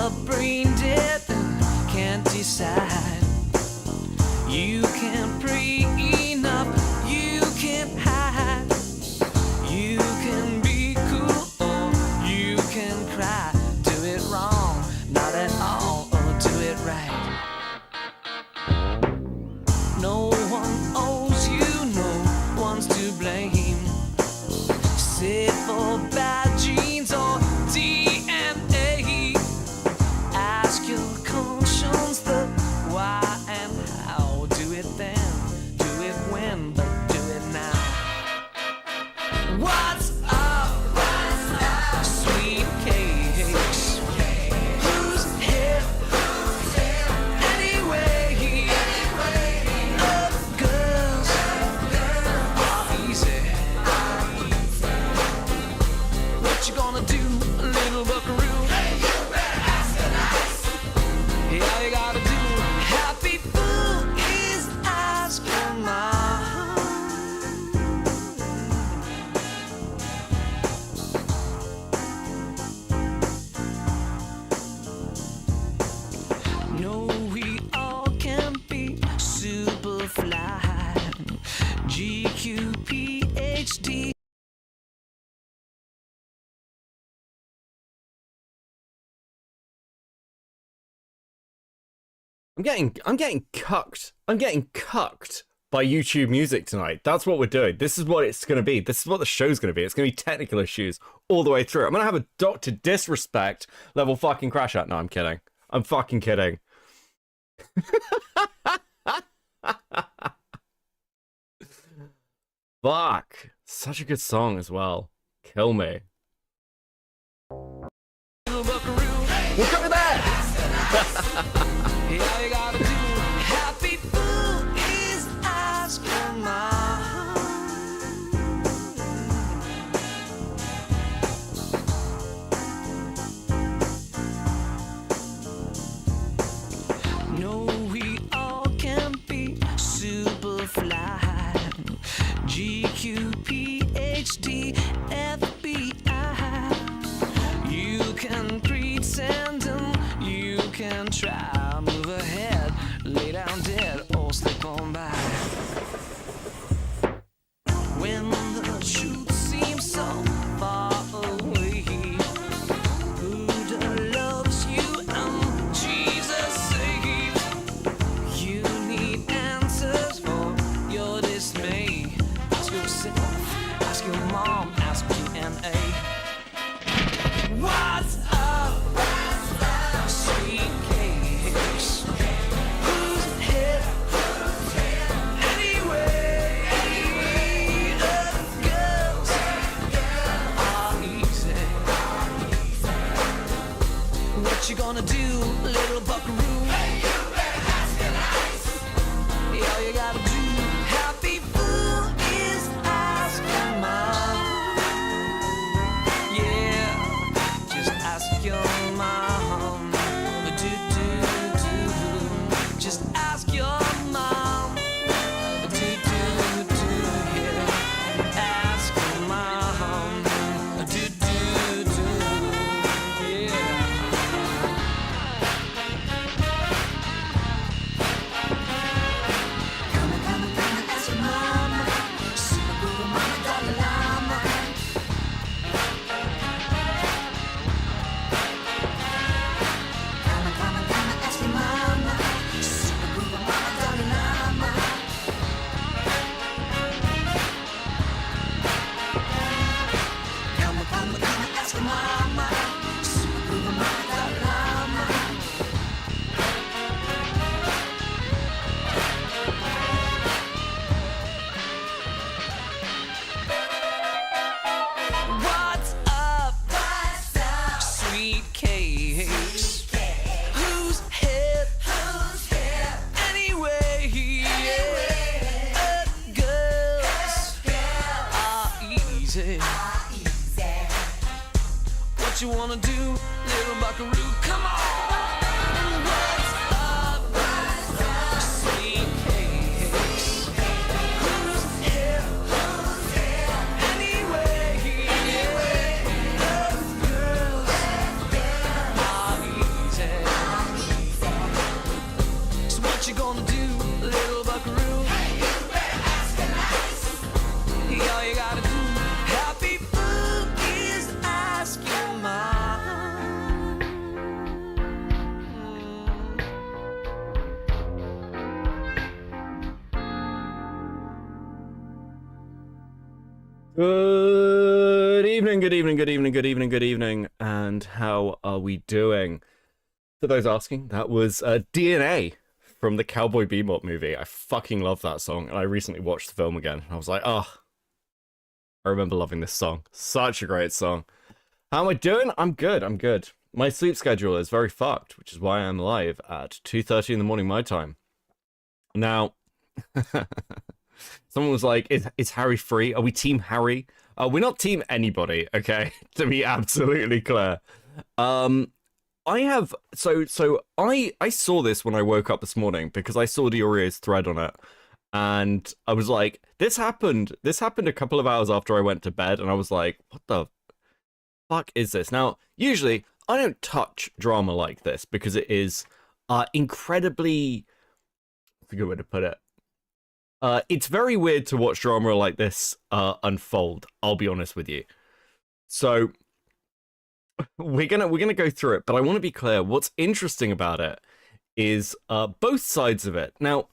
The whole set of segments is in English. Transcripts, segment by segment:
up brain dead and can't decide. You can't pray enough, you can't hide. You can be cool or you can cry. Do it wrong, not at all, or do it right. No one owes you, no one's to blame. Sit for bad genes or DNA. Ask your conscience the why and how. Do it then, do it when, but do it now. What's up, sweet cakes? Who's hit anyway? Girls are easy. What you gonna do, little buckaroo? Yeah, all you gotta do, happy fool, is ask your mom. No, we all can be super fly. GQ, PhD. I'm getting cucked. I'm getting cucked by YouTube Music tonight. That's what we're doing. This is what it's going to be. This is what the show's going to be. It's going to be technical issues all the way through. I'm going to have a Dr. Disrespect level fucking crash out. No, I'm kidding. I'm fucking kidding. Fuck. Such a good song as well. Kill me. Little buckaroo. We'll cover that. Yeah, all you gotta do, happy fool, is ask your mom. No, we all can be super fly. GQ, PhD, FBI. You can pretend and you can try. Move ahead, lay down dead, or slip on by. When the truth seems so far away, Buddha loves you and Jesus saves. You need answers for your dismay. Ask yourself, ask your mom, ask DNA. What's up, sweet cakes? Who's hit anyway? Girls are easy. What you gonna do, little buckaroo? Yeah, all you gotta do, happy fool, is ask your mom. Yeah, just ask your mom. Do, do, do. Just ask your mom. Do, do, do. Yeah, ask your mom. Do, do, do. Yeah. Come on, ask your mama. Super cool, mama, Dalai Lama. Come on, ask your mama. Super cool, mama, Dalai Lama. Come on, ask your mama. Super cool, mama, Dalai Lama. What's up, sweet cakes? Who's hit anyway? Girls are easy. What you wanna do, little buckaroo? Come on! What's up, sweet cakes? Who's hit anyway? Girls are easy. Good evening, good evening, good evening, good evening, good evening, and how are we doing? For those asking, that was DNA from the Cowboy Bebop movie. I fucking love that song, and I recently watched the film again. I was like, oh, I remember loving this song. Such a great song. How am I doing? I'm good, I'm good. My sleep schedule is very fucked, which is why I'm live at 2:30 in the morning my time. Now, someone was like, is Harry free? Are we team Harry? We're not team anybody, okay? To be absolutely clear. I have so I saw this when I woke up this morning because I saw Dioria's thread on it, and I was like, this happened a couple of hours after I went to bed, and I was like, what the fuck is this? Now, usually I don't touch drama like this because it is incredibly, that's a good way to put it. It's very weird to watch drama like this unfold, I'll be honest with you. So we're gonna go through it, but I want to be clear. What's interesting about it is both sides of it. Now,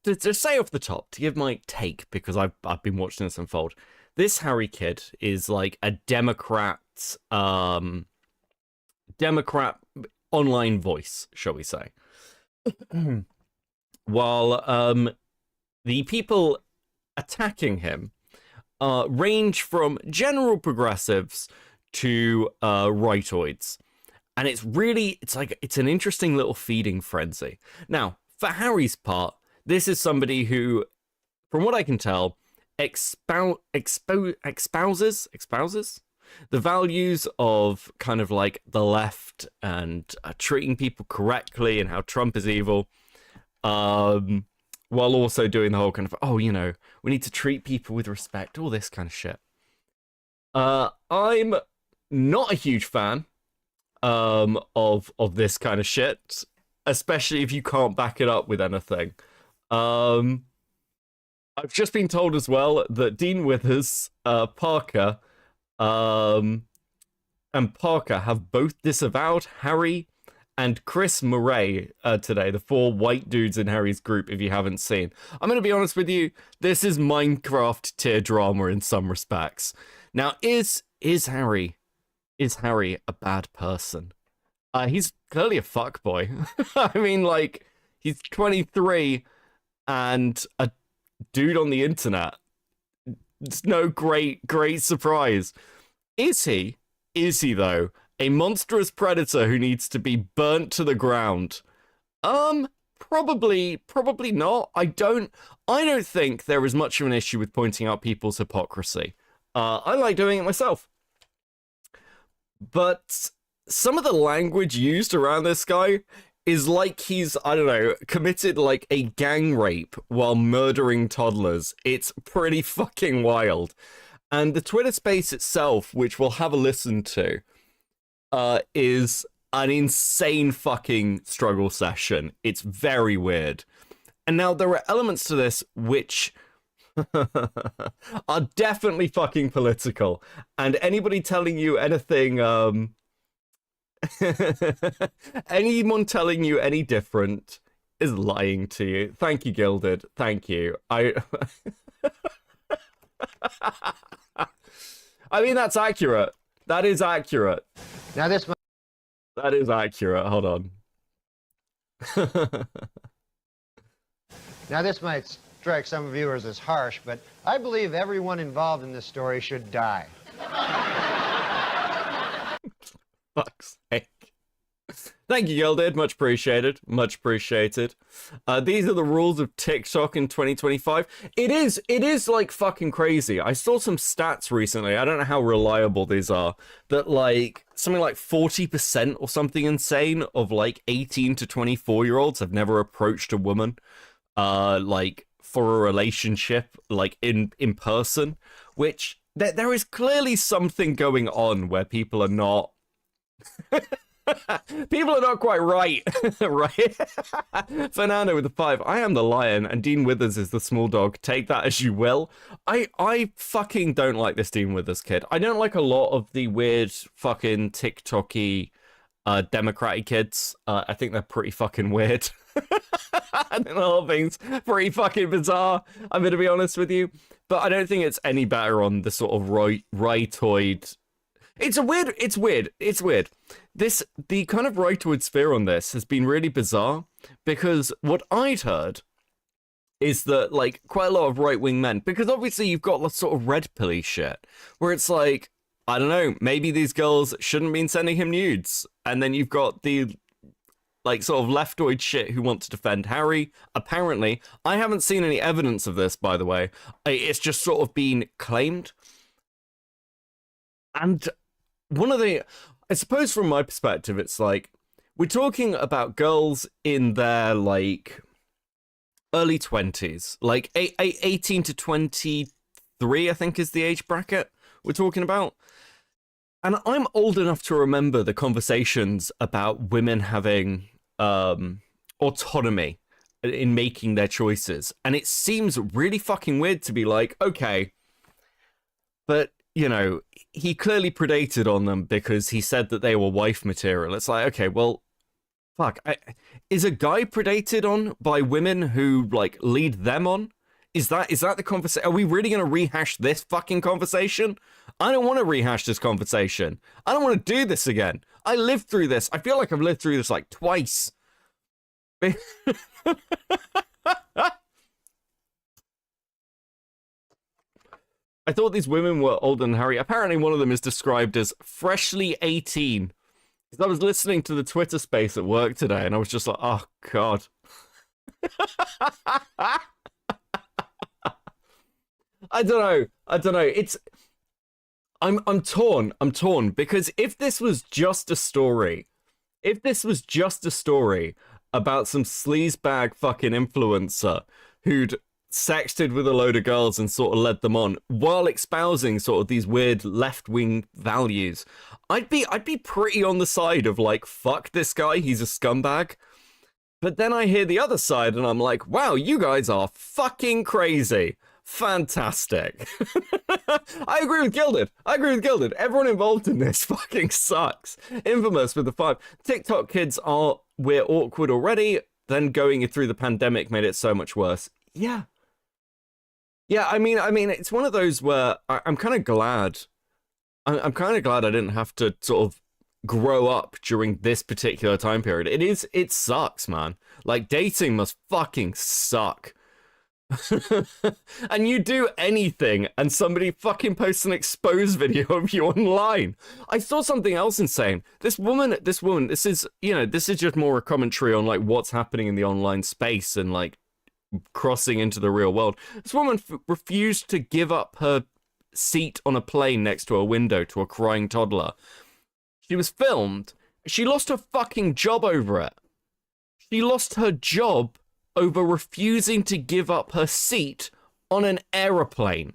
to say off the top, to give my take, because I've been watching this unfold. This Harry kid is like a Democrat online voice, shall we say? While the people attacking him range from general progressives to rightoids, and it's an interesting little feeding frenzy. Now, for Harry's part, this is somebody who, from what I can tell, espouses the values of kind of like the left and treating people correctly and how Trump is evil, while also doing the whole kind of, oh, you know, we need to treat people with respect, all this kind of shit. I'm not a huge fan of this kind of shit, especially if you can't back it up with anything. I've just been told as well that Dean Withers, Parker, and Parker have both disavowed Harry and Chris Murray today, the 4 white dudes in Harry's group, if you haven't seen. I'm going to be honest with you, this is Minecraft tier drama in some respects. Now, is Harry a bad person? He's clearly a fuckboy. I mean, like, he's 23 and a dude on the internet. It's no great surprise. Is he though a monstrous predator who needs to be burnt to the ground? Probably not. I don't think there is much of an issue with pointing out people's hypocrisy. I like doing it myself. But some of the language used around this guy is like he's, I don't know, committed like a gang rape while murdering toddlers. It's pretty fucking wild. And the Twitter space itself, which we'll have a listen to, is an insane fucking struggle session. It's very weird. And now there are elements to this which are definitely fucking political. And anybody telling you anything, anyone telling you any different is lying to you. Thank you, Gilded. Thank you. I mean, that's accurate. That is accurate. Now this That is accurate. Hold on. Now this might strike some viewers as harsh, but I believe everyone involved in this story should die. Fuck's sake. Thank you, Gilded. Much appreciated. Much appreciated. These are the rules of TikTok in 2025. It is like fucking crazy. I saw some stats recently. I don't know how reliable these are. That like something like 40% or something insane of like 18 to 24-year-olds have never approached a woman, like for a relationship, like in person. Which there is clearly something going on where people are not. People are not quite right. Right? Fernando with the 5. I am the lion and Dean Withers is the small dog. Take that as you will. I fucking don't like this Dean Withers kid. I don't like a lot of the weird fucking TikTok-y Democratic kids. I think they're pretty fucking weird. I think the whole thing's pretty fucking bizarre, I'm gonna be honest with you. But I don't think it's any better on the sort of rightoid. It's weird. The kind of rightoid sphere on this has been really bizarre, because what I'd heard is that, like, quite a lot of right-wing men, because obviously you've got the sort of red pilly shit, where it's like, I don't know, maybe these girls shouldn't have been sending him nudes. And then you've got the, like, sort of leftoid shit who want to defend Harry. Apparently, I haven't seen any evidence of this, by the way. It's just sort of been claimed. And one of the, I suppose from my perspective, it's like, we're talking about girls in their, like, early 20s, like 18 to 23, I think is the age bracket we're talking about. And I'm old enough to remember the conversations about women having autonomy in making their choices. And it seems really fucking weird to be like, okay, but, you know, he clearly predated on them because he said that they were wife material. It's like, okay, well, fuck, is a guy predated on by women who, like, lead them on? Is that the conversation? Are we really going to rehash this fucking conversation? I don't want to rehash this conversation. I don't want to do this again. I lived through this. I feel like I've lived through this, like, twice. I thought these women were older than Harry. Apparently one of them is described as freshly 18. Because I was listening to the Twitter space at work today, and I was just like, oh, God. I don't know. It's... I'm torn, because if this was just a story about some sleazebag fucking influencer who'd sexted with a load of girls and sort of led them on while espousing sort of these weird left-wing values, I'd be pretty on the side of, like, fuck this guy, he's a scumbag. But then I hear the other side and I'm like, wow, you guys are fucking crazy. Fantastic. I agree with Gilded. Everyone involved in this fucking sucks. Infamous with the 5. TikTok kids we're awkward already. Then going through the pandemic made it so much worse. Yeah. I mean, it's one of those where I'm kind of glad. I'm kind of glad I didn't have to sort of grow up during this particular time period. It sucks, man. Like, dating must fucking suck. And you do anything and somebody fucking posts an exposed video of you online. I saw something else insane. This woman, this is just more a commentary on, like, what's happening in the online space and, like, crossing into the real world. This woman refused to give up her seat on a plane next to a window to a crying toddler. She was filmed. She lost her fucking job over it. She lost her job over refusing to give up her seat on an aeroplane.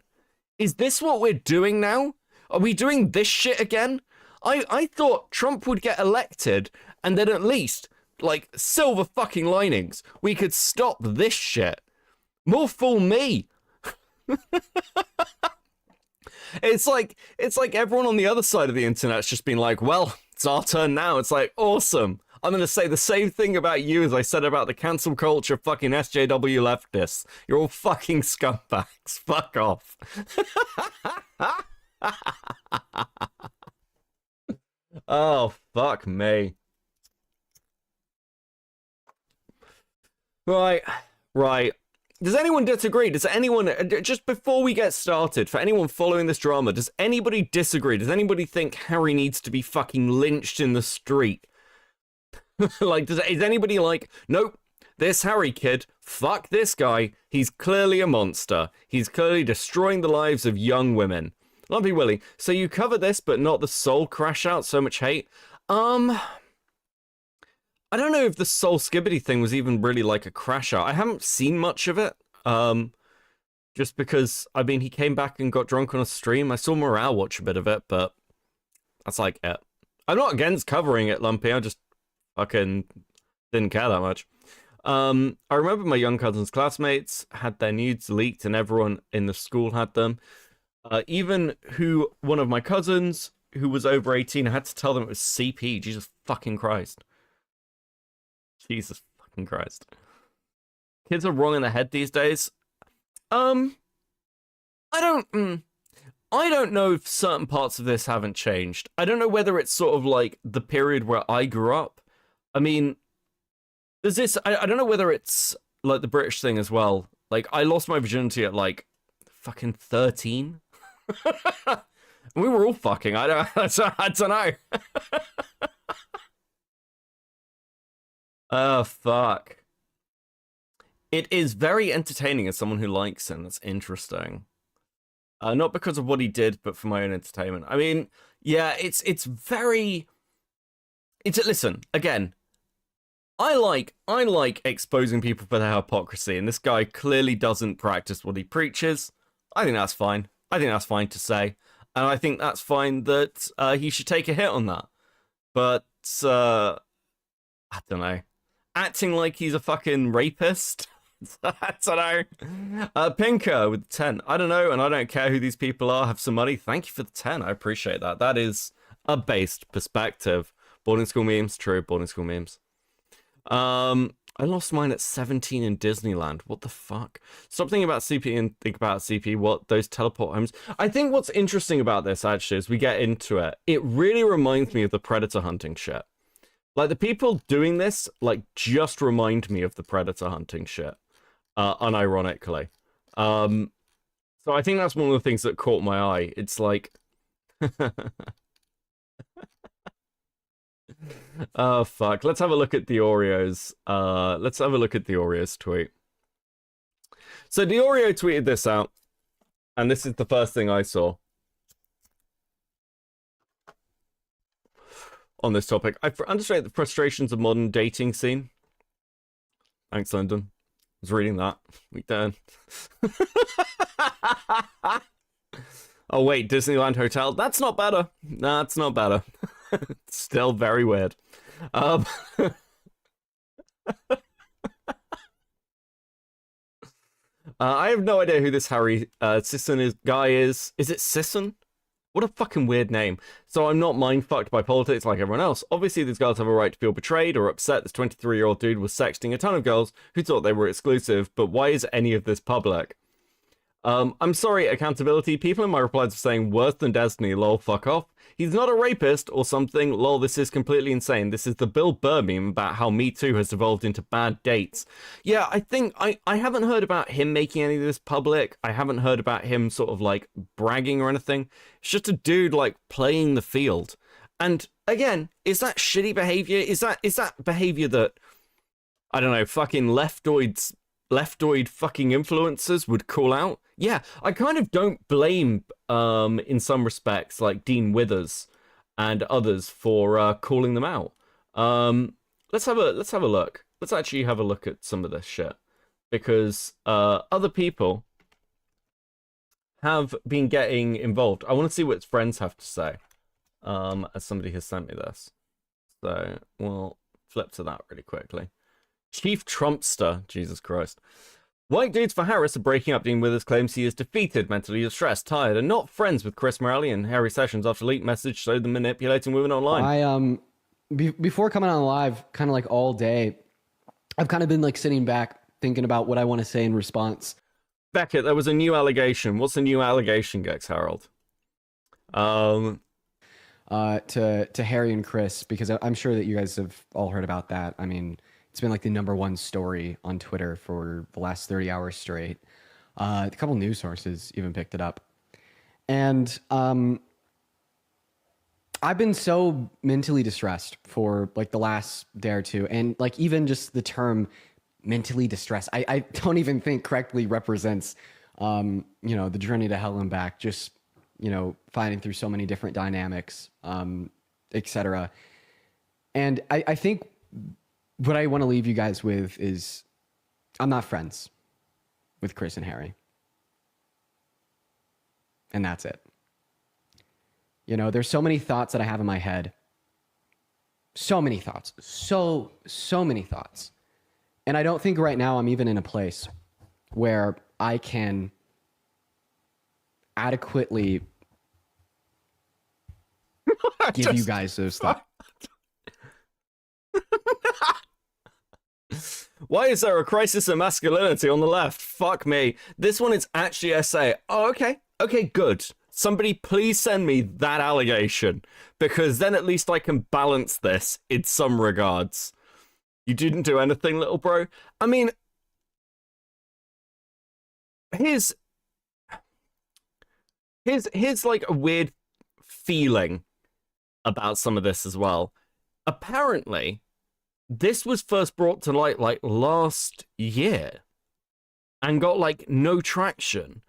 Is this what we're doing now? Are we doing this shit again? I thought Trump would get elected and then at least, like, silver fucking linings, we could stop this shit. More fool me. It's like everyone on the other side of the internet's just been like, well, it's our turn now. It's like, awesome. I'm going to say the same thing about you as I said about the cancel culture fucking SJW leftists. You're all fucking scumbags. Fuck off. Oh, fuck me. Right. Does anyone disagree? Does anyone, just before we get started, for anyone following this drama, does anybody disagree? Does anybody think Harry needs to be fucking lynched in the street? Like, is anybody like, nope, this Harry kid, fuck this guy, he's clearly a monster. He's clearly destroying the lives of young women. Lumpy Willie, so you cover this, but not the Soul crash out, so much hate? I don't know if the Soul Skibbity thing was even really like a crash out. I haven't seen much of it. Just because, I mean, he came back and got drunk on a stream. I saw Morale watch a bit of it, but that's like it. I'm not against covering it, Lumpy. I just fucking didn't care that much. I remember my young cousin's classmates had their nudes leaked and everyone in the school had them. Even one of my cousins who was over 18, I had to tell them it was CP. Jesus fucking Christ. Jesus fucking Christ. Kids are wrong in the head these days. I don't know if certain parts of this haven't changed. I don't know whether it's sort of like the period where I grew up. I mean, there's this, I don't know whether it's like the British thing as well. Like, I lost my virginity at like fucking 13. We were all fucking. I don't know. Oh, fuck. It is very entertaining as someone who likes him. That's interesting. Not because of what he did, but for my own entertainment. I mean, yeah, it's very... Listen, again, I like exposing people for their hypocrisy, and this guy clearly doesn't practice what he preaches. I think that's fine. I think that's fine to say. And I think that's fine that he should take a hit on that. But, I don't know. Acting like he's a fucking rapist? I don't know. Pinker with 10. I don't know, and I don't care who these people are. Have some money. Thank you for the 10. I appreciate that. That is a based perspective. Boarding school memes. True, boarding school memes. I lost mine at 17 in Disneyland. What the fuck? Stop thinking about CP and think about CP. What? Those teleport homes? I think what's interesting about this, actually, as we get into it, it really reminds me of the predator hunting shit. Like, the people doing this, like, just remind me of the predator hunting shit. Unironically. So I think that's one of the things that caught my eye. It's like... Oh, fuck. Let's have a look at the Oreos. Let's have a look at the Oreos tweet. So the Oreo tweeted this out, and this is the first thing I saw on this topic. I understand the frustrations of modern dating scene. Thanks, Lyndon. I was reading that. We done. Oh, wait, Disneyland Hotel? That's not better. Nah, it's not better. It's still very weird. I have no idea who this Harry Sisson guy is. Is it Sisson? What a fucking weird name. So I'm not mind-fucked by politics like everyone else. Obviously, these girls have a right to feel betrayed or upset. This 23-year-old dude was sexting a ton of girls who thought they were exclusive, but why is any of this public? I'm sorry, accountability. People in my replies are saying worse than Destiny, lol, fuck off. He's not a rapist or something, lol, this is completely insane. This is the Bill Burr meme about how Me Too has evolved into bad dates. Yeah, I think I haven't heard about him making any of this public. I haven't heard about him sort of like bragging or anything. It's just a dude like playing the field. And again, is that shitty behavior? Is that behavior that, I don't know, fucking leftoid fucking influencers would call out? Yeah, I kind of don't blame, in some respects, like Dean Withers and others for calling them out. Let's have a look. Let's actually have a look at some of this shit, because other people have been getting involved. I want to see what his friends have to say, as somebody has sent me this. So we'll flip to that really quickly. Chief Trumpster, Jesus Christ. White dudes for Harris are breaking up Dean Withers claims he is defeated, mentally distressed, tired, and not friends with Chris Morelli and Harry Sessions after leaked message showed them manipulating women online. Before coming on live, kind of like all day, I've kind of been like sitting back thinking about what I want to say in response. Beckett, there was a new allegation. What's the new allegation, Gex Harold? To Harry and Chris, because I'm sure that you guys have all heard about that. I mean, it's been like the #1 story on Twitter for the last 30 hours straight. A couple news sources even picked it up. And I've been so mentally distressed for like the last day or two. And like even just the term mentally distressed, I don't even think correctly represents, the journey to hell and back, just, fighting through so many different dynamics, etc. And I think what I want to leave you guys with is I'm not friends with Chris and Harry. And that's it. There's so many thoughts that I have in my head. So many thoughts. So many thoughts. And I don't think right now I'm even in a place where I can adequately give you guys those thoughts. Why is there a crisis of masculinity on the left? Fuck me. This one is actually essay. Oh, okay. Okay, good. Somebody please send me that allegation, because then at least I can balance this in some regards. You didn't do anything, little bro? I mean, here's like a weird feeling about some of this as well. Apparently, this was first brought to light like last year and got like no traction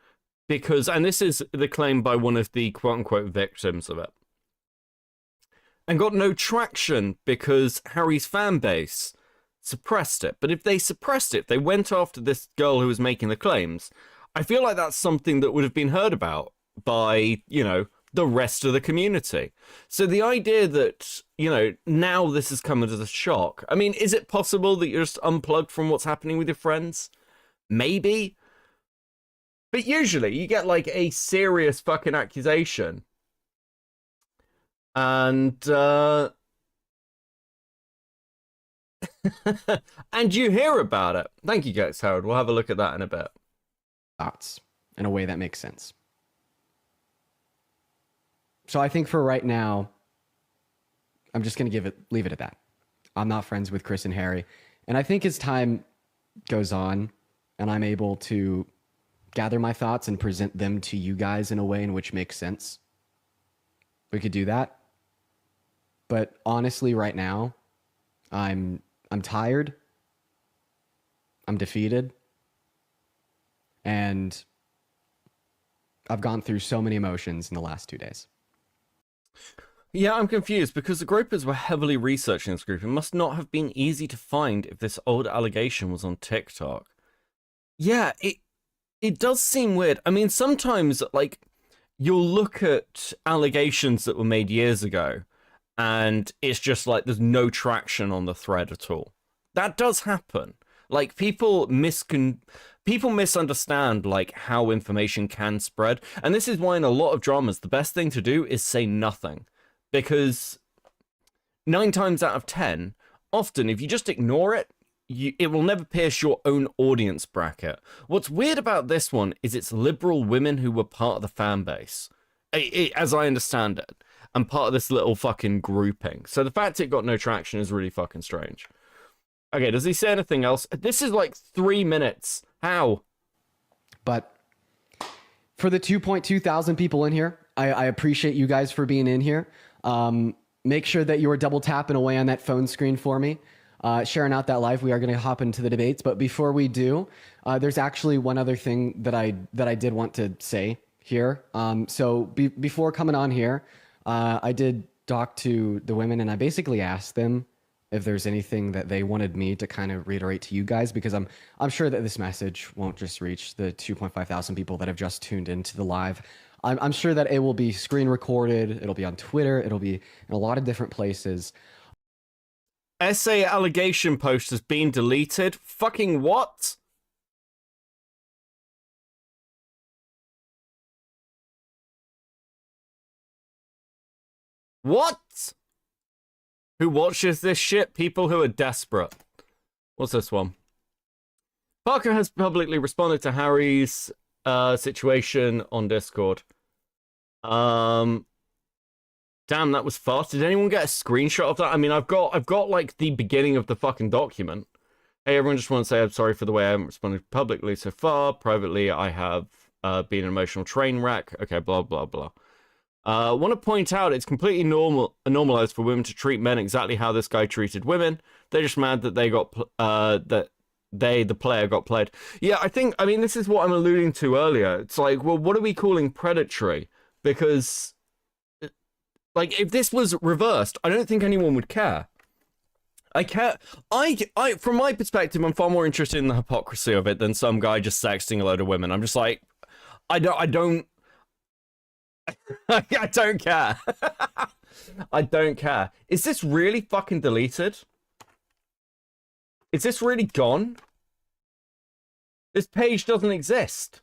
because, and this is the claim by one of the quote unquote victims of it, and got no traction because Harry's fan base suppressed it. But if they suppressed it, they went after this girl who was making the claims, I feel like that's something that would have been heard about by, you know, the rest of the community. So the idea that, you know, now this has come as a shock. I mean, is it possible that you're just unplugged from what's happening with your friends? Maybe. But usually you get like a serious fucking accusation. And, and you hear about it. Thank you, guys, Howard. We'll have a look at that in a bit. Thoughts in a way that makes sense. So I think for right now, I'm just going to leave it at that. I'm not friends with Chris and Harry. And I think as time goes on and I'm able to gather my thoughts and present them to you guys in a way in which makes sense, we could do that. But honestly, right now, I'm tired. I'm defeated. And I've gone through so many emotions in the last 2 days. Yeah, I'm confused because the gropers were heavily researching this group. It must not have been easy to find if this old allegation was on TikTok. Yeah, it does seem weird. I mean, sometimes, like, you'll look at allegations that were made years ago, and it's just like there's no traction on the thread at all. That does happen. Like, people misunderstand, like, how information can spread. And this is why in a lot of dramas, the best thing to do is say nothing. Because 9 times out of 10, often, if you just ignore it, it will never pierce your own audience bracket. What's weird about this one is it's liberal women who were part of the fan base, as I understand it, and part of this little fucking grouping. So the fact it got no traction is really fucking strange. Okay, does he say anything else? This is like 3 minutes. How? But for the 2.2 thousand people in here, I appreciate you guys for being in here. Make sure that you are double tapping away on that phone screen for me, sharing out that live. We are going to hop into the debates. But before we do, there's actually one other thing that I did want to say here. So before coming on here, I did talk to the women and I basically asked them if there's anything that they wanted me to kind of reiterate to you guys, because I'm sure that this message won't just reach the 2.5 thousand people that have just tuned into the live. I'm sure that it will be screen recorded. It'll be on Twitter. It'll be in a lot of different places. Essay allegation post has been deleted. Fucking what? What? Who watches this shit? People who are desperate. What's this one? Parker has publicly responded to Harry's situation on Discord. Damn, that was fast. Did anyone get a screenshot of that? I mean, I've got like the beginning of the fucking document. Hey, everyone, just want to say I'm sorry for the way I haven't responded publicly so far. Privately, I have been an emotional train wreck. Okay, blah, blah, blah. Want to point out it's completely normalized for women to treat men exactly how this guy treated women. They're just mad that they got the player got played. Yeah, I mean this is what I'm alluding to earlier. It's like, well, what are we calling predatory? Because like if this was reversed, I don't think anyone would care. I from my perspective, I'm far more interested in the hypocrisy of it than some guy just sexting a load of women. I'm just like, I don't I don't care. I don't care. Is this really fucking deleted? Is this really gone? This page doesn't exist.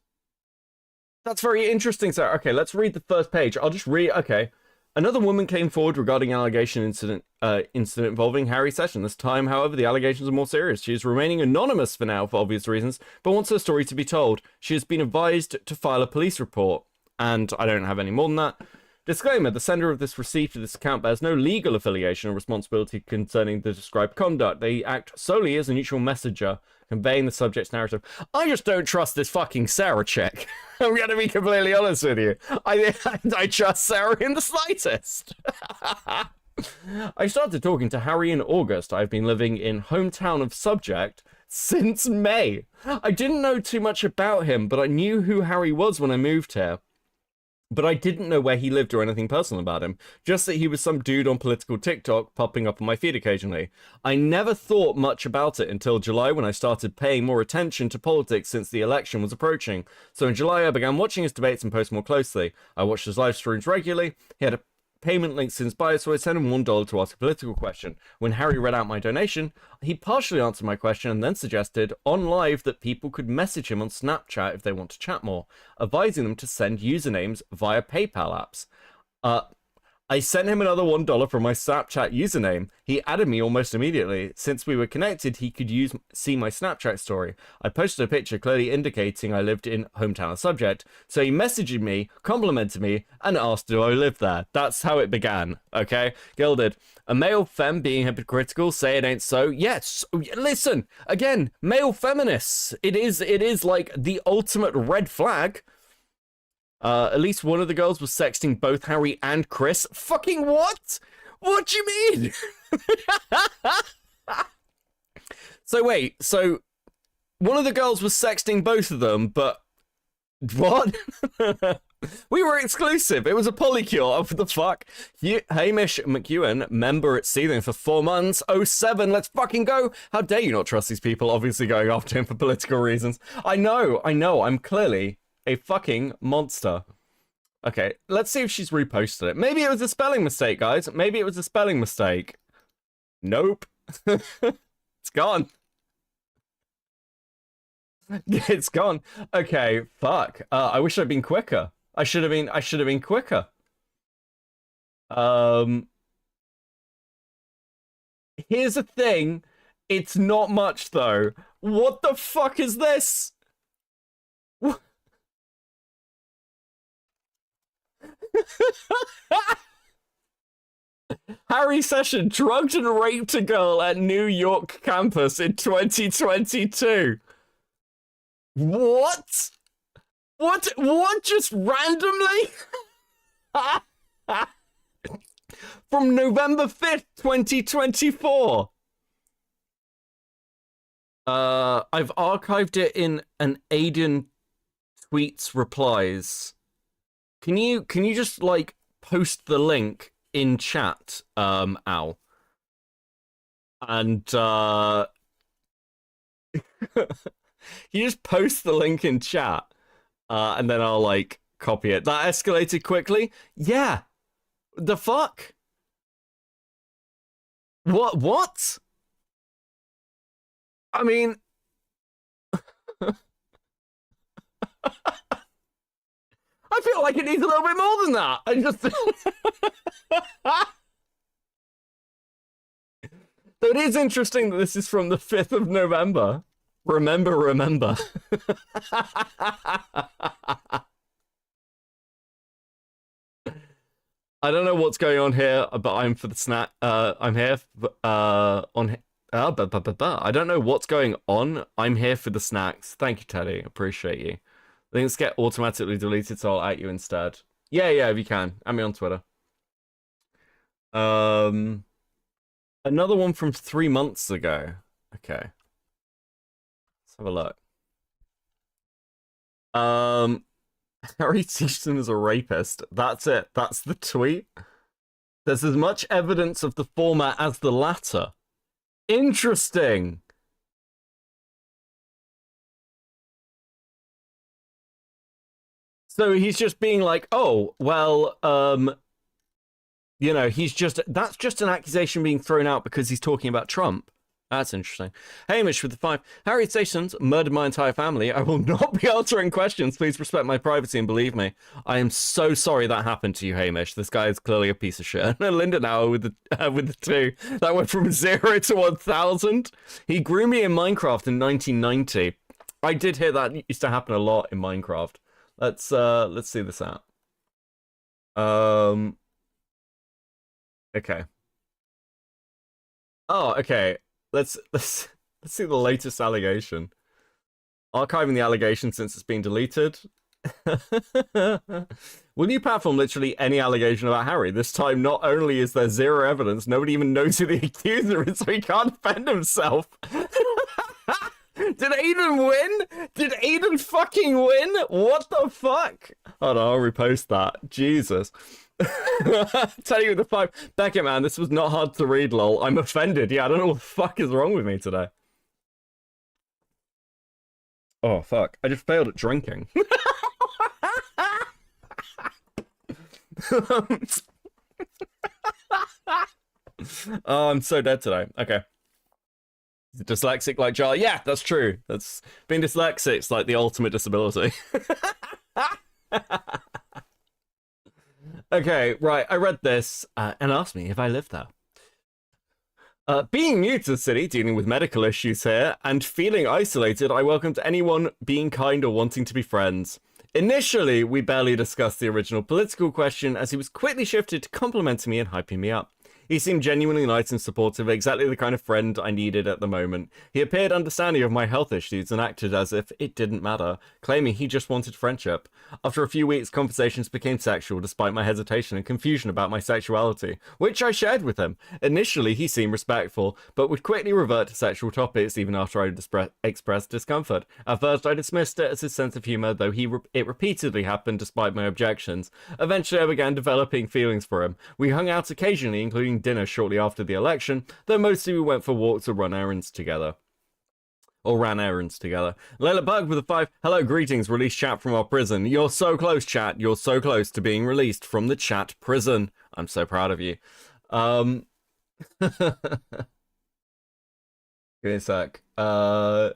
That's very interesting, sir. Okay, let's read the first page. I'll just read. Okay. Another woman came forward regarding incident involving Harry Session. This time, however, the allegations are more serious. She is remaining anonymous for now for obvious reasons, but wants her story to be told. She has been advised to file a police report, and I don't have any more than that. Disclaimer, the sender of this receipt of this account bears no legal affiliation or responsibility concerning the described conduct. They act solely as a neutral messenger, conveying the subject's narrative. I just don't trust this fucking Sarah chick. I'm going to be completely honest with you. I trust Sarah in the slightest. I started talking to Harry in August. I've been living in hometown of subject since May. I didn't know too much about him, but I knew who Harry was when I moved here. But I didn't know where he lived or anything personal about him. Just that he was some dude on political TikTok popping up on my feed occasionally. I never thought much about it until July when I started paying more attention to politics since the election was approaching. So in July I began watching his debates and post more closely. I watched his live streams regularly. He had a payment link since bio, so I sent him $1 to ask a political question. When Harry read out my donation, he partially answered my question and then suggested on live that people could message him on Snapchat if they want to chat more, advising them to send usernames via PayPal apps. I sent him another $1 from my Snapchat username. He added me almost immediately. Since we were connected, he could see my Snapchat story. I posted a picture clearly indicating I lived in hometown of subject. So he messaged me, complimented me, and asked do I live there. That's how it began, okay? Gilded. A male femme being hypocritical, say it ain't so. Yes, listen, again, male feminists. It is like the ultimate red flag. At least one of the girls was sexting both Harry and Chris. Fucking what? What do you mean? So wait, so one of the girls was sexting both of them, but what? We were exclusive. It was a polycule. Oh, what the fuck? Hamish McEwen, member at Seething for 4 months. 07, let's fucking go. How dare you not trust these people, obviously going after him for political reasons. I know. I'm clearly a fucking monster. Okay, let's see if she's reposted it. Maybe it was a spelling mistake, guys. Maybe it was a spelling mistake. Nope. It's gone. It's gone. Okay, fuck. I wish I'd been quicker. I should have been quicker. Here's the thing. It's not much though. What the fuck is this? Harry Session drugged and raped a girl at New York campus in 2022. What? What just randomly? From November 5th, 2024. I've archived it in an Aiden tweets replies. Can you just like post the link in chat, Al? And you just post the link in chat, and then I'll like copy it. That escalated quickly. Yeah. The fuck? What? I mean, I feel like it needs a little bit more than that. I just... Though it is interesting that this is from the 5th of November. Remember. I don't know what's going on here, but I'm for the snack. I'm here on... I don't know what's going on. I'm here for the snacks. Thank you, Teddy. Appreciate you. Links get automatically deleted, so I'll at you instead. Yeah, if you can. Add me on Twitter. Another one from 3 months ago. Okay. Let's have a look. Harry Season is a rapist. That's it. That's the tweet. There's as much evidence of the former as the latter. Interesting. So he's just being like, oh, well, you know, that's just an accusation being thrown out because he's talking about Trump. That's interesting. Hamish with the 5. Harry Stations murdered my entire family. I will not be answering questions. Please respect my privacy and believe me. I am so sorry that happened to you, Hamish. This guy is clearly a piece of shit. Linda now with the 2. That went from 0 to 1,000. He grew me in Minecraft in 1990. I did hear that used to happen a lot in Minecraft. Let's see this out. Okay. Oh, okay. Let's see the latest allegation. Archiving the allegation since it's been deleted. Will you platform literally any allegation about Harry? This time, not only is there zero evidence, nobody even knows who the accuser is, so he can't defend himself. Did Aiden win? Did Aiden fucking win? What the fuck? Hold on, I'll repost that. Jesus. Tell you the 5. Beckett, man, this was not hard to read, lol. I'm offended. Yeah, I don't know what the fuck is wrong with me today. Oh, fuck. I just failed at drinking. Oh, I'm so dead today. Okay. Dyslexic like Jar? Yeah, that's true. That's being dyslexic's like the ultimate disability. Okay, right. I read this and asked me if I lived there. Being new to the city, dealing with medical issues here, and feeling isolated, I welcomed anyone being kind or wanting to be friends. Initially, we barely discussed the original political question, as he was quickly shifted to complimenting me and hyping me up. He seemed genuinely nice and supportive, exactly the kind of friend I needed at the moment. He appeared understanding of my health issues and acted as if it didn't matter, claiming he just wanted friendship. After a few weeks, conversations became sexual, despite my hesitation and confusion about my sexuality, which I shared with him. Initially, he seemed respectful, but would quickly revert to sexual topics even after I expressed discomfort. At first, I dismissed it as his sense of humor, though it repeatedly happened despite my objections. Eventually, I began developing feelings for him. We hung out occasionally, including dinner shortly after the election, though mostly we went for walks or ran errands together. Layla Bug with a 5. Hello, greetings, released chat from our prison. You're so close, chat. You're so close to being released from the chat prison. I'm so proud of you. Give me a sec. I'll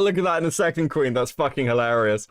look at that in a second, Queen. That's fucking hilarious.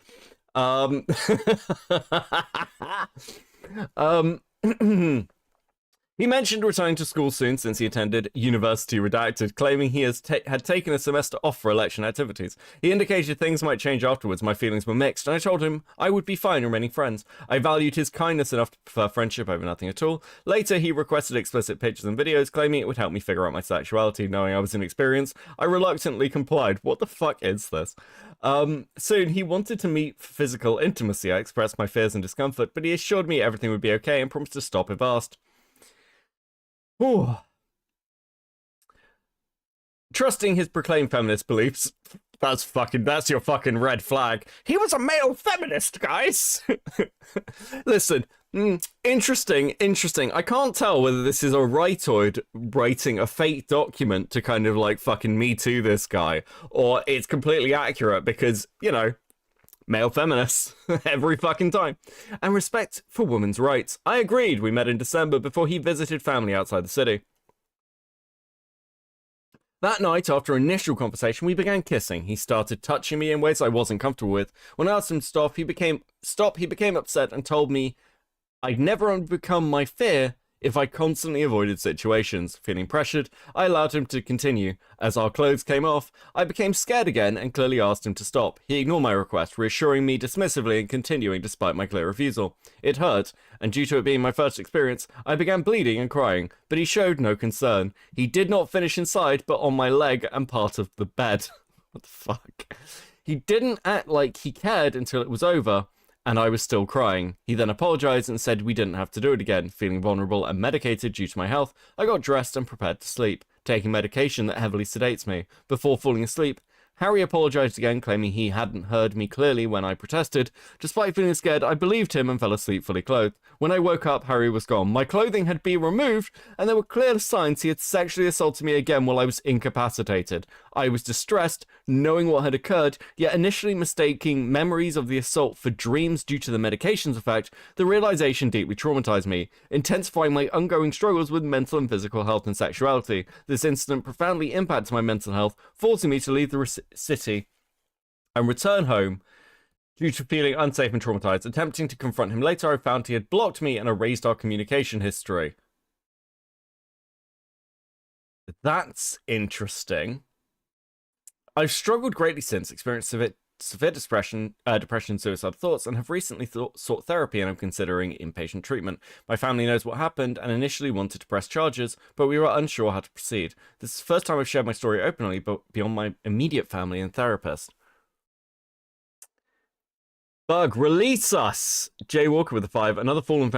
He mentioned returning to school soon since he attended University Redacted, claiming he had taken a semester off for election activities. He indicated things might change afterwards. My feelings were mixed, and I told him I would be fine remaining friends. I valued his kindness enough to prefer friendship over nothing at all. Later, he requested explicit pictures and videos, claiming it would help me figure out my sexuality. Knowing I was inexperienced, I reluctantly complied. What the fuck is this? Soon, he wanted to meet for physical intimacy. I expressed my fears and discomfort, but he assured me everything would be okay and promised to stop if asked. Ooh. Trusting his proclaimed feminist beliefs, that's your fucking red flag. He was a male feminist, guys. Listen, interesting. I can't tell whether this is a rightoid writing a fake document to kind of like fucking Me Too this guy, or it's completely accurate because, you know, male feminists every fucking time. And respect for women's rights. I agreed. We met in December before he visited family outside the city. That night, after initial conversation, we began kissing. He started touching me in ways I wasn't comfortable with. When I asked him to stop, he became upset and told me I'd never overcome my fear if I constantly avoided situations. Feeling pressured, I allowed him to continue. As our clothes came off, I became scared again and clearly asked him to stop. He ignored my request, reassuring me dismissively and continuing despite my clear refusal. It hurt, and due to it being my first experience, I began bleeding and crying, but he showed no concern. He did not finish inside, but on my leg and part of the bed. What the fuck? He didn't act like he cared until it was over, and I was still crying. He then apologized and said we didn't have to do it again. Feeling vulnerable and medicated due to my health, I got dressed and prepared to sleep, taking medication that heavily sedates me. Before falling asleep, Harry apologized again, claiming he hadn't heard me clearly when I protested. Despite feeling scared, I believed him and fell asleep fully clothed. When I woke up, Harry was gone. My clothing had been removed, and there were clear signs he had sexually assaulted me again while I was incapacitated. I was distressed, knowing what had occurred, yet initially mistaking memories of the assault for dreams due to the medication's effect. The realization deeply traumatized me, intensifying my ongoing struggles with mental and physical health and sexuality. This incident profoundly impacted my mental health, forcing me to leave the city and return home due to feeling unsafe and traumatized. Attempting to confront him later, I found he had blocked me and erased our communication history. That's interesting. I've struggled greatly since, experienced severe depression, suicidal thoughts, and have recently sought therapy and am considering inpatient treatment. My family knows what happened and initially wanted to press charges, but we were unsure how to proceed. This is the first time I've shared my story openly, but beyond my immediate family and therapist. Bug, release us! Jay Walker with a 5. Another fallen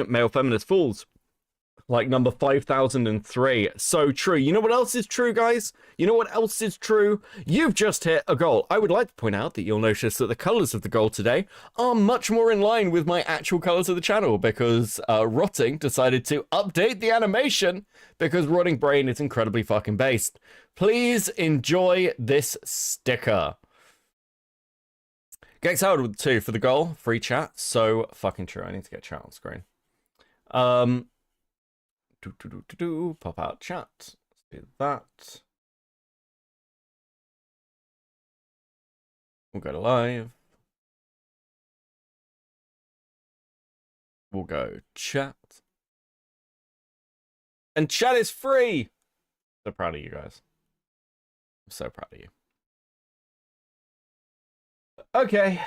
male feminist falls. Like number 5003. So true. You know what else is true, guys? You know what else is true? You've just hit a goal. I would like to point out that you'll notice that the colors of the goal today are much more in line with my actual colors of the channel because Rotting decided to update the animation because Rotting Brain is incredibly fucking based. Please enjoy this sticker. Get excited with 2 for the goal. Free chat. So fucking true. I need to get chat on screen. Pop out chat. Let's do that. We'll go to live. We'll go chat. And chat is free! So proud of you guys. I'm so proud of you. Okay.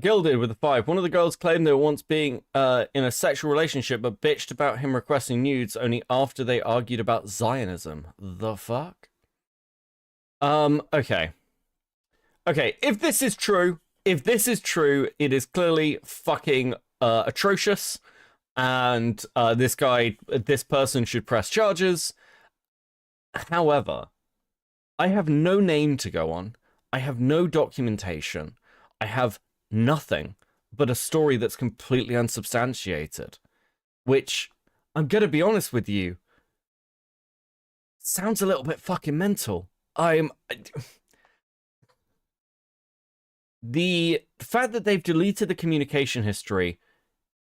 Gilded with a 5. One of the girls claimed they were once being in a sexual relationship, but bitched about him requesting nudes only after they argued about Zionism. The fuck? Okay. If this is true, it is clearly fucking atrocious, and this person should press charges. However, I have no name to go on. I have no documentation. I have nothing but a story that's completely unsubstantiated, which, I'm gonna be honest with you, sounds a little bit fucking mental. The fact that they've deleted the communication history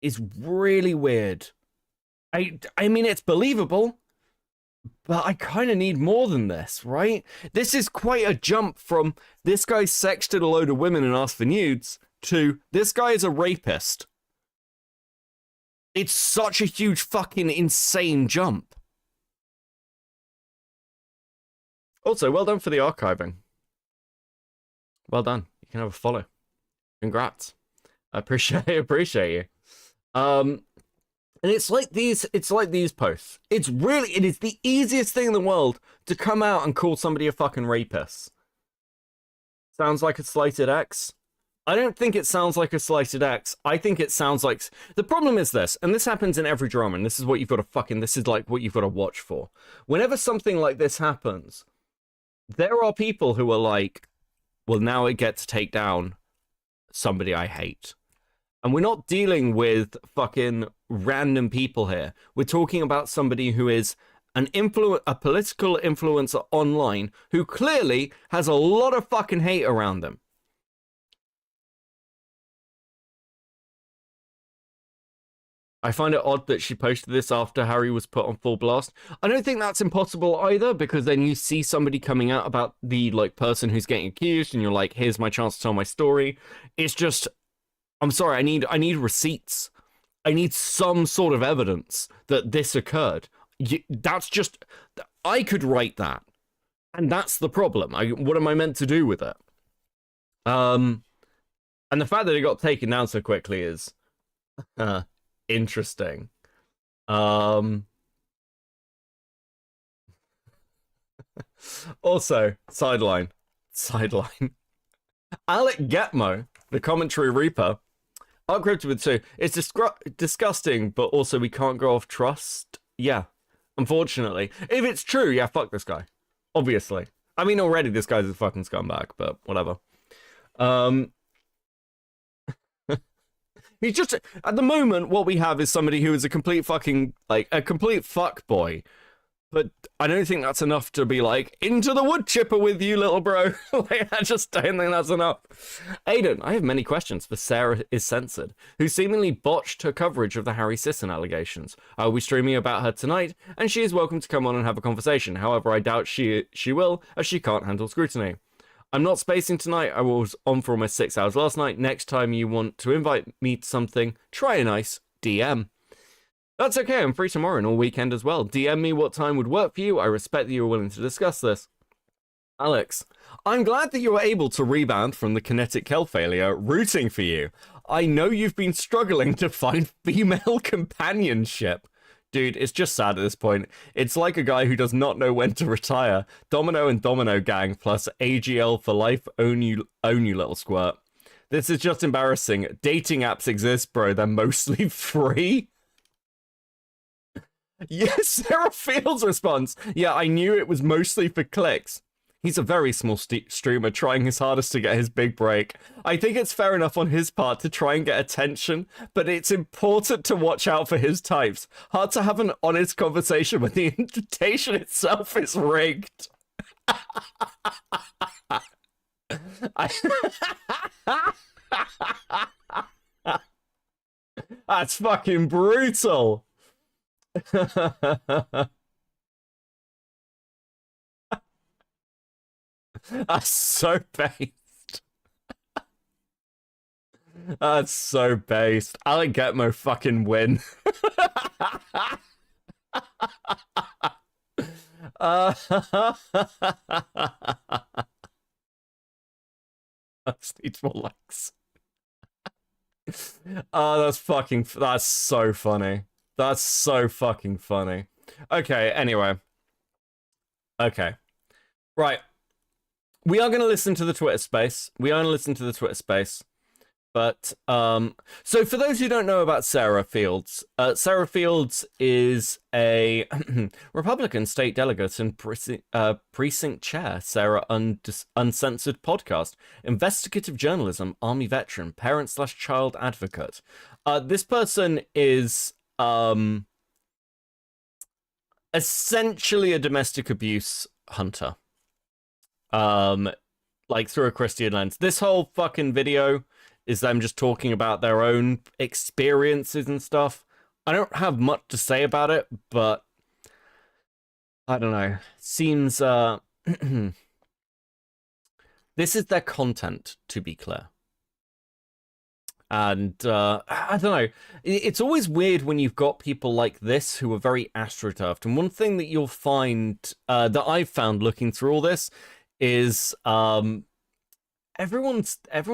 is really weird. I mean, it's believable, but I kind of need more than this, right? This is quite a jump from this guy sexted a load of women and asked for nudes to this guy is a rapist. It's such a huge fucking insane jump. Also, well done for the archiving. Well done. You can have a follow. Congrats. I appreciate you. And it's like these posts. It is the easiest thing in the world to come out and call somebody a fucking rapist. Sounds like a slighted X. I don't think it sounds like a slighted X. I think it sounds like... The problem is this, and this happens in every drama, and this is what you've got to watch for. Whenever something like this happens, there are people who are like, well, now I get to take down somebody I hate. And we're not dealing with fucking random people here. We're talking about somebody who is a political influencer online who clearly has a lot of fucking hate around them. I find it odd that she posted this after Harry was put on full blast. I don't think that's impossible either, because then you see somebody coming out about the person who's getting accused, and you're like, here's my chance to tell my story. It's just, I'm sorry, I need receipts. I need some sort of evidence that this occurred. That's just, I could write that, and that's the problem. What am I meant to do with it? And the fact that it got taken down so quickly is interesting. Also, sideline. Alec Getmo, the commentary reaper, uncrypted with 2. It's disgusting, but also we can't go off trust. Yeah, unfortunately. If it's true, yeah, fuck this guy. Obviously. I mean, already this guy's a fucking scumbag, but whatever. He's just, at the moment, what we have is somebody who is a complete fucking, like, a complete fuckboy. But I don't think that's enough to be like, into the wood chipper with you, little bro. Like, I just don't think that's enough. Aiden, I have many questions for Sarah is Censored, who seemingly botched her coverage of the Harry Sisson allegations. I will be streaming about her tonight, and she is welcome to come on and have a conversation. However, I doubt she will, as she can't handle scrutiny. I'm not spacing tonight. I was on for almost 6 hours last night. Next time you want to invite me to something, try a nice DM. That's okay, I'm free tomorrow and all weekend as well. DM me what time would work for you. I respect that you are willing to discuss this. Alex, I'm glad that you were able to rebound from the kinetic kill failure, rooting for you. I know you've been struggling to find female companionship. Dude, it's just sad at this point. It's like a guy who does not know when to retire. Domino and Domino Gang plus AGL for life, own you little squirt. This is just embarrassing. Dating apps exist, bro. They're mostly free. Yes, Sarah Fields response. Yeah, I knew it was mostly for clicks. He's a very small streamer trying his hardest to get his big break. I think it's fair enough on his part to try and get attention, but it's important to watch out for his types. Hard to have an honest conversation when the invitation itself is rigged. That's fucking brutal. That's so based. That's so based. Alec Getmo fucking win. That needs more likes. Oh, that's so funny. That's so fucking funny. Okay, anyway. Okay. Right. We are going to listen to the Twitter space. But, so for those who don't know about Sarah Fields is a Republican state delegate and precinct chair, Sarah Uncensored podcast, investigative journalism, army veteran, parent/child advocate. This person is essentially a domestic abuse hunter. Like through a Christian lens. This whole fucking video is them just talking about their own experiences and stuff. I don't have much to say about it, but I don't know. Seems this is their content, to be clear. And I don't know. It's always weird when you've got people like this who are very astroturfed. And one thing that you'll find that I've found looking through all this is everyone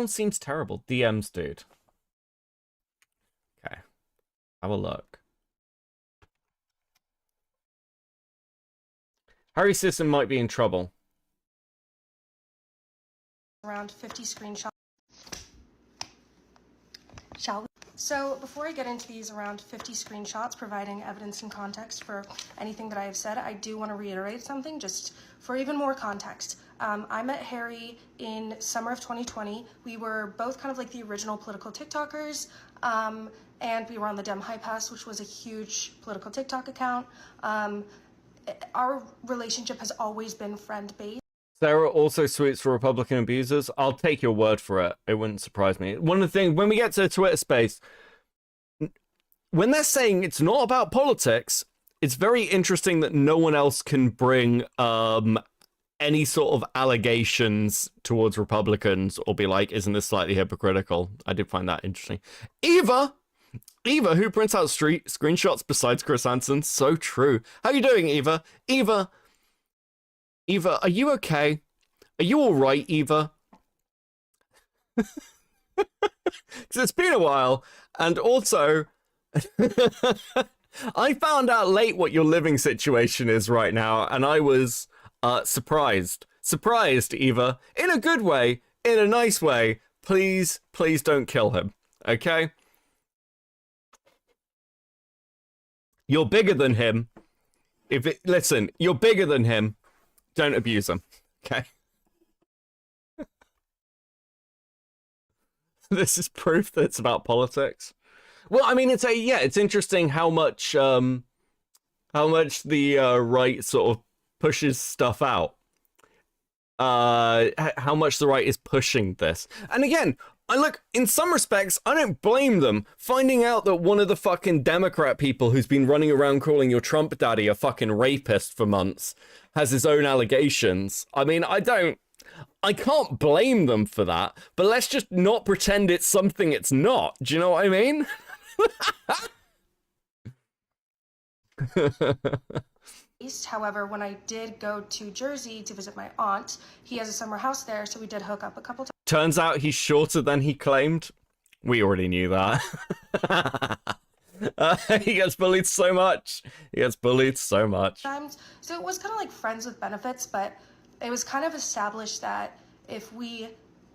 seems terrible. DMs, dude. Okay, have a look. Harry Sisson might be in trouble. Around 50 screenshots. Shall we? So before I get into these around 50 screenshots providing evidence and context for anything that I have said, I do want to reiterate something just for even more context. I met Harry in summer of 2020. We were both kind of like the original political TikTokers, and we were on the Dem High Pass, which was a huge political TikTok account. Our relationship has always been friend-based. Sarah also suits for Republican abusers. I'll take your word for it. It wouldn't surprise me. One of the things, when we get to the Twitter space, when they're saying it's not about politics, it's very interesting that no one else can bring any sort of allegations towards Republicans or be like, isn't this slightly hypocritical? I did find that interesting. Eva, who prints out screenshots besides Chris Hansen. So true. How you doing, Eva? Eva, are you okay? Are you all right, Eva? Because it's been a while, and also, I found out late what your living situation is right now, and I was surprised. Surprised, Eva. In a good way, in a nice way. Please don't kill him, okay? You're bigger than him. Listen, you're bigger than him. Don't abuse him, okay? This is proof that it's about politics. Well, I mean, it's interesting how much the right sort of pushes stuff out. How much the right is pushing this. And again, in some respects, I don't blame them. Finding out that one of the fucking Democrat people who's been running around calling your Trump daddy a fucking rapist for months has his own allegations. I mean, I can't blame them for that, but let's just not pretend it's something it's not. Do you know what I mean? However, when I did go to Jersey to visit my aunt, he has a summer house there, so we did hook up a couple times. Turns out he's shorter than he claimed. We already knew that. He gets bullied so much. So it was kind of like friends with benefits, but it was kind of established that if we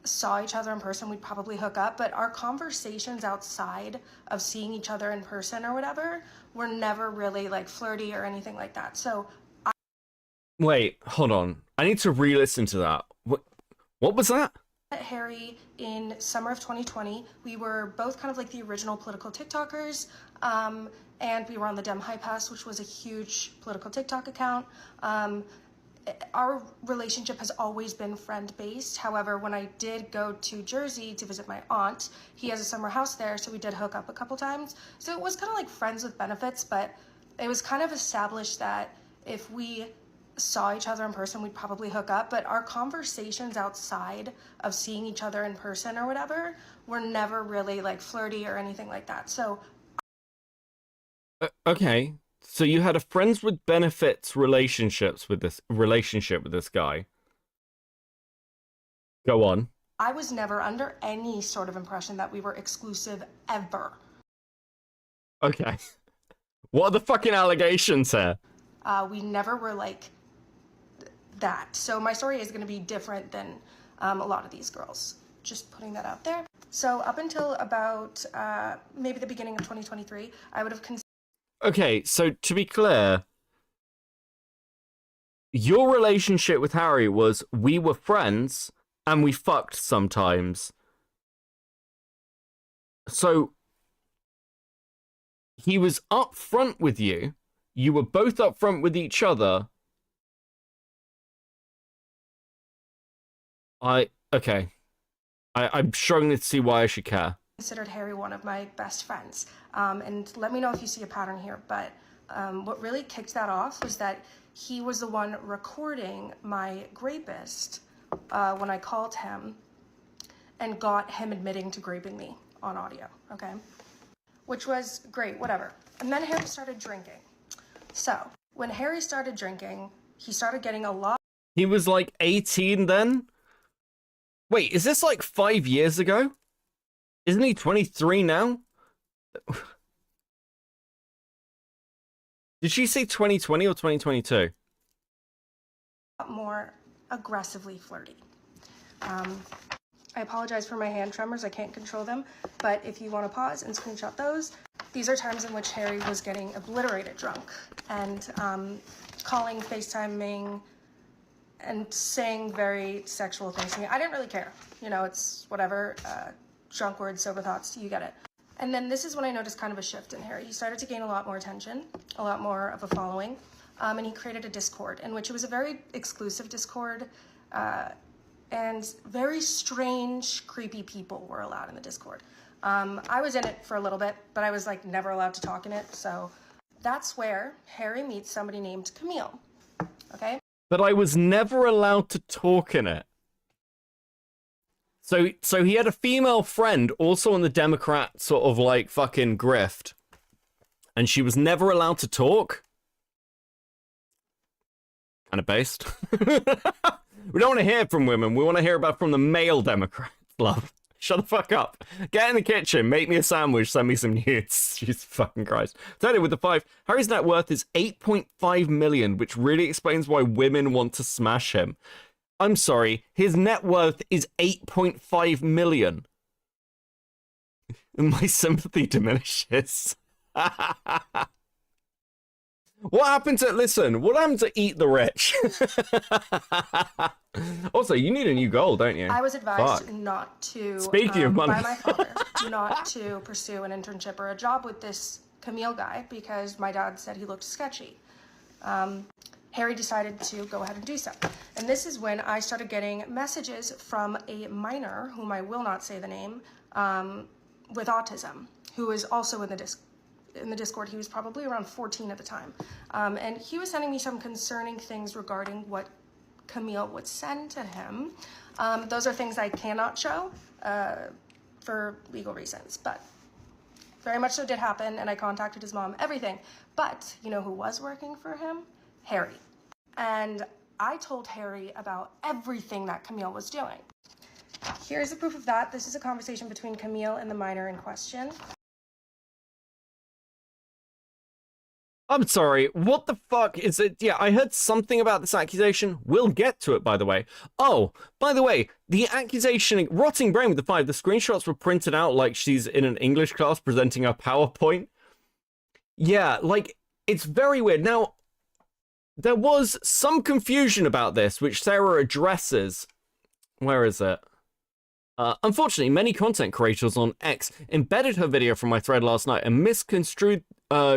saw each other in person, we'd probably hook up. But our conversations outside of seeing each other in person or whatever were never really like flirty or anything like that. So wait, hold on. I need to re-listen to that. What was that? I met Harry in summer of 2020. We were both kind of like the original political TikTokers. And we were on the Dem High Pass, which was a huge political TikTok account. Our relationship has always been friend-based. However, when I did go to Jersey to visit my aunt, he has a summer house there, so we did hook up a couple times. So it was kind of like friends with benefits, but it was kind of established that if we saw each other in person, we'd probably hook up. But our conversations outside of seeing each other in person or whatever were never really like flirty or anything like that. So okay. So you had a friends with benefits relationship with this guy. Go on. I was never under any sort of impression that we were exclusive ever. Okay. What are the fucking allegations here? We never were like that. So my story is going to be different than a lot of these girls. Just putting that out there. So up until about maybe the beginning of 2023, I would have considered. Okay, so to be clear, your relationship with Harry was we were friends and we fucked sometimes. So he was up front with you. You were both up front with each other. Okay. I'm struggling to see why I should care. Considered Harry one of my best friends. And let me know if you see a pattern here. But what really kicked that off was that he was the one recording my rapist when I called him and got him admitting to raping me on audio, okay? Which was great, whatever. And then Harry started drinking. So when Harry started drinking, he started getting a lot. He was like 18 then? Wait, is this like 5 years ago? Isn't he 23 now? Did she say 2020 or 2022? More aggressively flirty. I apologize for my hand tremors. I can't control them. But if you want to pause and screenshot those, these are times in which Harry was getting obliterated drunk and calling, FaceTiming, and saying very sexual things to me. I didn't really care. You know, it's whatever. Drunk words, sober thoughts, you get it. And then this is when I noticed kind of a shift in Harry. He started to gain a lot more attention, a lot more of a following, and he created a Discord in which it was a very exclusive Discord, and very strange, creepy people were allowed in the Discord. I was in it for a little bit, but I was like never allowed to talk in it, so that's where Harry meets somebody named Camille, okay? But I was never allowed to talk in it. So he had a female friend also on the Democrat sort of like fucking grift. And she was never allowed to talk. Kind of based. We don't want to hear from women. We want to hear about from the male Democrats, love. Shut the fuck up. Get in the kitchen, make me a sandwich, send me some nudes. Jesus fucking Christ. Tell you with the 5, Harry's net worth is 8.5 million, which really explains why women want to smash him. I'm sorry, his net worth is 8.5 million. My sympathy diminishes. What happened to, listen, what happened to Eat the Rich? Also, you need a new goal, don't you? I was advised Fuck. not to, Speaking of money. by my father, not to pursue an internship or a job with this Camille guy because my dad said he looked sketchy. Harry decided to go ahead and do so. And this is when I started getting messages from a minor, whom I will not say the name, with autism, who is also in the Discord. He was probably around 14 at the time. And he was sending me some concerning things regarding what Camille would send to him. Those are things I cannot show for legal reasons, but very much so did happen, and I contacted his mom, everything. But you know who was working for him? Harry. And I told Harry about everything that Camille was doing. Here's the proof of that. This is a conversation between Camille and the minor in question. I'm sorry, what the fuck is it? Yeah, I heard something about this accusation. We'll get to it, by the way. Oh, by the way, the accusation, rotting brain with the 5, the screenshots were printed out like she's in an English class presenting a PowerPoint. Yeah, like, it's very weird. Now, there was some confusion about this, which Sarah addresses. Where is it? Unfortunately, many content creators on X embedded her video from my thread last night and misconstrued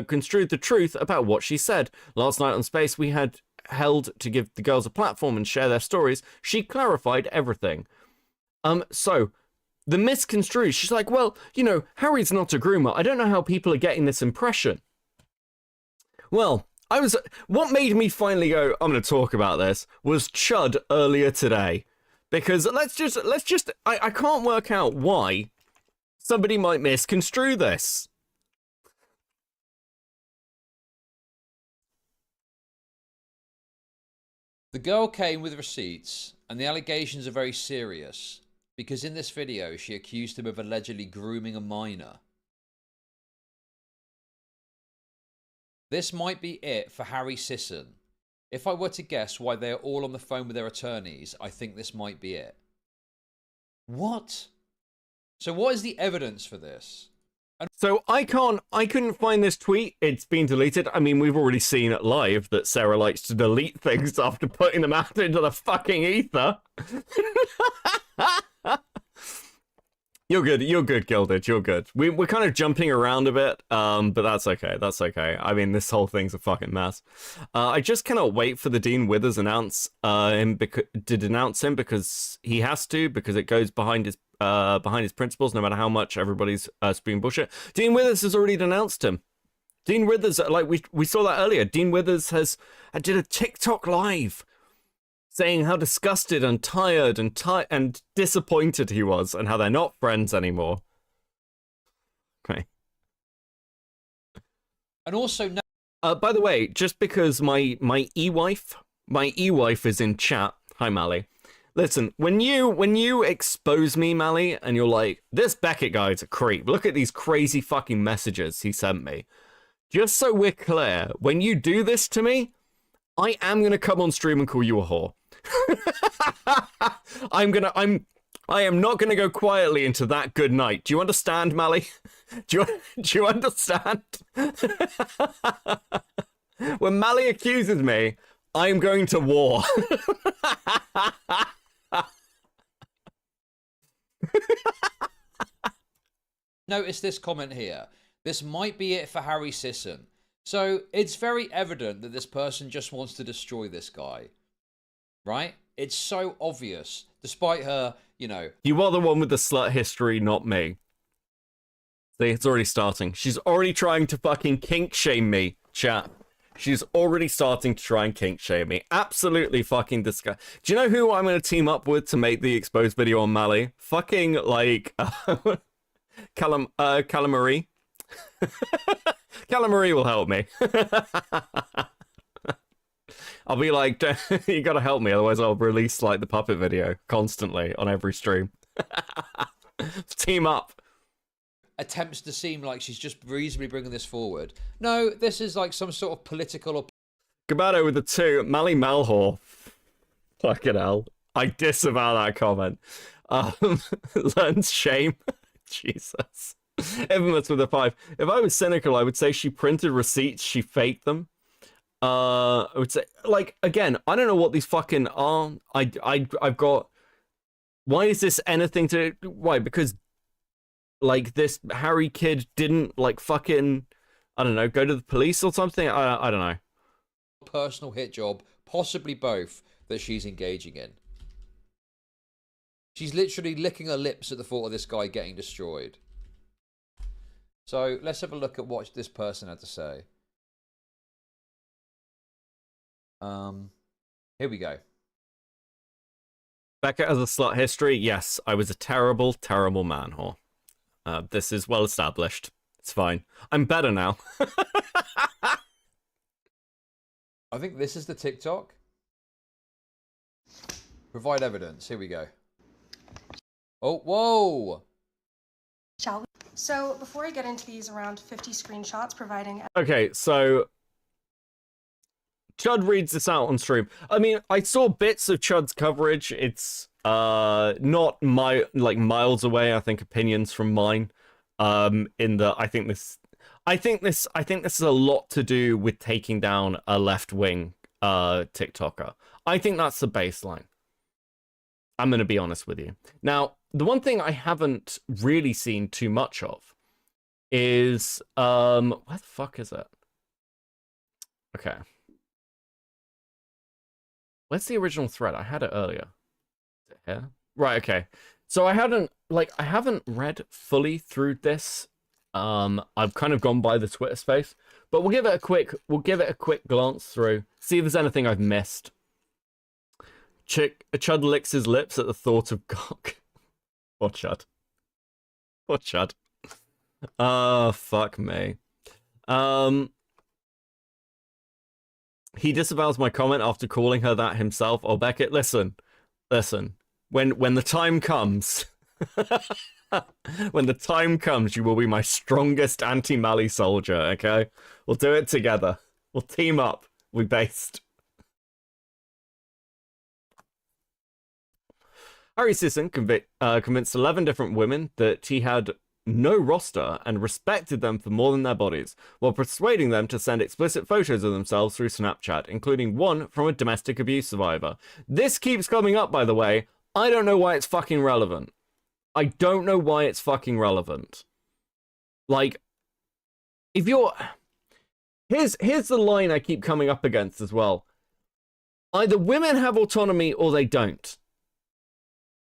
construed the truth about what she said. Last night on Space, we had held to give the girls a platform and share their stories. She clarified everything. So, the misconstrued, she's like, well, you know, Harry's not a groomer. I don't know how people are getting this impression. Well, what made me finally go, I'm going to talk about this, was Chud earlier today. Because I can't work out why somebody might misconstrue this. The girl came with receipts, and the allegations are very serious, because in this video she accused him of allegedly grooming a minor. This might be it for Harry Sisson. If I were to guess why they are all on the phone with their attorneys, I think this might be it. What? So what is the evidence for this? So I couldn't find this tweet. It's been deleted. I mean, we've already seen it live that Sarah likes to delete things after putting them out into the fucking ether. You're good, Gilded. You're good. We're kind of jumping around a bit, but that's okay. That's okay. I mean, this whole thing's a fucking mess. I just cannot wait for the Dean Withers to denounce him because he has to, because it goes behind his principles, no matter how much everybody's spewing bullshit. Dean Withers has already denounced him. Dean Withers, like we saw that earlier. Dean Withers did a TikTok live saying how disgusted and tired and disappointed he was, and how they're not friends anymore. Okay. And also, by the way, just because my e-wife is in chat. Hi, Mally. Listen, when you expose me, Mally, and you're like, this Beckett guy's a creep. Look at these crazy fucking messages he sent me. Just so we're clear, when you do this to me, I am gonna come on stream and call you a whore. I am not gonna go quietly into that good night. Do you understand, Mally? Do you understand? When Mally accuses me, I am going to war. notice this comment here. This might be it for Harry Sisson. So it's very evident that this person just wants to destroy this guy. Right? It's so obvious, despite her, you know... You are the one with the slut history, not me. See, it's already starting. She's already trying to fucking kink shame me, chat. She's already starting to try and kink shame me. Absolutely fucking disgusting. Do you know who I'm going to team up with to make the exposed video on Mally? Fucking, like, Calamari. Calamari will help me. I'll be like, you gotta help me, otherwise I'll release, like, the puppet video constantly on every stream. Team up. Attempts to seem like she's just reasonably bringing this forward. No, this is like some sort of political... or Gabato with the 2. Mally Malhor. Fucking hell. I disavow that comment. Learns shame. Jesus. Infamous with a 5. If I was cynical, I would say she printed receipts, she faked them. I would say, like, again, I don't know what these fucking are. I've got. Why is this anything to? Why? Because, like, this Harry kid didn't like fucking, I don't know, go to the police or something. I don't know. Personal hit job, possibly both, that she's engaging in. She's literally licking her lips at the thought of this guy getting destroyed. So let's have a look at what this person had to say. Here we go. Becca has a slut history. Yes, I was a terrible, terrible man whore. This is well established. It's fine. I'm better now. I think this is the TikTok. Provide evidence. Here we go. Oh, whoa! Shall we? So before I get into these around 50 screenshots providing... Okay, so Chud reads this out on stream. I mean, I saw bits of Chud's coverage. It's not miles away. I think opinions from mine. In the I think this is a lot to do with taking down a left-wing TikToker. I think that's the baseline. I'm going to be honest with you. Now, the one thing I haven't really seen too much of is where the fuck is it? Okay. Where's the original thread? I had it earlier. Is it here? Right, okay. So I haven't read fully through this. I've kind of gone by the Twitter space, but we'll give it a quick glance through, see if there's anything I've missed. Chud licks his lips at the thought of cock. Or Chud. Or Chud. Oh, fuck me. He disavows my comment after calling her that himself. Oh, Beckett, listen. When the time comes, when the time comes, you will be my strongest anti-Mali soldier, okay? We'll do it together. We'll team up. We based. Harry Sisson convinced 11 different women that he had no roster and respected them for more than their bodies, while persuading them to send explicit photos of themselves through Snapchat, including one from a domestic abuse survivor. This keeps coming up, by the way. I don't know why it's fucking relevant. I don't know why it's fucking relevant. Like, if you're... Here's the line I keep coming up against as well. Either women have autonomy or they don't.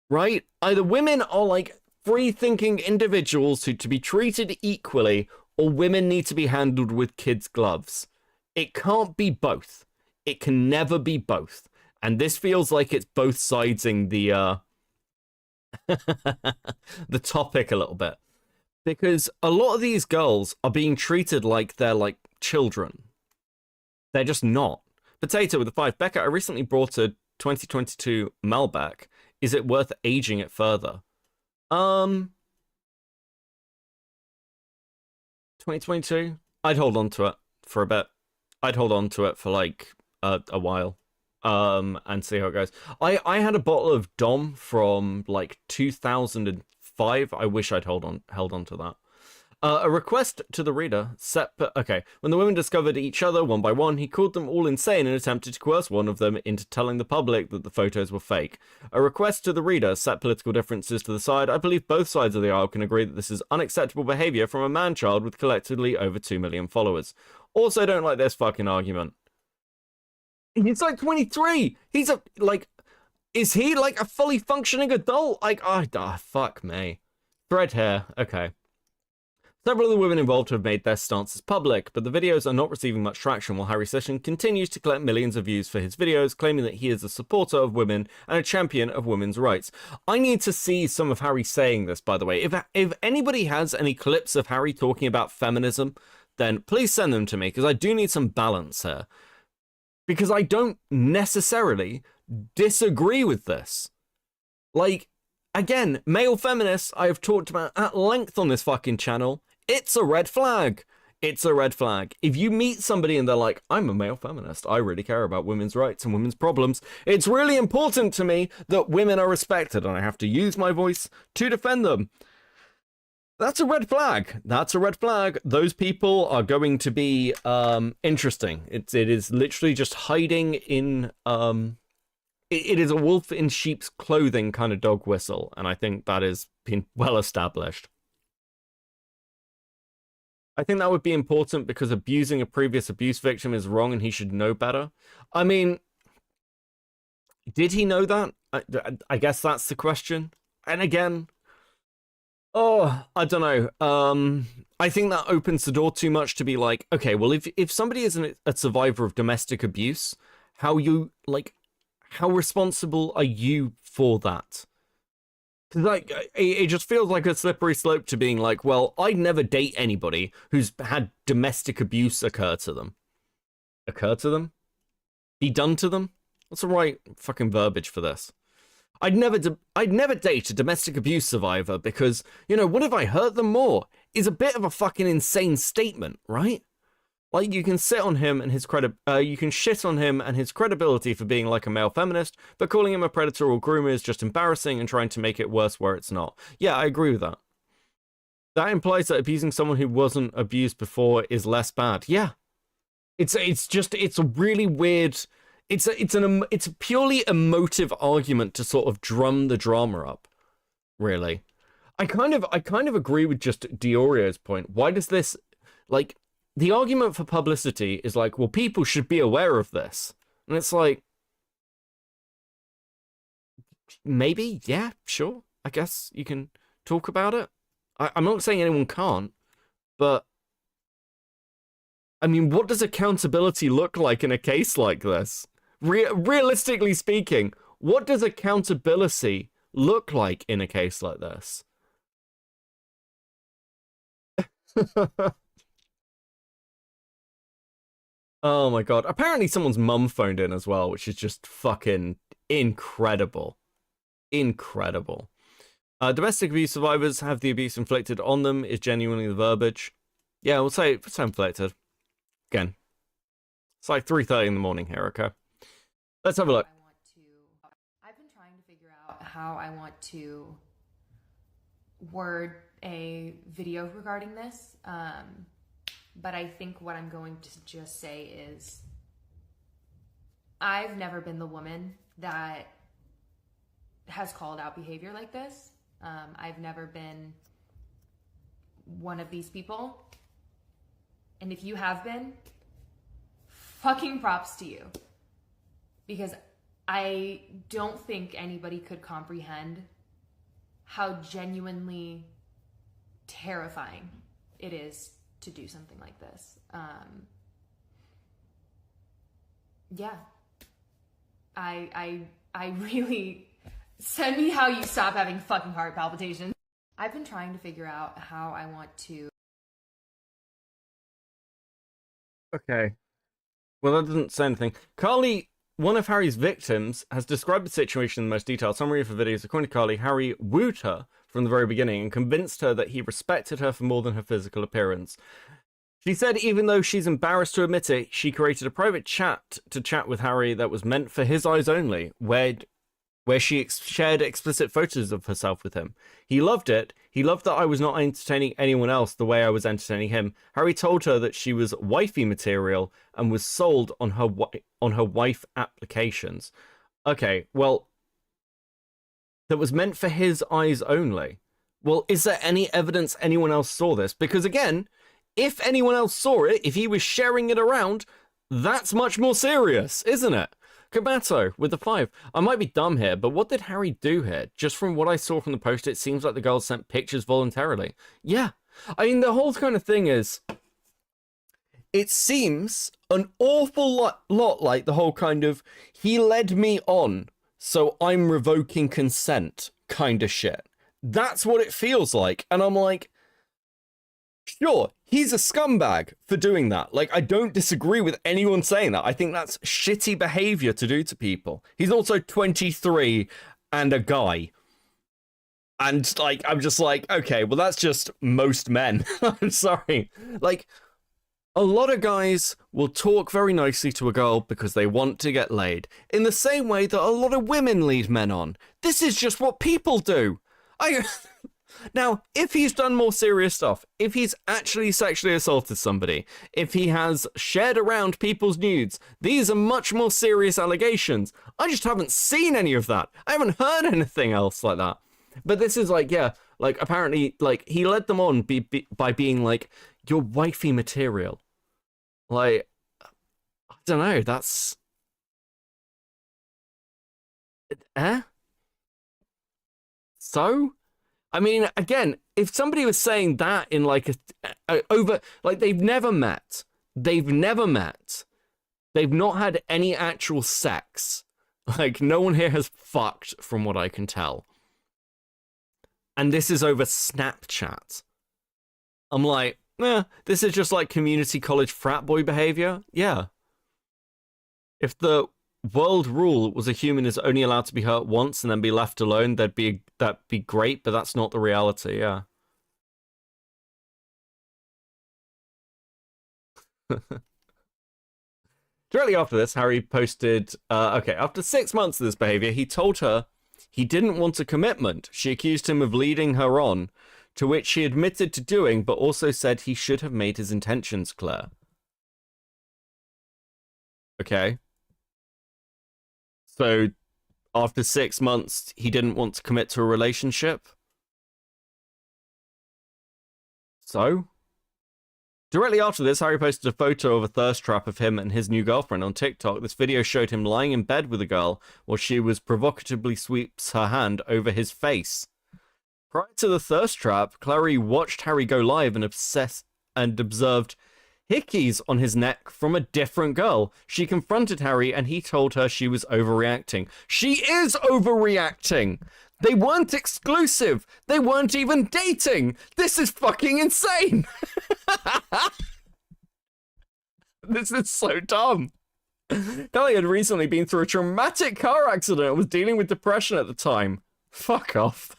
Right? Either women are like free-thinking individuals who to be treated equally, or women need to be handled with kids' gloves. It can't be both. It can never be both. And this feels like it's both sidesing the the topic a little bit. Because a lot of these girls are being treated like they're like children. They're just not. Potato with a 5. Becca, I recently brought a 2022 Malbec. Is it worth aging it further? 2022? I'd hold on to it for a bit. I'd hold on to it for like a while. And see how it goes. I had a bottle of Dom from like 2005. I wish I'd held on to that. A request to the reader. Okay. When the women discovered each other one by one, he called them all insane and attempted to coerce one of them into telling the public that the photos were fake. A request to the reader. Set political differences to the side. I believe both sides of the aisle can agree that this is unacceptable behavior from a man-child with collectively over 2 million followers. Also, don't like this fucking argument. He's like 23. He's a, like, is he like a fully functioning adult? Like, fuck me. Thread hair. Okay. Several of the women involved have made their stances public, but the videos are not receiving much traction while Harry Sisson continues to collect millions of views for his videos, claiming that he is a supporter of women and a champion of women's rights. I need to see some of Harry saying this, by the way. If anybody has any clips of Harry talking about feminism, then please send them to me, because I do need some balance here. Because I don't necessarily disagree with this. Like, again, male feminists I have talked about at length on this fucking channel. It's a red flag. It's a red flag. If you meet somebody and they're like, I'm a male feminist, I really care about women's rights and women's problems, it's really important to me that women are respected and I have to use my voice to defend them. That's a red flag. That's a red flag. Those people are going to be interesting. It is literally just hiding in it is a wolf in sheep's clothing kind of dog whistle, and I think that has been well established. I think that would be important because abusing a previous abuse victim is wrong and he should know better. I mean, did he know that? I guess that's the question. And again, oh, I don't know. I think that opens the door too much to be like, okay, well, if somebody is a survivor of domestic abuse, how responsible are you for that? Because like, it just feels like a slippery slope to being like, well, I'd never date anybody who's had domestic abuse occur to them. Occur to them? Be done to them? What's the right fucking verbiage for this? I'd never date a domestic abuse survivor because, you know, what if I hurt them more? Is a bit of a fucking insane statement, right? Like, you can sit on him and his you can shit on him and his credibility for being like a male feminist, but calling him a predator or groomer is just embarrassing and trying to make it worse where it's not. Yeah, I agree with that. That implies that abusing someone who wasn't abused before is less bad. Yeah. It's a really weird, it's a purely emotive argument to sort of drum the drama up, really. I kind of agree with just Diorio's point. Why does this, like, the argument for publicity is like, well, people should be aware of this. And it's like, maybe, yeah, sure. I guess you can talk about it. I'm not saying anyone can't, but I mean, what does accountability look like in a case like this? Realistically speaking, what does accountability look like in a case like this? Oh my god. Apparently someone's mum phoned in as well, which is just fucking incredible. Incredible. Domestic abuse survivors have the abuse inflicted on them is genuinely the verbiage. Yeah, we'll say it's inflicted. Again. It's like 3:30 in the morning here, okay? Let's have a look. I've been trying to figure out how I want to word a video regarding this. But I think what I'm going to just say is I've never been the woman that has called out behavior like this. I've never been one of these people. And if you have been, fucking props to you. Because I don't think anybody could comprehend how genuinely terrifying it is to do something like this. Yeah. I really, send me how you stop having fucking heart palpitations. I've been trying to figure out how I want to. Okay. Well, that doesn't say anything. Carly, one of Harry's victims, has described the situation in the most detailed summary of her videos. According to Carly, Harry wooed her from the very beginning and convinced her that he respected her for more than her physical appearance. She said even though she's embarrassed to admit it, she created a private chat to chat with Harry that was meant for his eyes only, where she shared explicit photos of herself with him. He loved it. He loved that I was not entertaining anyone else the way I was entertaining him. Harry told her that she was wifey material and was sold on her wife applications. Okay, well, that was meant for his eyes only. Well, is there any evidence anyone else saw this? Because again, if anyone else saw it, if he was sharing it around, that's much more serious, isn't it? Kabato with the 5. I might be dumb here, but what did Harry do here? Just from what I saw from the post, it seems like the girl sent pictures voluntarily. Yeah. I mean, the whole kind of thing is, it seems an awful lot like the whole kind of, he led me on, so I'm revoking consent kind of shit. That's what it feels like. And I'm like, sure, he's a scumbag for doing that. Like, I don't disagree with anyone saying that. I think that's shitty behavior to do to people. He's also 23 and a guy. And, like, I'm just like, okay, well, that's just most men. I'm sorry. Like, a lot of guys will talk very nicely to a girl because they want to get laid. In the same way that a lot of women lead men on. This is just what people do. Now, if he's done more serious stuff, if he's actually sexually assaulted somebody, if he has shared around people's nudes, these are much more serious allegations. I just haven't seen any of that. I haven't heard anything else like that. But this is like, yeah, like apparently, like he led them on by being like, you're wifey material. Like, I don't know, that's... So? I mean, again, if somebody was saying that in like over, like they've never met, they've not had any actual sex, like no one here has fucked from what I can tell, and this is over Snapchat. I'm like, this is just like community college frat boy behavior. Yeah. If the world rule was a human is only allowed to be hurt once and then be left alone, that'd be great, but that's not the reality. Yeah. Directly after this, Harry posted, okay, after 6 months of this behavior, he told her he didn't want a commitment. She accused him of leading her on, to which he admitted to doing, but also said he should have made his intentions clear. Okay. So, after 6 months, he didn't want to commit to a relationship? So? Directly after this, Harry posted a photo of a thirst trap of him and his new girlfriend on TikTok. This video showed him lying in bed with a girl while she was provocatively sweeps her hand over his face. Prior to the thirst trap, Clary watched Harry go live and observed hickeys on his neck from a different girl. She confronted Harry and he told her she was overreacting. She is overreacting! They weren't exclusive! They weren't even dating! This is fucking insane! This is so dumb. Kelly had recently been through a traumatic car accident and was dealing with depression at the time. Fuck off.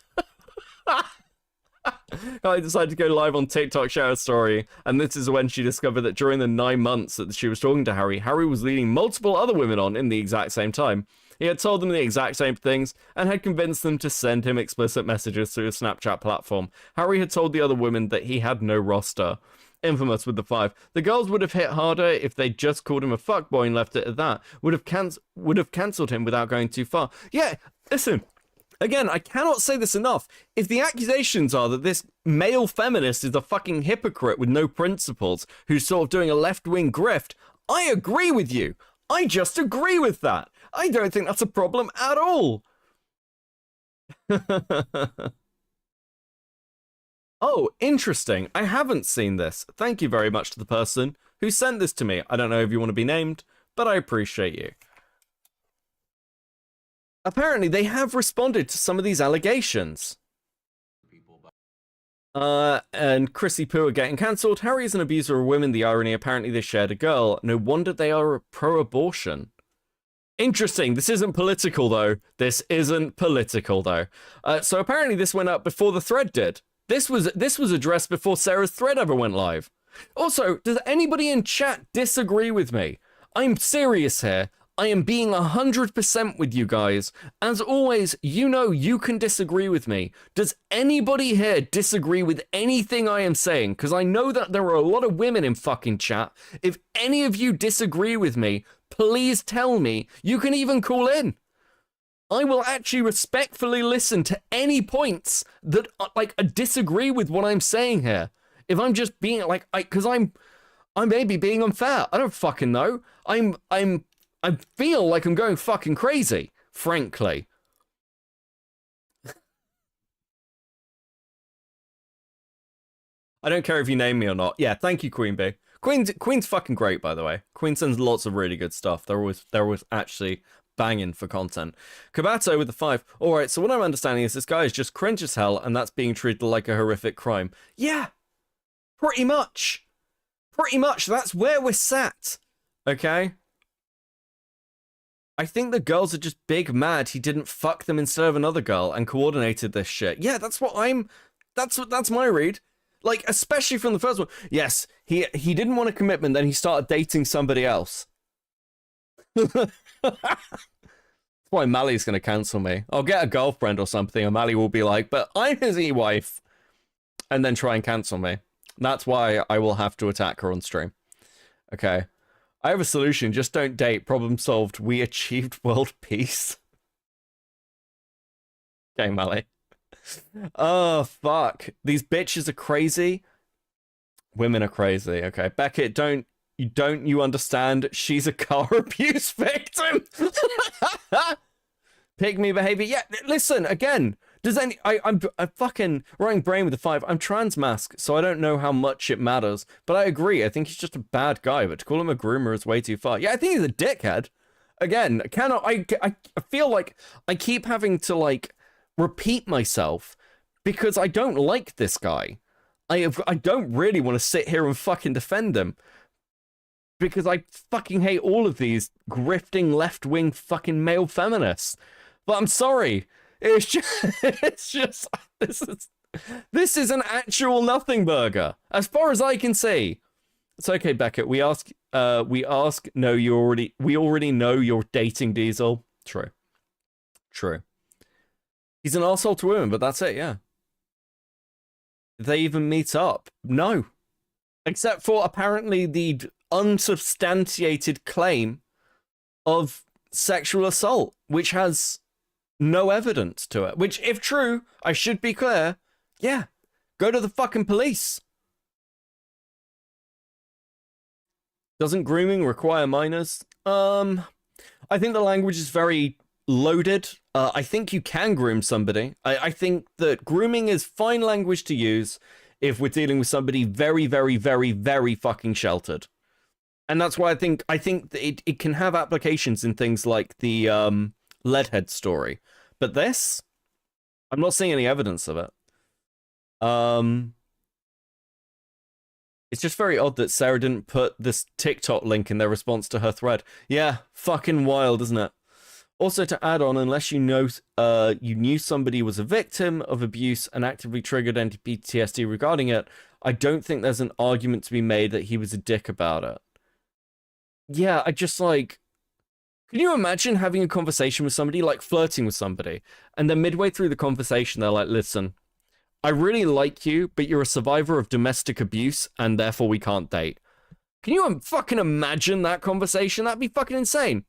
I decided to go live on TikTok, share a story, and this is when she discovered that during the 9 months that she was talking to Harry, Harry was leading multiple other women on in the exact same time. He had told them the exact same things and had convinced them to send him explicit messages through a Snapchat platform. Harry had told the other women that he had no roster. Infamous with the 5. The girls would have hit harder if they'd just called him a fuckboy and left it at that. Would have cancelled him without going too far. Yeah, listen. Again, I cannot say this enough. If the accusations are that this male feminist is a fucking hypocrite with no principles, who's sort of doing a left-wing grift, I agree with you. I just agree with that. I don't think that's a problem at all. Oh, interesting. I haven't seen this. Thank you very much to the person who sent this to me. I don't know if you want to be named, but I appreciate you. Apparently, they have responded to some of these allegations. And Chrissy Poo are getting cancelled. Harry is an abuser of women. The irony, apparently they shared a girl. No wonder they are pro-abortion. Interesting. This isn't political, though. This isn't political, though. So apparently this went up before the thread did. This was addressed before Sarah's thread ever went live. Also, does anybody in chat disagree with me? I'm serious here. I am being 100% with you guys. As always, you know you can disagree with me. Does anybody here disagree with anything I am saying? Because I know that there are a lot of women in fucking chat. If any of you disagree with me, please tell me. You can even call in. I will actually respectfully listen to any points that like disagree with what I'm saying here. If I'm just being like, because I'm maybe being unfair. I don't fucking know. I feel like I'm going fucking crazy, frankly. I don't care if you name me or not. Yeah, thank you, Queen Bee. Queen's fucking great, by the way. Queen sends lots of really good stuff. They're always actually banging for content. Kabato with the 5. All right, so what I'm understanding is this guy is just cringe as hell, and that's being treated like a horrific crime. Yeah, pretty much. Pretty much. That's where we're sat. Okay. I think the girls are just big mad he didn't fuck them instead of another girl and coordinated this shit. Yeah, that's my read. Like, especially from the first one. Yes, he didn't want a commitment, then he started dating somebody else. That's why Mally's gonna cancel me. I'll get a girlfriend or something, and Mally will be like, but I'm his e-wife. and then try and cancel me. That's why I will have to attack her on stream. Okay. I have a solution. Just don't date. Problem solved. We achieved world peace. Okay, Mally. Oh, fuck. These bitches are crazy. Women are crazy. Okay. Beckett, don't you understand? She's a car abuse victim. Pick me behavior. Yeah, listen, again. I'm fucking writing brain with a 5. I'm trans mask, so I don't know how much it matters. But I agree. I think he's just a bad guy. But to call him a groomer is way too far. Yeah, I think he's a dickhead. Again, I feel like I keep having to, like, repeat myself because I don't like this guy. I don't really want to sit here and fucking defend him because I fucking hate all of these grifting left-wing fucking male feminists. But I'm sorry. It's just this is an actual nothing burger as far as I can see. It's okay, Beckett. We ask. No, we already know you're dating Diesel. True. He's an arsehole to women, but that's it. Yeah. Did they even meet up? No, except for apparently the unsubstantiated claim of sexual assault, which has no evidence to it. Which, if true, I should be clear, yeah, go to the fucking police. Doesn't grooming require minors? I think the language is very loaded. I think you can groom somebody. I think that grooming is fine language to use if we're dealing with somebody very, very, very, very fucking sheltered. And that's why I think that it can have applications in things like the Leadhead story. But this, I'm not seeing any evidence of it. It's just very odd that Sarah didn't put this TikTok link in their response to her thread. Yeah, fucking wild, isn't it? Also, to add on, unless you know you knew somebody was a victim of abuse and actively triggered PTSD regarding it, I don't think there's an argument to be made that he was a dick about it. Yeah, I just like... Can you imagine having a conversation with somebody, like flirting with somebody, and then midway through the conversation, they're like, listen, I really like you, but you're a survivor of domestic abuse, and therefore we can't date. Can you fucking imagine that conversation? That'd be fucking insane.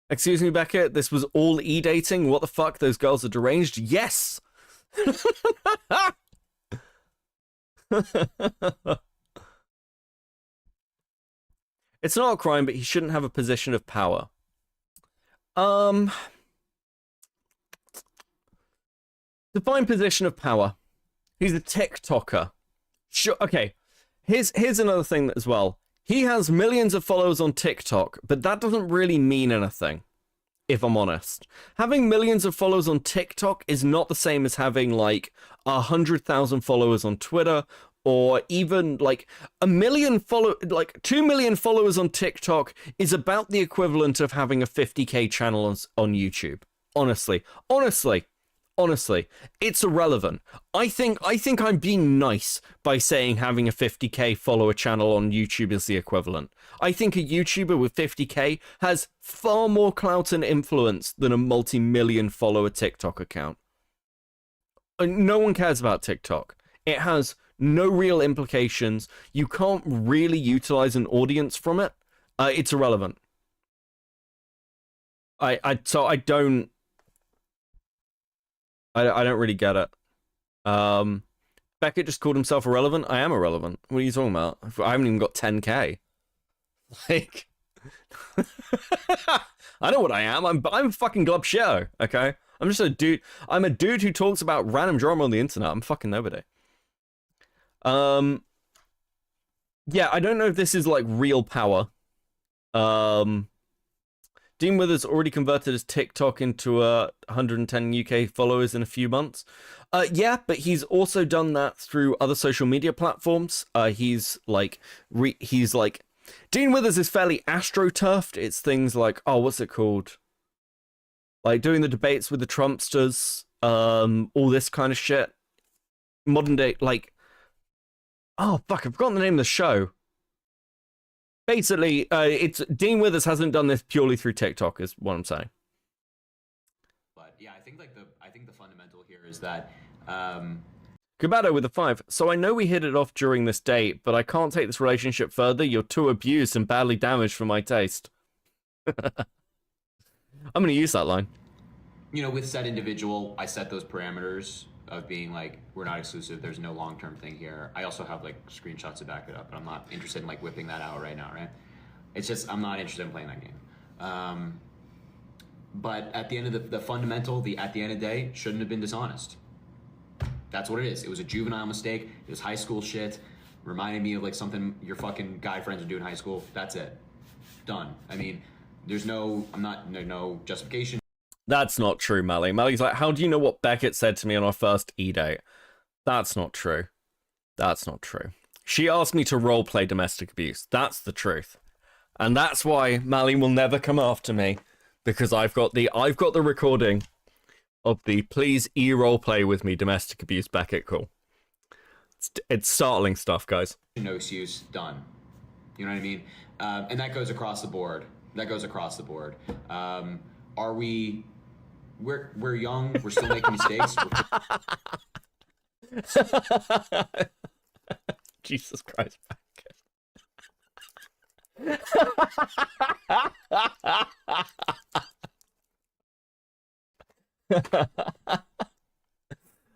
Excuse me, Beckett, this was all e-dating? What the fuck? Those girls are deranged? Yes! It's not a crime, but he shouldn't have a position of power. Define position of power. He's a TikToker. Sure, okay. Here's another thing as well. He has millions of followers on TikTok, but that doesn't really mean anything, if I'm honest. Having millions of followers on TikTok is not the same as having, like, 100,000 followers on Twitter, or even, like, 2 million followers on TikTok is about the equivalent of having a 50k channel on YouTube. Honestly, it's irrelevant. I think I'm being nice by saying having a 50k follower channel on YouTube is the equivalent. I think a YouTuber with 50k has far more clout and influence than a multi-million follower TikTok account. No one cares about TikTok. It has no real implications. You can't really utilize an audience from it. It's irrelevant. I don't really get it. Beckett just called himself irrelevant. I am irrelevant. What are you talking about? I haven't even got 10k. Like, I know what I am. I'm a fucking glob show. Okay, I'm just a dude. I'm a dude who talks about random drama on the internet. I'm fucking nobody. Yeah, I don't know if this is like real power. Dean Withers already converted his TikTok into 110 UK followers in a few months. Yeah, but he's also done that through other social media platforms. He's like Dean Withers is fairly astroturfed. It's things like, oh, what's it called? Like doing the debates with the Trumpsters, all this kind of shit. Modern day, like, oh fuck, I've forgotten the name of the show. Basically, it's Dean Withers hasn't done this purely through TikTok, is what I'm saying. But yeah, I think the fundamental here is that Kubato with a 5. So I know we hit it off during this date, but I can't take this relationship further. You're too abused and badly damaged for my taste. I'm going to use that line. You know, with said individual, I set those parameters of being like, we're not exclusive. There's no long-term thing here. I also have like screenshots to back it up, but I'm not interested in like whipping that out right now, right? It's just, I'm not interested in playing that game. But at the end of the fundamental, at the end of the day, shouldn't have been dishonest. That's what it is. It was a juvenile mistake. It was high school shit. Reminded me of like something your fucking guy friends would do in high school. That's it. Done. I mean, there's no justification. That's not true, Mally. Mally's like, how do you know what Beckett said to me on our first E-date? That's not true. That's not true. She asked me to roleplay domestic abuse. That's the truth. And that's why Mally will never come after me, because I've got the recording of the please e-roleplay with me domestic abuse Beckett call. It's startling stuff, guys. No excuse, done. You know what I mean? And that goes across the board. Are we... We're young. We're still making mistakes. Jesus Christ.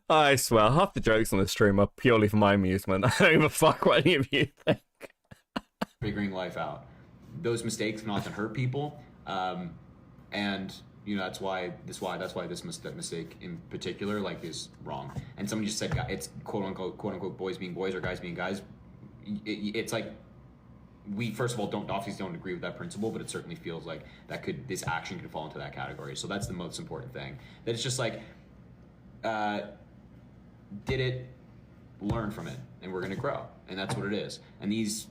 I swear, half the jokes on this stream are purely for my amusement. I don't give a fuck what any of you think. Figuring life out. Those mistakes can often hurt people, and you know that's why this mistake in particular like is wrong. And somebody just said it's quote unquote boys being boys or guys being guys. It's like we first of all don't agree with that principle, but it certainly feels like this action could fall into that category. So that's the most important thing. That it's just like, did it learn from it, and we're gonna grow, and that's what it is. And these,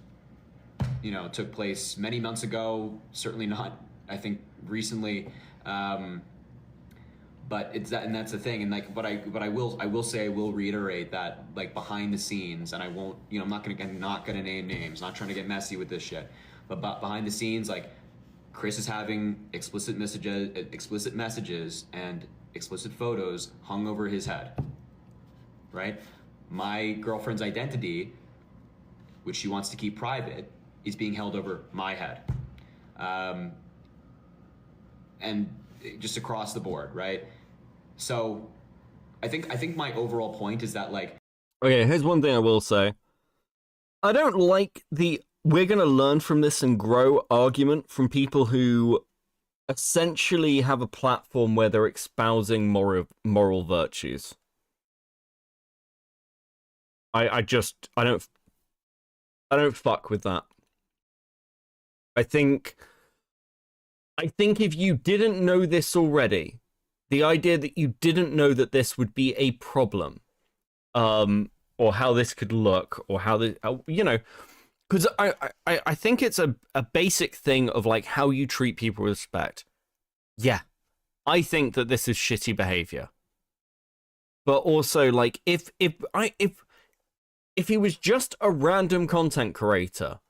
you know, took place many months ago. Certainly not, I think, recently. But it's that, and that's the thing. And like, but I will say, I will reiterate that like behind the scenes, and I won't, you know, I'm not gonna name names, not trying to get messy with this shit. But behind the scenes, like Chris is having explicit messages and explicit photos hung over his head. Right? My girlfriend's identity, which she wants to keep private, is being held over my head. And just across the board, right? So I think my overall point is that like, okay, here's one thing I will say. I don't like the we're gonna learn from this and grow argument from people who essentially have a platform where they're espousing moral virtues. I don't fuck with that. I think if you didn't know this already, the idea that you didn't know that this would be a problem, or how this could look, or how this, you know, because I think it's a basic thing of like how you treat people with respect. Yeah, I think that this is shitty behavior. But also, like, if he was just a random content creator,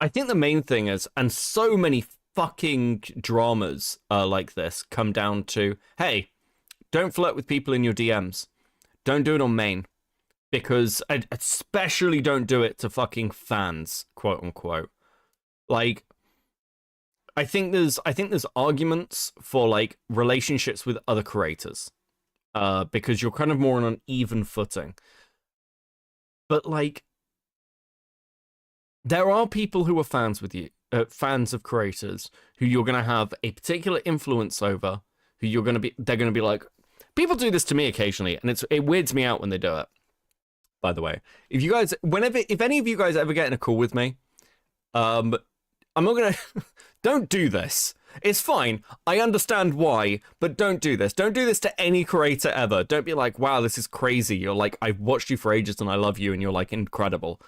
I think the main thing is, and so many fucking dramas like this come down to, hey, don't flirt with people in your DMs. Don't do it on main. Because, especially don't do it to fucking fans, quote unquote. Like, I think there's arguments for like relationships with other creators. Because you're kind of more on an even footing. But like, there are people who are fans with you, fans of creators who you're going to have a particular influence over, who they're going to be like, people do this to me occasionally, and it weirds me out when they do it. By the way, if any of you guys ever get in a call with me, I'm not going to, don't do this. It's fine. I understand why, but don't do this. Don't do this to any creator ever. Don't be like, wow, this is crazy. You're like, I've watched you for ages and I love you, and you're like incredible.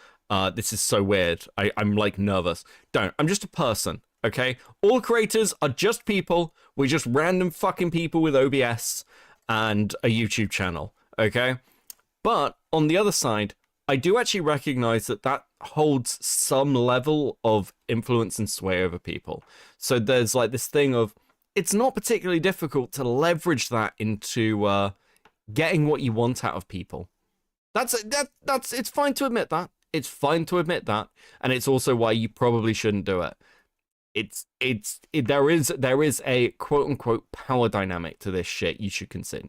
This is so weird. I'm like nervous. Don't. I'm just a person, okay? All creators are just people. We're just random fucking people with OBS and a YouTube channel, okay? But on the other side, I do actually recognize that holds some level of influence and sway over people. So there's like this thing of, it's not particularly difficult to leverage that into getting what you want out of people. That's it's fine to admit that. It's fine to admit that, and it's also why you probably shouldn't do it. There is a quote unquote power dynamic to this shit you should consider.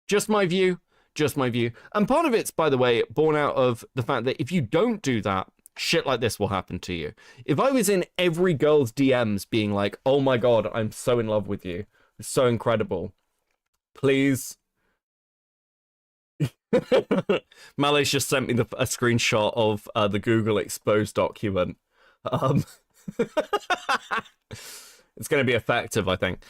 Just my view. And part of it's, by the way, born out of the fact that if you don't do that, shit like this will happen to you. If I was in every girl's DMs being like, oh my god, I'm so in love with you, it's so incredible, please. Malice just sent me a screenshot of the Google Exposed document. It's going to be effective, I think.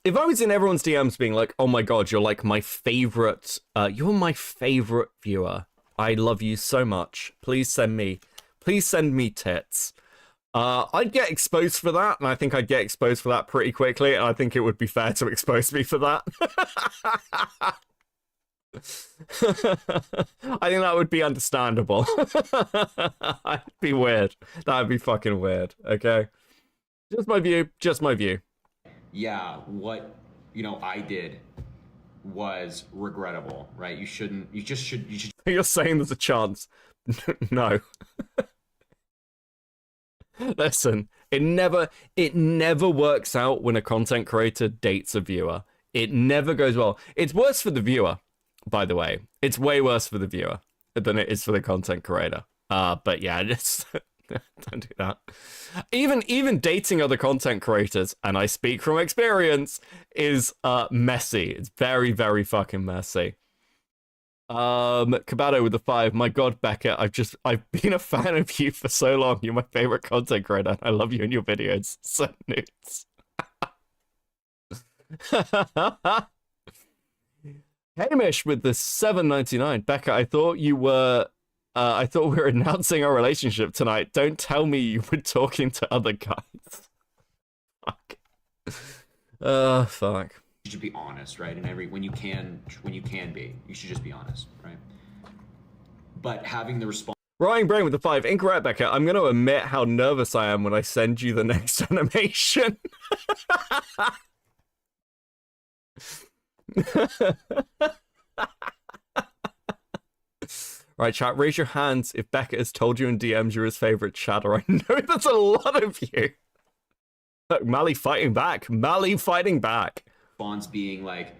If I was in everyone's DMs being like, oh my god, you're like my favorite, you're my favorite viewer, I love you so much, please send me tits, I'd get exposed for that, and I think I'd get exposed for that pretty quickly, and I think it would be fair to expose me for that. I think that would be understandable. That'd be weird. That'd be fucking weird, okay? Just my view. Yeah, what, I did was regrettable, right? You should. You're saying there's a chance. No. Listen, it never works out when a content creator dates a viewer. It never goes well. It's worse for the viewer, by the way. It's way worse for the viewer than it is for the content creator. But yeah, just don't do that. Even dating other content creators, and I speak from experience, is messy. It's very, very fucking messy. Cabado with the 5. My god, Beckett, I've been a fan of you for so long. You're my favorite content creator. I love you and your videos. So nudes. Hamish with the 7.99. Becca, I thought we were announcing our relationship tonight. Don't tell me you were talking to other guys. Fuck. Fuck. You should be honest, right? And when you can be, you should just be honest, right? But having the response. Ryan Brain with the 5. Incorrect, Becca. I'm going to admit how nervous I am when I send you the next animation. Right, chat, raise your hands if Becca has told you in DMs you're his favorite chatter. I know there's a lot of you. Look, Mally fighting back. Response being like,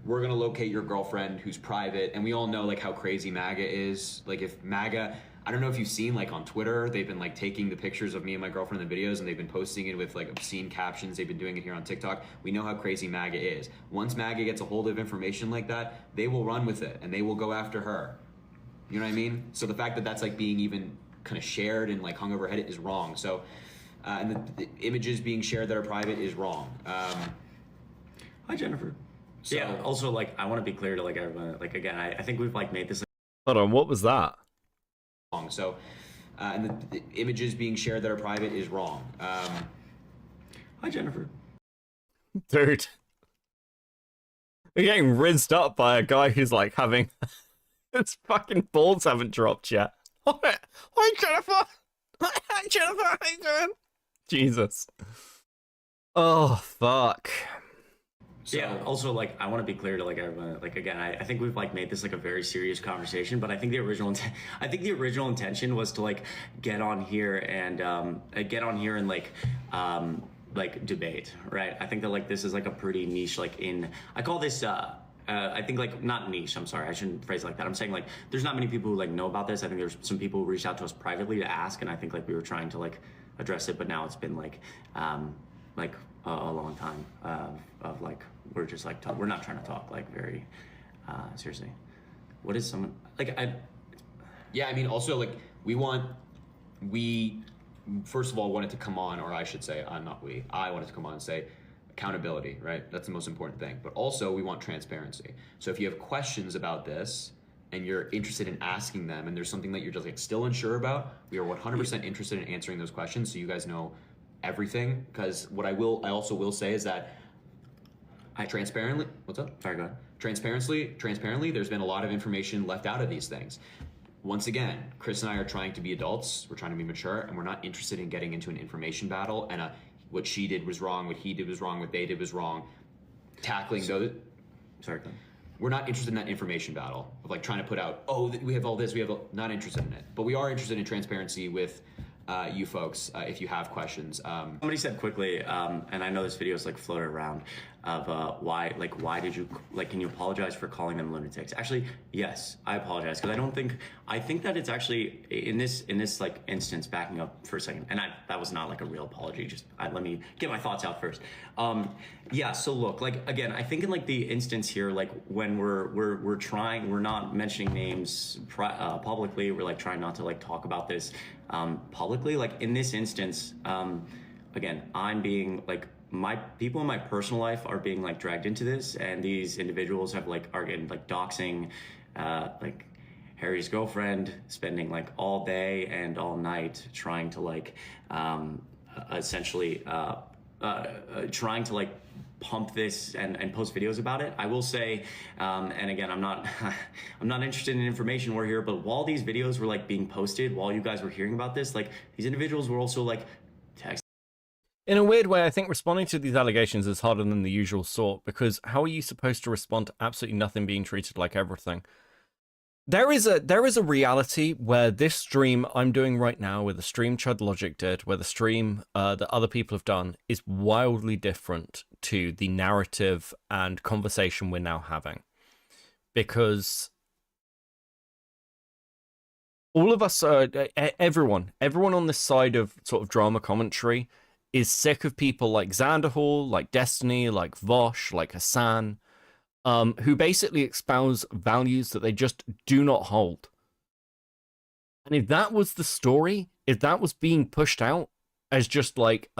we're gonna locate your girlfriend who's private, and we all know like how crazy MAGA is. Like, if MAGA, I don't know if you've seen like on Twitter, they've been like taking the pictures of me and my girlfriend in the videos, and they've been posting it with like obscene captions. They've been doing it here on TikTok. We know how crazy MAGA is. Once MAGA gets a hold of information like that, they will run with it and they will go after her. You know what I mean? So the fact that that's like being even kind of shared and like hung overhead is wrong. So, and the images being shared that are private is wrong. Hi, Jennifer. So, yeah, also, like, I want to be clear to, like, everyone, like, again, I think we've, like, made this... Hold on, what was that? Wrong. So, and the images being shared that are private is wrong. Hi, Jennifer. Dude. You're getting rizzed up by a guy who's, like, having... his fucking balls haven't dropped yet. Hi, Jennifer! Hi, Jennifer! How you doing? Jesus. Oh, fuck. So, yeah, also, like, I want to be clear to, like, everyone, like, again, I think we've, like, made this, like, a very serious conversation, but I think the original intention was to, like, get on here and, like, debate, right? I think that, like, this is, like, a pretty niche, like, I call this, I think, like, not niche, I'm sorry, I shouldn't phrase it like that. I'm saying, like, there's not many people who, like, know about this. I think there's some people who reached out to us privately to ask, and I think, like, we were trying to, like, address it, but now it's been, like, a long time of like, we're just like we're not trying to talk like very seriously. What is someone like yeah, I mean, also, like, we first of all wanted to come on, or I should say, I wanted to come on and say accountability, right? That's the most important thing. But also we want transparency. So if you have questions about this and you're interested in asking them, and there's something that you're just like still unsure about, we are 100% interested in answering those questions so you guys know everything. Because what I also will say is that transparently, what's up? Sorry, go ahead. Transparently, there's been a lot of information left out of these things. Once again, Chris and I are trying to be adults, we're trying to be mature, and we're not interested in getting into an information battle and what she did was wrong, what he did was wrong, what they did was wrong. tackling those. Sorry, Glenn. We're not interested in that information battle of like trying to put out, oh, we have all this, not interested in it. But we are interested in transparency with you folks if you have questions. Somebody said quickly, and I know this video is like floated around, of why did you, like, can you apologize for calling them lunatics? Actually, yes, I apologize, because I think that it's actually, in this like instance, backing up for a second, and that was not like a real apology, just let me get my thoughts out first. Yeah, so look, like, again, I think in like the instance here, like when we're not mentioning names publicly, we're like trying not to like talk about this publicly, like in this instance, again, I'm being like, my people in my personal life are being like dragged into this, and these individuals are getting like doxing, like Harry's girlfriend, spending like all day and all night trying to like essentially trying to like pump this and post videos about it. I will say, and again, I'm not interested in information war here, but while these videos were like being posted, while you guys were hearing about this, like these individuals were also like texting. In a weird way, I think responding to these allegations is harder than the usual sort, because how are you supposed to respond to absolutely nothing being treated like everything? There is a reality where this stream I'm doing right now, where the stream Chud Logic did, where the stream that other people have done, is wildly different to the narrative and conversation we're now having. Because all of us, everyone on this side of sort of drama commentary is sick of people like Xanderhall, like Destiny, like Vosh, like Hassan, who basically espouse values that they just do not hold. And if that was the story, if that was being pushed out as just like,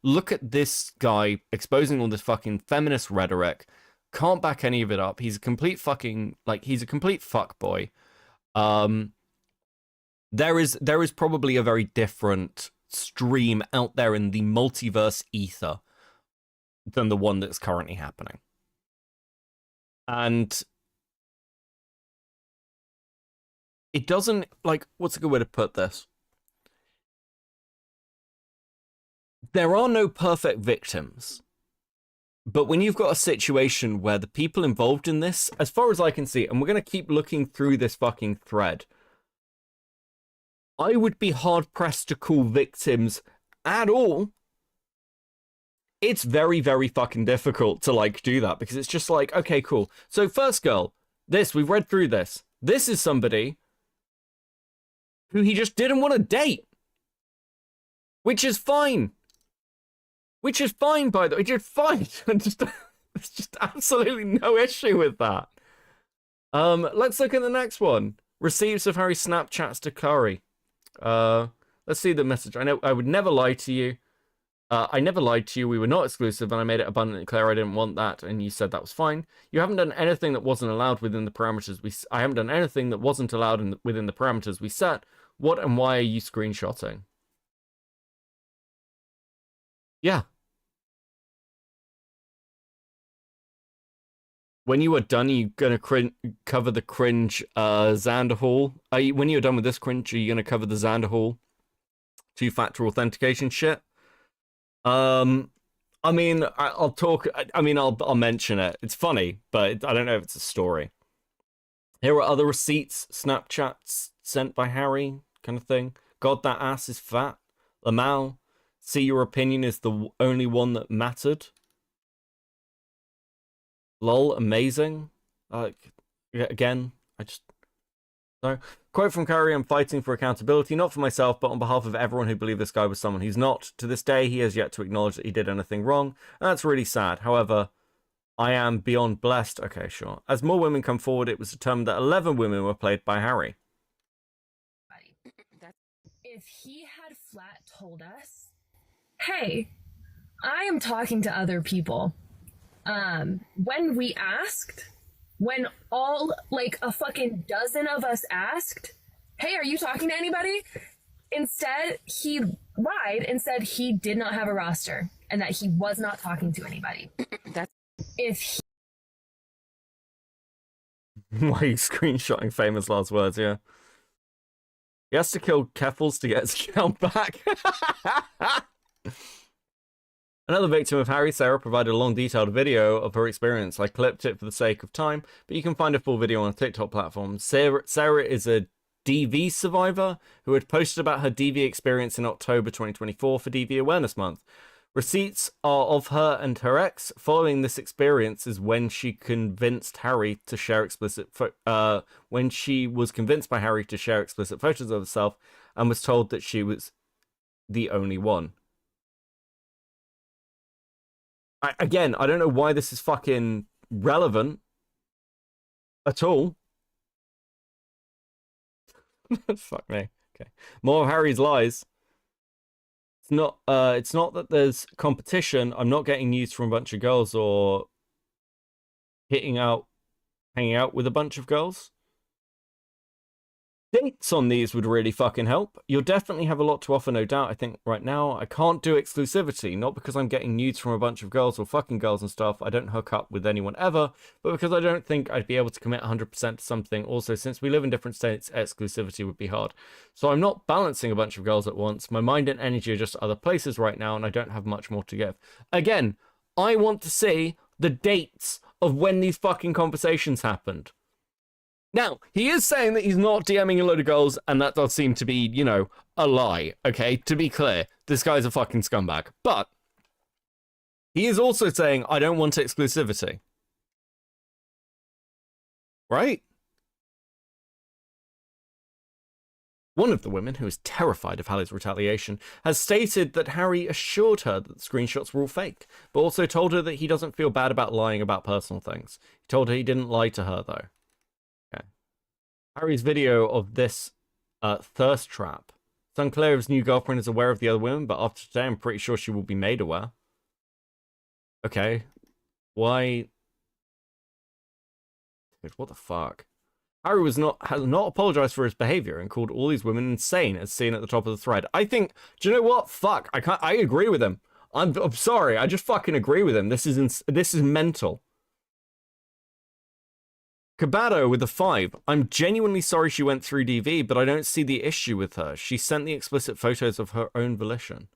look at this guy exposing all this fucking feminist rhetoric, can't back any of it up, he's a complete fucking, like, he's a complete fuckboy. There is probably a very different stream out there in the multiverse ether than the one that's currently happening. And it doesn't, like, what's a good way to put this? There are no perfect victims. But when you've got a situation where the people involved in this, as far as I can see, and we're going to keep looking through this fucking thread, I would be hard-pressed to call victims at all. It's very, very fucking difficult to, like, do that, because it's just like, okay, cool. So first girl, we've read through this. This is somebody who he just didn't want to date. Which is fine. Which is fine, by the way. Just fine. There's just absolutely no issue with that. Let's look at the next one. Receives of Harry Snapchats to Curry. Let's see the message. I know I would never lie to you. I never lied to you. We were not exclusive, and I made it abundantly clear I didn't want that, and you said that was fine. You haven't done anything that wasn't allowed within the parameters I haven't done anything that wasn't allowed within the parameters we set. What and why are you screenshotting? Yeah. When you are done, are you gonna cover the cringe Xanderhall? When you're done with this cringe, are you gonna cover the Xanderhall two-factor authentication shit? I mean, I'll talk. I mean, I'll mention it. It's funny, but I don't know if it's a story. Here are other receipts, Snapchats sent by Harry, kind of thing. God, that ass is fat. Lamal, see, your opinion is the only one that mattered. Lol, amazing. Again, I just... No. Quote from Curry, I'm fighting for accountability, not for myself, but on behalf of everyone who believed this guy was someone he's not. To this day, he has yet to acknowledge that he did anything wrong, and that's really sad. However, I am beyond blessed. Okay, sure. As more women come forward, it was determined that 11 women were played by Harry. If he had flat told us, hey, I am talking to other people. When we asked, when all, like, a fucking dozen of us asked, hey, are you talking to anybody? Instead, he lied and said he did not have a roster and that he was not talking to anybody. That's if he... Why are you screenshotting famous last words, yeah. He has to kill Keffels to get his account back. Another victim of Harry, Sarah, provided a long, detailed video of her experience. I clipped it for the sake of time, but you can find a full video on a TikTok platform. Sarah is a DV survivor who had posted about her DV experience in October 2024 for DV Awareness Month. Receipts are of her and her ex. Following this experience is when she convinced Harry to share when she was convinced by Harry to share explicit photos of herself and was told that she was the only one. I don't know why this is fucking relevant at all. Fuck me. Okay. More of Harry's lies. It's not that there's competition. I'm not getting news from a bunch of girls or hanging out with a bunch of girls. Dates on these would really fucking help. You'll definitely have a lot to offer, no doubt. I think right now I can't do exclusivity, not because I'm getting nudes from a bunch of girls or fucking girls and stuff. I don't hook up with anyone ever, but because I don't think I'd be able to commit 100% to something. Also, since we live in different states, exclusivity would be hard. So I'm not balancing a bunch of girls at once. My mind and energy are just other places right now, and I don't have much more to give. Again, I want to see the dates of when these fucking conversations happened. Now, he is saying that he's not DMing a load of girls, and that does seem to be, you know, a lie, okay? To be clear, this guy's a fucking scumbag. But he is also saying, I don't want exclusivity. Right? One of the women, who is terrified of Hallie's retaliation, has stated that Harry assured her that the screenshots were all fake, but also told her that he doesn't feel bad about lying about personal things. He told her he didn't lie to her, though. Harry's video of this thirst trap. It's unclear if his new girlfriend is aware of the other women, but after today, I'm pretty sure she will be made aware. Okay. Why? Dude, what the fuck? Harry has not apologized for his behavior and called all these women insane, as seen at the top of the thread. I think, do you know what? Fuck. I agree with him. I'm sorry. I just fucking agree with him. This is mental. Cabado with a 5. I'm genuinely sorry she went through DV, but I don't see the issue with her. She sent the explicit photos of her own volition.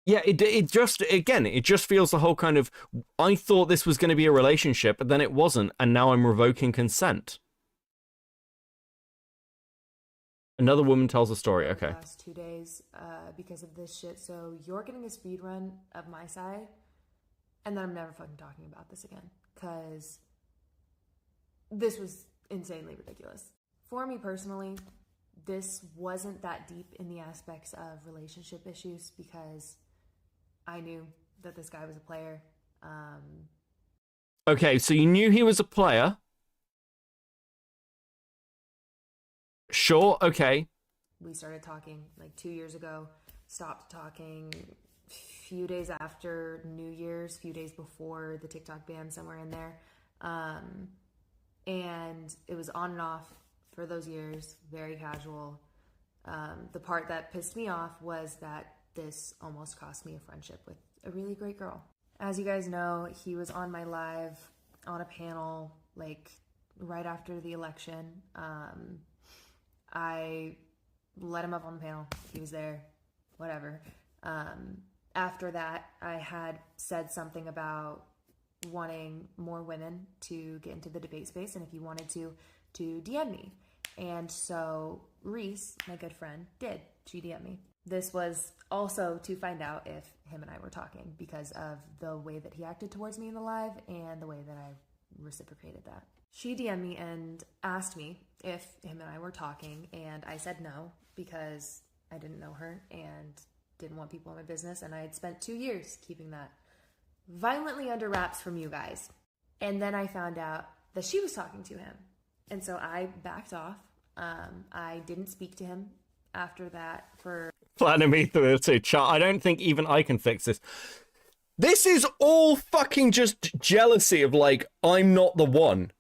Yeah, it just feels the whole kind of, I thought this was going to be a relationship, but then it wasn't, and now I'm revoking consent. Another woman tells a story. Okay. Last 2 days because of this shit. So you're getting a speed run of my side, and then I'm never fucking talking about this again, because this was insanely ridiculous. For me personally, this wasn't that deep in the aspects of relationship issues because I knew that this guy was a player. Okay, so you knew he was a player. Sure, okay. We started talking like 2 years ago, stopped talking a few days after New Year's, few days before the TikTok ban, somewhere in there. And it was on and off for those years, very casual. The part that pissed me off was that this almost cost me a friendship with a really great girl. As you guys know, he was on my live on a panel, like right after the election. I let him up on the panel. He was there, whatever. After that, I had said something about wanting more women to get into the debate space, and if you wanted to DM me. And so Reese, my good friend, did. She DM'd me. This was also to find out if him and I were talking because of the way that he acted towards me in the live and the way that I reciprocated that. She DM'd me and asked me if him and I were talking, and I said no because I didn't know her and didn't want people in my business, and I had spent 2 years keeping that violently under wraps from you guys. And then I found out that she was talking to him. And so I backed off. I didn't speak to him after that for... Planning me through the chat. I don't think even I can fix this. This is all fucking just jealousy of, like, I'm not the one.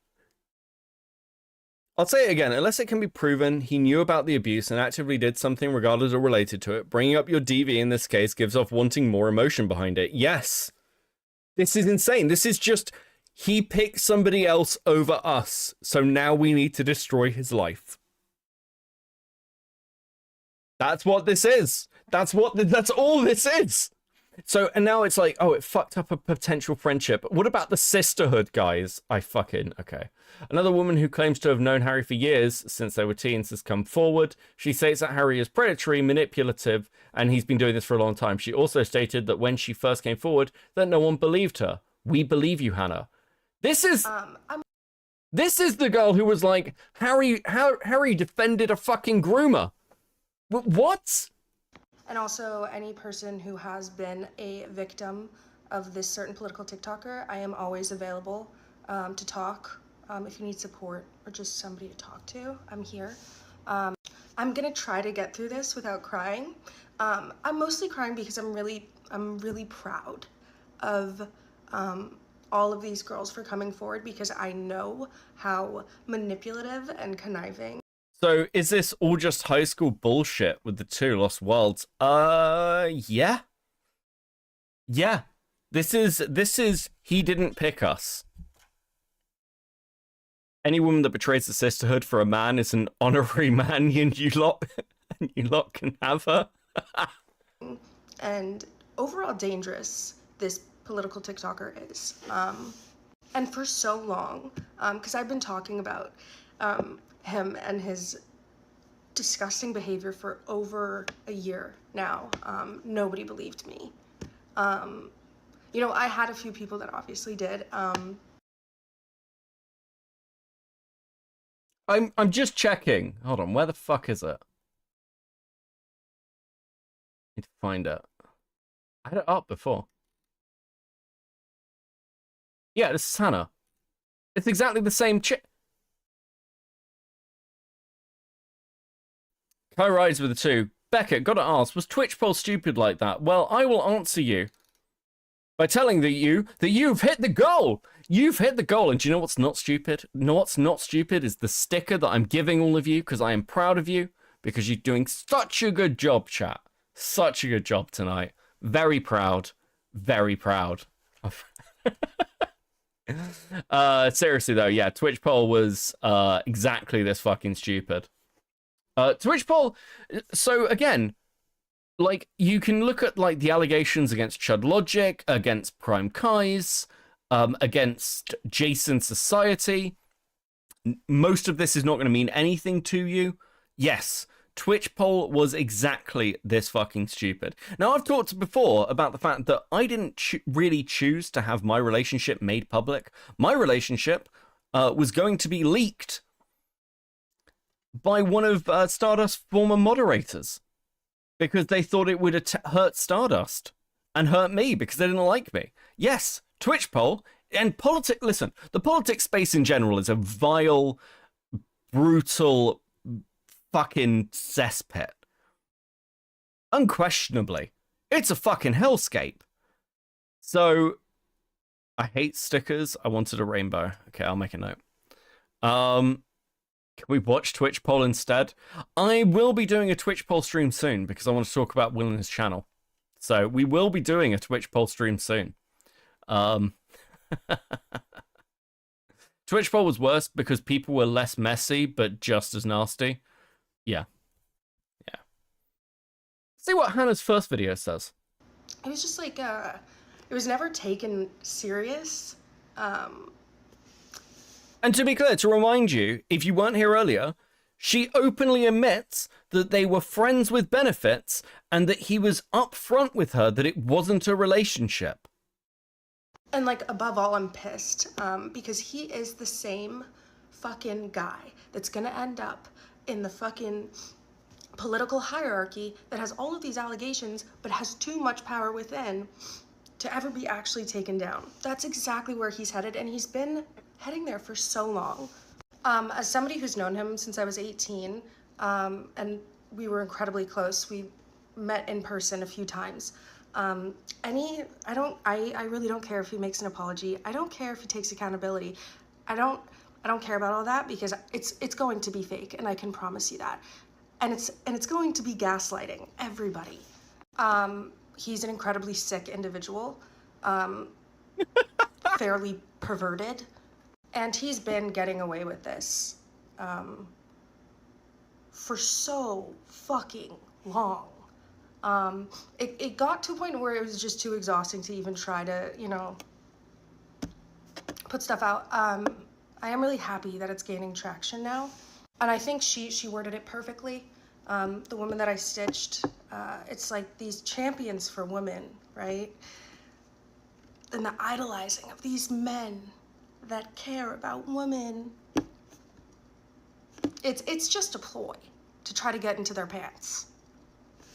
I'll say it again. Unless it can be proven he knew about the abuse and actively did something regardless or related to it, bringing up your DV in this case gives off wanting more emotion behind it. Yes. This is insane. This is just, he picked somebody else over us, so now we need to destroy his life. That's what this is. That's all this is. So, and now it's like, oh, it fucked up a potential friendship. What about the sisterhood, guys? Okay. Another woman who claims to have known Harry for years, since they were teens, has come forward. She states that Harry is predatory, manipulative, and he's been doing this for a long time. She also stated that when she first came forward, that no one believed her. We believe you, Hannah. This is the girl who was like, Harry defended a fucking groomer. What? And also, any person who has been a victim of this certain political TikToker, I am always available to talk. If you need support or just somebody to talk to, I'm here. I'm gonna try to get through this without crying. I'm mostly crying because I'm really proud of all of these girls for coming forward, because I know how manipulative and conniving. So is this all just high school bullshit with the two Lost Worlds? Yeah. Yeah. This is he didn't pick us. Any woman that betrays the sisterhood for a man is an honorary man, and you lot can have her. And overall dangerous this political TikToker is. And for so long, because I've been talking about him and his disgusting behavior for over a year now. Nobody believed me. You know, I had a few people that obviously did. I'm just checking. Hold on, where the fuck is it? Need to find it. I had it up before. Yeah, this is Hannah. It's exactly the same chick. Co-rides with the two. Becca, gotta ask, was Twitch poll stupid like that? Well, I will answer you by telling that you've hit the goal. You've hit the goal. And do you know what's not stupid? No, what's not stupid is the sticker that I'm giving all of you, because I am proud of you, because you're doing such a good job, chat. Such a good job tonight. Very proud. Very proud. Seriously though, yeah, Twitch poll was exactly this fucking stupid. Twitch poll, so again, like, you can look at like the allegations against Chud Logic, against Prime Kais, against Jason Society. Most of this is not going to mean anything to you. Yes, Twitch poll was exactly this fucking stupid. Now, I've talked before about the fact that I didn't really choose to have my relationship made public. My relationship was going to be leaked by one of Stardust's former moderators, because they thought it would hurt Stardust and hurt me because they didn't like me. Yes, Twitch poll and politics. Listen, the politics space in general is a vile, brutal, fucking cesspit. Unquestionably, it's a fucking hellscape. So, I hate stickers. I wanted a rainbow. Okay, I'll make a note. Can we watch Twitch poll instead? I will be doing a Twitch poll stream soon, because I want to talk about Will and his channel. So we will be doing a Twitch poll stream soon. Twitch poll was worse because people were less messy, but just as nasty. Yeah. Yeah. See what Hannah's first video says. It was just like, it was never taken serious. And to be clear, to remind you, if you weren't here earlier, she openly admits that they were friends with benefits and that he was upfront with her that it wasn't a relationship. And like, above all, I'm pissed because he is the same fucking guy that's gonna end up in the fucking political hierarchy that has all of these allegations but has too much power within to ever be actually taken down. That's exactly where he's headed, and he's been heading there for so long. As somebody who's known him since I was 18, and we were incredibly close, we met in person a few times. I really don't care if he makes an apology. I don't care if he takes accountability. I don't care about all that, because it's going to be fake, and I can promise you that. And it's going to be gaslighting everybody. He's an incredibly sick individual, fairly perverted, and he's been getting away with this for so fucking long. It got to a point where it was just too exhausting to even try to, you know, put stuff out. I am really happy that it's gaining traction now. And I think she worded it perfectly. The woman that I stitched, it's like these champions for women, right? And the idolizing of these men that care about women. It's just a ploy to try to get into their pants.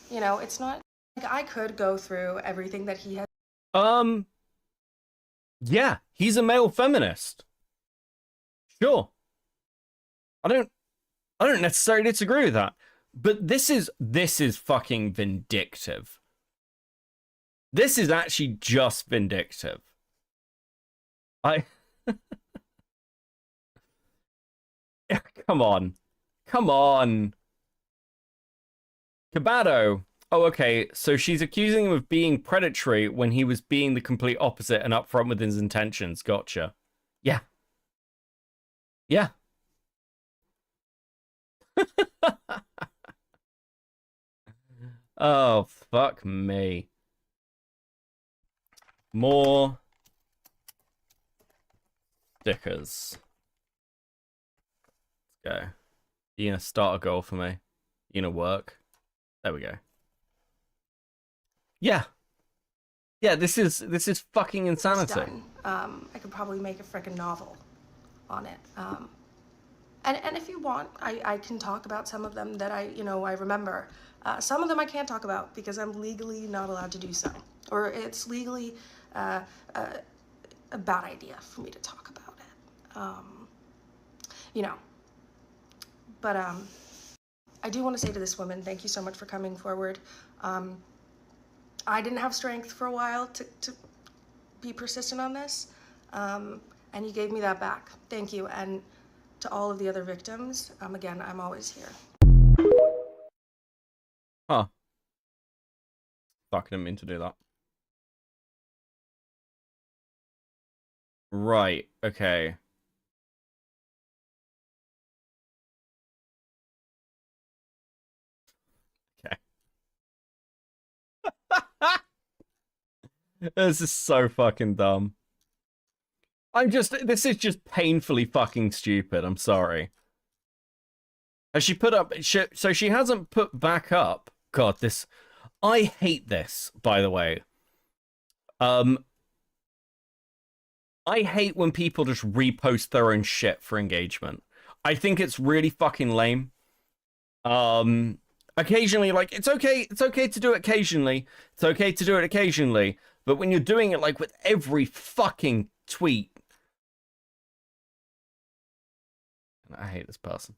You know, it's not like I could go through everything that he has. Yeah, he's a male feminist. Sure. I don't necessarily disagree with that. But this is fucking vindictive. This is actually just vindictive. Come on. Come on. Cabado. Oh, okay. So she's accusing him of being predatory when he was being the complete opposite and upfront with his intentions. Gotcha. Yeah. Yeah. Oh, fuck me. More stickers. Let's go. You gonna start a goal for me? You gonna work? There we go. Yeah. Yeah, this is fucking insanity. Done. I could probably make a freaking novel on it. And if you want, I can talk about some of them that I remember. Some of them I can't talk about because I'm legally not allowed to do so, or it's legally a bad idea for me to talk about it. You know. But I do want to say to this woman, thank you so much for coming forward. I didn't have strength for a while to be persistent on this, and you gave me that back. Thank you. And to all of the other victims, again, I'm always here. Huh. Fuck, I didn't mean to do that. Right, okay. Okay. This is so fucking dumb. This is just painfully fucking stupid. I'm sorry. Has she put up, so she hasn't put back up. God, this, I hate this, by the way. I hate when people just repost their own shit for engagement. I think it's really fucking lame. Occasionally, like, it's okay to do it occasionally. It's okay to do it occasionally. But when you're doing it, like, with every fucking tweet. I hate this person.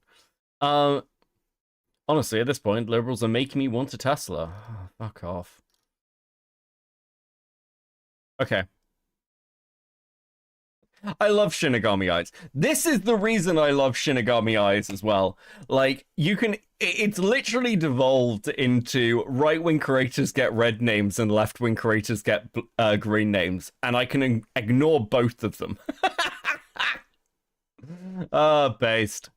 Honestly, at this point, liberals are making me want a Tesla. Oh, fuck off. Okay. I love Shinigami Eyes. This is the reason I love Shinigami Eyes as well. Like, you can... It's literally devolved into right-wing creators get red names and left-wing creators get green names. And I can ignore both of them. Based.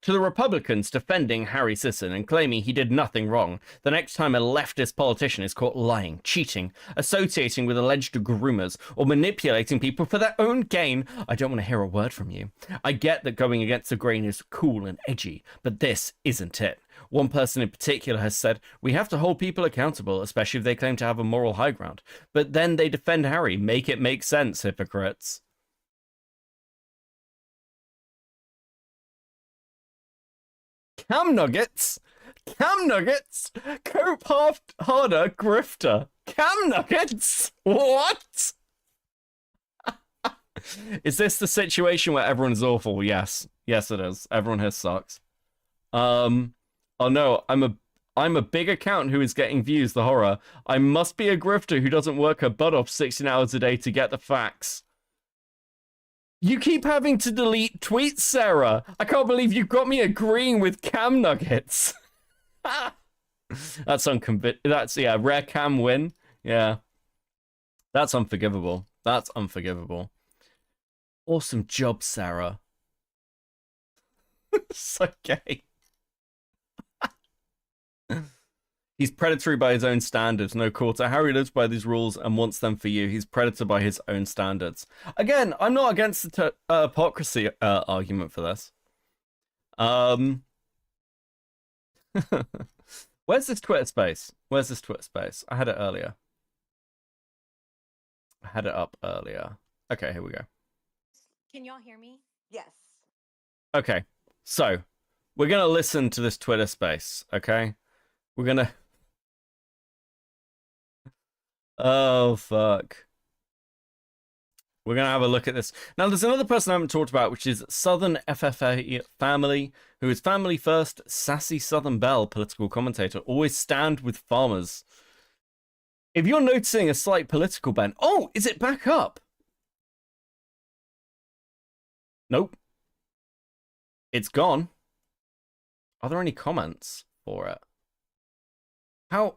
To the Republicans defending Harry Sisson and claiming he did nothing wrong, the next time a leftist politician is caught lying, cheating, associating with alleged groomers, or manipulating people for their own gain, I don't want to hear a word from you. I get that going against the grain is cool and edgy, but this isn't it. One person in particular has said, we have to hold people accountable, especially if they claim to have a moral high ground. But then they defend Harry. Make it make sense, hypocrites. Cam Nuggets? Cam Nuggets? Cope half harder, grifter. Cam Nuggets? What? Is this the situation where everyone's awful? Yes. Yes, it is. Everyone here sucks. Oh no, I'm a big account who is getting views, the horror. I must be a grifter who doesn't work her butt off 16 hours a day to get the facts. You keep having to delete tweets, Sarah. I can't believe you got me agreeing with Cam Nuggets. That's yeah, rare Cam win. Yeah. That's unforgivable. That's unforgivable. Awesome job, Sarah. So gay. He's predatory by his own standards. No quarter. Harry lives by these rules and wants them for you. He's predator by his own standards. Again, I'm not against the hypocrisy argument for this. Where's this Twitter space? Where's this Twitter space? I had it earlier. I had it up earlier. Okay, here we go. Can y'all hear me? Yes. Okay, so we're gonna listen to this Twitter space. Okay, we're gonna. Oh fuck. We're going to have a look at this. Now, there's another person I haven't talked about, which is Southern FFA Family, who is family first, sassy Southern belle, political commentator, always stand with farmers. If you're noticing a slight political bend... Oh, is it back up? Nope. It's gone. Are there any comments for it? How...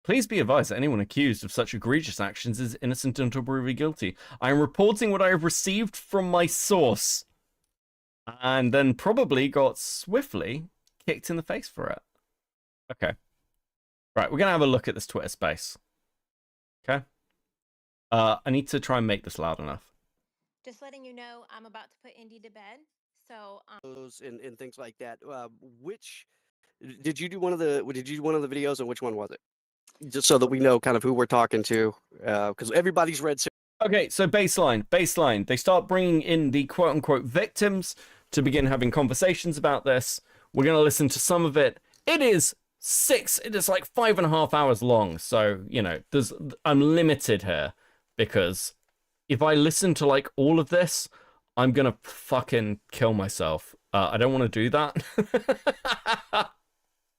Please be advised that anyone accused of such egregious actions is innocent until proven guilty. I am reporting what I have received from my source. And then probably got swiftly kicked in the face for it. Okay. Right, we're going to have a look at this Twitter space. Okay. I need to try and make this loud enough. Just letting you know, I'm about to put Indy to bed. So, and things like that. Which did you do one of the videos, and which one was it? Just so that we know kind of who we're talking to, because everybody's read. Okay, so baseline. They start bringing in the quote-unquote victims to begin having conversations about this. We're going to listen to some of it. It is like 5.5 hours long. So, you know, I'm limited here because if I listen to like all of this, I'm going to fucking kill myself. I don't want to do that.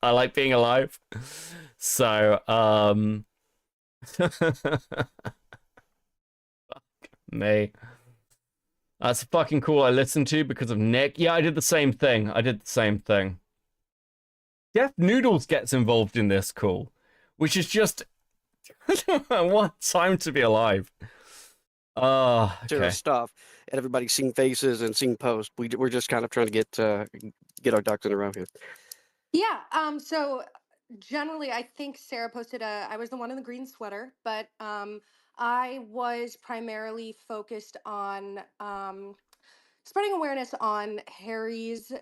I like being alive. So, fuck me. That's fucking cool. I listened to because of Nick. Yeah, I did the same thing. Jeff Noodles gets involved in this call, which is just what time to be alive. Okay. Stuff, and everybody's seen faces and seen posts. We're just kind of trying to get our ducks in a row here. Yeah. So generally, I think Sarah posted I was the one in the green sweater, but I was primarily focused on spreading awareness on Harry's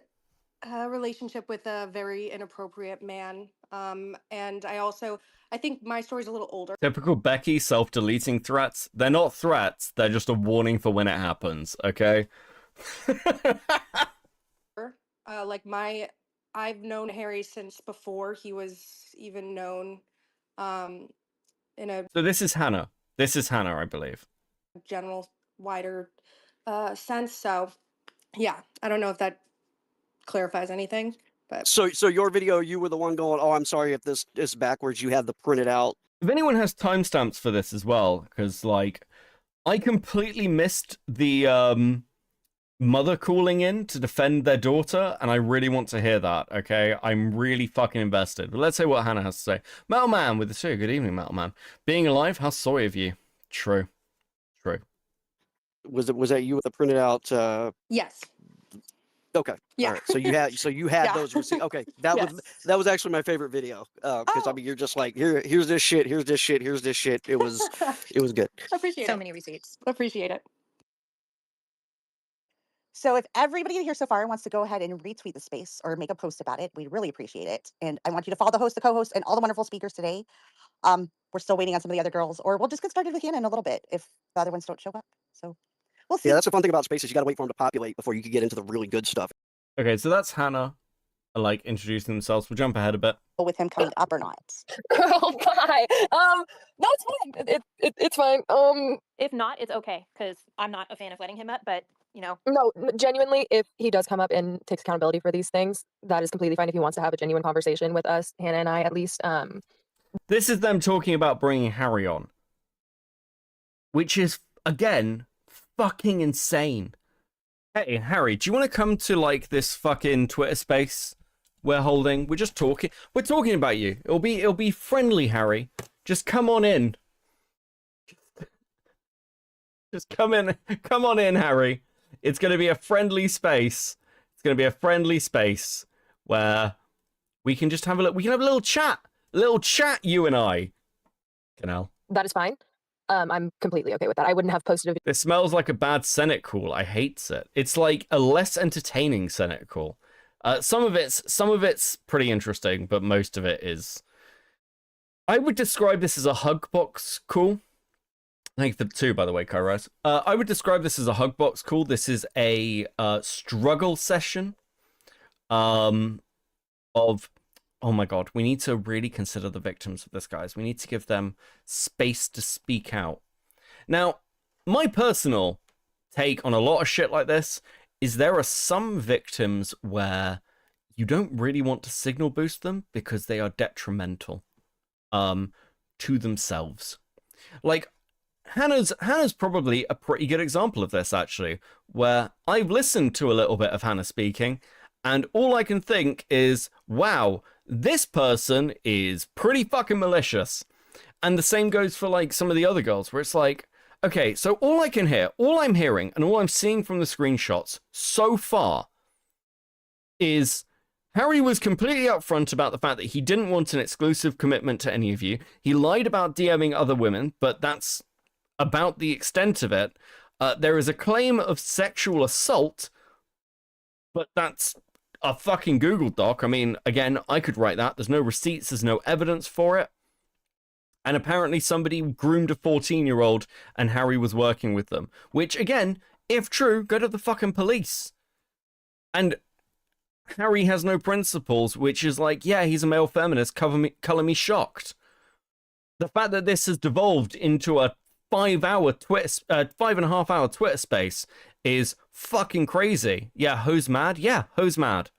relationship with a very inappropriate man. And I think my story's a little older. Typical Becky self-deleting threats. They're not threats. They're just a warning for when it happens. Okay. I've known Harry since before he was even known in a... So this is Hannah. I believe. General, wider sense. So, yeah, I don't know if that clarifies anything. But So your video, you were the one going, oh, I'm sorry if this is backwards. You have the printed out. If anyone has timestamps for this as well, because, like, I completely missed the mother calling in to defend their daughter, and I really want to hear that, okay? I'm really fucking invested. But let's say what Hannah has to say. Metal Man with the show. Good evening, Metal Man. Being alive, how sorry of you. True. Was that you with the printed out? yes. Okay. Yeah. All right. So you had Yeah. those receipts. Okay. That Yes. was actually my favorite video. Because I mean, you're just like, here's this shit, here's this shit, here's this shit. It was good. Appreciate so it. many receipts. Appreciate it. So if everybody in here so far wants to go ahead and retweet the space or make a post about it, we'd really appreciate it. And I want you to follow the host, the co-host, and all the wonderful speakers today. We're still waiting on some of the other girls, or we'll just get started with Hannah in a little bit if the other ones don't show up. So we'll see. Yeah, that's the fun thing about spaces. You got to wait for them to populate before you can get into the really good stuff. Okay, so that's Hannah, like, introducing themselves. We'll jump ahead a bit. With him coming up or not. Girl, bye. No, it's fine. It's fine. If not, it's okay because I'm not a fan of letting him up. But you know, No, genuinely, if he does come up and takes accountability for these things, that is completely fine. If he wants to have a genuine conversation with us, Hannah and I, at least. This is them talking about bringing Harry on. Which is, again, fucking insane. Hey, Harry, do you want to come to, like, this fucking Twitter space we're holding? We're just talking. We're talking about you. It'll be friendly, Harry. Just come on in. Just come in. Come on in, Harry. It's going to be a friendly space. It's going to be a friendly space where we can just have a we can have a little chat, you and I. Canal. That is fine. I'm completely okay with that. I wouldn't have posted a This smells like a bad Senate call. I hate it. It's like a less entertaining Senate call. Some of it's pretty interesting, but most of it is. I would describe this as a hug box call. Thank you for the 2, by the way, Kairos. I would describe this as a hug box call. This is a struggle session. Of, oh my god, we need to really consider the victims of this, guys. We need to give them space to speak out. Now, my personal take on a lot of shit like this is there are some victims where you don't really want to signal boost them because they are detrimental to themselves. Like, Hannah's probably a pretty good example of this, actually, where I've listened to a little bit of Hannah speaking, and all I can think is, wow, this person is pretty fucking malicious. And the same goes for, like, some of the other girls, where it's like, okay, so all I'm hearing, and all I'm seeing from the screenshots so far is Harry was completely upfront about the fact that he didn't want an exclusive commitment to any of you. He lied about DMing other women, but that's about the extent of it. There is a claim of sexual assault, but that's a fucking Google Doc. I mean, again, I could write that. There's no receipts, there's no evidence for it. And apparently somebody groomed a 14-year-old and Harry was working with them. Which, again, if true, go to the fucking police. And Harry has no principles, which is like, yeah, he's a male feminist, color me shocked. The fact that this has devolved into a 5.5 hour Twitter space is fucking crazy. Yeah, who's mad? Yeah, who's mad?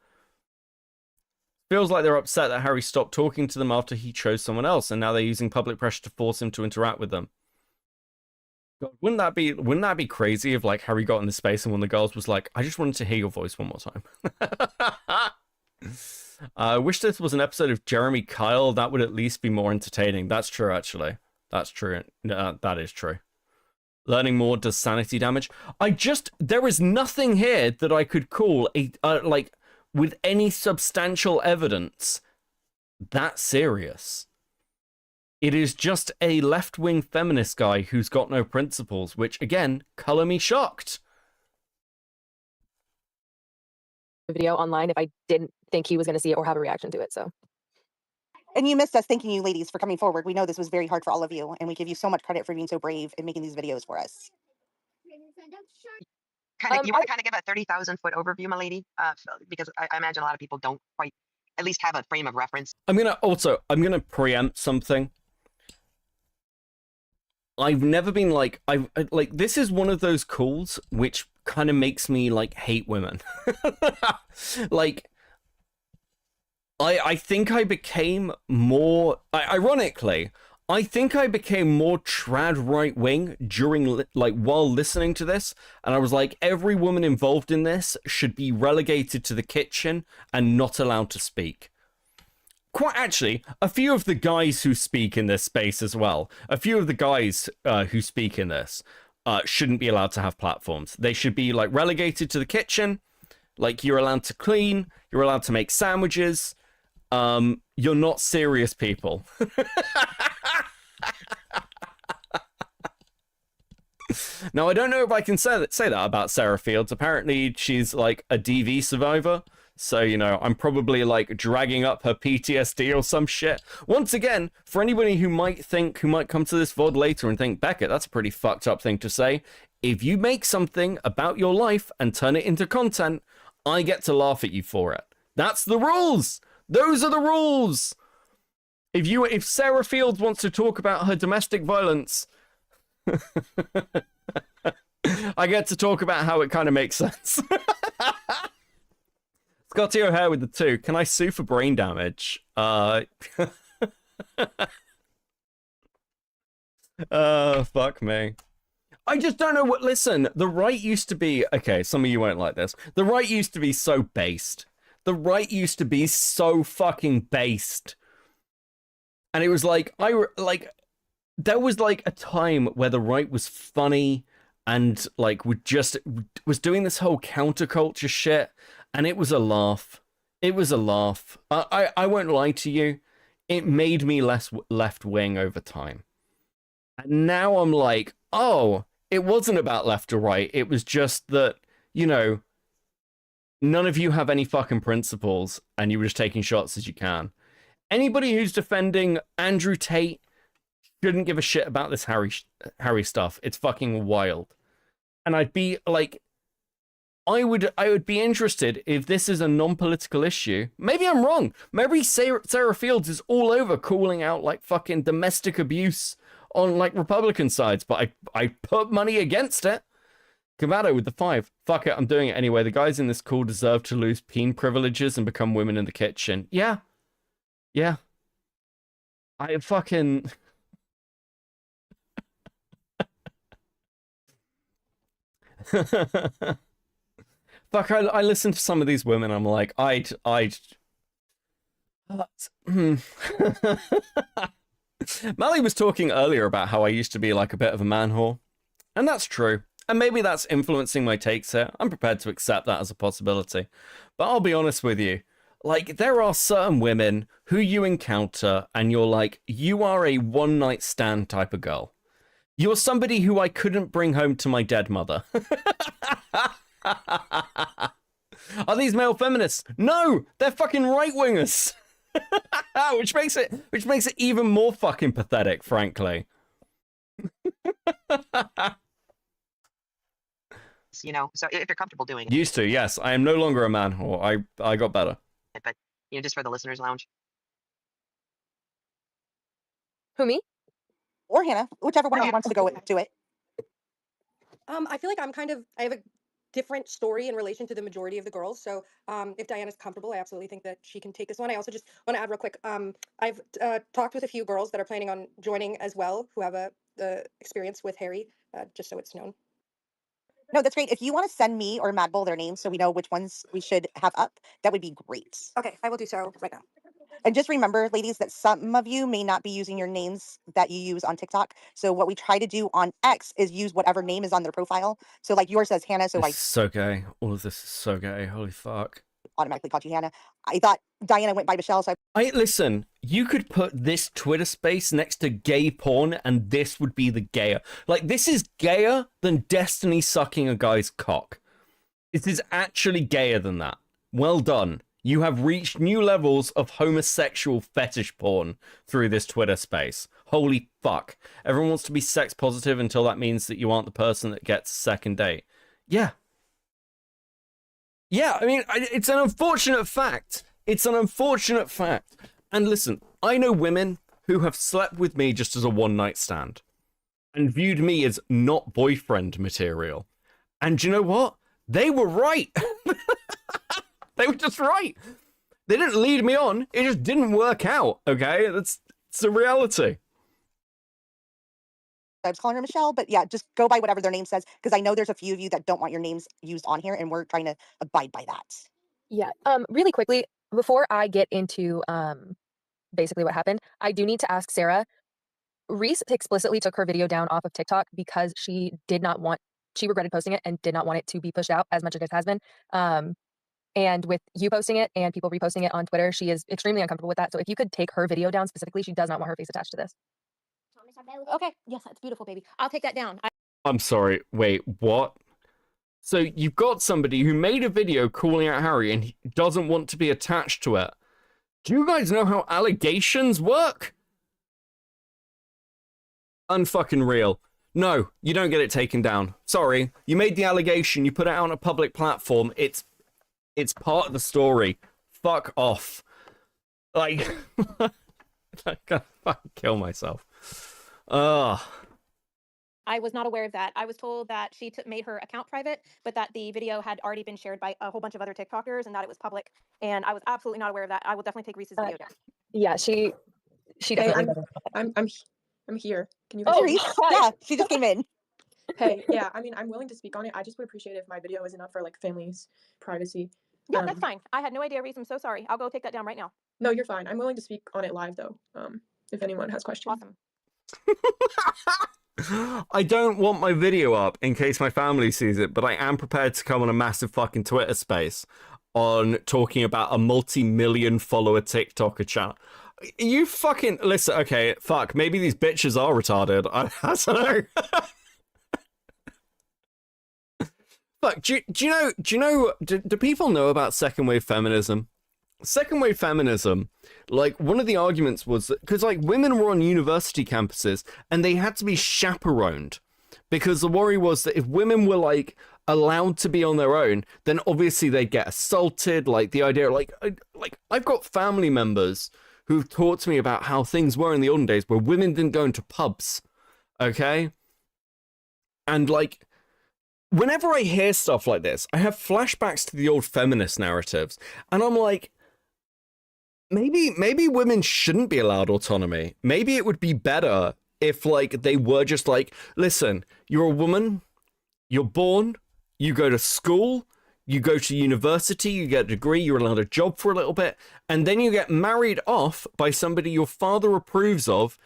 Feels like they're upset that Harry stopped talking to them after he chose someone else, and now they're using public pressure to force him to interact with them. God, wouldn't that be crazy if, like, Harry got in the space and one of the girls was like, I just wanted to hear your voice one more time. I wish this was an episode of Jeremy Kyle. That would at least be more entertaining. That's true, actually. That's true. That is true. Learning more does sanity damage. There is nothing here that I could call like, with any substantial evidence, that serious. It is just a left-wing feminist guy who's got no principles, which, again, color me shocked. video online if I didn't think he was going to see it or have a reaction to it. So. And you missed us thanking you ladies for coming forward. We know this was very hard for all of you, and we give you so much credit for being so brave and making these videos for us. You want to kind of give a 30,000 foot overview, my lady? Because I imagine a lot of people don't quite at least have a frame of reference. I'm gonna preempt something. I've never been like, this is one of those calls which kind of makes me like hate women. Like, I think I became more, ironically, I think I became more trad right wing during, like, while listening to this, and I was like, every woman involved in this should be relegated to the kitchen and not allowed to speak. Quite actually, a few of the guys who speak in this space as well, a few of the guys who speak in this shouldn't be allowed to have platforms. They should be, like, relegated to the kitchen. Like, you're allowed to clean, you're allowed to make sandwiches. You're not serious people. Now, I don't know if I can say that about Sarah Fields. Apparently, she's, like, a DV survivor. So, you know, I'm probably, like, dragging up her PTSD or some shit. Once again, for anybody who might come to this VOD later and think, Beckett, that's a pretty fucked up thing to say. If you make something about your life and turn it into content, I get to laugh at you for it. That's the rules! Those are the rules! If Sarah Fields wants to talk about her domestic violence, I get to talk about how it kind of makes sense. Scotty O'Hare with the 2. Can I sue for brain damage? Fuck me. I just don't know what... Listen, the right used to be... Okay, some of you won't like this. The right used to be so based. The right used to be so fucking based. And it was like... there was, like, a time where the right was funny and, like, was doing this whole counterculture shit, and it was a laugh. It was a laugh. I won't lie to you. It made me less left wing over time. And now I'm like, oh, it wasn't about left or right. It was just that, you know, none of you have any fucking principles and you were just taking shots as you can. Anybody who's defending Andrew Tate shouldn't give a shit about this Harry stuff. It's fucking wild. And I'd be like, I would be interested if this is a non-political issue. Maybe I'm wrong. Maybe Sarah Fields is all over calling out like fucking domestic abuse on like Republican sides, but I put money against it. Cavado with the 5. Fuck it, I'm doing it anyway. The guys in this call deserve to lose peen privileges and become women in the kitchen. Yeah. Yeah. I fucking... Fuck, I listen to some of these women, I'm like, Mally was talking earlier about how I used to be like a bit of a man whore. And that's true. And maybe that's influencing my takes here. I'm prepared to accept that as a possibility. But I'll be honest with you. Like, there are certain women who you encounter and you're like, you are a one-night stand type of girl. You're somebody who I couldn't bring home to my dead mother. Are these male feminists? No, they're fucking right-wingers. which makes it even more fucking pathetic, frankly. You know, so if you're comfortable doing it. Used to, yes. I am no longer a man whore. I got better. But, you know, just for the listeners' lounge. Who, me? Or Hannah, whichever one of you wants to go do it. I feel like I have a different story in relation to the majority of the girls. So if Diana's comfortable, I absolutely think that she can take this one. I also just want to add real quick. I've talked with a few girls that are planning on joining as well, who have the experience with Harry, just so it's known. No, that's great. If you want to send me or Mad Bull their names so we know which ones we should have up, that would be great. Okay, I will do so right now. And just remember, ladies, that some of you may not be using your names that you use on TikTok. So what we try to do on X is use whatever name is on their profile. So like yours says Hannah, so This I is so gay. All of this is so gay. Holy fuck. automatically called you Hannah. I thought Diana went by Michelle, so Listen, you could put this Twitter space next to gay porn and this would be the gayer. Like, this is gayer than Destiny sucking a guy's cock. This is actually gayer than that. Well done. You have reached new levels of homosexual fetish porn through this Twitter space. Holy fuck. Everyone wants to be sex positive until that means that you aren't the person that gets a second date. Yeah. Yeah, I mean, it's an unfortunate fact. It's an unfortunate fact. And listen, I know women who have slept with me just as a one-night stand and viewed me as not boyfriend material. And you know what? They were right. They were just right. They didn't lead me on. It just didn't work out, okay? It's a reality. I was calling her Michelle, but yeah, just go by whatever their name says, because I know there's a few of you that don't want your names used on here, and we're trying to abide by that. Yeah. Really quickly, before I get into basically what happened, I do need to ask Sarah. Reese explicitly took her video down off of TikTok because she regretted posting it and did not want it to be pushed out as much as it has been. And with you posting it and people reposting it on Twitter, she is extremely uncomfortable with that. So if you could take her video down specifically, she does not want her face attached to this. Okay, yes, that's beautiful, baby. I'll take that down. I'm sorry, wait, what? So you've got somebody who made a video calling out Harry and he doesn't want to be attached to it. Do you guys know how allegations work? Unfucking real. No, you don't get it taken down. Sorry, you made the allegation, you put it out on a public platform, it's part of the story. Fuck off. Like, I gotta fucking kill myself. I was not aware of that. I was told that she made her account private, but that the video had already been shared by a whole bunch of other TikTokers and that it was public. And I was absolutely not aware of that. I will definitely take Reese's video down. Yeah, she definitely. Hey, I'm here. Can you? Oh, yeah, she just came in. Hey, yeah, I mean, I'm willing to speak on it. I just would appreciate it if my video isn't up for like family's privacy. Yeah, that's fine. I had no idea, Reese. I'm so sorry. I'll go take that down right now. No, you're fine. I'm willing to speak on it live though. If anyone has questions. Awesome. I don't want my video up in case my family sees it, but I am prepared to come on a massive fucking Twitter space. on talking about a multi-million follower TikToker channel. You fucking listen. Okay, fuck. Maybe these bitches are retarded. I don't know. Fuck. Do people know about second wave feminism? Second wave feminism, like, one of the arguments was that because, like, women were on university campuses and they had to be chaperoned because the worry was that if women were, like, allowed to be on their own, then obviously they'd get assaulted. Like, the idea, I've got family members who've talked to me about how things were in the olden days where women didn't go into pubs, okay? And, like, whenever I hear stuff like this, I have flashbacks to the old feminist narratives, and I'm like, maybe women shouldn't be allowed autonomy. Maybe it would be better if, like, they were just like, listen, you're a woman, you're born, you go to school, you go to university, you get a degree, you're allowed a job for a little bit, and then you get married off by somebody your father approves of.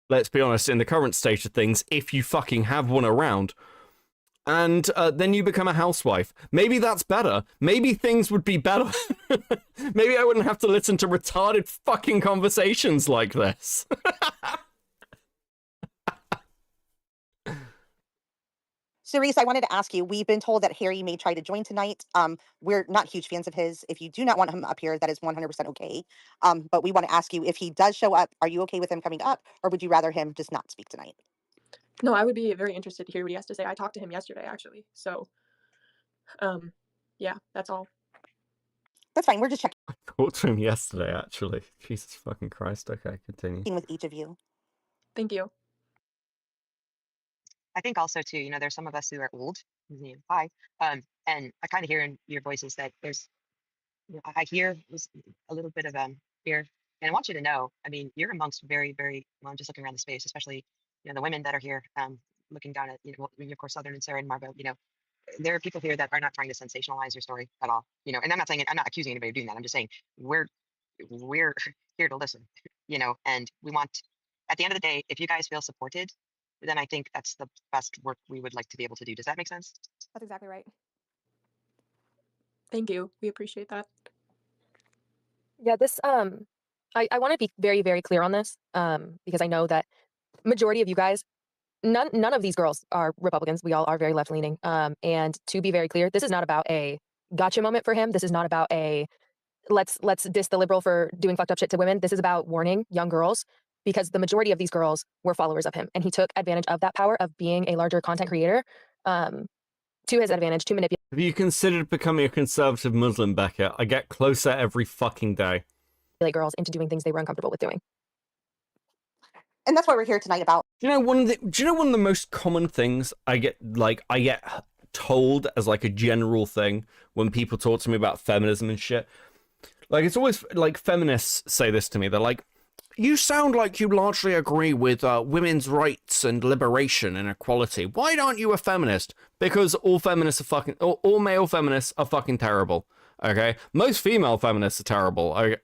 Let's be honest, in the current state of things, if you fucking have one around. And then you become a housewife. Maybe that's better. Maybe things would be better. Maybe I wouldn't have to listen to retarded fucking conversations like this. So, Reese, I wanted to ask you, we've been told that Harry may try to join tonight. We're not huge fans of his. If you do not want him up here, that is 100% okay. But we want to ask you, if he does show up, are you okay with him coming up, or would you rather him just not speak tonight? No, I would be very interested to hear what he has to say. I talked to him yesterday, actually. So, yeah, that's all. That's fine. We're just checking I talked to him yesterday, actually. Jesus fucking Christ. Okay, continue. with each of you. Thank you. I think also too, there's some of us who are old. Hi. And I kind of hear in your voices that there's, I hear a little bit of fear. And I want you to know, I mean, you're amongst very, very, well, I'm just looking around the space, especially, the women that are here, looking down at, of course, Southern and Sarah and Margot, there are people here that are not trying to sensationalize your story at all, and I'm not accusing anybody of doing that. I'm just saying we're here to listen, and we want, at the end of the day, if you guys feel supported, then I think that's the best work we would like to be able to do. Does that make sense? That's exactly right. Thank you. We appreciate that. Yeah, this I want to be very, very clear on this, because I know that majority of you guys, none of these girls are Republicans. We all are very left leaning. And to be very clear, this is not about a gotcha moment for him. This is not about a let's diss the liberal for doing fucked up shit to women. This is about warning young girls, because the majority of these girls were followers of him, and he took advantage of that power of being a larger content creator to his advantage to manipulate. Have you considered becoming a conservative Muslim, Becca? I get closer every fucking day. Girls into doing things they were uncomfortable with doing. And that's what we're here tonight about. Do you know one of the most common things I get told as like a general thing when people talk to me about feminism and shit? Like, it's always like feminists say this to me. They're like, you sound like you largely agree with women's rights and liberation and equality. Why aren't you a feminist? Because all all male feminists are fucking terrible. Okay, most female feminists are terrible. I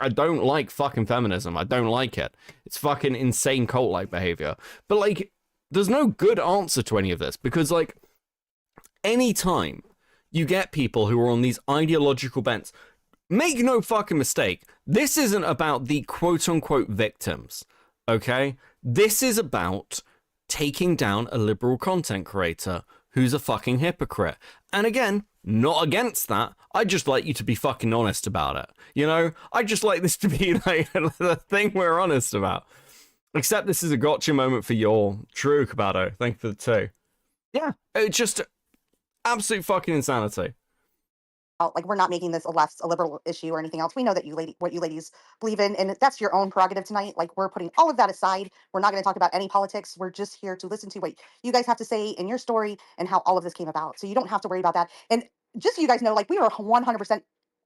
don't like fucking feminism. I don't like it. It's fucking insane cult-like behavior. But like, there's no good answer to any of this, because like, anytime you get people who are on these ideological bents, make no fucking mistake, this isn't about the quote-unquote victims, okay? This is about taking down a liberal content creator who's a fucking hypocrite. And again, not against that. I'd just like you to be fucking honest about it. I'd just like this to be like the thing we're honest about. Except this is a gotcha moment for your true Cabado. Thank you for the 2. Yeah, it's just absolute fucking insanity. Like, we're not making this a liberal issue or anything else. We know that what you ladies believe in, and that's your own prerogative tonight. Like, we're putting all of that aside. We're not going to talk about any politics. We're just here to listen to what you guys have to say in your story and how all of this came about. So you don't have to worry about that. And just so you guys know, like, we are 100%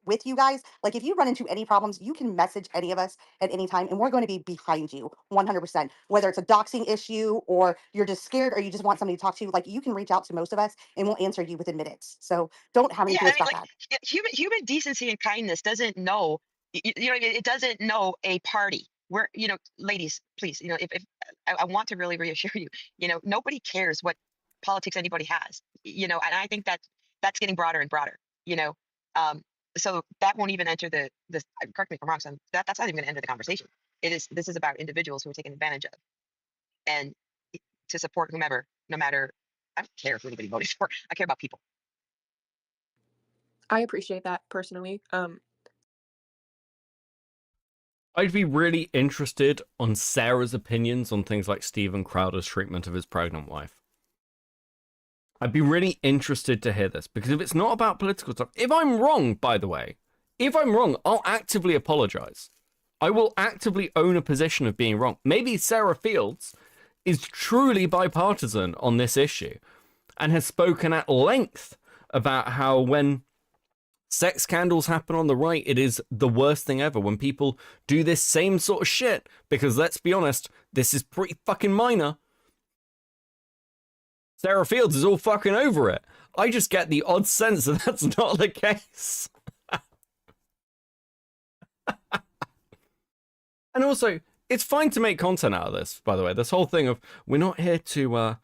with you guys. Like, if you run into any problems, you can message any of us at any time, and we're going to be behind you 100%. Whether it's a doxing issue, or you're just scared, or you just want somebody to talk to, like, you can reach out to most of us and we'll answer you within minutes. So don't have any fears about that. Human decency and kindness doesn't know, it doesn't know a party. We're, ladies, please, if I want to really reassure you, nobody cares what politics anybody has, and I think that that's getting broader and broader, So that won't even enter the correct me if I'm wrong, son. That's not even going to enter the conversation. This is about individuals who are taken advantage of, and to support whomever, no matter. I don't care if anybody voted for. I care about people. I appreciate that personally. I'd be really interested on Sarah's opinions on things like Steven Crowder's treatment of his pregnant wife. I'd be really interested to hear this, because if it's not about political stuff, if I'm wrong, by the way, if I'm wrong, I'll actively apologize. I will actively own a position of being wrong. Maybe Sarah Fields is truly bipartisan on this issue and has spoken at length about how when sex scandals happen on the right, it is the worst thing ever when people do this same sort of shit, because let's be honest, this is pretty fucking minor. Sarah Fields is all fucking over it. I just get the odd sense that that's not the case. And also, it's fine to make content out of this, by the way. This whole thing of we're not here to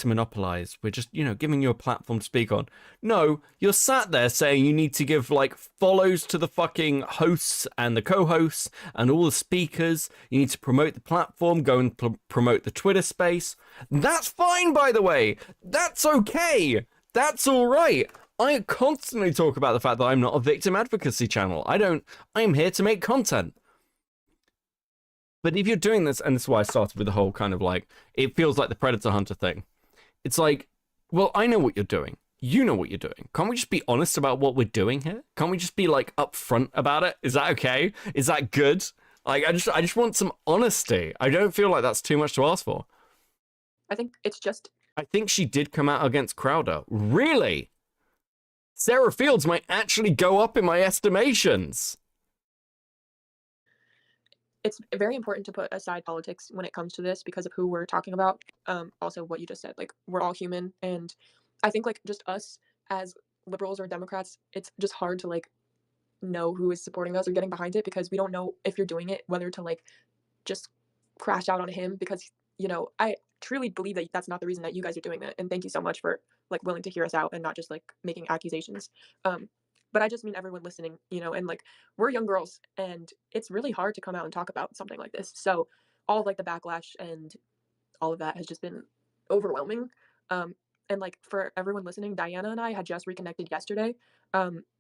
monopolize. We're just, giving you a platform to speak on. No, you're sat there saying you need to give like follows to the fucking hosts and the co-hosts and all the speakers. You need to promote the platform, go and promote the Twitter space. That's fine, by the way. That's okay. That's all right. I constantly talk about the fact that I'm not a victim advocacy channel. I'm here to make content. But if you're doing this, and this is why I started with the whole kind of like, it feels like the Predator Hunter thing. It's like, well, I know what you're doing. You know what you're doing. Can't we just be honest about what we're doing here? Can't we just be like upfront about it? Is that okay? Is that good? Like, I just want some honesty. I don't feel like that's too much to ask for. I think it's just... I think she did come out against Crowder. Really? Sarah Fields might actually go up in my estimations. It's very important to put aside politics when it comes to this because of who we're talking about. Also, what you just said, like, we're all human. And I think, like, just us as liberals or Democrats, it's just hard to, like, know who is supporting us or getting behind it because we don't know if you're doing it, whether to, like, just crash out on him because, I truly believe that that's not the reason that you guys are doing that. And thank you so much for, like, willing to hear us out and not just, like, making accusations. But I just mean everyone listening, and like we're young girls and it's really hard to come out and talk about something like this. So all of like the backlash and all of that has just been overwhelming. And like for everyone listening, Diana and I had just reconnected yesterday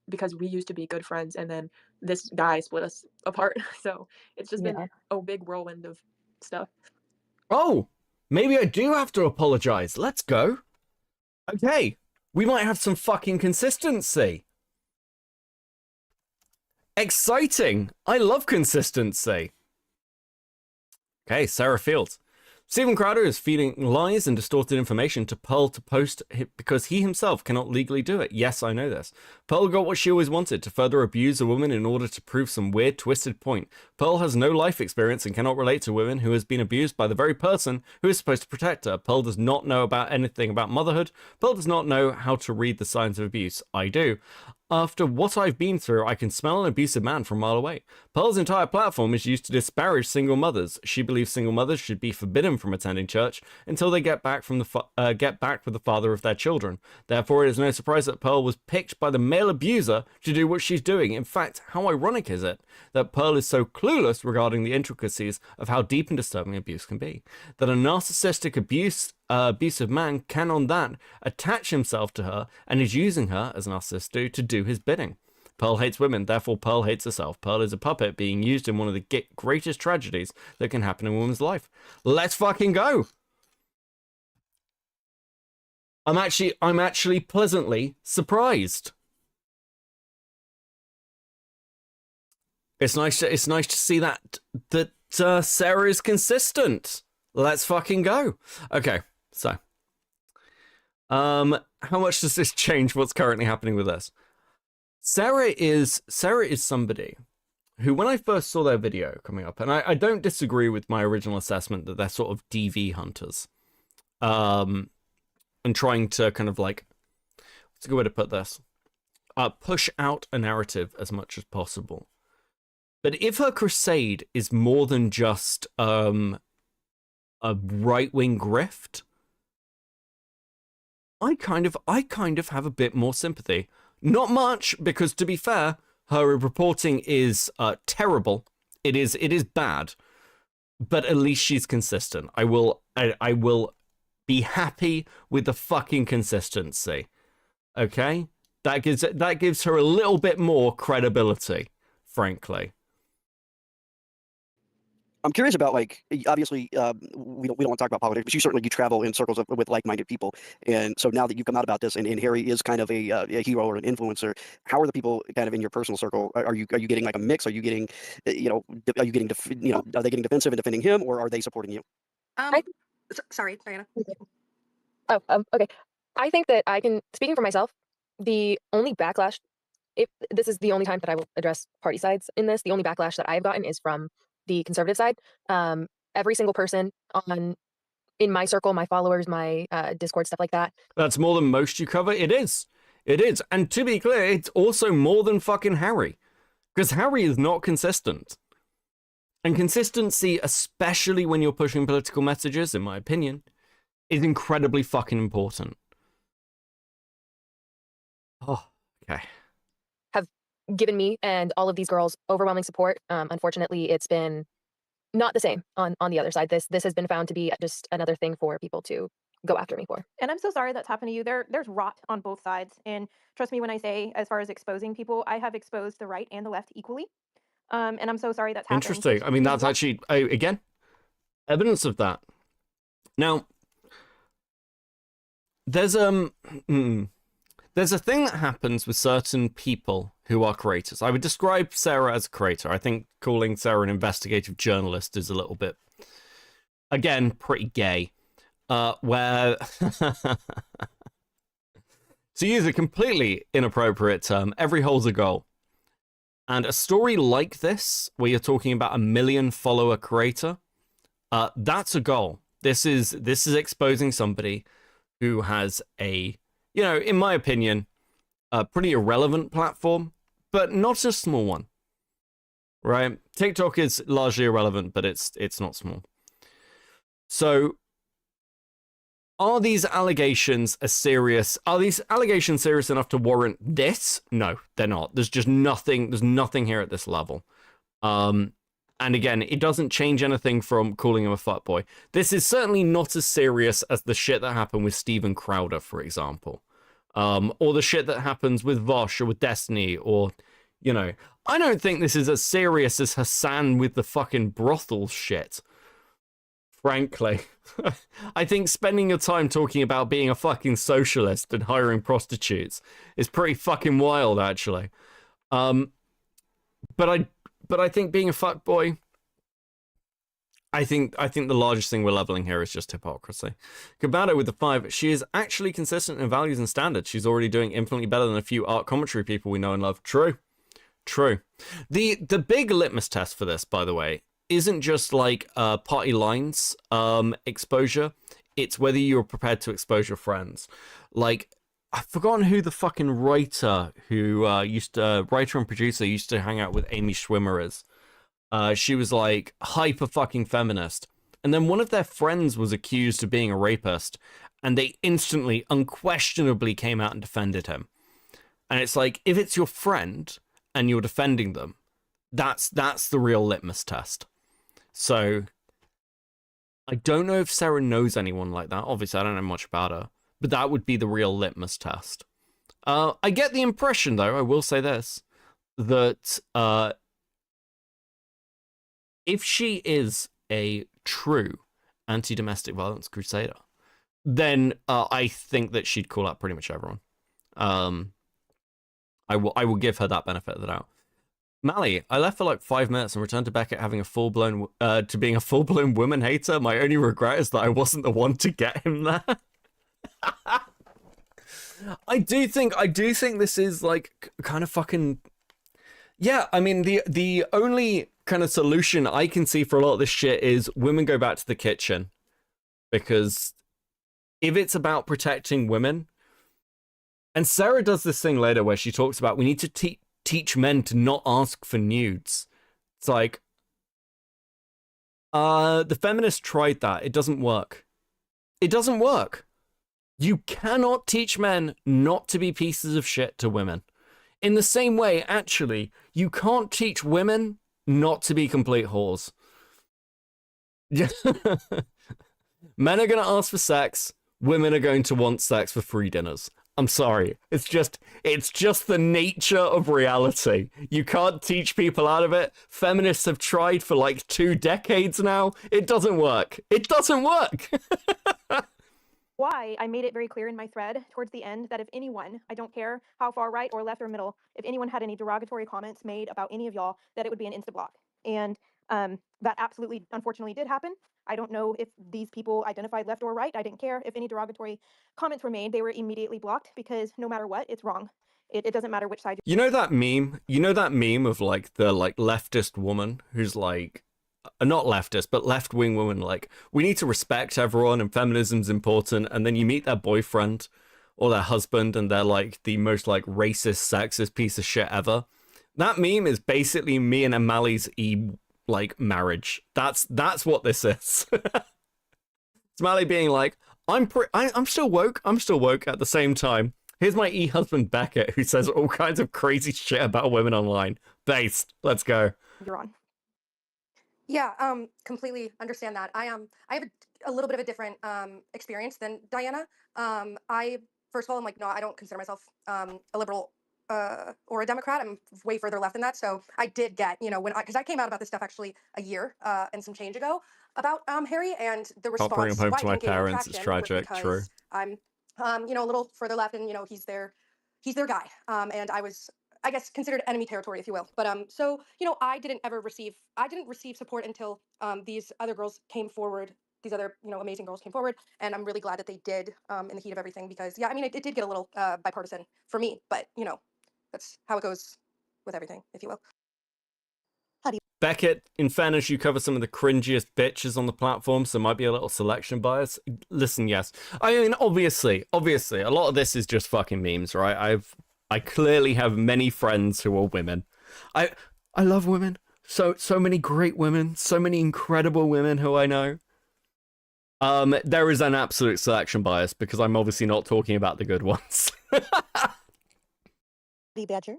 because we used to be good friends and then this guy split us apart. So it's just been a big whirlwind of stuff. Oh, maybe I do have to apologize. Let's go. Okay, we might have some fucking consistency. Exciting! I love consistency. Okay, Sarah Fields. Steven Crowder is feeding lies and distorted information to Pearl to post because he himself cannot legally do it. Yes, I know this. Pearl got what she always wanted, to further abuse a woman in order to prove some weird, twisted point. Pearl has no life experience and cannot relate to women who has been abused by the very person who is supposed to protect her. Pearl does not know about anything about motherhood. Pearl does not know how to read the signs of abuse. I do. After what I've been through, I can smell an abusive man from a mile away. Pearl's entire platform is used to disparage single mothers. She believes single mothers should be forbidden from attending church until they get back with the father of their children. Therefore, it is no surprise that Pearl was picked by the male abuser to do what she's doing. In fact, how ironic is it that Pearl is so clueless regarding the intricacies of how deep and disturbing abuse can be? That a narcissistic abusive man can on that attach himself to her and is using her, as narcissists do, to do his bidding. Pearl hates women, therefore Pearl hates herself. Pearl is a puppet being used in one of the greatest tragedies that can happen in a woman's life. Let's fucking go! I'm actually pleasantly surprised. It's nice to see that Sarah is consistent. Let's fucking go. Okay, so how much does this change what's currently happening with this? Sarah is somebody who, when I first saw their video coming up, and I don't disagree with my original assessment that they're sort of DV hunters, and trying to kind of like, what's a good way to put this? Push out a narrative as much as possible. But if her crusade is more than just a right-wing grift, I kind of have a bit more sympathy. Not much, because to be fair, her reporting is terrible. It is bad, but at least she's consistent. I will be happy with the fucking consistency. Okay, that gives her a little bit more credibility, frankly. I'm curious about, like, obviously, we don't want to talk about politics, but you travel in circles with like-minded people, and so now that you've come out about this, and Harry is kind of a hero or an influencer, how are the people kind of in your personal circle? Are you getting like a mix? Are you getting, are you getting are they getting defensive and defending him, or are they supporting you? Sorry, Diana. Oh, okay. I think that I can, speaking for myself, the only backlash, if this is the only time that I will address party sides in this, the only backlash that I've gotten is from the conservative side. Every single person in my circle, my followers, my Discord, stuff like that. That's more than most you cover. It is. And to be clear, it's also more than fucking Harry. Because Harry is not consistent. And consistency, especially when you're pushing political messages, in my opinion, is incredibly fucking important. Oh, okay. Have given me and all of these girls overwhelming support. Unfortunately, it's been not the same on the other side. This has been found to be just another thing for people to go after me for. And I'm so sorry that's happened to you. There's rot on both sides. And trust me when I say, as far as exposing people, I have exposed the right and the left equally. And I'm so sorry that's happened. Interesting. I mean, that's actually, again, evidence of that. Now, there's a thing that happens with certain people who are creators. I would describe Sarah as a creator. I think calling Sarah an investigative journalist is a little bit, again, pretty gay. Where, to use a completely inappropriate term, every hole's a goal. And a story like this, where you're talking about a 1 million follower creator, that's a goal. This is exposing somebody who has a, in my opinion, a pretty irrelevant platform, but not a small one, right? TikTok is largely irrelevant, but it's not small. So, are these allegations serious? Are these allegations serious enough to warrant this? No, they're not. There's just nothing. There's nothing here at this level. And again, it doesn't change anything from calling him a fuckboy. This is certainly not as serious as the shit that happened with Steven Crowder, for example. Or the shit that happens with Vosh or with Destiny, or, I don't think this is as serious as Hassan with the fucking brothel shit. Frankly, I think spending your time talking about being a fucking socialist and hiring prostitutes is pretty fucking wild, actually. But I think being a fuckboy, I think the largest thing we're leveling here is just hypocrisy. Kabato with the 5, she is actually consistent in values and standards. She's already doing infinitely better than a few art commentary people we know and love. True. The big litmus test for this, by the way, isn't just like party lines exposure. It's whether you're prepared to expose your friends. Like, I've forgotten who the fucking writer who writer and producer used to hang out with Amy Schwimmer is. She was like hyper fucking feminist. And then one of their friends was accused of being a rapist, and they instantly, unquestionably came out and defended him. And it's like, if it's your friend and you're defending them, that's the real litmus test. So, I don't know if Sarah knows anyone like that. Obviously, I don't know much about her. But that would be the real litmus test. I get the impression, though, I will say this, that if she is a true anti-domestic violence crusader, then I think that she'd call out pretty much everyone. I will give her that benefit of the doubt. Mally, I left for like 5 minutes and returned to Beckett having to being a full-blown woman hater. My only regret is that I wasn't the one to get him there. I do think this is like kind of fucking, yeah. I mean, the only kind of solution I can see for a lot of this shit is women go back to the kitchen, because if it's about protecting women, and Sarah does this thing later where she talks about we need to teach men to not ask for nudes. It's like, the feminists tried that. It doesn't work. It doesn't work. You cannot teach men not to be pieces of shit to women. In the same way, actually, you can't teach women not to be complete whores. Men are going to ask for sex. Women are going to want sex for free dinners. I'm sorry. It's just the nature of reality. You can't teach people out of it. Feminists have tried for like 2 decades now. It doesn't work. It doesn't work. Why I made it very clear in my thread towards the end that if anyone, I don't care how far right or left or middle, if anyone had any derogatory comments made about any of y'all, that it would be an insta block. And that absolutely, unfortunately, did happen. I don't know if these people identified left or right. I didn't care. If any derogatory comments were made, they were immediately blocked because no matter what, it's wrong. It doesn't matter which side. You know that meme? You know that meme of like the like leftist woman who's like, not leftist, but left-wing woman, like, we need to respect everyone and feminism's important, and then you meet their boyfriend or their husband and they're like the most like racist, sexist piece of shit ever. That meme is basically me and Amali's like marriage. That's what this is. It's Mally being like, I'm still woke. I'm still woke at the same time. Here's my husband Beckett, who says all kinds of crazy shit about women online. Based. Let's go. You're on. Yeah, completely understand that. I have a little bit of a different experience than Diana. I first of all, I'm like, no, I don't consider myself a liberal or a Democrat. I'm way further left than that. So I did get, because I came out about this stuff actually a year and some change ago about Harry, and the response. I'll bring him home why to it my didn't gain any parents. It's traction was tragic. True. because I'm, a little further left, and he's their guy, and I was, I guess, considered enemy territory, if you will. But so I didn't receive support until these other girls came forward. These other amazing girls came forward, and I'm really glad that they did in the heat of everything, because yeah, I mean it did get a little bipartisan for me, but that's how it goes with everything, if you will. Beckett, in fairness, you cover some of the cringiest bitches on the platform, so might be a little selection bias. Listen, yes. I mean, obviously, a lot of this is just fucking memes, right? I clearly have many friends who are women. I love women. So many great women, so many incredible women who I know. There is an absolute selection bias because I'm obviously not talking about the good ones. Badger.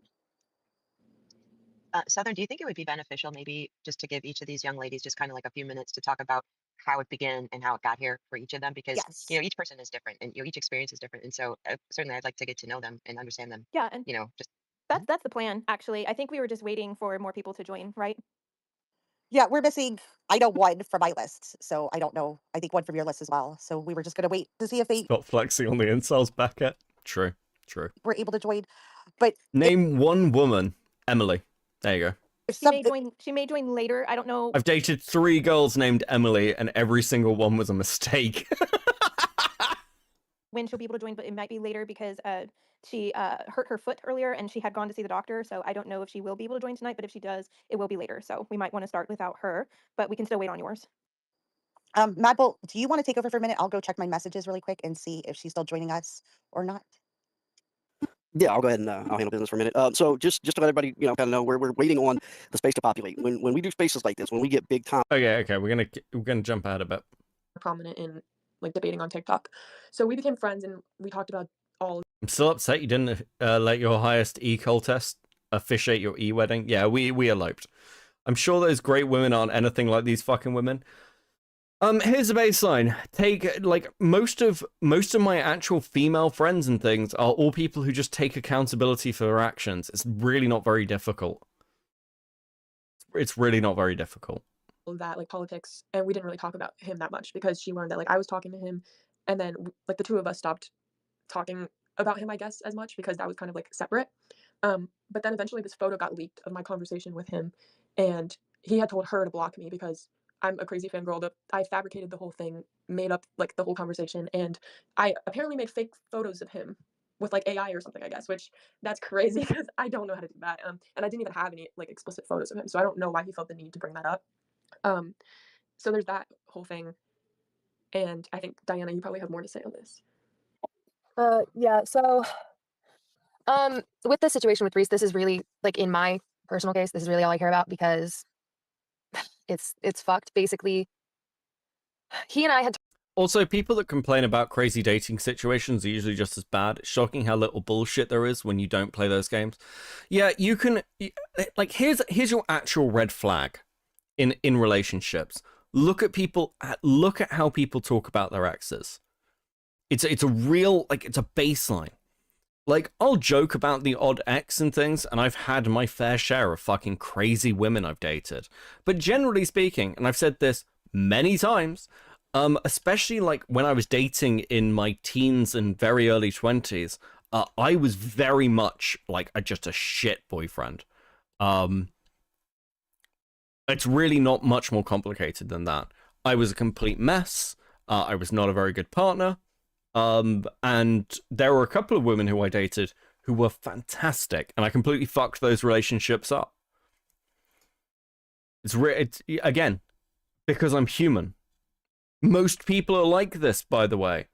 Southern, do you think it would be beneficial maybe just to give each of these young ladies just kind of like a few minutes to talk about how it began and how it got here for each of them? Because Yes. each person is different, and each experience is different, and so certainly I'd like to get to know them and understand them. Yeah, and Just that's the plan, actually. I think we were just waiting for more people to join, right? Yeah, we're missing. I know one from my list, so I don't know. I think one from your list as well. So we were just gonna wait to see if they Stop flexing on the incels, Beckett. True. were able to join. But Name one woman. Emily. There you go. She may join later. I don't know. I've dated 3 girls named Emily, and every single one was a mistake. When she'll be able to join, but it might be later because she hurt her foot earlier and she had gone to see the doctor. So I don't know if she will be able to join tonight, but if she does, it will be later. So we might want to start without her, but we can still wait on yours. Madbull, do you want to take over for a minute? I'll go check my messages really quick and see if she's still joining us or not. Yeah, I'll go ahead and I'll handle business for a minute. So just to let everybody kind of know, we're waiting on the space to populate. When we do spaces like this, when we get big time. Okay, we're gonna jump ahead a bit. Prominent in like debating on TikTok, so we became friends and we talked about all. I'm still upset you didn't let your highest e-contest officiate your e-wedding. Yeah, we eloped. I'm sure those great women aren't anything like these fucking women. Here's the baseline. Take like most of my actual female friends and things are all people who just take accountability for their actions. It's really not very difficult. It's really not very difficult. That like politics, and we didn't really talk about him that much because she learned that like I was talking to him, and then like the two of us stopped talking about him, I guess, as much because that was kind of like separate. But then eventually this photo got leaked of my conversation with him, and he had told her to block me because I'm a crazy fangirl. I fabricated the whole thing, made up like the whole conversation, and I apparently made fake photos of him with like AI or something, I guess, which that's crazy because I don't know how to do that. And I didn't even have any like explicit photos of him, so I don't know why he felt the need to bring that up. So there's that whole thing, and I think Diana, you probably have more to say on this. Yeah. So, with the situation with Reese, this is really like in my personal case, this is really all I care about because it's fucked. Basically, he and I had. Also, people that complain about crazy dating situations are usually just as bad. It's shocking how little bullshit there is when you don't play those games. Yeah, you can, like, here's your actual red flag in relationships. Look at how people talk about their exes. It's a real, like, it's a baseline. Like, I'll joke about the odd ex and things, and I've had my fair share of fucking crazy women I've dated. But generally speaking, and I've said this many times, especially like when I was dating in my teens and very early 20s, I was very much like just a shit boyfriend. It's really not much more complicated than that. I was a complete mess. I was not a very good partner. And there were a couple of women who I dated who were fantastic, and I completely fucked those relationships up. It's again, because I'm human. Most people are like this, by the way.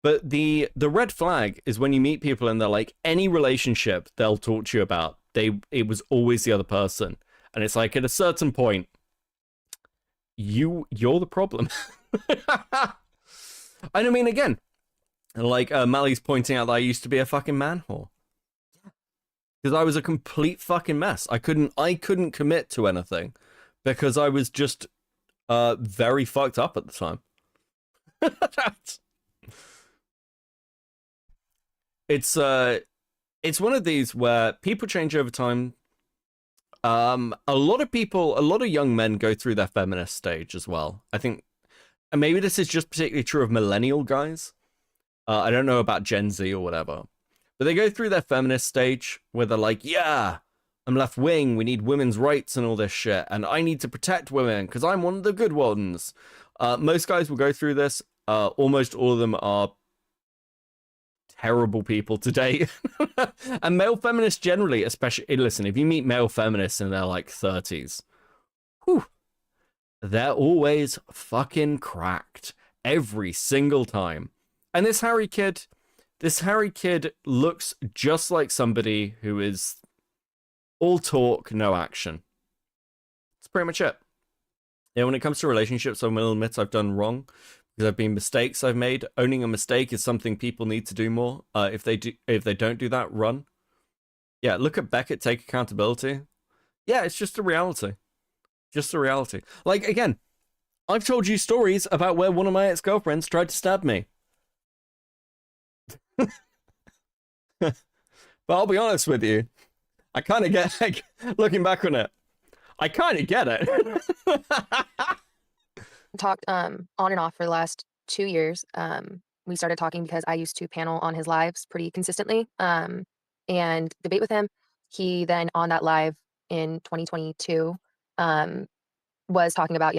But the red flag is when you meet people and they're like, any relationship they'll talk to you about, it was always the other person. And it's like, at a certain point, you're the problem. And I mean, again, like Mally's pointing out that I used to be a fucking man whore. Because I was a complete fucking mess. I couldn't commit to anything because I was just very fucked up at the time. It's one of these where people change over time. A lot of young men go through their feminist stage as well. I think, and maybe this is just particularly true of millennial guys. I don't know about Gen Z or whatever, but they go through their feminist stage where they're like, yeah, I'm left wing, we need women's rights and all this shit, and I need to protect women because I'm one of the good ones. Most guys will go through this. Almost all of them are terrible people today. And male feminists generally, especially, listen, if you meet male feminists in their like 30s, whew, they're always fucking cracked every single time. And this Harry kid looks just like somebody who is all talk, no action. That's pretty much it. Yeah, when it comes to relationships, I will admit I've done wrong because there have been mistakes I've made. Owning a mistake is something people need to do more. If they don't do that, run. Yeah, look at Beckett, take accountability. Yeah, it's just a reality. Just a reality. Like, again, I've told you stories about where one of my ex-girlfriends tried to stab me. But I'll be honest with you, I kind of get, like, looking back on it, I kind of get it. Talked on and off for the last 2 years. We started talking because I used to panel on his lives pretty consistently and debate with him. He then on that live in 2022 was talking about,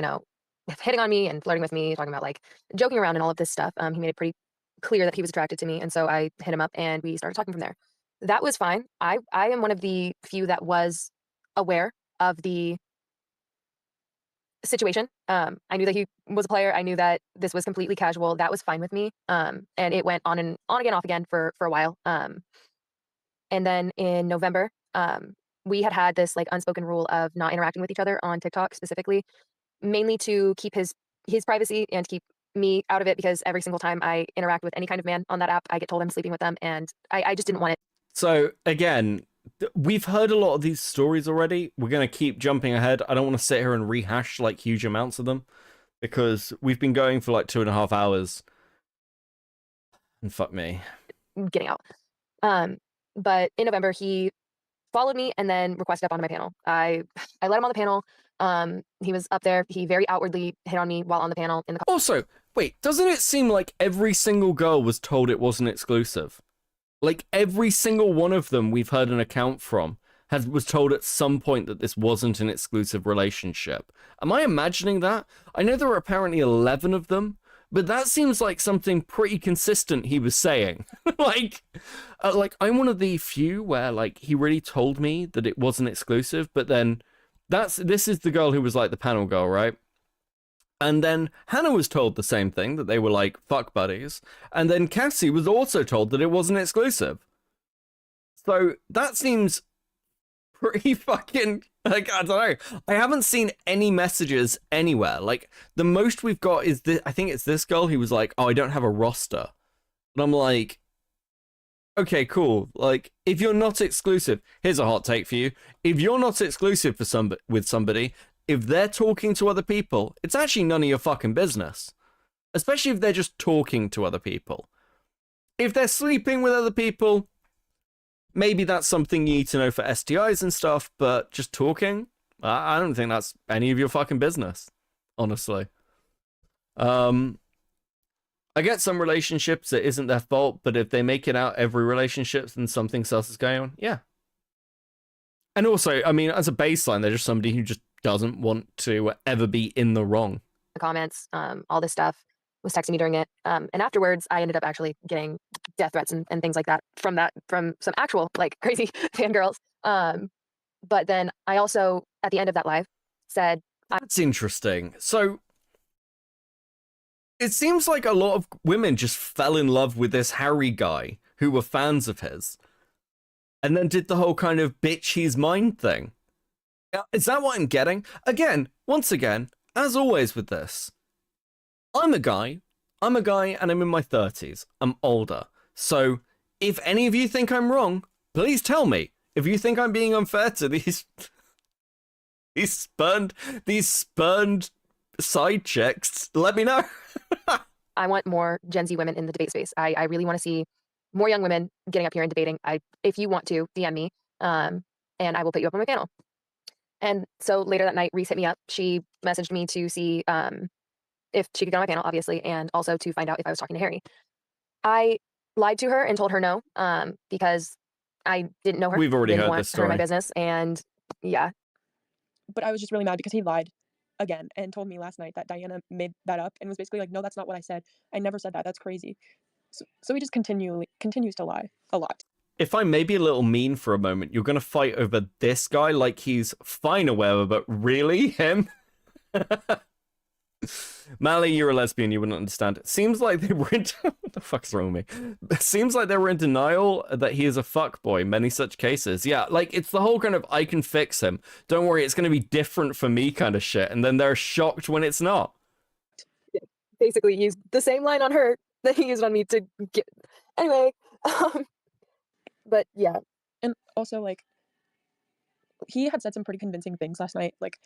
hitting on me and flirting with me, talking about like joking around and all of this stuff. He made it pretty clear that he was attracted to me. And so I hit him up and we started talking from there. That was fine. I am one of the few that was aware of the situation. I knew that he was a player. I knew that this was completely casual. That was fine with me. And it went on and on again, off again for a while. And then in November, we had this like unspoken rule of not interacting with each other on TikTok specifically, mainly to keep his privacy and keep me out of it, because every single time I interact with any kind of man on that app, I get told I'm sleeping with them, and I just didn't want it. So again, we've heard a lot of these stories already. We're going to keep jumping ahead. I don't want to sit here and rehash like huge amounts of them because we've been going for like 2.5 hours. And fuck me. Getting out. But in November, he followed me and then requested up onto my panel. I let him on the panel. He was up there. He very outwardly hit on me while on the panel. Also, wait, doesn't it seem like every single girl was told it wasn't exclusive? Like every single one of them we've heard an account from was told at some point that this wasn't an exclusive relationship. Am I imagining that? I know there were apparently 11 of them, but that seems like something pretty consistent he was saying. like I'm one of the few where like he really told me that it wasn't exclusive, but then this is the girl who was like the panel girl, right? And then Hannah was told the same thing, that they were like fuck buddies. And then Cassie was also told that it wasn't exclusive. So that seems pretty fucking Like, I don't know. I haven't seen any messages anywhere. Like, the most we've got is this. I think it's this girl who was like, "Oh, I don't have a roster," and I'm like, "Okay, cool. Like, if you're not exclusive, here's a hot take for you. If you're not exclusive with somebody, if they're talking to other people, it's actually none of your fucking business. Especially if they're just talking to other people. If they're sleeping with other people." Maybe that's something you need to know for STIs and stuff, but just talking, I don't think that's any of your fucking business, honestly. I get some relationships, it isn't their fault, but if they make it out every relationship, then something else is going on. Yeah. And also, I mean, as a baseline, they're just somebody who just doesn't want to ever be in the wrong. The comments, all this stuff, was texting me during it. And afterwards, I ended up actually getting death threats and things like that from some actual, like, crazy fangirls. But then I also, at the end of that live, said... That's interesting. So, it seems like a lot of women just fell in love with this Harry guy who were fans of his. And then did the whole kind of bitch, he's mine thing. Is that what I'm getting? Again, once again, as always with this, I'm a guy and I'm in my 30s. I'm older. So if any of you think I'm wrong, please tell me. If you think I'm being unfair to these spurned side chicks, let me know. I want more Gen Z women in the debate space. I really want to see more young women getting up here and debating. If you want to, DM me, and I will put you up on my panel. And so later that night, Reese hit me up. She messaged me to see if she could go on my panel, obviously, and also to find out if I was talking to Harry. I lied to her and told her no, because I didn't know her. We've already didn't heard want this her in my story. business, and yeah. But I was just really mad because he lied again and told me last night that Diana made that up and was basically like, no, that's not what I said. I never said that. That's crazy. So he just continues to lie a lot. If I may be a little mean for a moment, you're going to fight over this guy like he's fine or whatever, but really? Him? Mally, you're a lesbian, you wouldn't understand. It seems like they were in... What the fuck's wrong with me? It seems like they were in denial that he is a fuckboy. Many such cases. Yeah, like, it's the whole kind of, I can fix him. Don't worry, it's going to be different for me kind of shit. And then they're shocked when it's not. Yeah, basically used the same line on her that he used on me to get... Anyway, but yeah. And also, like, he had said some pretty convincing things last night. Like,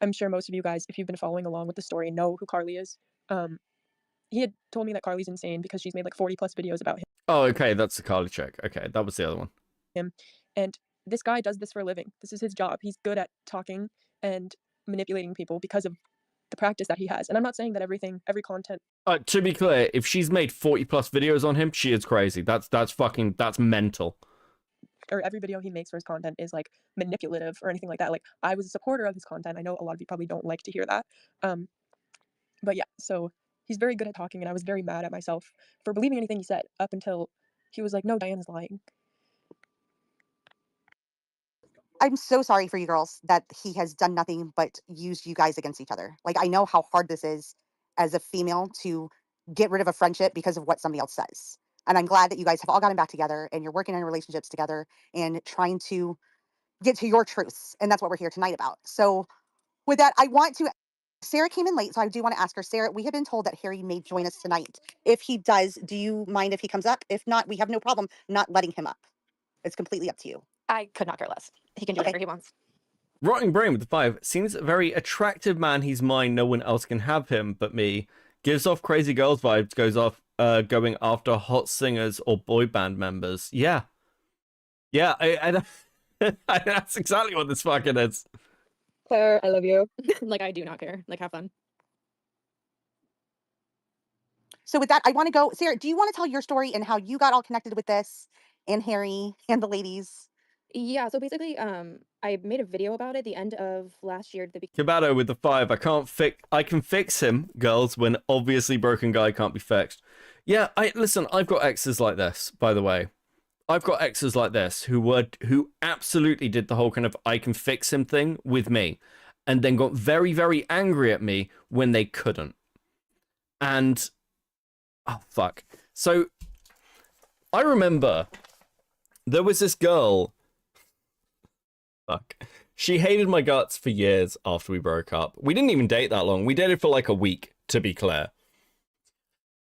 I'm sure most of you guys, if you've been following along with the story, know who Carly is. He had told me that Carly's insane because she's made like 40 plus videos about him. Oh, okay, that's the Carly check. Okay, that was the other one. And this guy does this for a living. This is his job. He's good at talking and manipulating people because of the practice that he has. And I'm not saying that every content... To be clear, if she's made 40 plus videos on him, she is crazy. That's mental. Or every video he makes for his content is like manipulative or anything like that. Like, I was a supporter of his content. I know a lot of you probably don't like to hear that. But yeah, so he's very good at talking, and I was very mad at myself for believing anything he said up until he was like, no, Diana's lying. I'm so sorry for you girls that he has done nothing but use you guys against each other. Like, I know how hard this is as a female to get rid of a friendship because of what somebody else says. And I'm glad that you guys have all gotten back together and you're working on relationships together and trying to get to your truths. And that's what we're here tonight about. So with that, Sarah came in late, so I do want to ask her, Sarah, we have been told that Harry may join us tonight. If he does, do you mind if he comes up? If not, we have no problem not letting him up. It's completely up to you. I could not care less. He can do whatever he wants. Rotting Brain with the 5. Seems a very attractive man. He's mine. No one else can have him but me. Gives off crazy girls vibes. Goes off going after hot singers or boy band members. Yeah. Yeah, that's exactly what this fucking is. Claire, I love you. Like, I do not care. Like, have fun. So with that, I want to go. Sarah, do you want to tell your story and how you got all connected with this and Harry and the ladies? Yeah, so basically, I made a video about it the end of last year. Kabato with the 5. I can fix him, girls, when obviously broken guy can't be fixed. Yeah, listen, I've got exes like this, by the way. I've got exes like this who absolutely did the whole kind of I can fix him thing with me, and then got very, very angry at me when they couldn't. And oh fuck. So I remember there was this girl. Fuck. She hated my guts for years after we broke up. We didn't even date that long. We dated for like a week, to be clear.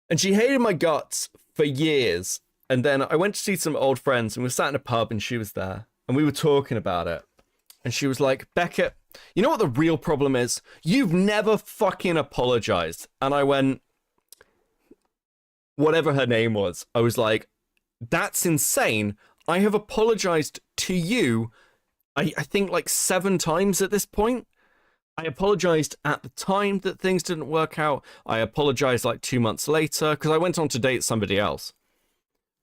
And she hated my guts for years. And then I went to see some old friends and we sat in a pub and she was there. And we were talking about it. And she was like, Beckett, you know what the real problem is? You've never fucking apologized. And I went, whatever her name was, I was like, that's insane. I have apologized to you, I think like 7 times at this point. I apologized at the time that things didn't work out. I apologized like 2 months later because I went on to date somebody else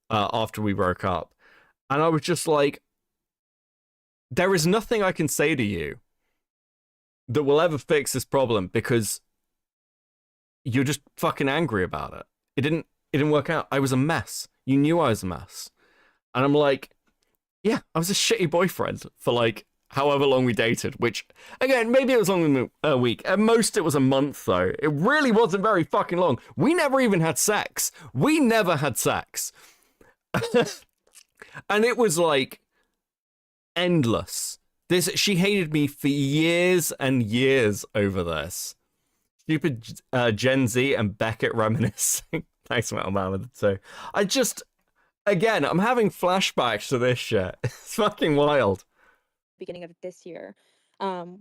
after we broke up. And I was just like, there is nothing I can say to you that will ever fix this problem because you're just fucking angry about it. It didn't work out. I was a mess. You knew I was a mess. And I'm like, yeah, I was a shitty boyfriend for like however long we dated, which again, maybe it was longer than a week. At most it was a month though. It really wasn't very fucking long. We never even had sex. We never had sex. And it was like endless. She hated me for years and years over this. Stupid Gen Z and Beckett reminiscing. Thanks, Metal Man, with the 2. I just, again, I'm having flashbacks to this shit. It's fucking wild. Beginning of this year,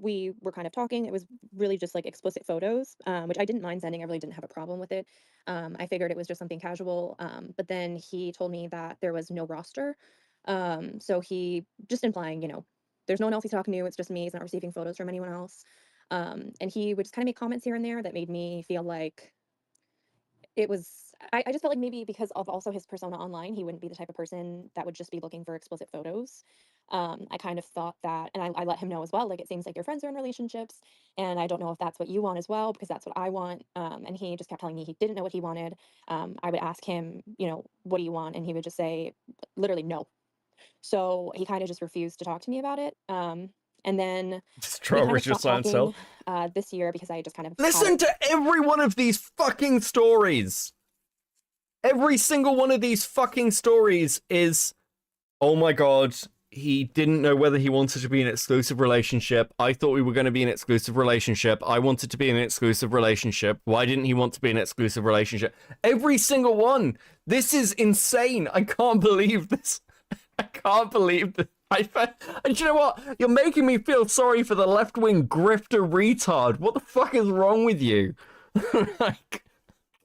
we were kind of talking. It was really just like explicit photos, which I didn't mind sending. I really didn't have a problem with it. I figured it was just something casual. But then he told me that there was no roster. So he just implying, there's no one else he's talking to. It's just me. He's not receiving photos from anyone else. And he would just kind of make comments here and there that made me feel like it was, I just felt like maybe because of also his persona online, he wouldn't be the type of person that would just be looking for explicit photos. I kind of thought that, and I let him know as well, like, it seems like your friends are in relationships, and I don't know if that's what you want as well, because that's what I want. And he just kept telling me he didn't know what he wanted. I would ask him, what do you want? And he would just say, literally, no. So he kind of just refused to talk to me about it. And then we kind Strawberry's of just stopped on talking sale. this year because I just kind of Listen to every one of these fucking stories. Every single one of these fucking stories is, oh my god, he didn't know whether he wanted to be in an exclusive relationship. I thought we were going to be in an exclusive relationship. I wanted to be in an exclusive relationship. Why didn't he want to be in an exclusive relationship? Every single one. This is insane. I can't believe this. I can't believe this. And you know what? You're making me feel sorry for the left-wing grifter retard. What the fuck is wrong with you? Like,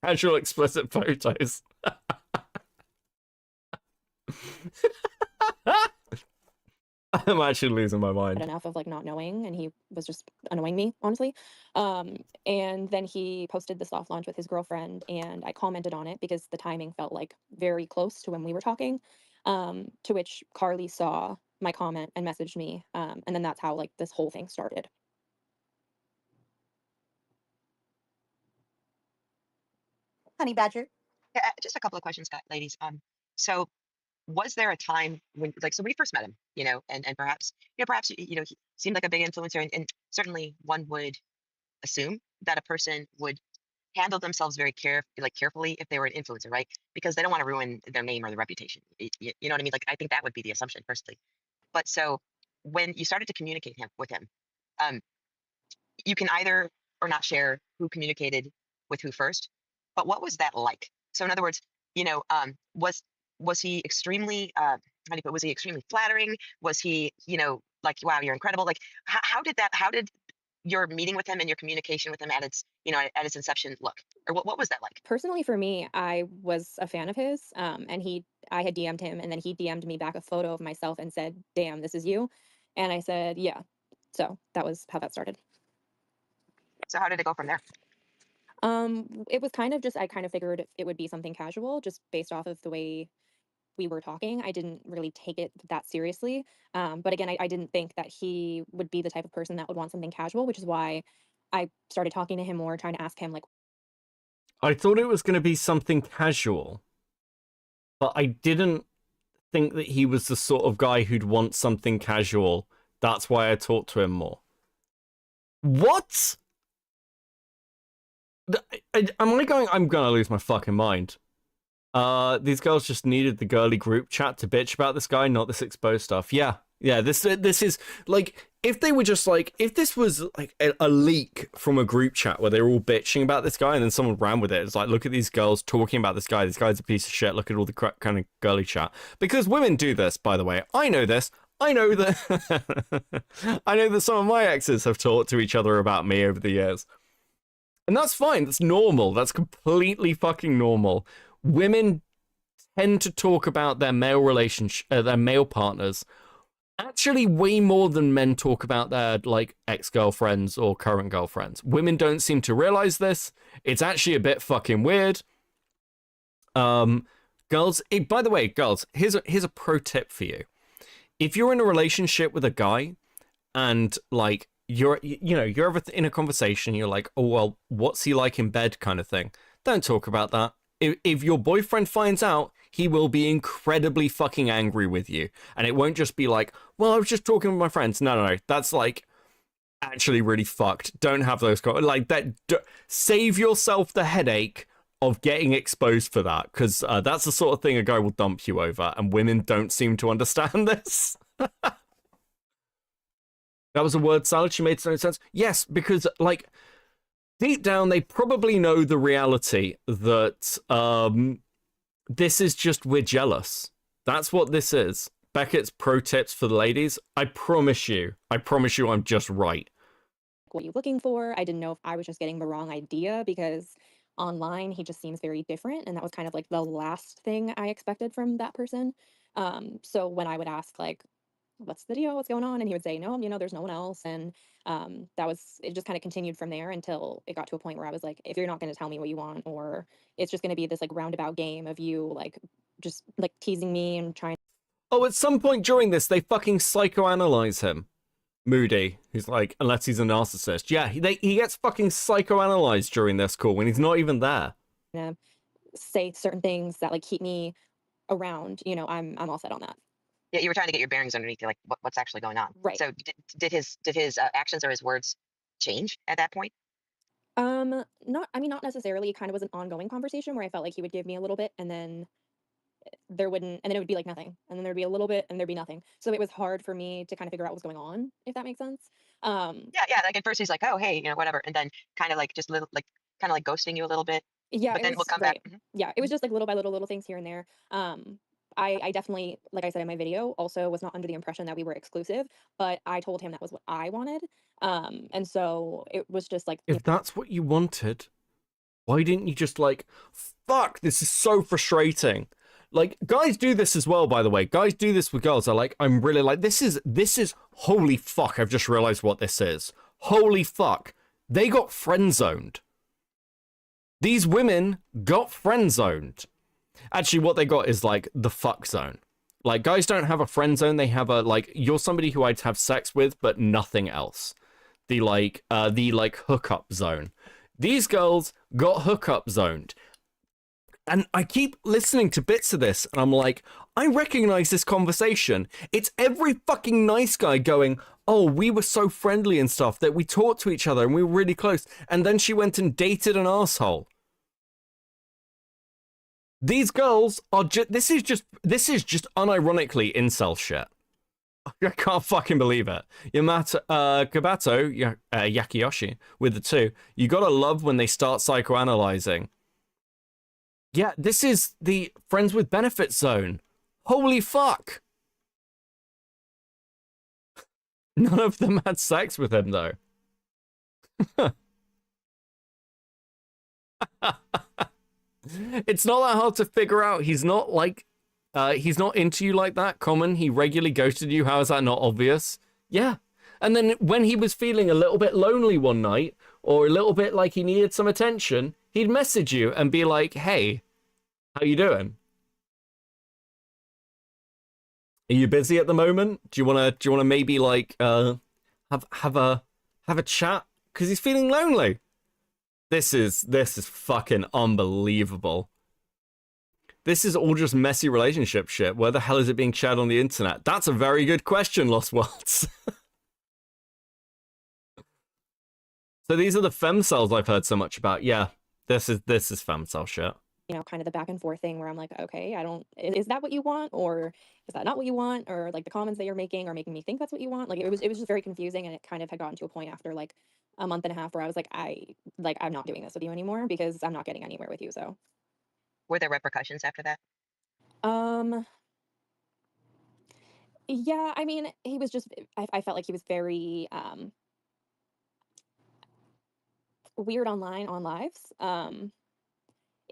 casual explicit photos. I'm actually losing my mind. enough of like not knowing, and he was just annoying me, honestly. And then he posted the soft launch with his girlfriend, and I commented on it because the timing felt like very close to when we were talking. To which Carly saw my comment and messaged me, and then that's how like this whole thing started. Honey Badger. Yeah, just a couple of questions, ladies. So was there a time when, like, so when you first met him, and perhaps, he seemed like a big influencer, and certainly one would assume that a person would handle themselves very carefully if they were an influencer, right? Because they don't want to ruin their name or their reputation. You know what I mean? Like, I think that would be the assumption, personally. But so when you started to communicate with him, um, you can either or not share who communicated with who first, but what was that like? So in other words, was he extremely how do you put, was he extremely flattering? Was he, like, wow, you're incredible? Like, how did your meeting with him and your communication with him at its inception look? Or what was that like? Personally, for me, I was a fan of his, and I had DM'd him, and then he DM'd me back a photo of myself and said, "Damn, this is you," and I said, "Yeah." So that was how that started. So how did it go from there? It was kind of just, I kind of figured it would be something casual, just based off of the way we were talking. I didn't really take it that seriously. But again, I didn't think that he would be the type of person that would want something casual, which is why I started talking to him more, trying to ask him like, I thought it was going to be something casual, but I didn't think that he was the sort of guy who'd want something casual. That's why I talked to him more. What? I'm gonna lose my fucking mind. These girls just needed the girly group chat to bitch about this guy, not this exposed stuff. Yeah, Yeah, this is like, if they were just like, if this was like a leak from a group chat where they were all bitching about this guy and then someone ran with it. It's like, look at these girls talking about this guy's a piece of shit. Look at all the kind of girly chat. Because women do this, by the way. I know this. I know that I know that some of my exes have talked to each other about me over the years. And that's fine. That's normal. That's completely fucking normal. Women tend to talk about their male relationship, their male partners, actually way more than men talk about their like ex-girlfriends or current girlfriends. Women don't seem to realize this. It's actually a bit fucking weird. Girls, by the way, girls, here's a pro tip for you. If you're in a relationship with a guy and like you're ever in a conversation, you're like, oh well, what's he like in bed, kind of thing. Don't talk about that. If your boyfriend finds out, he will be incredibly fucking angry with you. And it won't just be like, well, I was just talking with my friends. No. That's like actually really fucked. Don't have those like that. Save yourself the headache of getting exposed for that, because that's the sort of thing a guy will dump you over, and women don't seem to understand this. That was a word salad. She made no sense. Yes, because like deep down they probably know the reality that this is just, we're jealous. That's what this is. Beckett's pro tips for the ladies. I promise you I'm just right. What are you looking for? I didn't know if I was just getting the wrong idea, because online he just seems very different, and that was kind of like the last thing I expected from that person. So when I would ask like, what's the deal, what's going on, and he would say, no, there's no one else. And it just kind of continued from there until it got to a point where I was like, if you're not going to tell me what you want, or it's just going to be this like roundabout game of you like just like teasing me and trying. Oh, at some point during this they fucking psychoanalyze him. Moody, who's like, unless he's a narcissist. Yeah, he gets fucking psychoanalyzed during this call when he's not even there. Say certain things that like keep me around, I'm all set on that. Yeah, you were trying to get your bearings underneath you, like what's actually going on. Right. So did his actions or his words change at that point? Not necessarily. It kind of was an ongoing conversation where I felt like he would give me a little bit, and then it would be like nothing, and then there'd be a little bit and there'd be nothing. So it was hard for me to kind of figure out what's going on, if that makes sense. Yeah, like at first he's like, oh hey, whatever, and then kind of like just little like kind of like ghosting you a little bit. Yeah, but then we'll come right. back. Yeah, it was just like little by little things here and there. I definitely, like I said in my video, also was not under the impression that we were exclusive, but I told him that was what I wanted. And so it was just like, if that's what you wanted, why didn't you just like, fuck, this is so frustrating. Like, guys do this as well, by the way. Guys do this with girls. They're like, I'm really like, this is, holy fuck, I've just realized what this is. Holy fuck. They got friend zoned. These women got friend zoned. Actually, what they got is like the fuck zone. Like, guys don't have a friend zone. They have a, like, you're somebody who I'd have sex with, but nothing else. The hookup zone. These girls got hookup zoned. And I keep listening to bits of this, and I'm like, I recognize this conversation. It's every fucking nice guy going, oh, we were so friendly and stuff that we talked to each other and we were really close. And then she went and dated an asshole. These girls are this is just unironically incel shit. I can't fucking believe it. Kabato, Yakiyoshi, with the 2. You gotta love when they start psychoanalyzing. Yeah, this is the friends with benefits zone. Holy fuck. None of them had sex with him, though. It's not that hard to figure out. He's not like, he's not into you like that. Common, he regularly ghosted you. How is that not obvious? Yeah. And then when he was feeling a little bit lonely one night, or a little bit like he needed some attention, he'd message you and be like, hey, how you doing? Are you busy at the moment? Do you wanna maybe like have a chat? Because he's feeling lonely. This is fucking unbelievable. This is all just messy relationship shit. Where the hell is it being shared on the internet? That's a very good question, Lost Worlds. So these are the femcells I've heard so much about. Yeah, this is femcel shit. you know, kind of the back and forth thing where I'm like, okay, is that what you want? Or is that not what you want? Or like the comments that you're making are making me think that's what you want. Like it was just very confusing. And it kind of had gotten to a point after like a month and a half where I was like, I'm not doing this with you anymore because I'm not getting anywhere with you. So, Were there repercussions after that? um, yeah, I mean, he was just, I felt like he was very, weird online on lives.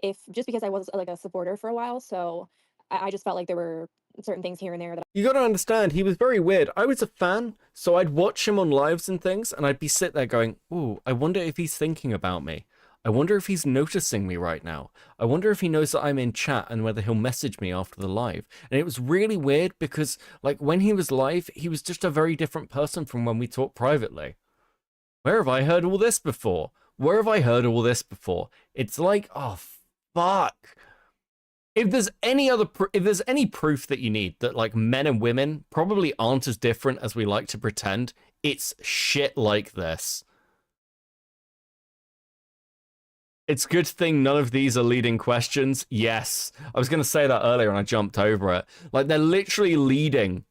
If just because I was like a supporter for a while, so I just felt like there were certain things here and there that You gotta understand, he was very weird. I was a fan, so I'd watch him on lives and things, and I'd be sit there going, ooh, I wonder if he's thinking about me. I wonder if he's noticing me right now. I wonder if he knows that I'm in chat and whether he'll message me after the live. And it was really weird because, like, when he was live, he was just a very different person from when we talked privately. Where have I heard all this before? Where have I heard all this before? It's like, oh, fuck. If there's any proof that you need that like men and women probably aren't as different as we like to pretend, it's shit like this. It's a good thing none of these are leading questions. Yes, I was going to say that earlier and I jumped over it. Like they're literally leading,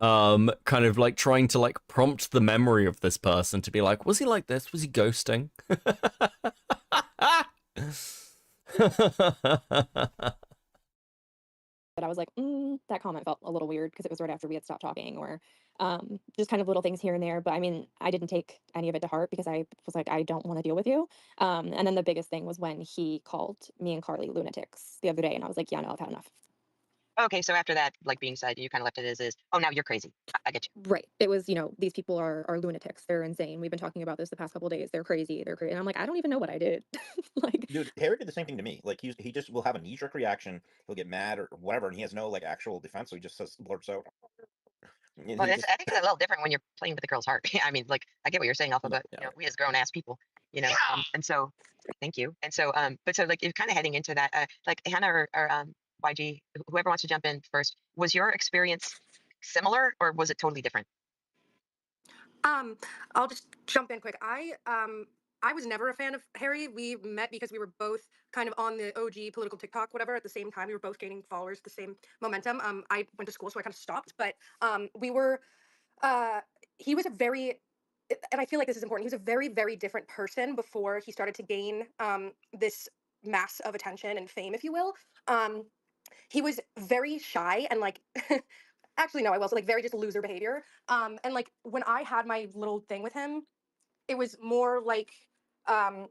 kind of like trying to like prompt the memory of this person to be like, was he like this? Was he ghosting? I was like, that comment felt a little weird because it was right after we had stopped talking, or just kind of little things here and there. But I mean, I didn't take any of it to heart because I was like, I don't want to deal with you. And then the biggest thing was when he called me and Carly lunatics the other day, and I was like, yeah, no, I've had enough. Okay, so after that, like being said, you kind of left it as is. Oh, now you're crazy. I get you. Right. It was, you know, these people are lunatics. They're insane. We've been talking about this the past couple of days. They're crazy. They're crazy. And I'm like, I don't even know what I did. Like, Dude, Harry did the same thing to me. Like he just will have a knee-jerk reaction. He'll get mad or whatever, and he has no like actual defense, so he just says blurts out. And Well, he just I think it's a little different when you're playing with the girl's heart. I mean, like I get what you're saying, Alpha, but yeah. we as grown ass people, and so thank you. And so, but so like you're kind of heading into that, like Hannah or YG, whoever wants to jump in first. Was your experience similar or was it totally different? I'll just jump in quick. I was never a fan of Harry. We met because we were both kind of on the OG political TikTok, whatever, at the same time. We were both gaining followers, the same momentum. I went to school, so I kind of stopped. But we were. He was a very, and I feel like this is important. He was a very, very different person before he started to gain this mass of attention and fame, if you will. He was very shy and like actually no, I will. So like very just loser behavior. And like when I had my little thing with him, it was more like I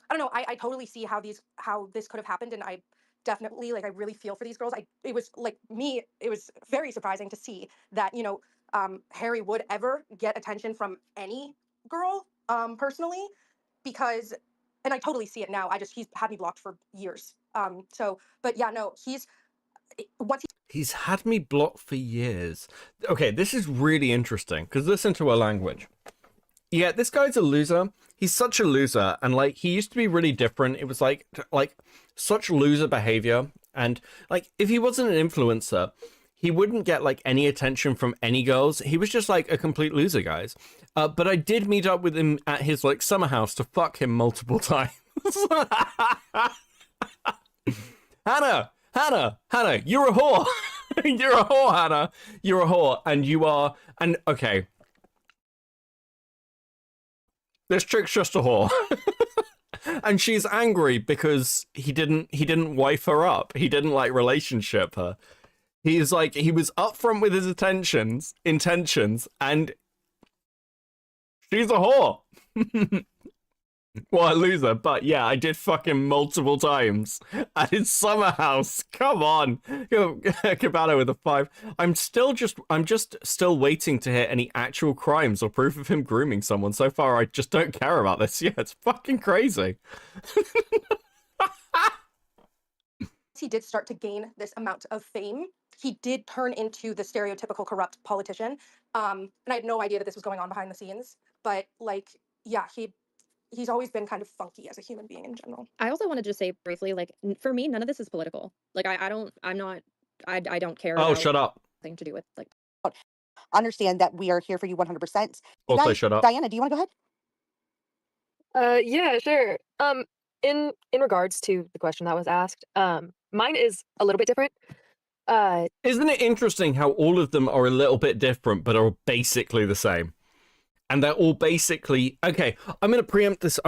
don't know. I totally see how this could have happened, and I definitely like I really feel for these girls. It was like me. It was very surprising to see that Harry would ever get attention from any girl personally, because and I totally see it now. He's had me blocked for years. But yeah, no, once He's had me blocked for years. Okay, this is really interesting because listen to her language. Yeah, this guy's a loser. He's such a loser, and like he used to be really different. It was like such loser behavior, and like if he wasn't an influencer, he wouldn't get like any attention from any girls. He was just like a complete loser, guys. But I did meet up with him at his like summer house to fuck him multiple times. Hannah, you're a whore. You're a whore, Hannah. You're a whore, and you are. And okay, this chick's just a whore, and she's angry because he didn't wife her up. He didn't like relationship her. He's like he was upfront with his intentions, and she's a whore. Well, a loser, but yeah, I did fuck him multiple times at his summer house. Come on, Cabana with a 5. I'm just still waiting to hear any actual crimes or proof of him grooming someone. So far, I just don't care about this. Yeah, it's fucking crazy. he did start to gain this amount of fame, he did turn into the stereotypical corrupt politician. And I had no idea that this was going on behind the scenes. But like, yeah, he's always been kind of funky as a human being in general. I also want to just say briefly, like, for me, none of this is political. Like, I don't care. Oh, shut up. Thing to do with like. Understand that we are here for you 100%. Also, shut up. Diana, do you want to go ahead? Yeah, sure. in regards to the question that was asked, mine is a little bit different. Isn't it interesting how all of them are a little bit different, but are basically the same? And they're all basically okay. I'm gonna preempt this.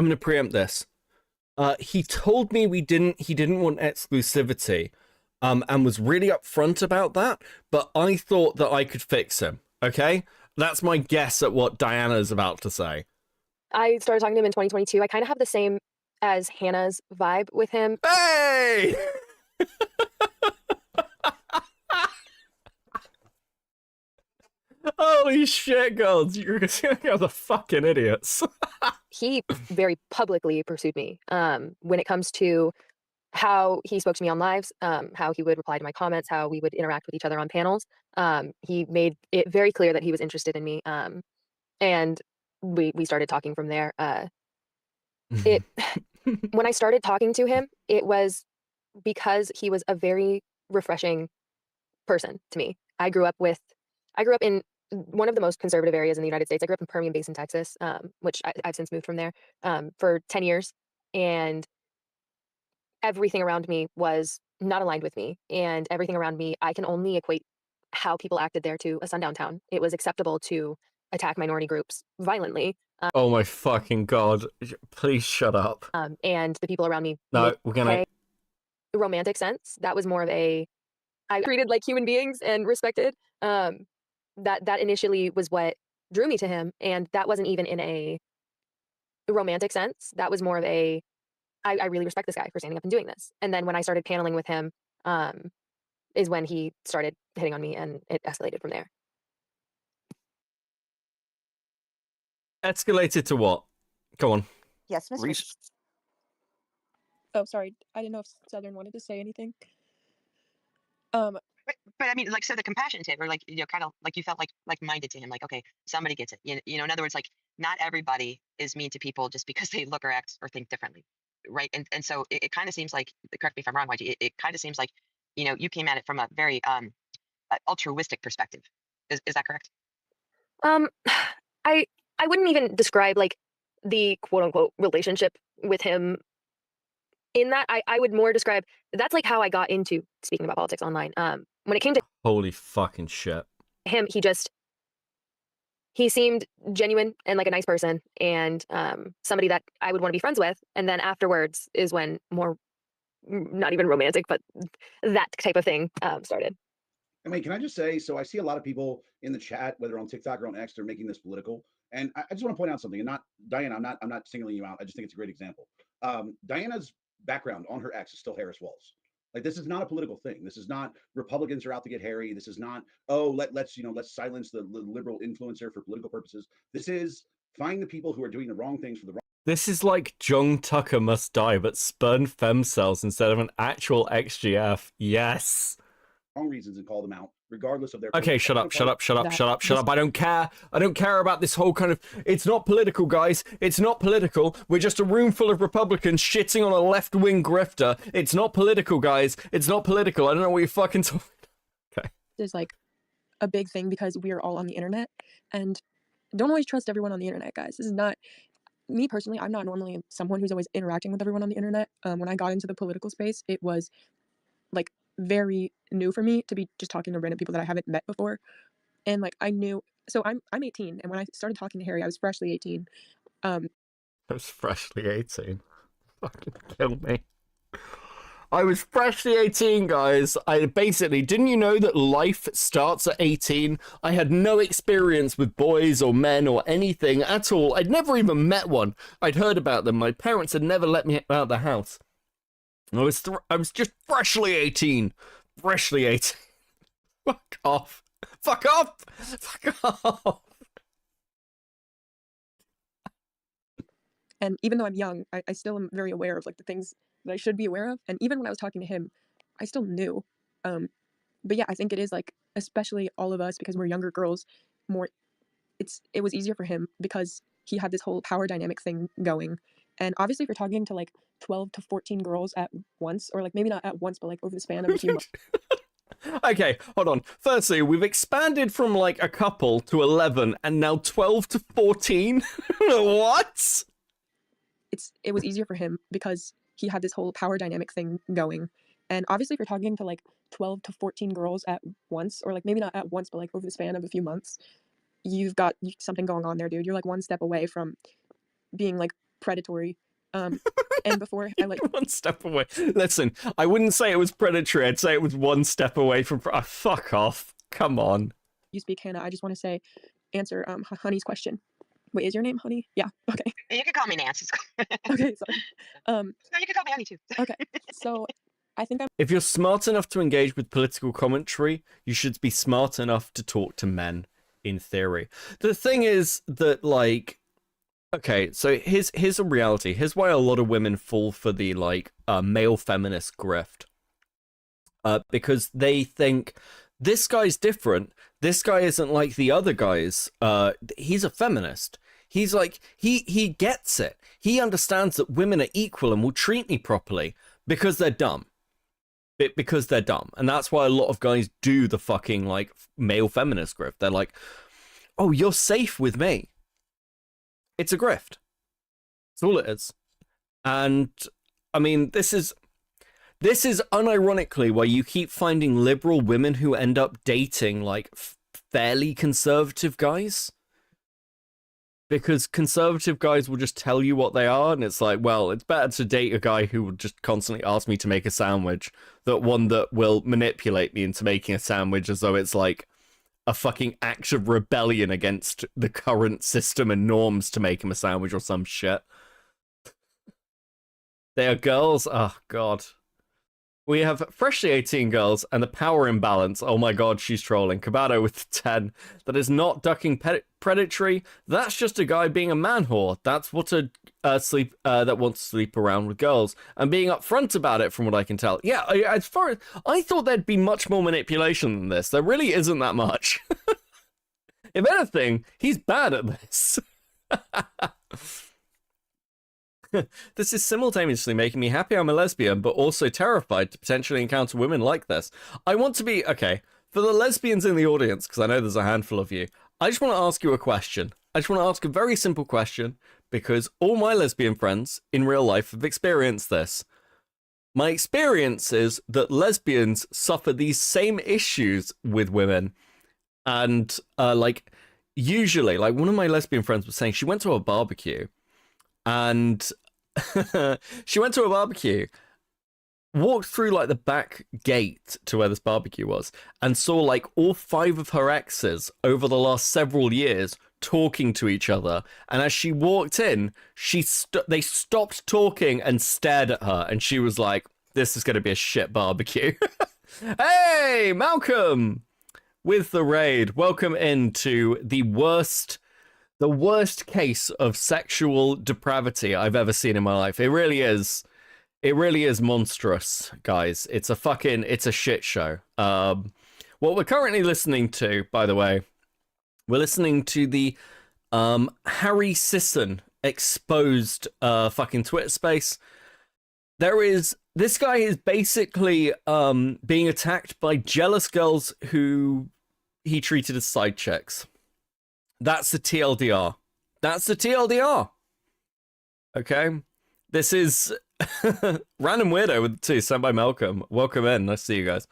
He told me he didn't want exclusivity, and was really upfront about that. But I thought that I could fix him. Okay, that's my guess at what Diana's about to say. I started talking to him in 2022. I kind of have the same as Hannah's vibe with him. Hey! Holy shit, girls! You're the fucking idiots. He very publicly pursued me. When it comes to how he spoke to me on lives, how he would reply to my comments, how we would interact with each other on panels, he made it very clear that he was interested in me. And we started talking from there. When I started talking to him, it was because he was a very refreshing person to me. I grew up in one of the most conservative areas in the United States. I grew up in Permian Basin, Texas, which I've since moved from there for 10 years. And everything around me was not aligned with me. And everything around me, I can only equate how people acted there to a sundown town. It was acceptable to attack minority groups violently. Oh my fucking god. Please shut up. And the people around me. No, we're gonna... Romantic sense. That was more of a... I treated like human beings and respected. That initially was what drew me to him. And that wasn't even in a romantic sense. That was more of a... I really respect this guy for standing up and doing this. And then when I started paneling with him, is when he started hitting on me, and it escalated from there. Escalated to what? Go on. Yes, Miss Reese. Oh, sorry. I didn't know if Southern wanted to say anything. But I mean, like, so the compassion tip, or like, kind of like you felt like-minded to him, like, okay, somebody gets it. In other words, like, not everybody is mean to people just because they look or act or think differently, right? And so it kind of seems like, correct me if I'm wrong, YG, it kind of seems like, you came at it from a very altruistic perspective. Is that correct? I wouldn't even describe like the quote unquote relationship with him in that. I would more describe that's like how I got into speaking about politics online. When it came to Holy fucking shit. him, he seemed genuine and like a nice person, and somebody that I would want to be friends with. And then afterwards is when more, not even romantic, but that type of thing started. I mean, can I just say, so I see a lot of people in the chat, whether on TikTok or on X, they're making this political. And I just want to point out something, and not Diana, I'm not singling you out. I just think it's a great example. Diana's background on her X is still Harris Walls. Like, this is not a political thing. This is not Republicans are out to get Harry. This is not, oh, let's silence the liberal influencer for political purposes. This is find the people who are doing the wrong things for the wrong. This is like Jung Tucker Must Die, but spurned fem cells instead of an actual XGF. Yes. Wrong reasons and call them out, regardless of their... Okay, shut up. I don't care. I don't care about this whole kind of... It's not political, guys. It's not political. We're just a room full of Republicans shitting on a left-wing grifter. It's not political, guys. It's not political. I don't know what you're fucking talking... Okay. There's like a big thing because we are all on the internet, and don't always trust everyone on the internet, guys. This is not... Me personally, I'm not normally someone who's always interacting with everyone on the internet. When I got into the political space, it was like very new for me to be just talking to random people that I haven't met before. And like I knew, so I'm 18, and when I started talking to Harry, I was freshly 18. I was freshly 18. Fucking kill me. I was freshly 18, guys. I basically, didn't you know that life starts at 18? I had no experience with boys or men or anything at all. I'd never even met one. I'd heard about them. My parents had never let me out of the house. I was just freshly 18. Freshly 18. Fuck off. Fuck off. Fuck off. And even though I'm young, I still am very aware of like the things that I should be aware of. And even when I was talking to him, I still knew. But yeah, I think it is like, especially all of us, because we're younger girls, it was easier for him because he had this whole power dynamic thing going. And obviously if you're talking to like 12 to 14 girls at once, or like maybe not at once, but like over the span of a few months. Okay, hold on. Firstly, we've expanded from like a couple to 11 and now 12 to 14. What? It was easier for him because he had this whole power dynamic thing going. And obviously, if you're talking to like 12 to 14 girls at once, or like maybe not at once, but like over the span of a few months, you've got something going on there, dude. You're like one step away from being like predatory. And before I like one step away. Listen, I wouldn't say it was predatory. I'd say it was one step away from. Fuck off. Come on. You speak, Hannah. I just want to say, answer Honey's question. Wait, is your name Honey? Yeah. Okay. You can call me Nancy. Okay. Sorry. No, you can call me Honey too. Okay. So I think I'm. If you're smart enough to engage with political commentary, you should be smart enough to talk to men, in theory. The thing is that, like, okay, so here's a reality. Here's why a lot of women fall for the, like, male feminist grift. Because they think, this guy's different. This guy isn't like the other guys. He's a feminist. He's like, he gets it. He understands that women are equal and will treat me properly because they're dumb. Because they're dumb. And that's why a lot of guys do the fucking, like, male feminist grift. They're like, oh, you're safe with me. It's a grift. That's all it is. And, I mean, this is unironically why you keep finding liberal women who end up dating, like, fairly conservative guys. Because conservative guys will just tell you what they are, and it's like, well, it's better to date a guy who will just constantly ask me to make a sandwich than one that will manipulate me into making a sandwich as though it's like a fucking act of rebellion against the current system and norms to make him a sandwich or some shit. They are girls? Oh, God. We have freshly 18 girls and the power imbalance. Oh my god, she's trolling. Kabato with 10. That is not ducking predatory. That's just a guy being a man whore. That's what a that wants to sleep around with girls and being upfront about it, from what I can tell. Yeah, as far as I thought, there'd be much more manipulation than this. There really isn't that much. If anything, he's bad at this. This is simultaneously making me happy I'm a lesbian, but also terrified to potentially encounter women like this. I want to be, okay, for the lesbians in the audience, because I know there's a handful of you, I just want to ask you a question. I just want to ask a very simple question, because all my lesbian friends in real life have experienced this. My experience is that lesbians suffer these same issues with women. And, like, usually, like, one of my lesbian friends was saying she went to a barbecue, and she went to a barbecue, walked through like the back gate to where this barbecue was, and saw like all 5 of her exes over the last several years talking to each other. And as she walked in, they stopped talking and stared at her, and she was like, "This is going to be a shit barbecue." Hey, Malcolm with the raid. Welcome into the worst case of sexual depravity I've ever seen in my life. It really is monstrous, guys. It's a shit show. What we're currently listening to, by the way, we're listening to the Harry Sisson exposed fucking Twitter space. This guy is basically being attacked by jealous girls who he treated as side chicks. That's the TLDR. That's the TLDR. Okay? This is Random Weirdo with 2, sent by Malcolm. Welcome in. Nice to see you guys.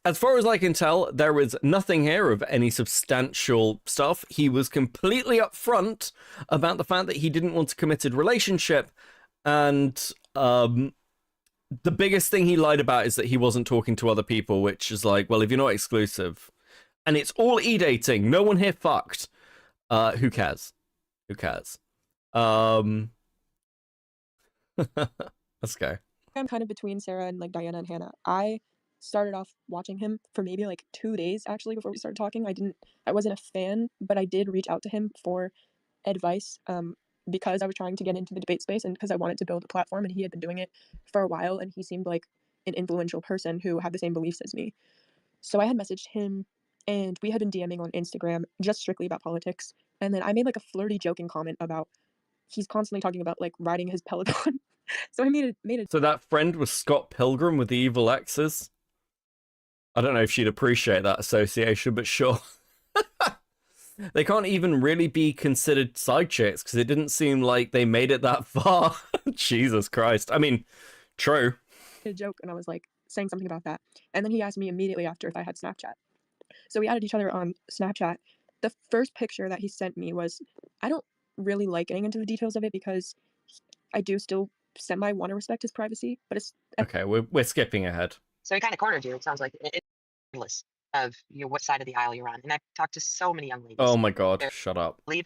As far as I can tell, there is nothing here of any substantial stuff. He was completely upfront about the fact that he didn't want a committed relationship. And the biggest thing he lied about is that he wasn't talking to other people, which is like, well, if you're not exclusive... And it's all e-dating. No one here fucked. Who cares? Who cares? Let's go. I'm kind of between Sarah and like Diana and Hannah. I started off watching him for maybe like 2 days actually before we started talking. I wasn't a fan, but I did reach out to him for advice because I was trying to get into the debate space and because I wanted to build a platform, and he had been doing it for a while, and he seemed like an influential person who had the same beliefs as me. So I had messaged him, and we had been DMing on Instagram just strictly about politics. And then I made like a flirty joking comment about he's constantly talking about like riding his Peloton. So I made a So that friend was Scott Pilgrim with the evil exes? I don't know if she'd appreciate that association, but sure. They can't even really be considered side chicks because it didn't seem like they made it that far Jesus Christ. I mean, true. A joke, and I was like saying something about that, and then he asked me immediately after if I had Snapchat. So we added each other on Snapchat. The first picture that he sent me was, I don't really like getting into the details of it because I do still semi want to respect his privacy, but it's Okay, we're skipping ahead. So he kind of cornered you. It sounds like it's regardless of what side of the aisle you're on. And I've talked to so many young ladies. Oh my God, They're- shut up. Leave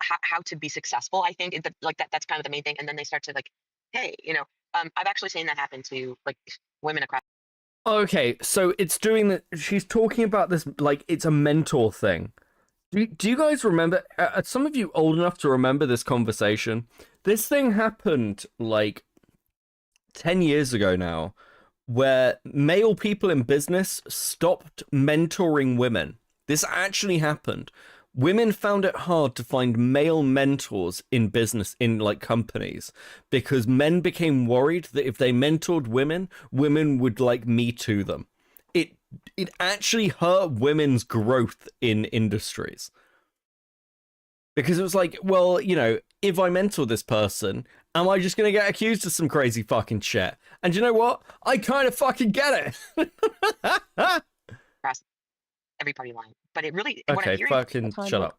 how to be successful. I think that's kind of the main thing. And then they start to like, hey, I've actually seen that happen to like women across. Okay, so it's doing that. She's talking about this like it's a mentor thing. Do you guys remember? Are some of you old enough to remember this conversation? This thing happened like 10 years ago now, where male people in business stopped mentoring women. This actually happened. Women found it hard to find male mentors in business, in like companies, because men became worried that if they mentored women, women would like Me Too them. It actually hurt women's growth in industries. Because it was like, well, if I mentor this person, am I just going to get accused of some crazy fucking shit? And you know what? I kind of fucking get it. Across every party line. But it really, okay, fucking shut up.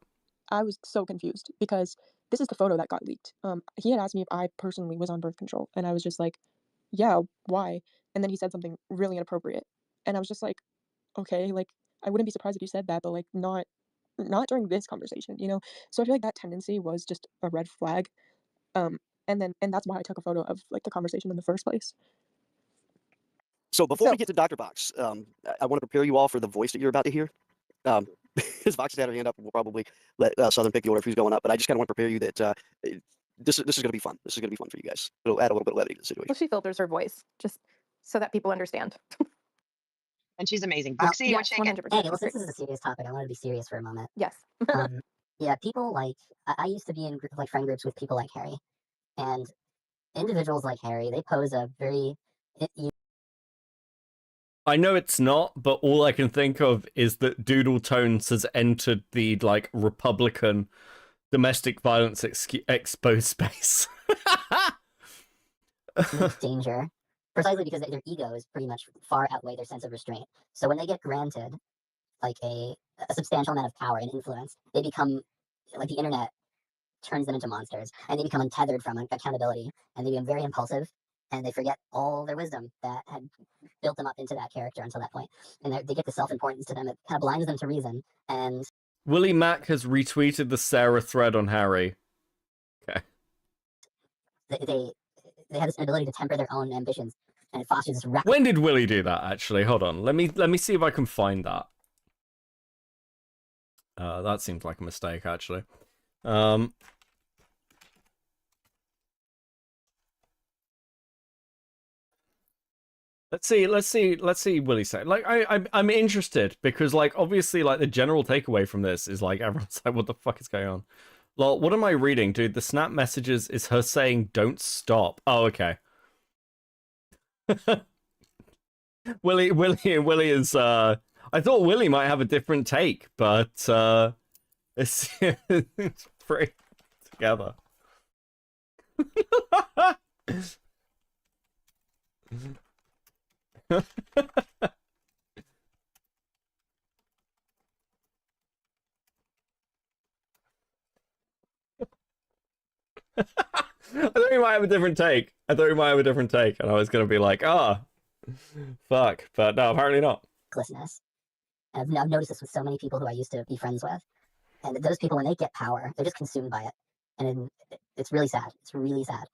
I was so confused because this is the photo that got leaked. He had asked me if I personally was on birth control, and I was just like, yeah, why? And then he said something really inappropriate, and I was just like, okay, like I wouldn't be surprised if you said that, but like not during this conversation, So I feel like that tendency was just a red flag, and that's why I took a photo of like the conversation in the first place. So before we get to Dr. Box, I want to prepare you all for the voice that you're about to hear. Because Vox has had her hand up, we'll probably let Southern pick the order of who's going up. But I just kind of want to prepare you that this is going to be fun. This is going to be fun for you guys. It'll add a little bit of levity to the situation. Well, she filters her voice just so that people understand. And she's amazing. Well, Boxy, yes, 100%. Hey, well, since this is a serious topic, I want to be serious for a moment. Yes. Yeah, people like I used to be in like friend groups with people like Harry, and individuals like Harry, they pose a very I know it's not, but all I can think of is that Doodle Tones has entered the like Republican domestic violence expo space. danger, precisely because their egos pretty much far outweigh their sense of restraint. So when they get granted like a substantial amount of power and influence, they become like the internet turns them into monsters, and they become untethered from accountability, and they become very impulsive, and they forget all their wisdom that had built them up into that character until that point. And they get the self-importance to them. It kind of blinds them to reason. And Willie Mack has retweeted the Sarah thread on Harry. Okay. They have this ability to temper their own ambitions, and it fosters this reckless. When did Willie do that, actually? Hold on. Let me see if I can find that. That seems like a mistake, actually. Let's see Willie say. Like I'm interested because like obviously like the general takeaway from this is like everyone's like, what the fuck is going on? Lol, what am I reading, dude? The snap messages is her saying don't stop. Oh, okay. Willie is I thought Willie might have a different take, but it's it's pretty together. I thought you might have a different take. And I was gonna be like, fuck. But no, apparently not. Recklessness. And I've noticed this with so many people who I used to be friends with. And those people, when they get power, they're just consumed by it. And it's really sad. It's really sad.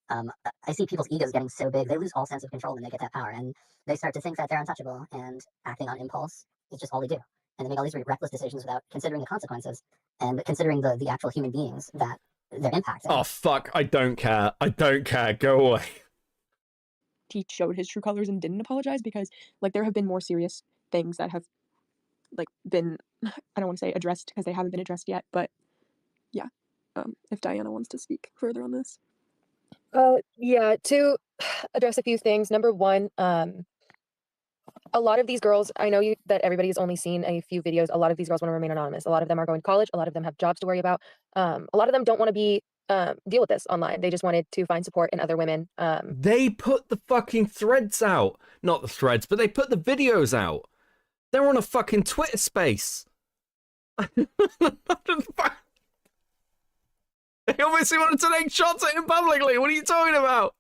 I see people's egos getting so big, they lose all sense of control when they get that power. And they start to think that they're untouchable, and acting on impulse is just all they do. And they make all these reckless decisions without considering the consequences and considering the actual human beings that they're impacting. Oh, fuck. I don't care. Go away. He showed his true colors and didn't apologize because like there have been more serious things that have like been, I don't want to say addressed because they haven't been addressed yet, but yeah. If Diana wants to speak further on this. Yeah, to address a few things. Number one, a lot of these girls, I know that everybody's only seen a few videos. A lot of these girls want to remain anonymous. A lot of them are going to college. A lot of them have jobs to worry about. A lot of them don't want to be deal with this online. They just wanted to find support in other women. They put the fucking threads out. Not the threads, but they put the videos out. They're on a fucking Twitter space. They obviously wanted to take shots at him publicly. What are you talking about?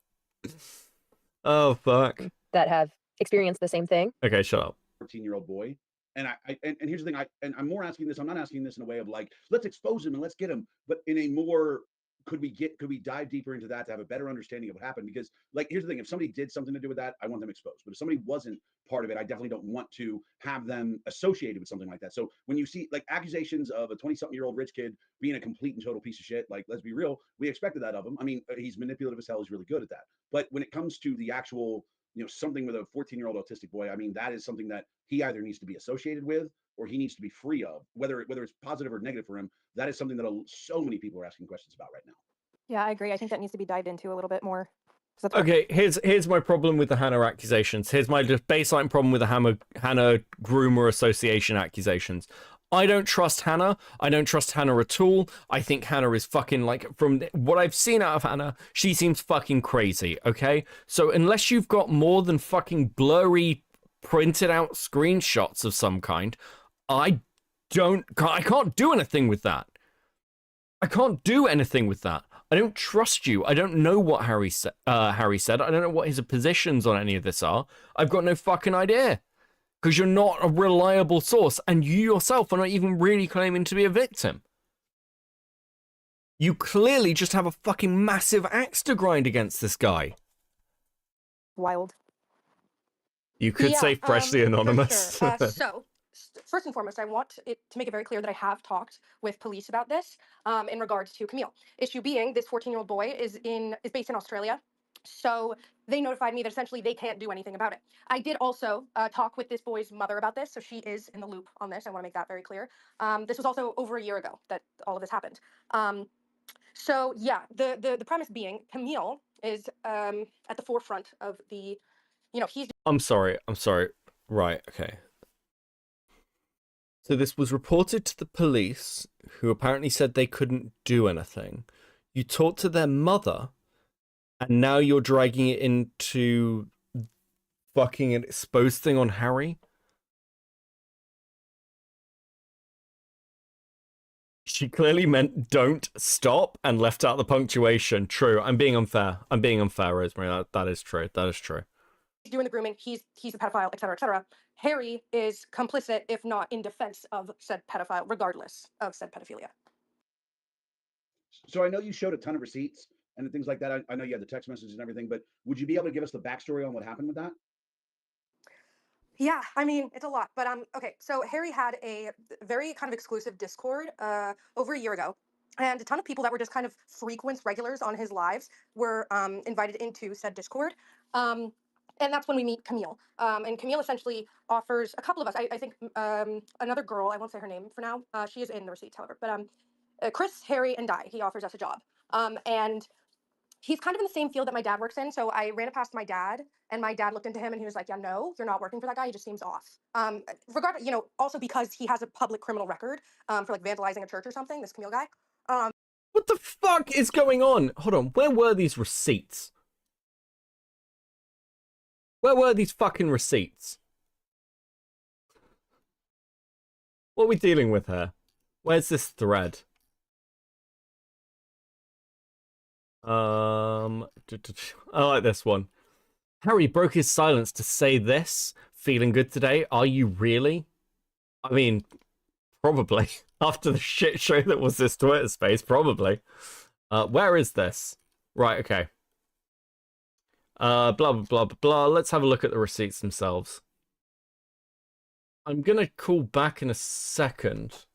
Oh, fuck. That have experienced the same thing. Okay, shut up. 14-year-old boy. And and here's the thing, I'm more asking this, I'm not asking this in a way of like, let's expose him and let's get him, but in a more, could we dive deeper into that to have a better understanding of what happened? Because like, here's the thing, if somebody did something to do with that, I want them exposed. But if somebody wasn't part of it, I definitely don't want to have them associated with something like that. So when you see like accusations of a 20-something-year-old rich kid being a complete and total piece of shit, like, let's be real, we expected that of him. I mean, he's manipulative as hell, he's really good at that. But when it comes to the actual, something with a 14-year-old autistic boy, I mean, that is something that he either needs to be associated with or he needs to be free of, whether it's positive or negative for him. That is something that so many people are asking questions about right now. Yeah, I agree. I think that needs to be dived into a little bit more. Okay, here's my problem with the Hannah accusations. Here's my just baseline problem with the Hannah Groomer Association accusations. I don't trust Hannah. I don't trust Hannah at all. I think Hannah is fucking, like, from what I've seen out of Hannah, she seems fucking crazy, okay? So unless you've got more than fucking blurry printed out screenshots of some kind, I can't do anything with that. I can't do anything with that. I don't trust you. I don't know what Harry said. I don't know what his positions on any of this are. I've got no fucking idea. Because you're not a reliable source, and you yourself are not even really claiming to be a victim. You clearly just have a fucking massive axe to grind against this guy. Wild. You could say freshly anonymous. For sure. So, first and foremost, I want it to make it very clear that I have talked with police about this in regards to Camille. Issue being, this 14-year-old boy is based in Australia. So they notified me that essentially they can't do anything about it. I did also talk with this boy's mother about this, so she is in the loop on this. I want to make that very clear. This was also over a year ago that all of this happened. So yeah, the premise being Camille is at the forefront of the, he's. I'm sorry. Right, okay. So this was reported to the police, who apparently said they couldn't do anything. You talked to their mother, and now you're dragging it into fucking an exposed thing on Harry? She clearly meant don't stop and left out the punctuation. True. I'm being unfair, Rosemary. That is true. He's doing the grooming, he's a pedophile, et cetera, et cetera. Harry is complicit, if not in defense of said pedophile, regardless of said pedophilia. So I know you showed a ton of receipts and things like that. I know you had the text messages and everything, but would you be able to give us the backstory on what happened with that? Yeah, I mean, it's a lot, but okay. So Harry had a very kind of exclusive Discord over a year ago, and a ton of people that were just kind of frequent regulars on his lives were invited into said Discord. And that's when we meet Camille. And Camille essentially offers a couple of us, I think another girl, I won't say her name for now. She is in the receipts, however, but Chris, Harry, and Di, he offers us a job. And he's kind of in the same field that my dad works in. So I ran it past my dad, and my dad looked into him and he was like, yeah, no, you're not working for that guy. He just seems off. Regardless, also because he has a public criminal record for like vandalizing a church or something, this Camille guy. What the fuck is going on? Hold on, where were these receipts? Where were these fucking receipts? What are we dealing with here? Where's this thread? I like this one. Harry broke his silence to say this. Feeling good today? Are you really? I mean, probably. After the shit show that was this Twitter space, probably. Where is this? Right, okay. Blah, blah, blah, blah, blah. Let's have a look at the receipts themselves. I'm gonna call back in a second.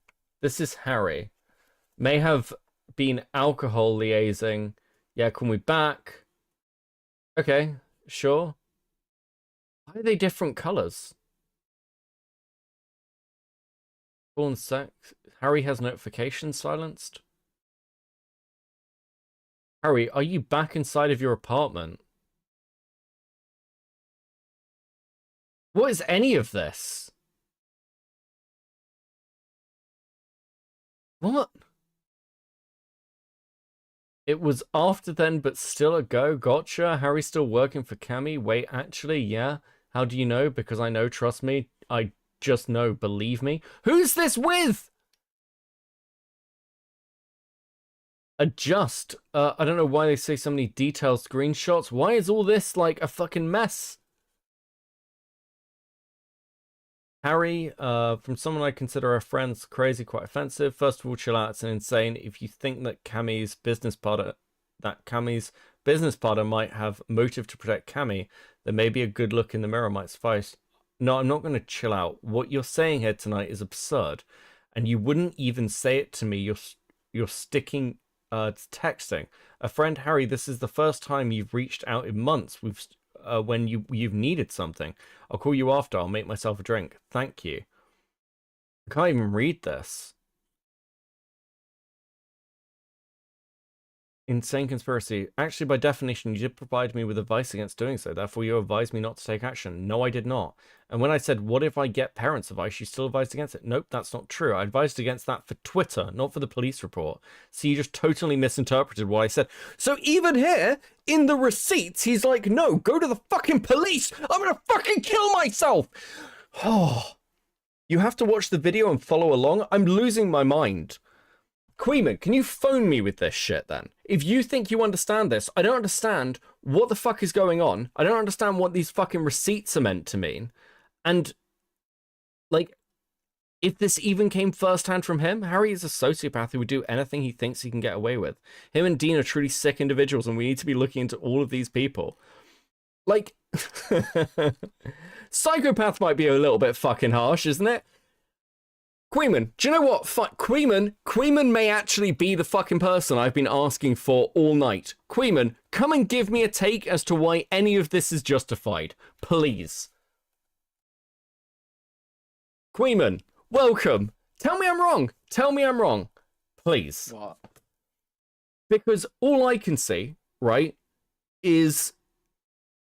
This is Harry. May have been alcohol liaising. Yeah, call me back. Okay, sure. Why are they different colors? Born sex. Harry has notifications silenced. Harry, are you back inside of your apartment? What is any of this? What? It was after then, but still a go. Gotcha. Harry's still working for Cammy. Wait, actually, yeah. How do you know? Because I know. Trust me. I just know. Believe me. Who's this with? Adjust. I don't know why they say so many detailed screenshots. Why is all this like a fucking mess? Harry, from someone I consider a friend's crazy, quite offensive. First of all, chill out. It's an insane. If you think that Cammy's business partner might have motive to protect Cammy, then maybe a good look in the mirror might suffice. No, I'm not going to chill out. What you're saying here tonight is absurd, and you wouldn't even say it to me. You're sticking texting. A friend, Harry, this is the first time you've reached out in months. When you've needed something. I'll call you after. I'll make myself a drink. Thank you. I can't even read this. Insane conspiracy. Actually, by definition, you did provide me with advice against doing so. Therefore, you advised me not to take action. No, I did not. And when I said, what if I get parents' advice, you still advised against it. Nope, that's not true. I advised against that for Twitter, not for the police report. So you just totally misinterpreted what I said. So even here, in the receipts, he's like, no, go to the fucking police. I'm gonna fucking kill myself. Oh, you have to watch the video and follow along. I'm losing my mind. Queeman, can you phone me with this shit then? If you think you understand this, I don't understand what the fuck is going on. I don't understand what these fucking receipts are meant to mean. And, like, if this even came firsthand from him, Harry is a sociopath who would do anything he thinks he can get away with. Him and Dean are truly sick individuals, and we need to be looking into all of these people. Like, psychopath might be a little bit fucking harsh, isn't it? Queeman, do you know what? Queeman may actually be the fucking person I've been asking for all night. Queeman, come and give me a take as to why any of this is justified. Please. Queeman, welcome. Tell me I'm wrong. Tell me I'm wrong. Please. What? Because all I can see, right, is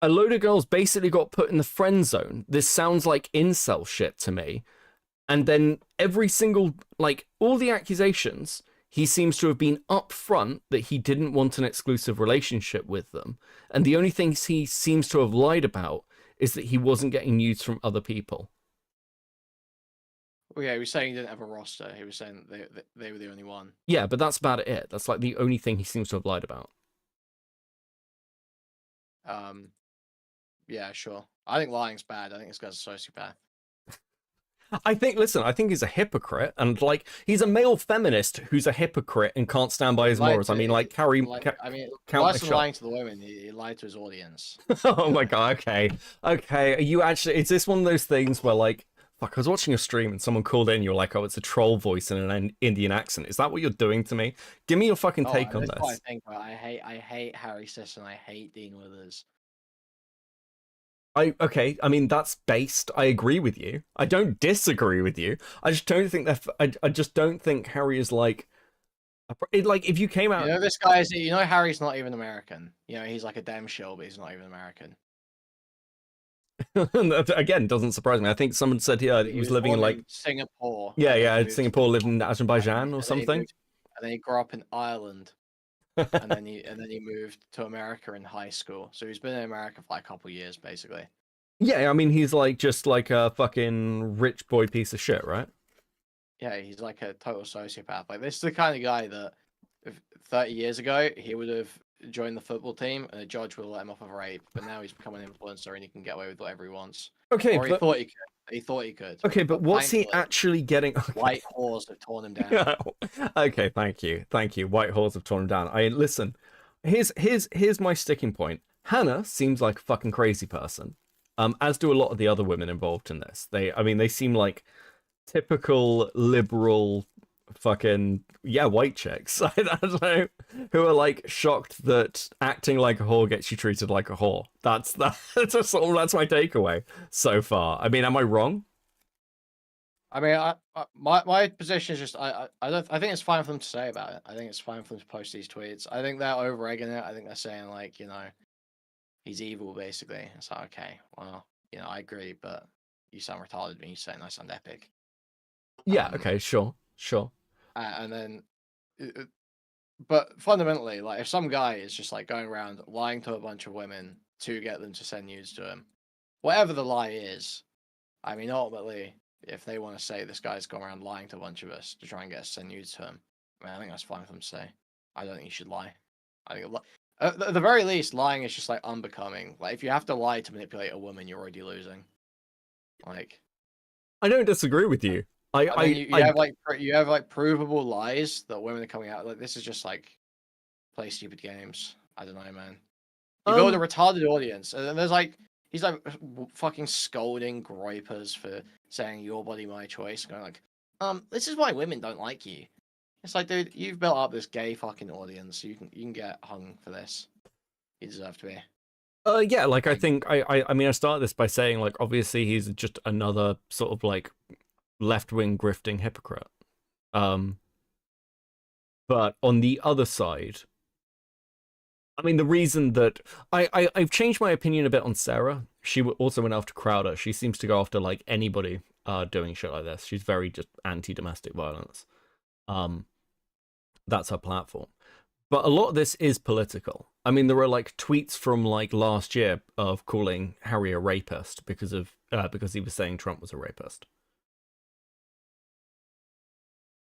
a load of girls basically got put in the friend zone. This sounds like incel shit to me. And then every single, like, all the accusations, he seems to have been upfront that he didn't want an exclusive relationship with them. And the only things he seems to have lied about is that he wasn't getting nudes from other people. Well, yeah, he was saying he didn't have a roster. He was saying they were the only one. Yeah, but that's about it. That's like the only thing he seems to have lied about. Yeah, sure. I think lying's bad. I think this guy's a sociopath. I think he's a hypocrite, and like he's a male feminist who's a hypocrite and can't stand by his morals. I mean, like Carrie. Worse than lying to the women, he lied to his audience. Oh my god. Okay. Are you actually? Is this one of those things where like, fuck? I was watching a stream and someone called in. You're like, oh, it's a troll voice in an Indian accent. Is that what you're doing to me? Give me your fucking take on this. What I think. I hate Harry Sisson. I hate Dean Withers. Okay, I mean that's based. I agree with you. I don't disagree with you. I just don't think that. I just don't think Harry is like if you came out. You know, this guy is. You know, Harry's not even American. You know, he's like a damn shill, but he's not even American. That, again, doesn't surprise me. I think someone said he was living in like Singapore. Yeah, Singapore, living in Azerbaijan or something. And then he grew up in Ireland. and then he moved to America in high school. So he's been in America for like a couple of years, basically. Yeah, I mean he's like just like a fucking rich boy piece of shit, right? Yeah, he's like a total sociopath. Like this is the kind of guy that 30 years ago he would have joined the football team and a judge would have let him off of rape. But now he's become an influencer and he can get away with whatever he wants. Okay, or he thought he could. He thought he could. Okay, but what's he actually getting? Okay. White whores have torn him down. Okay, thank you. White whores have torn him down. Listen. Here's my sticking point. Hannah seems like a fucking crazy person. As do a lot of the other women involved in this. They seem like typical liberal fucking white chicks. I don't know, who are like shocked that acting like a whore gets you treated like a whore. That's my takeaway so far. I mean, am I wrong? I mean, my position is just I think it's fine for them to say about it. I think it's fine for them to post these tweets. I think they're over egging it. I think they're saying like, you know, he's evil basically. It's like, okay, well, you know, I agree, but you sound retarded when you say I sound epic. Yeah. Okay. Sure. And then but fundamentally, like if some guy is just like going around lying to a bunch of women to get them to send nudes to him, whatever the lie is, I mean, ultimately, if they want to say this guy's gone around lying to a bunch of us to try and get us to send nudes to him, I mean, I think that's fine for them to say. I don't think you should lie. I think at the very least, lying is just like unbecoming. Like if you have to lie to manipulate a woman, you're already losing. Like I don't disagree with you. I mean, you have like provable lies that women are coming out like this is just like play stupid games. I don't know, man. You build a retarded audience, and then there's like he's like fucking scolding groypers for saying your body, my choice, going like, this is why women don't like you. It's like, dude, you've built up this gay fucking audience. You can get hung for this. You deserve to be. Yeah, like I think I mean I started this by saying like obviously he's just another sort of like left-wing grifting hypocrite. But on the other side, I mean the reason that I've changed my opinion a bit on Sarah. She also went after Crowder. She seems to go after like anybody doing shit like this. She's very just anti-domestic violence. That's her platform. But a lot of this is political. I mean, there are like tweets from like last year of calling Harry a rapist because he was saying Trump was a rapist.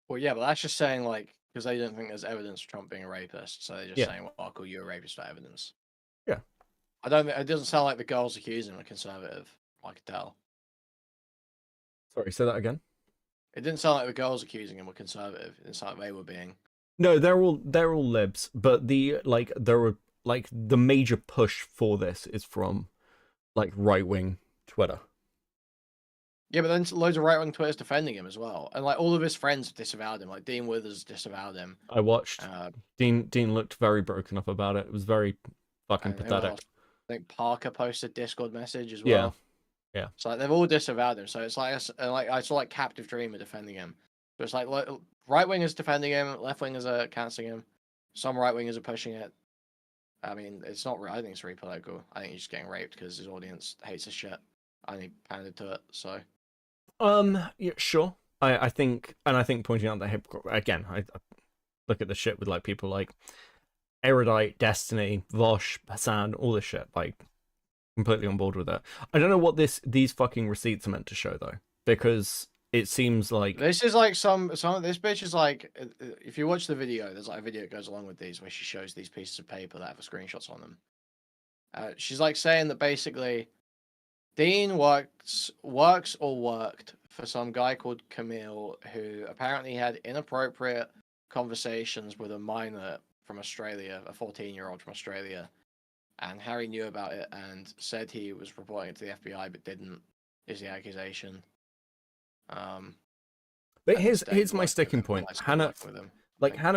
Well, yeah, but that's just saying like because they don't think there's evidence for Trump being a rapist, so they're just saying, "Well, I'll call you a rapist for evidence." Yeah, I don't. It doesn't sound like the girls accusing him are conservative. I could tell. Sorry, say that again. It didn't sound like the girls accusing him were conservative. It didn't sound like they were being. No, they're all libs, but the major push for this is from like right-wing Twitter. Yeah, but then loads of right-wing Twitter's defending him as well, and like all of his friends disavowed him. Like Dean Withers disavowed him. I watched. Dean looked very broken up about it. It was very fucking pathetic. I think Parker posted Discord message as well. Yeah. So like, they've all disavowed him. So it's like I saw like Captive Dreamer defending him. So it's like right wingers defending him, left wingers are cancelling him. Some right wingers are pushing it. I mean, it's not. I think it's really political. I think he's just getting raped because his audience hates his shit, and he pandered to it. So. Yeah, sure. I think pointing out that hypocrite again. I look at the shit with like people like Erudite, Destiny, Vosh, Hassan, all this shit. Like, completely on board with it. I don't know what these fucking receipts are meant to show though, because it seems like this is like some of this bitch is like if you watch the video, there's like a video that goes along with these where she shows these pieces of paper that have the screenshots on them. She's like saying that basically Dean worked for some guy called Camille who apparently had inappropriate conversations with a minor from Australia, a 14-year-old from Australia, and Harry knew about it and said he was reporting it to the FBI but didn't, is the accusation. But here's my sticking point. Hannah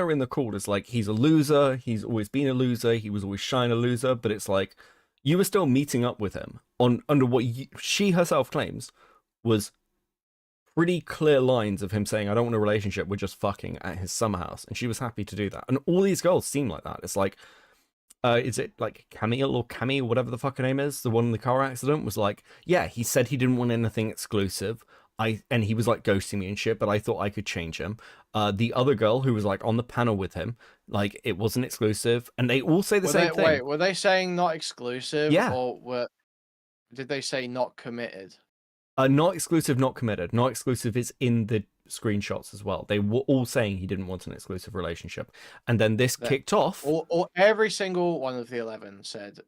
in the call is like, he's a loser, he's always been a loser, he was always shy and a loser, but it's like you were still meeting up with him under what she herself claims was pretty clear lines of him saying, I don't want a relationship, we're just fucking at his summer house. And she was happy to do that. And all these girls seem like that. It's like, is it like Camille or Camille, whatever the fuck her name is? The one in the car accident was like, yeah, he said he didn't want anything exclusive. And he was like ghosting me and shit, but I thought I could change him. The other girl who was like on the panel with him, like it wasn't exclusive. And they all say the same thing. Wait, were they saying not exclusive? Yeah. Or did they say not committed? Not exclusive, not committed. Not exclusive is in the screenshots as well. They were all saying he didn't want an exclusive relationship. And then this kicked off. Or every single one of the 11 said.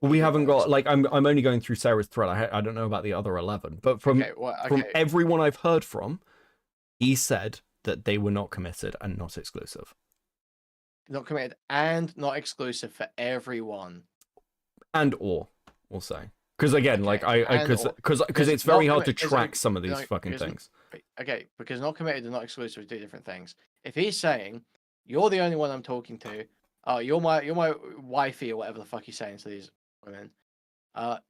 Well, we haven't got, like, I'm only going through Sarah's thread. I don't know about the other 11. But from everyone I've heard from, he said that they were not committed and not exclusive. Not committed and not exclusive for everyone. We'll say. Because again, like because it's very hard to track some of these fucking things. Okay, because not committed and not exclusive are two different things. If he's saying you're the only one I'm talking to, you're my wifey or whatever the fuck he's saying to these women, but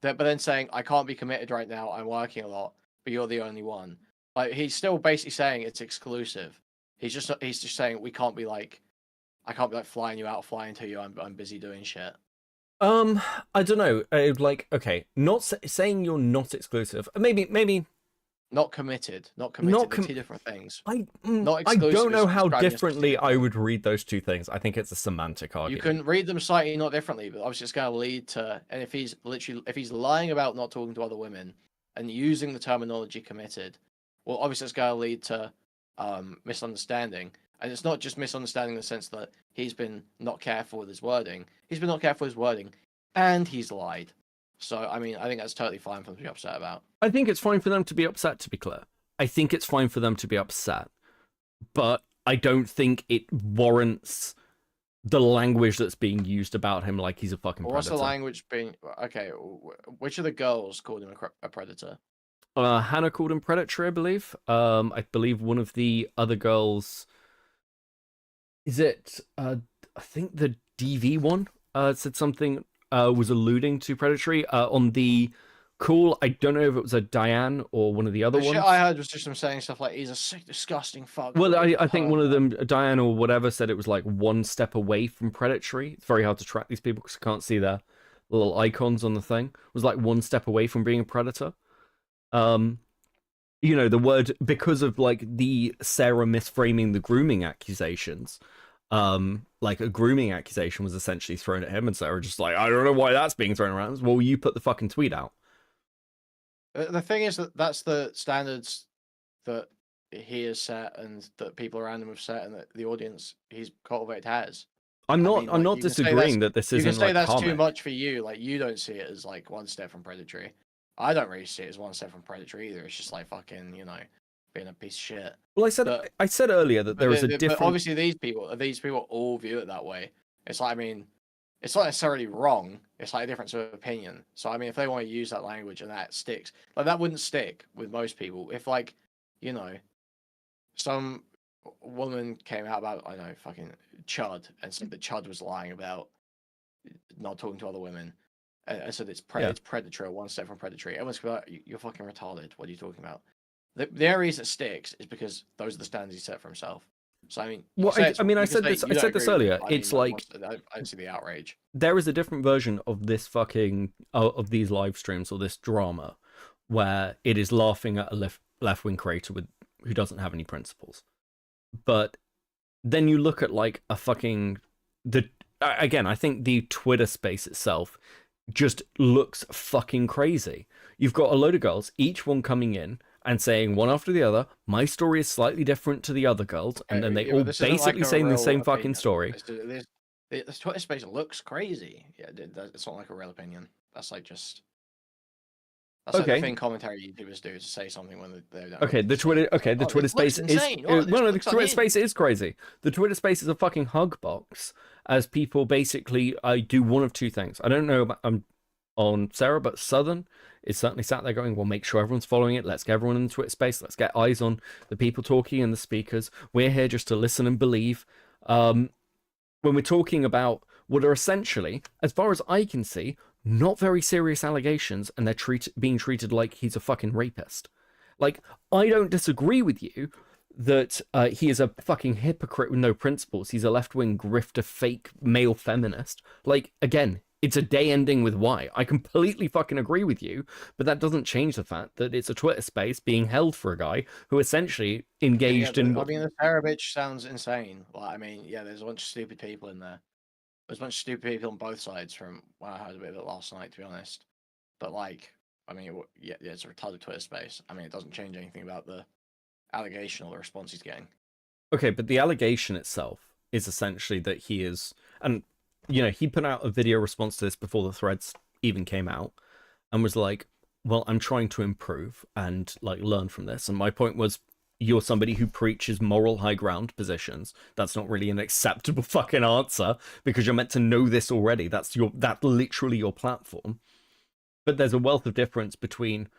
then saying I can't be committed right now, I'm working a lot, but you're the only one. Like he's still basically saying it's exclusive. He's just saying we can't be like, I can't be like flying you out or flying to you. I'm busy doing shit. I don't know. Like, okay, not saying you're not exclusive. Maybe Not committed. Not They're two different things. I Not I exclusive. don't know it's how describing a differently specific I thing. would read those two things. I think it's a semantic You argument. can read them slightly not differently, but obviously it's going to lead to. And if he's lying about not talking to other women and using the terminology committed, well, obviously it's going to lead to misunderstanding. And it's not just misunderstanding in the sense that he's been not careful with his wording. He's been not careful with his wording, and he's lied. So I mean, I think that's totally fine for them to be upset about. I think it's fine for them to be upset, to be clear. I think it's fine for them to be upset. But I don't think it warrants the language that's being used about him like he's a fucking What's predator. the language being? Okay, which of the girls called him a predator? Hannah called him predatory, I believe. I believe one of the other girls... Is it... I think the DV one said something, was alluding to predatory. On the call, I don't know if it was a Diane or one of the other The ones. shit I heard was just him saying stuff like, he's a sick, disgusting fuck. Well, I think one of them, Diane or whatever, said it was like one step away from predatory. It's very hard to track these people because I can't see their little icons on the thing. It was like one step away from being a predator. You know, the word, because of like the Sarah misframing the grooming accusations, like a grooming accusation was essentially thrown at him, and Sarah just like, I don't know why that's being thrown around. Well, you put the fucking tweet out. The thing is that that's the standards that he has set and that people around him have set and that the audience he's cultivated has. I'm not like, not you can say disagreeing that's- that this you isn't can say like that's too comic. much for you. Like you don't see it as like one step from predatory. I don't really see it as one step from predatory either. It's just like fucking, you know, being a piece of shit. Well, But- I said earlier that there is a but different. obviously, these people all view it that way. It's like, I mean, it's not necessarily wrong. It's like a difference of opinion. So I mean, if they want to use that language and that sticks, like that wouldn't stick with most people. If like, you know, some woman came out about, I don't know, fucking Chud and said that Chud was lying about not talking to other women. I said it's predatory, one step from predatory. Everyone's going, you're fucking retarded. What are you talking about? The only reason it sticks is because those are the standards he set for himself. So I mean, Well, I said this. I said this earlier. It's like I don't see the outrage. There is a different version of this fucking of these live streams or this drama, where it is laughing at a left wing creator who doesn't have any principles. But then you look at like a fucking again. I think the Twitter space itself just looks fucking crazy. You've got a load of girls, each one coming in and saying one after the other, my story is slightly different to the other girls, and then they all basically saying the same fucking story. This Twitter space looks crazy. Yeah, it's not like a real opinion. That's like just... That's like the thing commentary YouTubers do, to say something when they don't. Okay, the Twitter space is the Twitter space is crazy. The Twitter space is a fucking hug box, as people basically do one of two things. I don't know about on Sarah, but Southern is certainly sat there going, well, make sure everyone's following it. Let's get everyone in the Twitter space. Let's get eyes on the people talking and the speakers. We're here just to listen and believe. When we're talking about what are essentially, as far as I can see, not very serious allegations, and they're being treated like he's a fucking rapist. Like, I don't disagree with you that he is a fucking hypocrite with no principles. He's a left-wing grifter, fake male feminist. Like, again, it's a day ending with Y. I completely fucking agree with you, but that doesn't change the fact that it's a Twitter space being held for a guy who essentially engaged in... I mean, the Sarah bitch sounds insane. Like, I mean, yeah, there's a bunch of stupid people in there. There's a bunch of stupid people on both sides from when I heard a bit of it last night, to be honest. But, like, I mean, yeah, it's a retarded Twitter space. I mean, it doesn't change anything about the allegation or the response he's getting. Okay, but the allegation itself is essentially that he is... And, you know, he put out a video response to this before the threads even came out and was like, well, I'm trying to improve and, like, learn from this. And my point was, you're somebody who preaches moral high ground positions. That's not really an acceptable fucking answer because you're meant to know this already. That's literally your platform. But there's a wealth of difference between,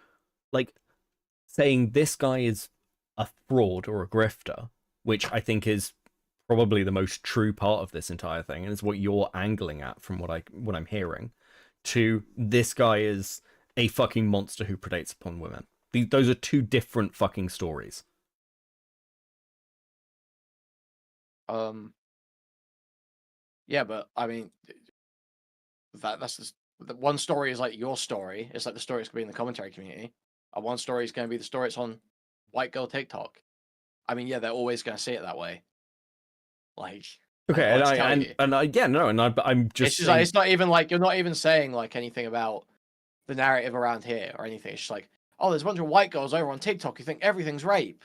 like, saying this guy is a fraud or a grifter, which I think is probably the most true part of this entire thing, and it's what you're angling at from what I'm hearing, to this guy is a fucking monster who predates upon women. Those are two different fucking stories. Yeah, but I mean, that's just, the one story is like your story. It's like the story that's gonna be in the commentary community. And one story is going to be the story that's on white girl TikTok. I mean, yeah, they're always going to see it that way. Like, Okay, I don't know what to tell you. yeah, no, and I'm just It's just saying, like, it's not even like you're not even saying like anything about the narrative around here or anything. It's just like, oh, there's a bunch of white girls over on TikTok who think everything's rape.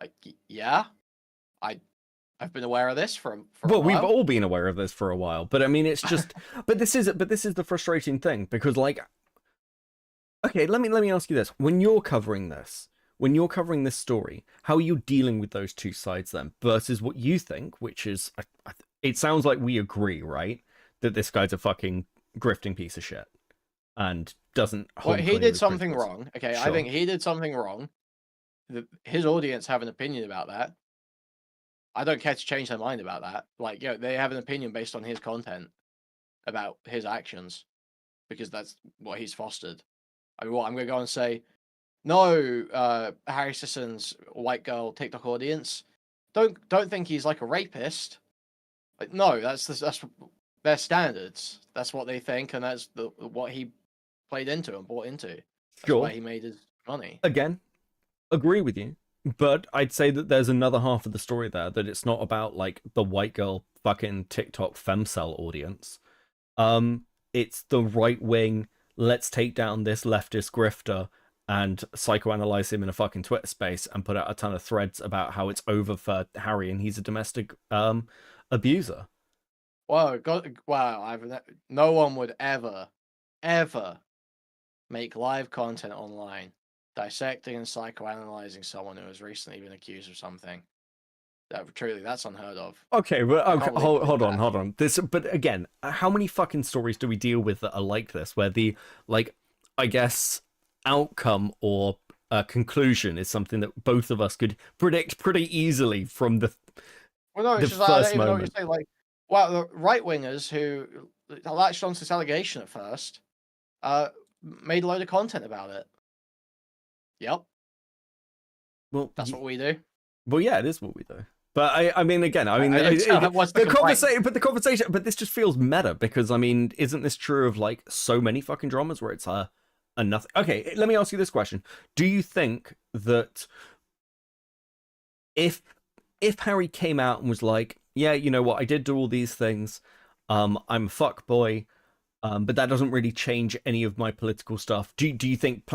Like, yeah, I've been aware of this for a well, while. we've all been aware of this for a while, but I mean, it's just, but this is the frustrating thing, because like, okay, let me ask you this: when you're covering this story, how are you dealing with those two sides then, versus what you think, which is, it sounds like we agree, right, that this guy's a fucking grifting piece of shit and doesn't Well, hold he to any of did his something principles. wrong. Okay, I Sure. think he did something wrong. His audience have an opinion about that. I don't care to change their mind about that. Like, they have an opinion based on his content about his actions, because that's what he's fostered. I mean, what I'm going to go and say, no, Harry Sisson's white girl TikTok audience, don't think he's like a rapist. Like, no, that's their standards. That's what they think, and that's what he played into and bought into. That's Sure. where he made his money. Again, agree with you, but I'd say that there's another half of the story there, that it's not about like the white girl fucking TikTok femcel audience. It's the right wing, let's take down this leftist grifter and psychoanalyze him in a fucking Twitter space and put out a ton of threads about how it's over for Harry and he's a domestic abuser. Wow, no one would ever make live content online dissecting and psychoanalyzing someone who has recently been accused of something. That's unheard of. Okay, but okay, hold that. on. But again, how many fucking stories do we deal with that are like this, where the, like, I guess, outcome or conclusion is something that both of us could predict pretty easily from the Well, no, it's the just like, I don't first even know what moment. you're saying. Like, well, the right wingers who latched onto this allegation at first, made a load of content about it. Yep. Well, that's what we do. Well, yeah, it is what we do. But I mean, again, I mean, what's the conversation, but this just feels meta, because I mean, isn't this true of like so many fucking dramas where it's a nothing? Okay, let me ask you this question: do you think that if Harry came out and was like, yeah, you know what, I did do all these things, I'm a fuck boy, but that doesn't really change any of my political stuff. Do you think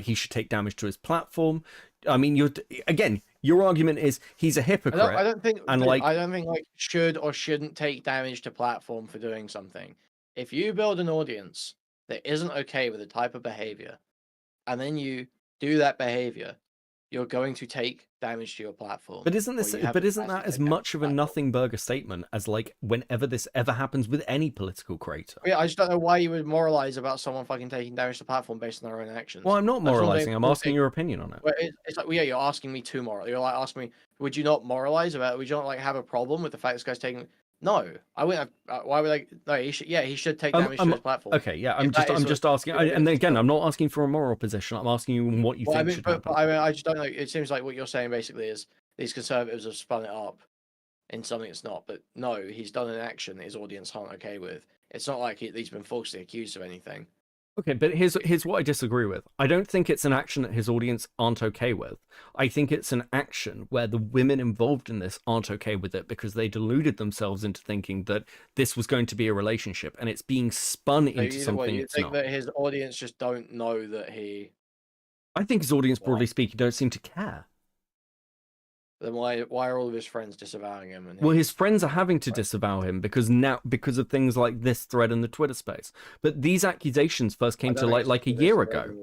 he should take damage to his platform? I mean, your argument is he's a hypocrite. I don't think and I don't think like should or shouldn't take damage to platform for doing something. If you build an audience that isn't okay with the type of behavior, and then you do that behavior, you're going to take damage to your platform. But isn't that as much of a nothing burger statement as like whenever this ever happens with any political creator? Yeah, I just don't know why you would moralize about someone fucking taking damage to the platform based on their own actions. Well, I'm not moralizing. I'm asking your opinion on it. Well, it's like, well, yeah, you're asking me to moral. You're like asking me, would you not moralize about it? Would you not like have a problem with the fact this guy's taking? No, I wouldn't have. Why would I? No, he should. Yeah, he should take damage to his platform. Okay, yeah, I'm just asking. And then again, I'm not asking for a moral position. I'm asking you what you think should happen. I mean, I just don't know. It seems like what you're saying basically is these conservatives have spun it up in something it's not. But no, he's done an action that his audience aren't okay with. It's not like he's been falsely accused of anything. Okay, but here's what I disagree with. I don't think it's an action that his audience aren't okay with. I think it's an action where the women involved in this aren't okay with it because they deluded themselves into thinking that this was going to be a relationship, and it's being spun into something you it's think not. that his audience just don't know that he? I think his audience, broadly speaking, don't seem to care. Then why are all of his friends disavowing him? Well, his friends are having to disavow him because of things like this thread in the Twitter space. But these accusations first came to light like a year ago.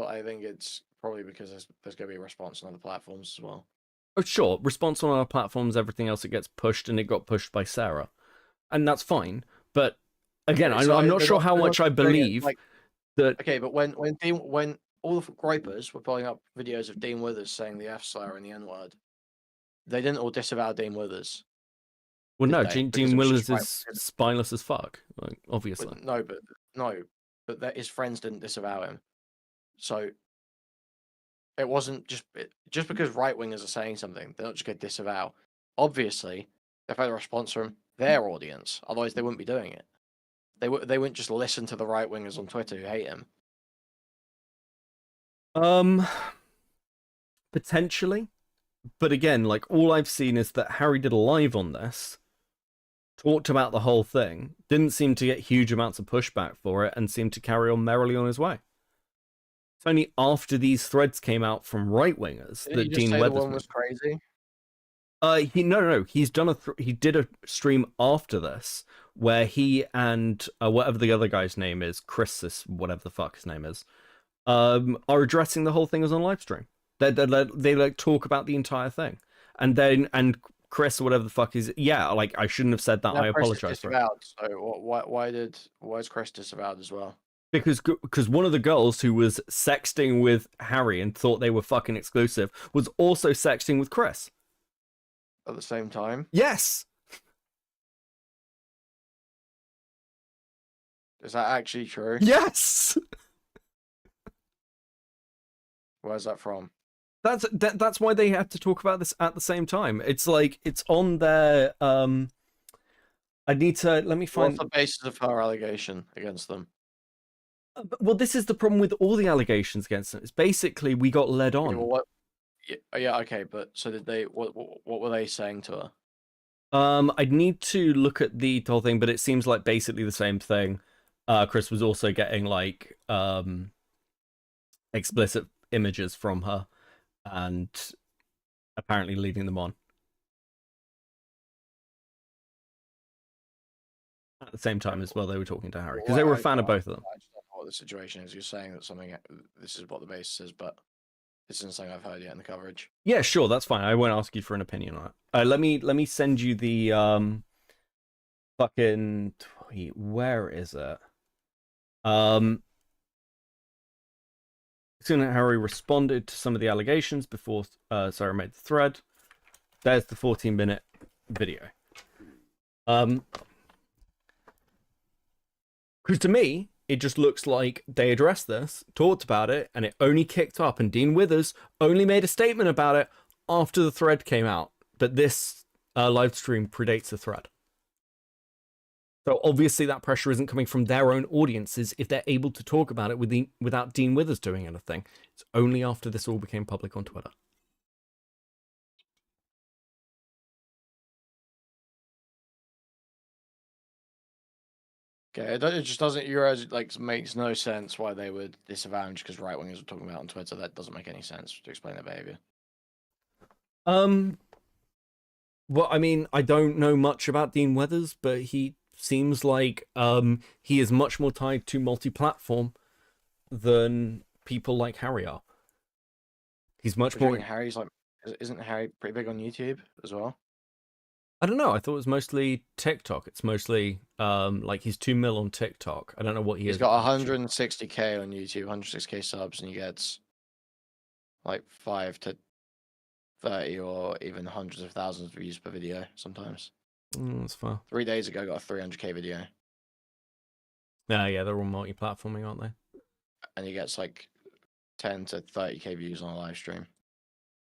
I think it's probably because there's going to be a response on other platforms as well. Oh, sure, response on other platforms, everything else, it gets pushed, and it got pushed by Sarah, and that's fine. But again, I'm not sure how much I believe that. Okay, but when all the gripers were pulling up videos of Dean Withers saying the F slur and the N word, they didn't all disavow Dean Withers. Well, no, Dean Withers is spineless as fuck, like, obviously. But that his friends didn't disavow him. So it wasn't just because right wingers are saying something, they're not just going to disavow. Obviously, they've had a response from their audience. Otherwise, they wouldn't be doing it. They wouldn't just listen to the right wingers on Twitter who hate him. Um, potentially, but again, like all I've seen is that Harry did a live on this, talked about the whole thing, didn't seem to get huge amounts of pushback for it, and seemed to carry on merrily on his way. It's only after these threads came out from right wingers Did that you just Dean say the Weathers one was crazy? no. He's done he did a stream after this where he and whatever the other guy's name is, Chris, whatever the fuck his name is, are addressing the whole thing as on live stream. They like talk about the entire thing, and Chris or whatever the fuck is, yeah, like I shouldn't have said that. Now I Chris is apologize for it. disavowed. So why is Chris disavowed as well? Because one of the girls who was sexting with Harry and thought they were fucking exclusive was also sexting with Chris. At the same time? Yes. Is that actually true? Yes. Where's that from? That's why they had to talk about this at the same time. It's like it's on their I need to let me find What's the basis of her allegation against them? Well, this is the problem with all the allegations against them. It's basically we got led on. Yeah, well, what? Yeah, okay, but so did they? What were they saying to her? I'd need to look at the whole thing, but it seems like basically the same thing. Chris was also getting like explicit images from her and apparently leaving them on. At the same time as well, they were talking to Harry because they were a fan of both of them. I just don't know what the situation is. You're saying that something. This is what the basis is, but this isn't something I've heard yet in the coverage. Yeah, sure, that's fine. I won't ask you for an opinion on it. Let me send you the fucking tweet. Where is it? Soon Harry responded to some of the allegations before Sarah made the thread. There's the 14-minute video. Because to me, it just looks like they addressed this, talked about it, and it only kicked up, and Dean Withers only made a statement about it after the thread came out. But this live stream predates the thread. So obviously that pressure isn't coming from their own audiences if they're able to talk about it without Dean Withers doing anything. It's only after this all became public on Twitter. Okay, it just doesn't. Makes no sense why they would disavow him just because right wingers were talking about it on Twitter. That doesn't make any sense to explain their behavior. Well, I mean, I don't know much about Dean Withers, but he seems like he is much more tied to multi-platform than people like Harry are. He's much more. Harry's like, isn't Harry pretty big on YouTube as well? I don't know. I thought it was mostly TikTok. It's mostly like he's 2 mil on TikTok. I don't know what he is. He's got 160k on YouTube, 160k subs, and he gets like 5 to 30 or even hundreds of thousands of views per video sometimes. That's fair. 3 days ago, got a 300k video. Yeah, they're all multi-platforming, aren't they? And he gets like 10 to 30k views on a live stream.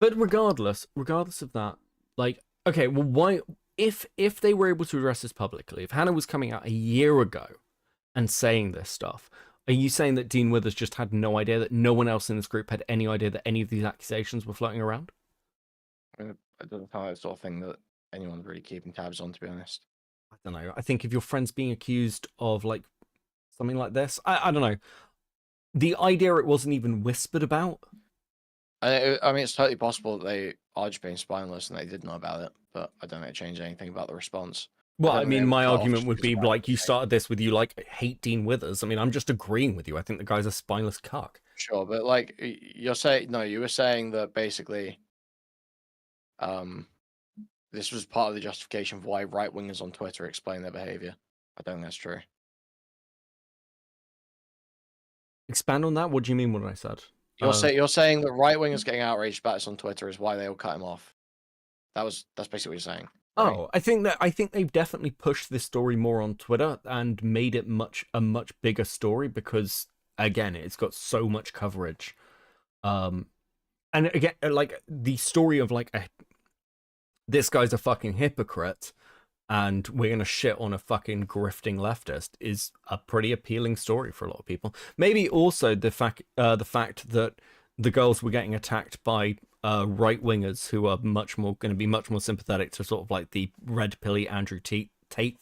But regardless of that, like, okay, well, why, if they were able to address this publicly, if Hannah was coming out a year ago and saying this stuff, are you saying that Dean Withers just had no idea, that no one else in this group had any idea that any of these accusations were floating around? I mean, it doesn't sound like the sort of thing that anyone's really keeping tabs on, to be honest. I don't know. I think if your friend's being accused of like something like this, I don't know. The idea it wasn't even whispered about. I mean, it's totally possible that they are just being spineless and they did know about it, but I don't think it changed anything about the response. Well, I mean, my argument would be like, you started this with you like hate Dean Withers. I mean, I'm just agreeing with you. I think the guy's a spineless cuck. Sure, but like you're saying, no, you were saying that basically, this was part of the justification of why right wingers on Twitter explain their behavior. I don't think that's true. Expand on that. What do you mean? What I said? You're saying that right wingers getting outraged about this on Twitter is why they all cut him off. That's basically what you're saying. Right? Oh, I think they've definitely pushed this story more on Twitter and made it a much bigger story because again, it's got so much coverage. And again, like the story of like this guy's a fucking hypocrite and we're gonna shit on a fucking grifting leftist is a pretty appealing story for a lot of people. Maybe also the fact that the girls were getting attacked by right wingers who are much more going to be much more sympathetic to sort of like the red pilly Andrew Tate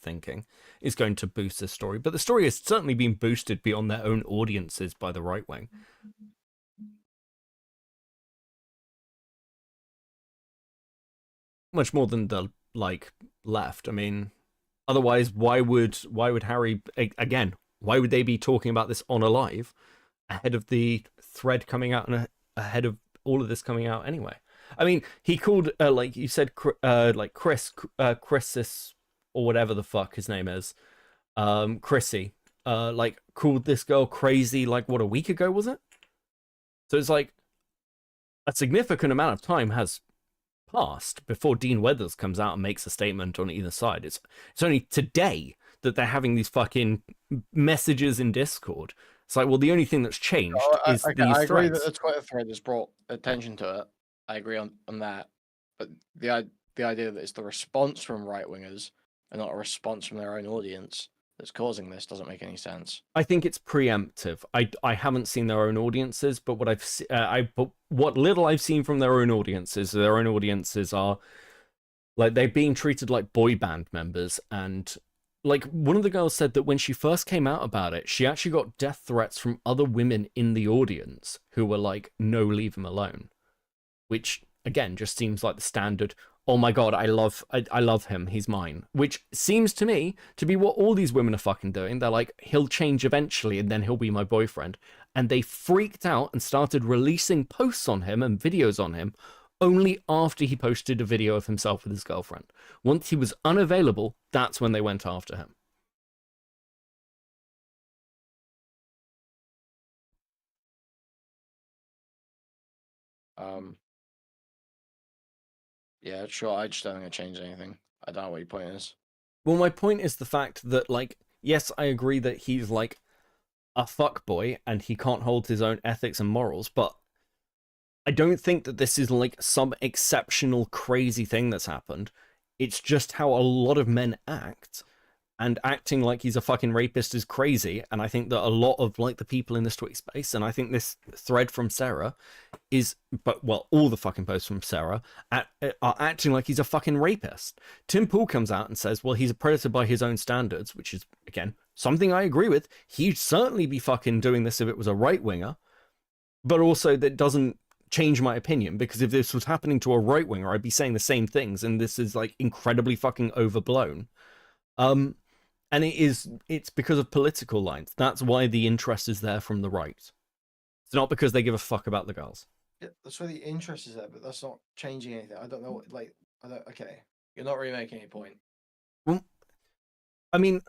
thinking is going to boost this story. But the story has certainly been boosted beyond their own audiences by the right wing. Much more than the like left. I mean, otherwise, why would Harry again? Why would they be talking about this on a live ahead of the thread coming out and ahead of all of this coming out anyway? I mean, he called like you said, like Chris's or whatever the fuck his name is, Chrissy, like called this girl crazy like what, a week ago was it? So it's like a significant amount of time has passed before Dean Weathers comes out and makes a statement on either side. It's only today that they're having these fucking messages in Discord. It's like, well, the only thing that's changed is these I agree threads. that the Twitter thread has brought attention to it. I agree on that. But the idea that it's the response from right wingers and not a response from their own audience that's causing this doesn't make any sense. I think it's preemptive. I haven't seen their own audiences, but what little I've seen from their own audiences are like they're being treated like boy band members. And like one of the girls said that when she first came out about it, she actually got death threats from other women in the audience who were like, no, leave him alone. Which again just seems like the standard, oh my god, I love him, he's mine. Which seems to me to be what all these women are fucking doing. They're like, he'll change eventually and then he'll be my boyfriend. And they freaked out and started releasing posts on him and videos on him only after he posted a video of himself with his girlfriend. Once he was unavailable, that's when they went after him. Yeah, sure. I just don't think it changed anything. I don't know what your point is. Well, my point is the fact that, like, yes, I agree that he's like a fuckboy and he can't hold his own ethics and morals, but I don't think that this is like some exceptional crazy thing that's happened. It's just how a lot of men act, and acting like he's a fucking rapist is crazy. And I think that a lot of like the people in this Twitch space, and I think this thread from Sarah is, but well, all the fucking posts from Sarah are acting like he's a fucking rapist. Tim Pool comes out and says, well, he's a predator by his own standards, which is, again, something I agree with. He'd certainly be fucking doing this if it was a right winger, but also that doesn't change my opinion, because if this was happening to a right winger, I'd be saying the same things, and this is like incredibly fucking overblown. And it's because of political lines. That's why the interest is there from the right. It's not because they give a fuck about the girls. Yeah, that's where the interest is there, but that's not changing anything. I don't know. Okay, you're not really making any point. Well, I mean,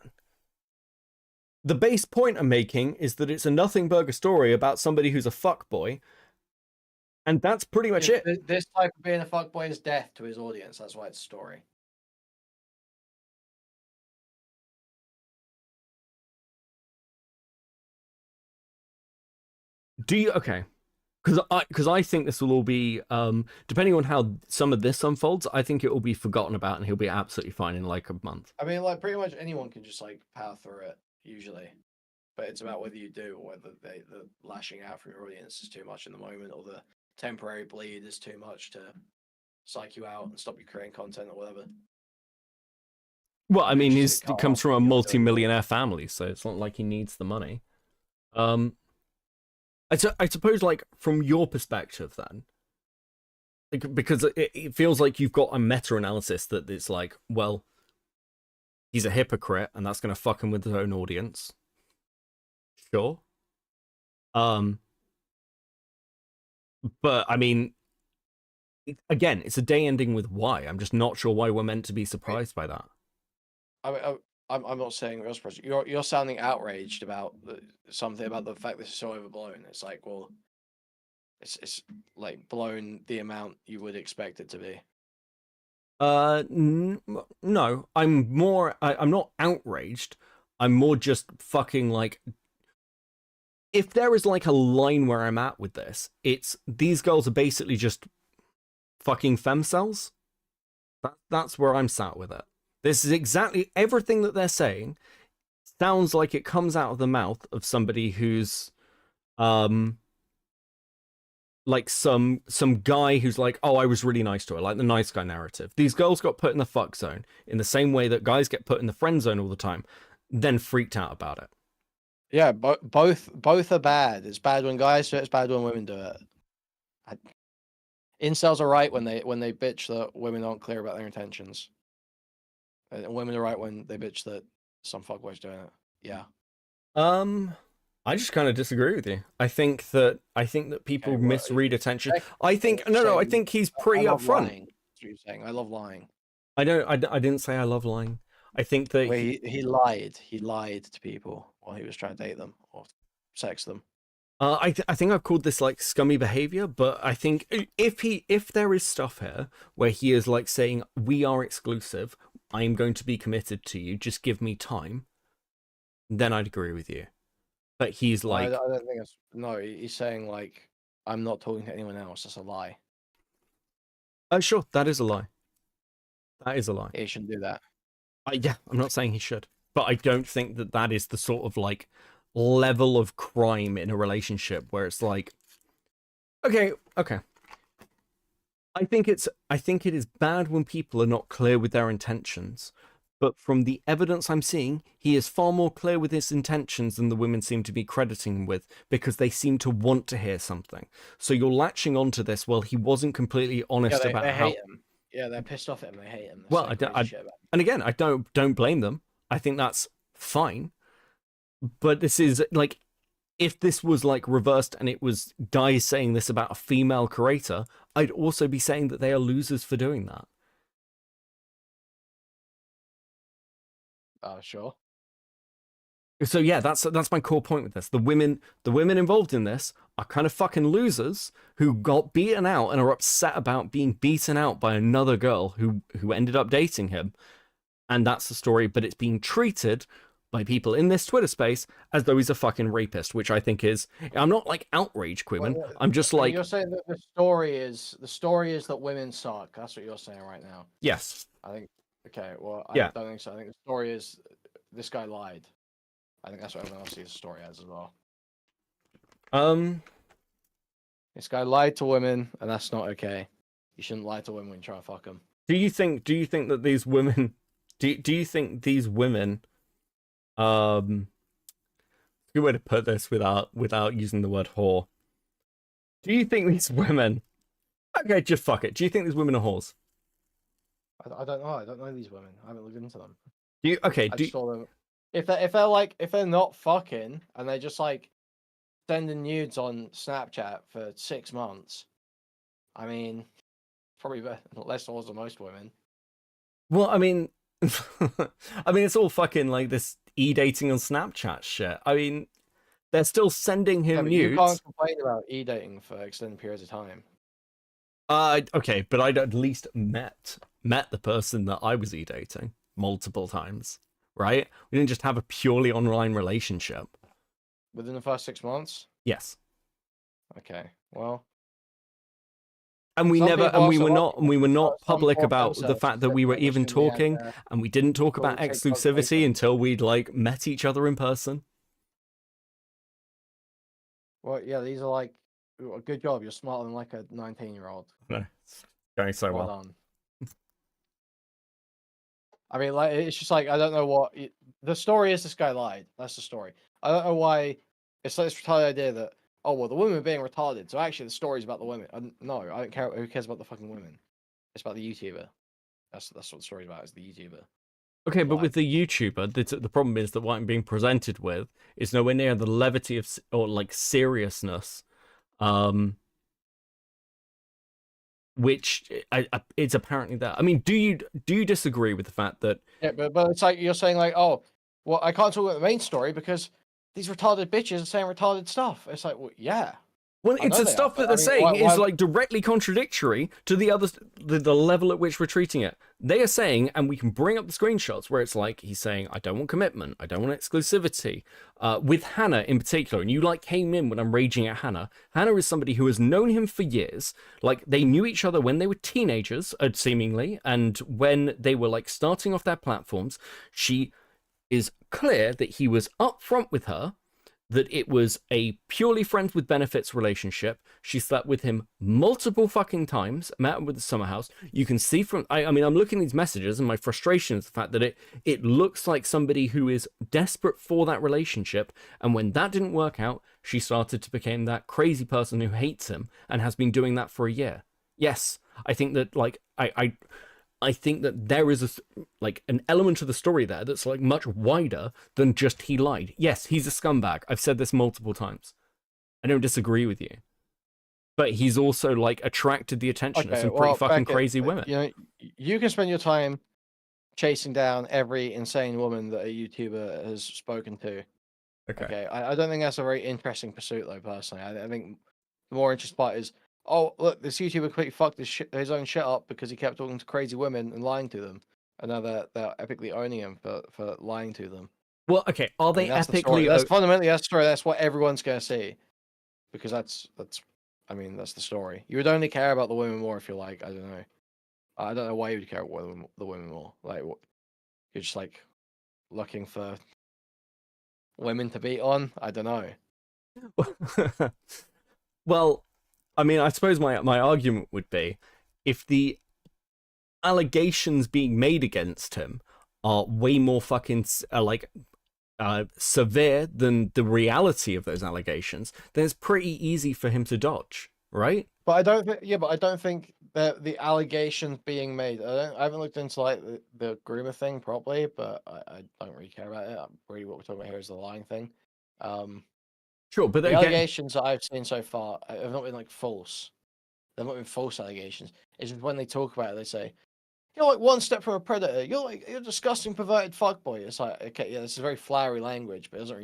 the base point I'm making is that it's a nothing burger story about somebody who's a fuckboy, and that's pretty much it. This type of being a fuckboy is death to his audience. That's why it's a story. Do you? Okay. Because I think this will all be, depending on how some of this unfolds, I think it will be forgotten about and he'll be absolutely fine in like a month. I mean, like pretty much anyone can just like power through it usually, but it's about whether you do or whether the lashing out from your audience is too much in the moment, or the temporary bleed is too much to psych you out and stop you creating content or whatever. Well, I mean, he comes from a multi-millionaire family, so it's not like he needs the money. I suppose, like, from your perspective, then, like, because it feels like you've got a meta-analysis that it's like, well, he's a hypocrite, and that's going to fuck him with his own audience. Sure. But, I mean, again, it's a day ending with why. I'm just not sure why we're meant to be surprised by that. I mean, I'm not saying real surprised. You're sounding outraged about something about the fact this is so overblown. It's like, well, it's like blown the amount you would expect it to be. No, I'm not outraged. I'm more just fucking like, if there is like a line where I'm at with this, it's these girls are basically just fucking femcells. That's where I'm sat with it. This is exactly everything that they're saying. Sounds like it comes out of the mouth of somebody who's like some guy who's like, oh, I was really nice to her, like the nice guy narrative. These girls got put in the fuck zone in the same way that guys get put in the friend zone all the time, then freaked out about it. Yeah, both are bad. It's bad when guys do it. It's bad when women do it. Incels are right when they bitch that women aren't clear about their intentions. And women are right when they bitch that some fuckboy's doing it. Yeah. I just kind of disagree with you. I think that people misread attention. I think I think he's pretty I love upfront. lying. That's what you're saying. I love lying. I didn't say I love lying. I think that he lied. He lied to people while he was trying to date them or sex them. I think I've called this like scummy behavior, but I think if there is stuff here where he is like saying we are exclusive, I am going to be committed to you, just give me time, then I'd agree with you. But he's like, I don't think it's he's saying like I'm not talking to anyone else. That's a lie. Sure, that is a lie. That is a lie. He shouldn't do that. Yeah, I'm not saying he should, but I don't think that is the sort of like level of crime in a relationship where it's like, okay. I think it is bad when people are not clear with their intentions, but from the evidence I'm seeing, he is far more clear with his intentions than the women seem to be crediting him with, because they seem to want to hear something. So you're latching onto this. Well, he wasn't completely honest about they how. hate him. Yeah, they're pissed off at him. They hate him. Well, and again, I don't blame them. I think that's fine. But this is like, if this was like reversed and it was guys saying this about a female creator, I'd also be saying that they are losers for doing that. Sure. So yeah, that's my core point with this. The women involved in this are kind of fucking losers who got beaten out and are upset about being beaten out by another girl who ended up dating him. And that's the story, but it's being treated by people in this Twitter space as though he's a fucking rapist, which I think is, I'm not like outraged, Quimmen. I'm just like, you're saying that the story is that women suck. That's what you're saying right now. Yes. I think. Okay. Well, I Yeah. don't think so. I think the story is this guy lied. I think that's what everyone else sees the story as well. This guy lied to women, and that's not okay. You shouldn't lie to women when you try to fuck them. Do you think that these women, do you think these women, good way to put this without using the word whore. Do you think these women, okay, just fuck it. Do you think these women are whores? I don't know. I don't know these women. I haven't looked into them. Do you, okay, I just saw them. If they're not fucking and they're just like sending nudes on Snapchat for 6 months, I mean, probably less whores than most women. Well, I mean, it's all fucking like this e-dating on Snapchat shit. I mean, they're still sending him nudes. You can't complain about e-dating for extended periods of time. Okay, but I'd at least met the person that I was e-dating multiple times, right? We didn't just have a purely online relationship. Within the first 6 months? Yes. Okay, well. And we were not public about the fact that we were even talking, and we didn't talk about exclusivity until we'd like met each other in person. Well, yeah, these are like, good job. You're smarter than like a 19-year-old. No, it's going so well. Done. I mean, like, it's just like, I don't know what the story is. This guy lied. That's the story. I don't know why it's like this retarded idea that, oh, well, the women are being retarded. So actually, the story's about the women. No, I don't care. Who cares about the fucking women? It's about the YouTuber. That's what the story's about. Is the YouTuber. Okay, but with the YouTuber, the problem is that what I'm being presented with is nowhere near the levity of or like seriousness, which it's apparently that. I mean, do you disagree with the fact that? Yeah, but it's like you're saying like, oh, well, I can't talk about the main story because these retarded bitches are saying retarded stuff. It's like, well, yeah. Well, it's the stuff that they're saying is like directly contradictory to the other, the level at which we're treating it. They are saying, and we can bring up the screenshots where it's like he's saying, "I don't want commitment, I don't want exclusivity." With Hannah in particular, and you like came in when I'm raging at Hannah. Hannah is somebody who has known him for years. Like they knew each other when they were teenagers, seemingly, and when they were like starting off their platforms. She is clear that he was upfront with her, that it was a purely friends with benefits relationship. She slept with him multiple fucking times, met him with the summer house. You can see from, I mean, I'm looking at these messages and my frustration is the fact that it looks like somebody who is desperate for that relationship. And when that didn't work out, she started to become that crazy person who hates him and has been doing that for a year. Yes, I think that, like, I think that there is an element of the story there that's like much wider than just he lied. Yes, he's a scumbag. I've said this multiple times. I don't disagree with you. But he's also like attracted the attention of some pretty fucking crazy women. You know, you can spend your time chasing down every insane woman that a YouTuber has spoken to. Okay. I don't think that's a very interesting pursuit, though, personally. I think the more interesting part is, oh, look, this YouTuber completely fucked his own shit up because he kept talking to crazy women and lying to them. And now they're epically owning him for lying to them. Well, okay, are they epically... That's fundamentally that story. That's what everyone's going to see. Because that's the story. You would only care about the women more if you're like, I don't know. I don't know why you would care about the women more. Like, you're just like looking for women to beat on? I don't know. Well, I mean, I suppose my argument would be, if the allegations being made against him are way more fucking severe than the reality of those allegations, then it's pretty easy for him to dodge, right? But I don't think that the allegations being made. I haven't looked into like the groomer thing properly, but I don't really care about it. Really, what we're talking about here is the lying thing. Sure, but the again, allegations that I've seen so far have not been like false. They've not been false allegations. It's just when they talk about it, they say, "You're like one step from a predator. You're a disgusting, perverted fuckboy." It's like, okay, yeah, this is very flowery language, but it's not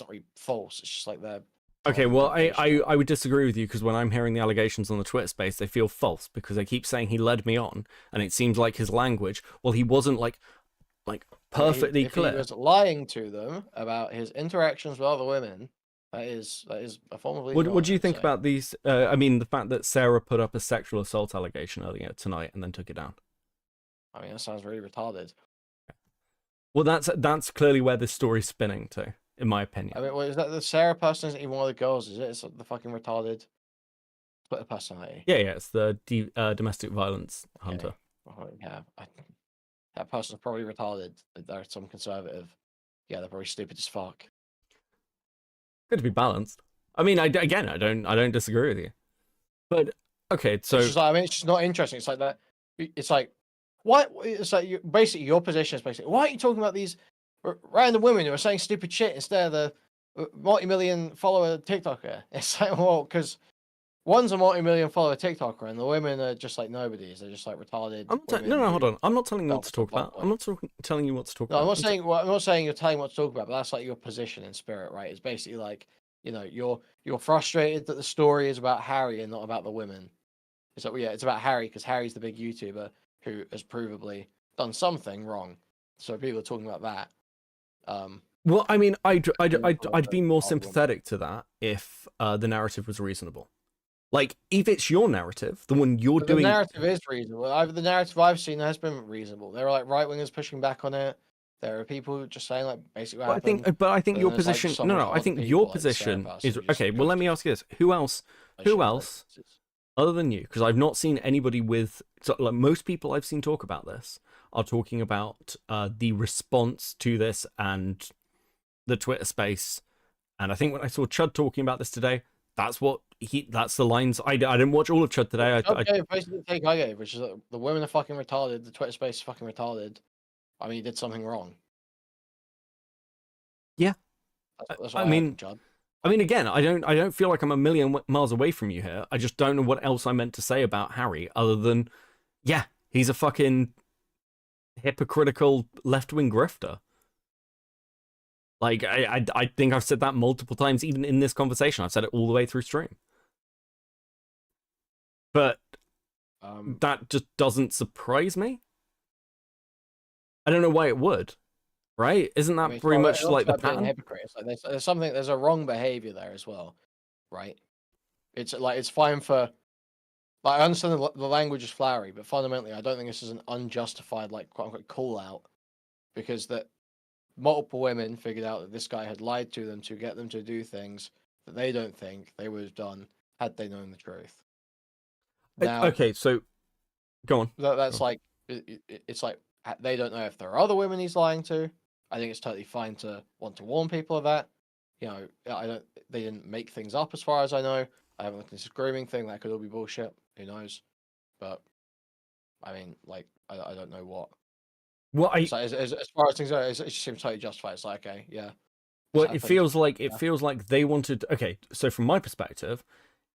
really false. It's just like they're... Okay, well, I would disagree with you, because when I'm hearing the allegations on the Twitter space, they feel false, because they keep saying he led me on, and it seems like his language, well, he wasn't like perfectly clear. If he was lying to them about his interactions with other women, that is a form of legal. What do you think about these? I mean, the fact that Sarah put up a sexual assault allegation earlier tonight and then took it down. I mean, that sounds really retarded. Well, that's clearly where this story's spinning to, in my opinion. I mean, well, is that the Sarah person isn't even one of the girls, is it? It's the fucking retarded Twitter personality. Yeah, it's the domestic violence hunter. Oh, yeah, that person's probably retarded. They're some conservative. Yeah, they're probably stupid as fuck. Good to be balanced. I mean, I don't disagree with you. But okay, so it's just like, I mean, it's just not interesting. It's like that. It's like, what? It's like basically your position is basically, why are you talking about these random women who are saying stupid shit instead of the multi-million follower TikToker? It's like, well, because one's a multi-million follower TikToker and the women are just like nobodies. They're just like retarded. No, hold on. I'm not telling you what to talk about. I'm not telling you what to talk about. I'm not saying. Well, I'm not saying you're telling what to talk about, but that's like your position in spirit, right? It's basically like, you know, you're frustrated that the story is about Harry and not about the women. It's like, yeah, it's about Harry because Harry's the big YouTuber who has provably done something wrong. So people are talking about that. Well, I mean, I'd be more sympathetic to that if the narrative was reasonable. Like, if it's your narrative, the one you're doing... The narrative is reasonable. The narrative I've seen has been reasonable. There are, like, right-wingers pushing back on it. There are people just saying, like, basically what happened. I think your there's, like, position... so No, much I other think people, your like position Sarah is... who just Okay, well, let me ask you this. Who else, other than you, because I've not seen anybody with... So, like, most people I've seen talk about this are talking about the response to this and the Twitter space. And I think when I saw Chud talking about this today, that's the lines. I didn't watch all of Chud today. Basically the take I gave, which is that the women are fucking retarded, the Twitter space is fucking retarded. I mean, you did something wrong. Yeah. That's what I mean, Chud. I mean, again, I don't feel like I'm a million miles away from you here. I just don't know what else I meant to say about Harry other than, yeah, he's a fucking hypocritical left-wing grifter. Like, I think I've said that multiple times, even in this conversation. I've said it all the way through stream. But that just doesn't surprise me. I don't know why it would, right? Isn't that pretty much like the pattern? Hypocrite. It's like there's a wrong behavior there as well, right? It's like, it's fine for... Like, I understand the language is flowery, but fundamentally, I don't think this is an unjustified, like, quote-unquote, call-out. Because that... multiple women figured out that this guy had lied to them to get them to do things that they don't think they would have done had they known the truth. Now, Okay, so go on. that's like it's like they don't know if there are other women he's lying to. I think it's totally fine to want to warn people of that. You know, I don't. They didn't make things up as far as I know. I haven't looked into this grooming thing. That could all be bullshit. Who knows? But I mean, like, I don't know what. Well, So as far as things go, it just seems totally justified. It's like, okay, yeah. Well, it feels like they wanted. Okay, so from my perspective,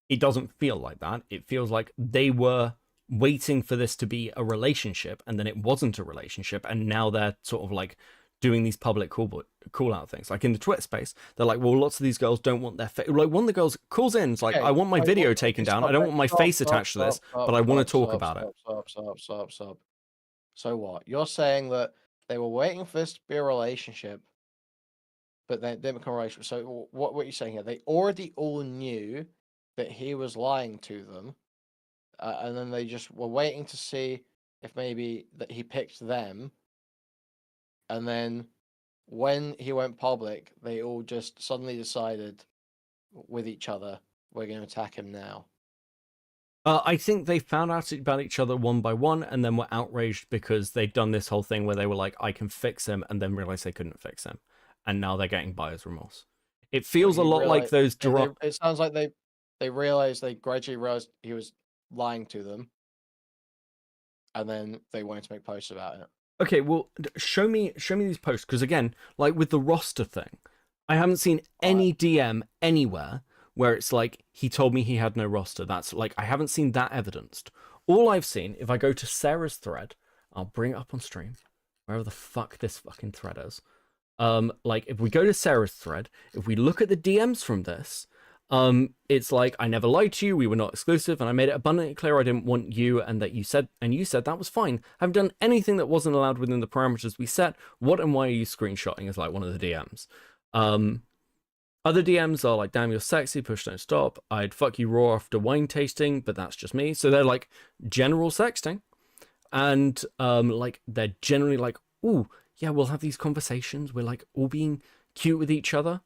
it doesn't feel like that. It feels like they were waiting for this to be a relationship, and then it wasn't a relationship, and now they're sort of like doing these public call out things. Like in the Twitter space, they're like, well, lots of these girls don't want their face. Like one of the girls calls in, it's like, I want my video taken down. I don't want my face attached to this, but I want to talk about it. Stop. So what? You're saying that they were waiting for this to be a relationship, but then didn't become a relationship. So what are you saying here? They already all knew that he was lying to them, and then they just were waiting to see if maybe that he picked them, and then when he went public, they all just suddenly decided with each other, we're going to attack him now. I think they found out about each other one by one, and then were outraged because they'd done this whole thing where they were like, I can fix him, and then realized they couldn't fix him. And now they're getting buyer's remorse. It feels a lot like those It sounds like they gradually realized he was lying to them, and then they wanted to make posts about it. Okay, well, show me these posts, because again, like with the roster thing, I haven't seen any DM anywhere where it's like, he told me he had no roster. That's like, I haven't seen that evidenced. All I've seen, if I go to Sarah's thread, I'll bring it up on stream, wherever the fuck this fucking thread is. Like, if we go to Sarah's thread, if we look at the DMs from this, it's like, I never lied to you, we were not exclusive, and I made it abundantly clear I didn't want you, and you said that was fine. I haven't done anything that wasn't allowed within the parameters we set. What and why are you screenshotting is like one of the DMs. Other DMs are like, damn, you're sexy, push don't stop, I'd fuck you raw after wine tasting, but that's just me. So they're like general sexting, and like they're generally like, ooh, yeah, we'll have these conversations, we're like all being cute with each other,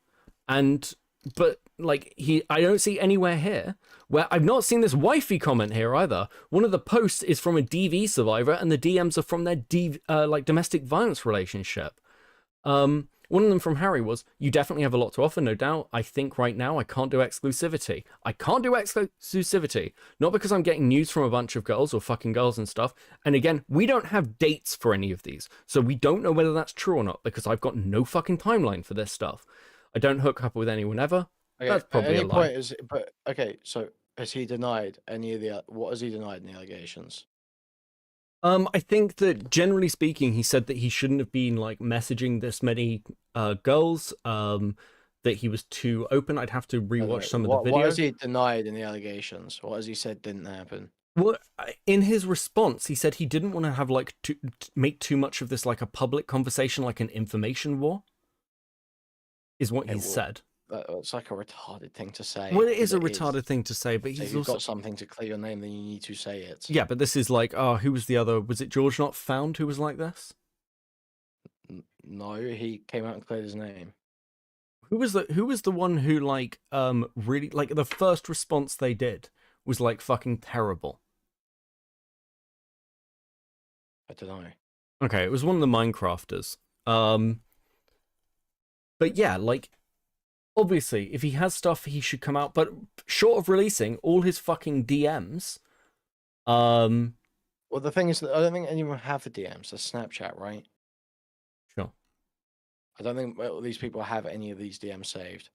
but like I don't see anywhere here where I've not seen this wifey comment here either. One of the posts is from a DV survivor, and the DMs are from their like domestic violence relationship. One of them from Harry was, you definitely have a lot to offer, no doubt. I think right now I can't do exclusivity. I can't do exclusivity. Not because I'm getting news from a bunch of girls or fucking girls and stuff. And again, we don't have dates for any of these. So we don't know whether that's true or not, because I've got no fucking timeline for this stuff. I don't hook up with anyone ever. Okay, that's probably a lie. Okay, so has he denied any of the, what has he denied in the allegations? I think that generally speaking, he said that he shouldn't have been like messaging this many girls. That he was too open. I'd have to rewatch some of the videos. What has he denied in the allegations? What has he said didn't happen? Well, in his response, he said he didn't want to have like to make too much of this like a public conversation, like an information war. Is what he said. It's like a retarded thing to say. Well, it is a retarded thing to say, but he's also got something to clear your name, then you need to say it. Yeah, but this is like, oh, who was the other? Was it George Not Found who was like this? No, he came out and cleared his name. Who was the one who like really like the first response they did was like fucking terrible? I don't know. Okay, it was one of the Minecrafters. But yeah, like, obviously, if he has stuff, he should come out. But short of releasing all his fucking DMs, well, the thing is that I don't think anyone have the DMs. That's Snapchat, right? Sure. I don't think these people have any of these DMs saved.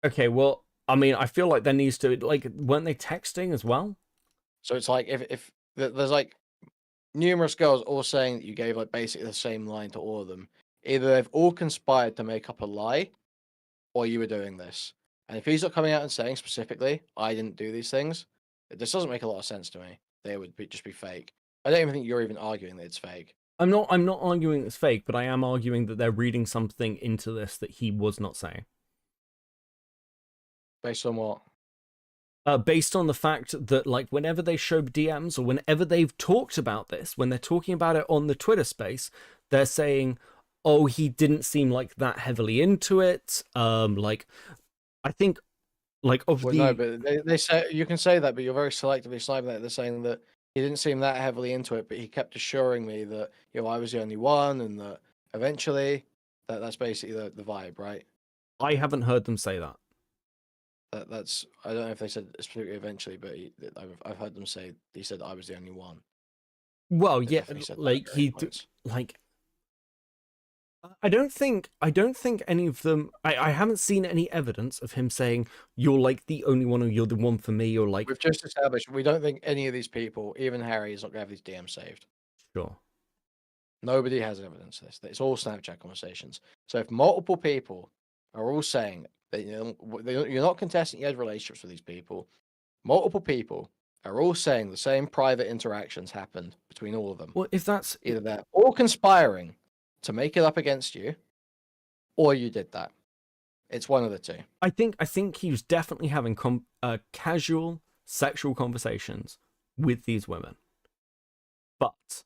Okay, well, I mean, I feel like there needs to, like, weren't they texting as well? So it's like if there's like numerous girls all saying that you gave like basically the same line to all of them. Either they've all conspired to make up a lie, or you were doing this. And if he's not coming out and saying specifically, I didn't do these things, this doesn't make a lot of sense to me. They would just be fake. I don't even think you're even arguing that it's fake. I'm not arguing it's fake, but I am arguing that they're reading something into this that he was not saying. Based on what? based on the fact that like whenever they show DMs or whenever they've talked about this, when they're talking about it on the Twitter space, they're saying, "Oh, he didn't seem like that heavily into it." Like I think like of Well, the no, but they say you can say that, but you're very selectively sniping that. They're saying that he didn't seem that heavily into it, but he kept assuring me that I was the only one, and that eventually that's basically the vibe, right? I haven't heard them say that. That's I don't know if they said specifically eventually, but I've heard them say he said I was the only one. Well, They yeah, definitely said that at like various points. like I don't think any of them. I haven't seen any evidence of him saying you're like the only one, or you're the one for me, or like We've just established we don't think any of these people, even Harry, is not gonna have these DMs saved. sure. Nobody has evidence of this. It's all Snapchat conversations. So if multiple people are all saying that you're not contesting you had relationships with these people, multiple people are all saying the same private interactions happened between all of them. Well, if that's either they're all conspiring to make it up against you, or you did that. It's one of the two. I think he was definitely having casual sexual conversations with these women, but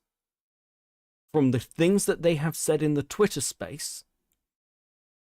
from the things that they have said in the Twitter space,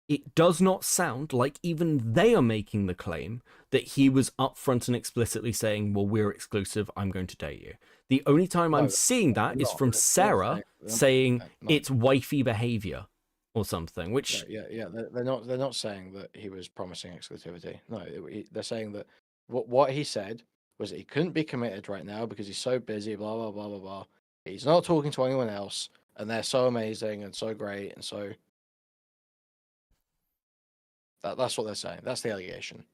it does not sound like even they are making the claim that he was upfront and explicitly saying, well, we're exclusive, I'm going to date you. The only time I'm seeing that is from Sarah saying it's wifey behavior or something, which yeah, they're not saying that he was promising exclusivity. No, they're saying that what he said was that he couldn't be committed right now because he's so busy, blah blah blah blah blah. He's not talking to anyone else, and they're so amazing and so great, and so that's what they're saying. That's the allegation.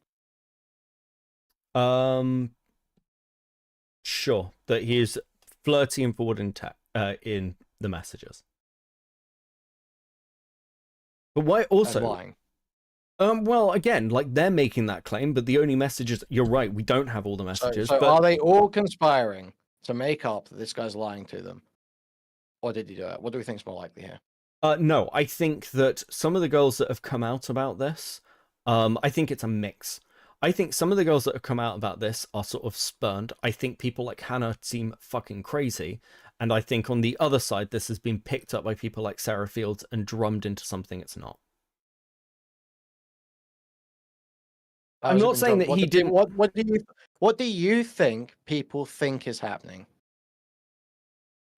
Sure, that he is flirty and forward in the messages. But why also and lying? Well, again, like they're making that claim, but the only messages, you're right, we don't have all the messages. So but are they all conspiring to make up that this guy's lying to them? Or did he do it? What do we think is more likely here? No, I think that some of the girls that have come out about this, I think it's a mix. I think some of the girls that have come out about this are sort of spurned. I think people like Hannah seem fucking crazy. And I think on the other side, this has been picked up by people like Sarah Fields and drummed into something it's not. I'm not saying that he didn't. What do you think people think is happening?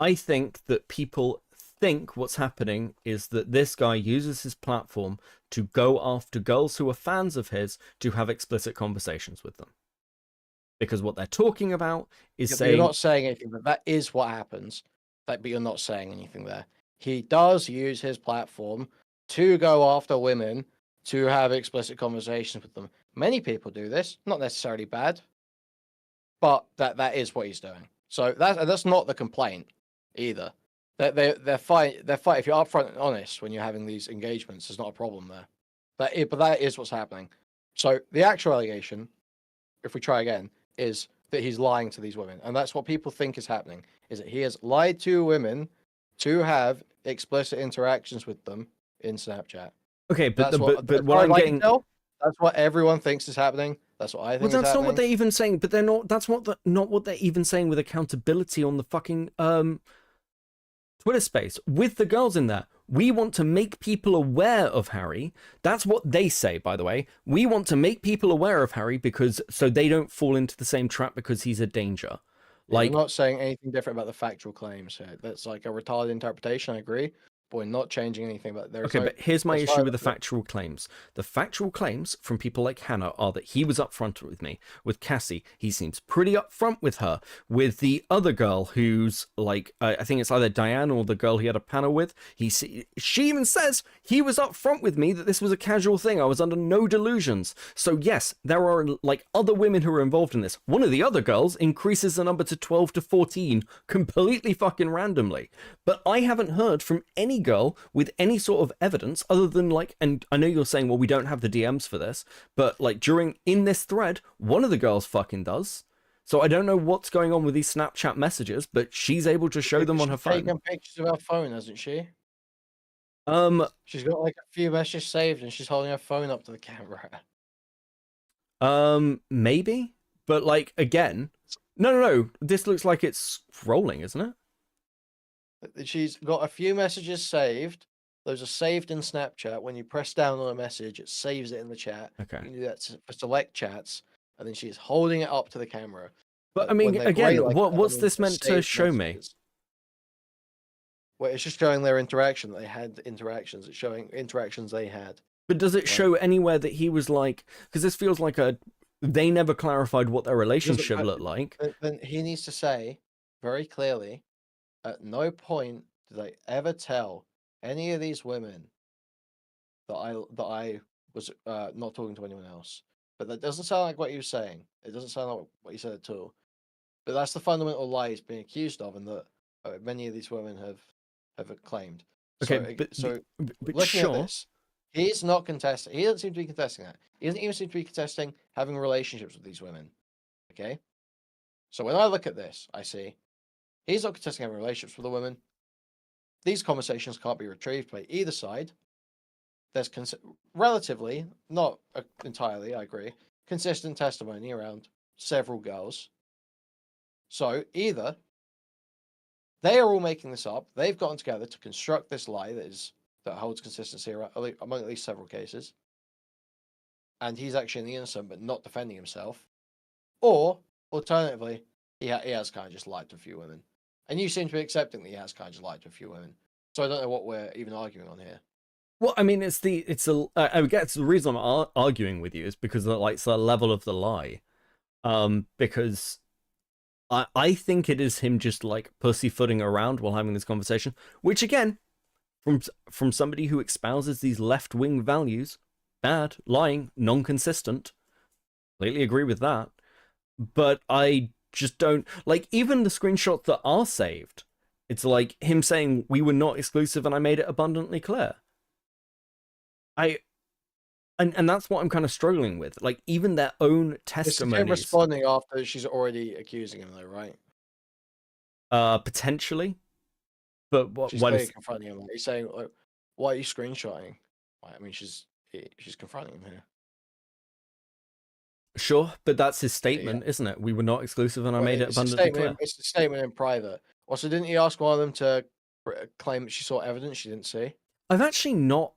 I think that people think what's happening is that this guy uses his platform to go after girls who are fans of his to have explicit conversations with them. Because what they're talking about is saying... You're not saying anything, but that is what happens. But you're not saying anything there. He does use his platform to go after women to have explicit conversations with them. Many people do this, not necessarily bad, but that is what he's doing. So that's not the complaint either. They're fine. If you're upfront and honest when you're having these engagements, there's not a problem there. But that is what's happening. So the actual allegation, if we try again, is that he's lying to these women, and that's what people think is happening. Is that he has lied to women to have explicit interactions with them in Snapchat. Okay, but what what I'm getting... That's what everyone thinks is happening. That's what I think. Well, that's not what they're even saying. But they're not. That's not what they're even saying with accountability on the fucking Twitter space with the girls in there. We want to make people aware of Harry. That's what they say, by the way. We want to make people aware of Harry because so they don't fall into the same trap because he's a danger. Like, I'm not saying anything different about the factual claims here. That's like a retarded interpretation. I agree. But we're not changing anything. But there's okay, but here's my issue with the factual claims. The factual claims from people like Hannah are that he was upfront with me. With Cassie, he seems pretty upfront with her. With the other girl who's like, I think it's either Diane or the girl he had a panel with, she even says he was upfront with me that this was a casual thing. I was under no delusions. So yes, there are like other women who are involved in this. One of the other girls increases the number to 12 to 14 completely fucking randomly. But I haven't heard from any girl with any sort of evidence other than like, and I know you're saying, well, we don't have the DMs for this, but like in this thread, one of the girls fucking does. So I don't know what's going on with these Snapchat messages, but she's able to show them on her phone. She's taken pictures of her phone, hasn't she? She's got like a few messages saved and she's holding her phone up to the camera. Maybe, But like again, no. This looks like it's scrolling, isn't it? She's got a few messages saved. Those are saved in Snapchat. When you press down on a message, it saves it in the chat. Okay. You can do that for select chats, and then she's holding it up to the camera. But I mean, again, what's this meant to show me? Well, it's just showing their interaction. They had interactions. It's showing interactions they had. But does it show anywhere that he was like? Because this feels like they never clarified what their relationship looked like. Then he needs to say very clearly, at no point did I ever tell any of these women that I was not talking to anyone else. But that doesn't sound like what he was saying. It doesn't sound like what he said at all. But that's the fundamental lie he's being accused of, and that many of these women have claimed. Okay, so but looking sure. at this, he's not contesting. He doesn't seem to be contesting that. He doesn't even seem to be contesting having relationships with these women. Okay, so when I look at this, I see he's not contesting having relationships with the women. These conversations can't be retrieved by either side. There's relatively, not entirely, I agree, consistent testimony around several girls. So either they are all making this up, they've gotten together to construct this lie that holds consistency among at least several cases, and he's actually the innocent but not defending himself, or alternatively, he has kind of just lied to a few women, and you seem to be accepting that he has kind of just lied to a few women. So I don't know what we're even arguing on here. Well, I mean, I guess the reason I'm arguing with you is because it's the level of the lie, because I think it is him just like pussyfooting around while having this conversation, which again, from somebody who espouses these left-wing values, bad, lying, non-consistent, completely agree with that. But I just don't like even the screenshots that are saved. It's like him saying we were not exclusive and I made it abundantly clear. And that's what I'm kind of struggling with. Like even their own testimonies. It's him responding after she's already accusing him, though, right? Potentially. But what is confronting him? He's saying, like, "Why are you screenshotting?" I mean, she's confronting him here. Sure, but that's his statement, isn't it? We were not exclusive, and I made it abundantly clear. It's a statement in private. Also, didn't he ask one of them to claim that she saw evidence she didn't see? I've actually not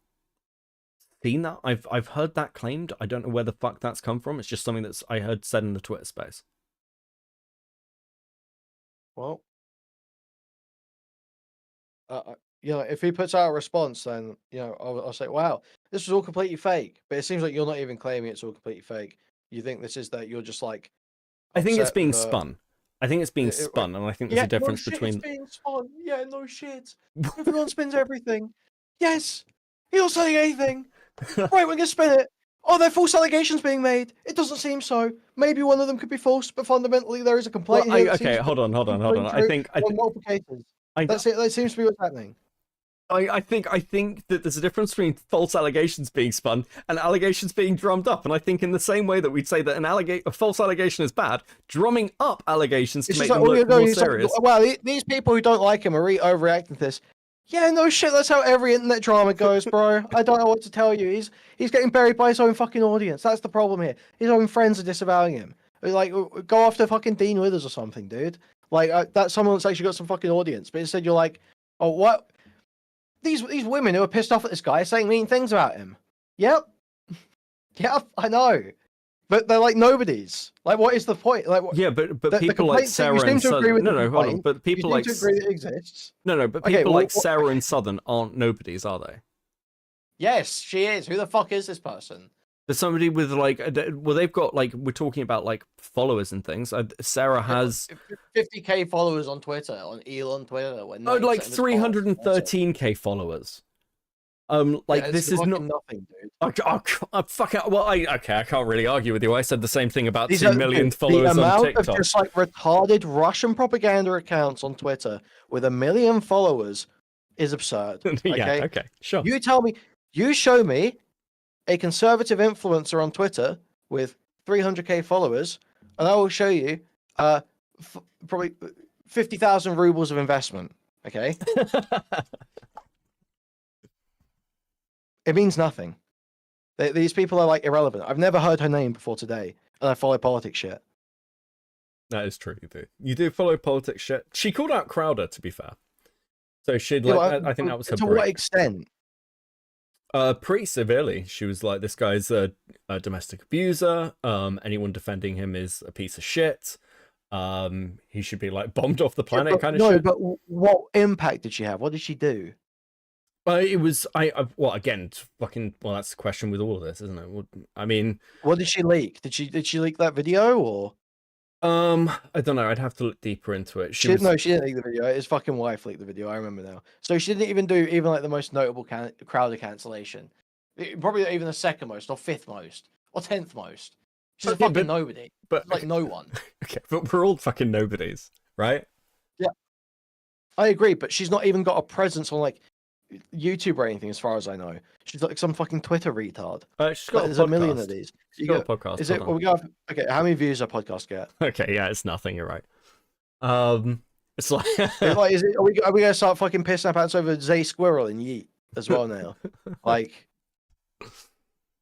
seen that. I've heard that claimed. I don't know where the fuck that's come from. It's just something that's I heard said in the Twitter space. Well, if he puts out a response, then I'll say, "Wow, this was all completely fake." But it seems like you're not even claiming it's all completely fake. You think this is that you're just like. I think it's being spun. I think it's being spun, and I think there's a difference between. It's being spun. Yeah, no shit. Everyone spins everything. Yes, you're not saying anything. Right, we're gonna spin it. Oh, there are false allegations being made. It doesn't seem so. Maybe one of them could be false, but fundamentally there is a complaint here. Okay, hold on. I think multiple cases. That's it. That seems to be what's happening. I think that there's a difference between false allegations being spun and allegations being drummed up, and I think in the same way that we'd say that a false allegation is bad, drumming up allegations to make them look more serious. Wow, these people who don't like him are overreacting to this. Yeah, no shit. That's how every internet drama goes, bro. I don't know what to tell you. He's getting buried by his own fucking audience. That's the problem here. His own friends are disavowing him. Like, go after fucking Dean Withers or something, dude. Like, that's someone that's actually got some fucking audience. But instead, you're like, oh, what? These women who are pissed off at this guy are saying mean things about him. Yep. Yep, I know. But they're like nobodies. Like, what is the point? Like, yeah, but people like Sarah and Southern. No, hold on. But people like to agree that it exists. No, but people like Sarah and Southern aren't nobodies, are they? Yes, she is. Who the fuck is this person? There's somebody with like, well, they've got like, we're talking about like followers and things. Sarah has 50k followers on Twitter, on Elon Twitter. Like 313k followers. Like this is not nothing, dude. I can't really argue with you. I said the same thing about 2 million followers on TikTok. The amount of just like retarded Russian propaganda accounts on Twitter with 1 million followers is absurd. Yeah, okay, sure. You show me a conservative influencer on Twitter with 300k followers, and I will show you probably 50,000 rubles of investment. Okay. It means nothing. These people are like irrelevant. I've never heard her name before today, and I follow politics shit. That is true. You do follow politics shit. She called out Crowder, to be fair. So she'd Yeah, like. but I think that was her to what break. extent? Pretty severely. She was like, "This guy's a domestic abuser. Anyone defending him is a piece of shit. He should be like bombed off the planet." But, kind of no, shit. but what impact did she have? What did she do? It was well, again, it's fucking. Well, that's the question with all of this, isn't it? I mean, What did she leak? Did she leak that video or? I don't know. I'd have to look deeper into it. She didn't leak the video. His fucking wife leaked the video. I remember now. So she didn't even do even like the most notable Crowder cancellation. Probably not even the second most, or fifth most, or 10th most. She's a fucking nobody. But like no one. Okay, but we're all fucking nobodies, right? Yeah, I agree. But she's not even got a presence on like YouTube or anything, as far as I know. She's like some fucking Twitter retard. She's got There's a a million of podcast. these. She's got a podcast. Is it? Hold Well, on. we got. Okay, how many views does our podcast get? Okay, yeah, it's nothing. You're right. It's like, Like, is it? Are we gonna start fucking pissing our pants over Zay Squirrel and Yeet as well now? Like,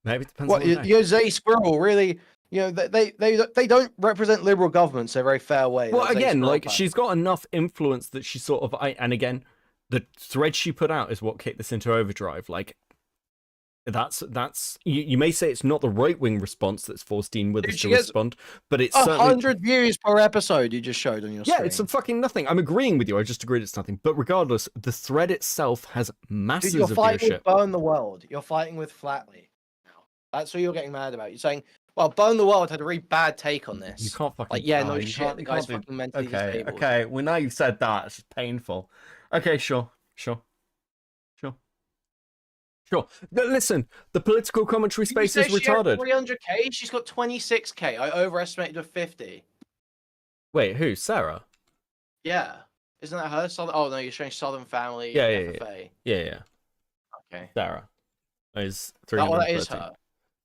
maybe it depends. what on the day. you know, Zay Squirrel really? You know, they don't represent liberal governments in a very fair way. Well, that Zay again, Squirrel like pack. she's got enough influence that she sort of. And again, the thread she put out is what kicked this into overdrive. Like, that's you may say it's not the right wing response that's forced Dean Withers to respond, but it's certainly 100 views per episode. You just showed on your yeah, screen. it's some fucking nothing. I'm agreeing with you. I just agreed it's nothing. But regardless, the thread itself has masses Dude, you're of fighting viewership. with Burn the World. You're fighting with Flatley. That's what you're getting mad about. You're saying, well, Burn the World had a really bad take on this. You can't fucking like, yeah, oh, no you shit. can't- The you guy's can't be- fucking mentally okay, disabled. okay. Well, now you've said that, it's just painful. Okay, sure. No, listen, the political commentary space is retarded. 300k. She's got 26k. I overestimated her 50. Wait, who? Sarah? Yeah, isn't that her? Southern... Oh no, you're showing Southern Family. Yeah, FFA. yeah. Okay. Sarah is That 313. is her.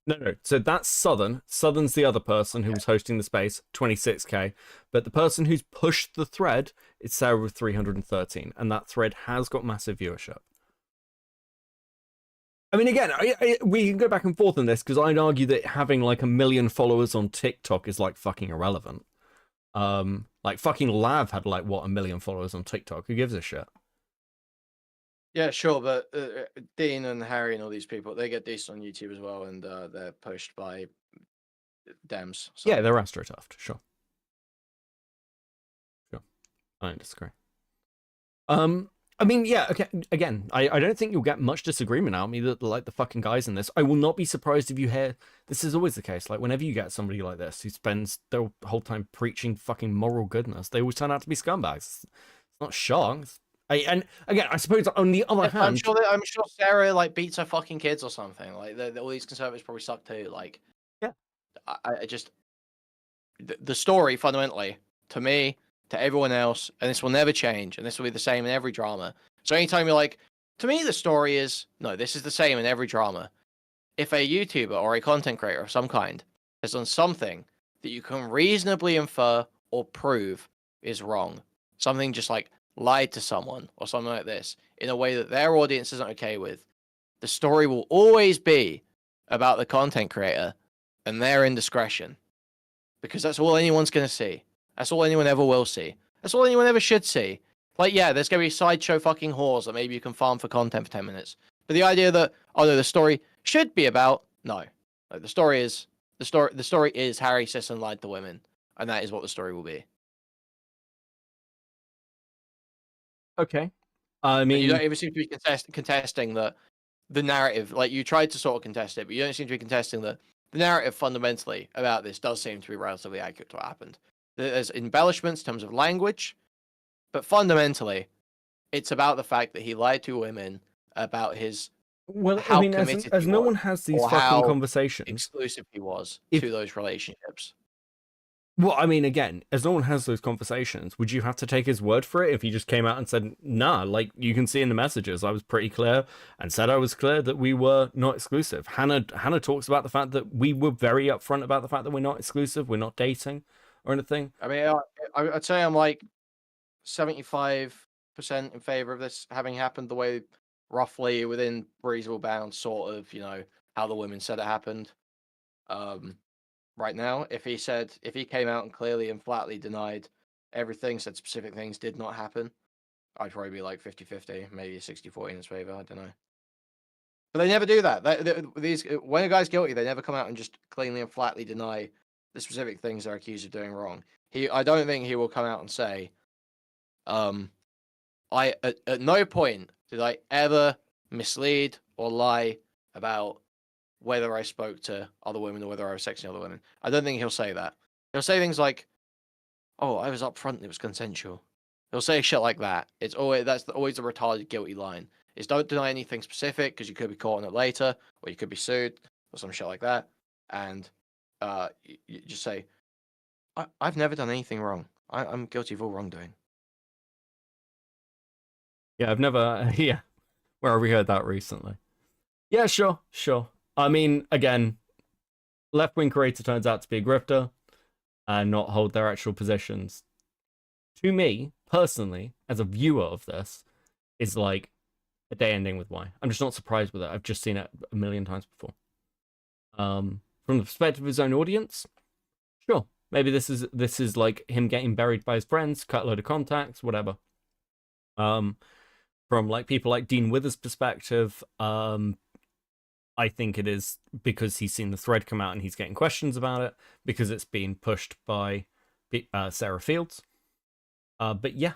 No. So that's Southern. Southern's the other person who was hosting the space, 26k. But the person who's pushed the thread is Sarah with 313, and that thread has got massive viewership. I mean, again, we can go back and forth on this because I'd argue that having like 1 million followers on TikTok is like fucking irrelevant. Like fucking Lav had like what 1 million followers on TikTok. Who gives a shit? Yeah, sure, but Dean and Harry and all these people, they get decent on YouTube as well, and they're pushed by Dems. So. Yeah, they're astroturfed. Sure. I don't disagree. I mean, yeah, okay, again, I don't think you'll get much disagreement out of me that like the fucking guys in this. I will not be surprised if you hear, this is always the case, like whenever you get somebody like this who spends their whole time preaching fucking moral goodness, they always turn out to be scumbags. It's not shocked. And again, I suppose on the other hand... I'm sure Sarah like beats her fucking kids or something. Like all these conservatives probably suck too. Like, yeah, I just the story fundamentally to me, to everyone else, and this will never change, and this will be the same in every drama. So anytime you're like, to me, the story is no, this is the same in every drama. If a YouTuber or a content creator of some kind has done something that you can reasonably infer or prove is wrong, something just like lied to someone or something like this in a way that their audience isn't okay with, the story will always be about the content creator and their indiscretion, because that's all anyone's going to see. That's all anyone ever will see. That's all anyone ever should see. Like, yeah, there's going to be sideshow fucking whores that maybe you can farm for content for 10 minutes. But the idea that, oh no, the story should be about, no. Like, the story is Harry Sisson lied to women. And that is what the story will be. Okay. I mean... And you don't even seem to be contesting the narrative. Like, you tried to sort of contest it, but you don't seem to be contesting the narrative fundamentally about this does seem to be relatively accurate to what happened. There's embellishments in terms of language, but fundamentally, it's about the fact that he lied to women about his how committed as he no was, one has these or fucking how conversations, exclusive he was to those relationships. Well, I mean, again, as no one has those conversations, would you have to take his word for it if he just came out and said, nah, like you can see in the messages, I was pretty clear and said I was clear that we were not exclusive. Hannah talks about the fact that we were very upfront about the fact that we're not exclusive, we're not dating or anything. I mean, I'd say I'm like 75% in favor of this having happened the way roughly within reasonable bounds, sort of, you know, how the women said it happened. right now. If he came out and clearly and flatly denied everything, said specific things did not happen, I'd probably be like 50-50, maybe 60-40 in his favor. I don't know. But they never do that. When a guy's guilty, they never come out and just cleanly and flatly deny the specific things they're accused of doing wrong. I don't think he will come out and say, I at no point did I ever mislead or lie about whether I spoke to other women or whether I was sexting other women. I don't think he'll say that. He'll say things like, "Oh, I was upfront and it was consensual." He'll say shit like that. It's always always a retarded guilty line. Is don't deny anything specific because you could be caught on it later, or you could be sued, or some shit like that. And you just say, I've never done anything wrong. I'm guilty of all wrongdoing. Yeah, I've never. Yeah, where have we heard that recently? Yeah, sure. I mean, again, left-wing creator turns out to be a grifter and not hold their actual positions. To me, personally, as a viewer of this, is like a day ending with why. I'm just not surprised with it. I've just seen it a million times before. From the perspective of his own audience, sure. Maybe this is like him getting buried by his friends, cut a load of contacts, whatever. From like people like Dean Withers' perspective, I think it is because he's seen the thread come out and he's getting questions about it because it's being pushed by Sarah Fields. But yeah,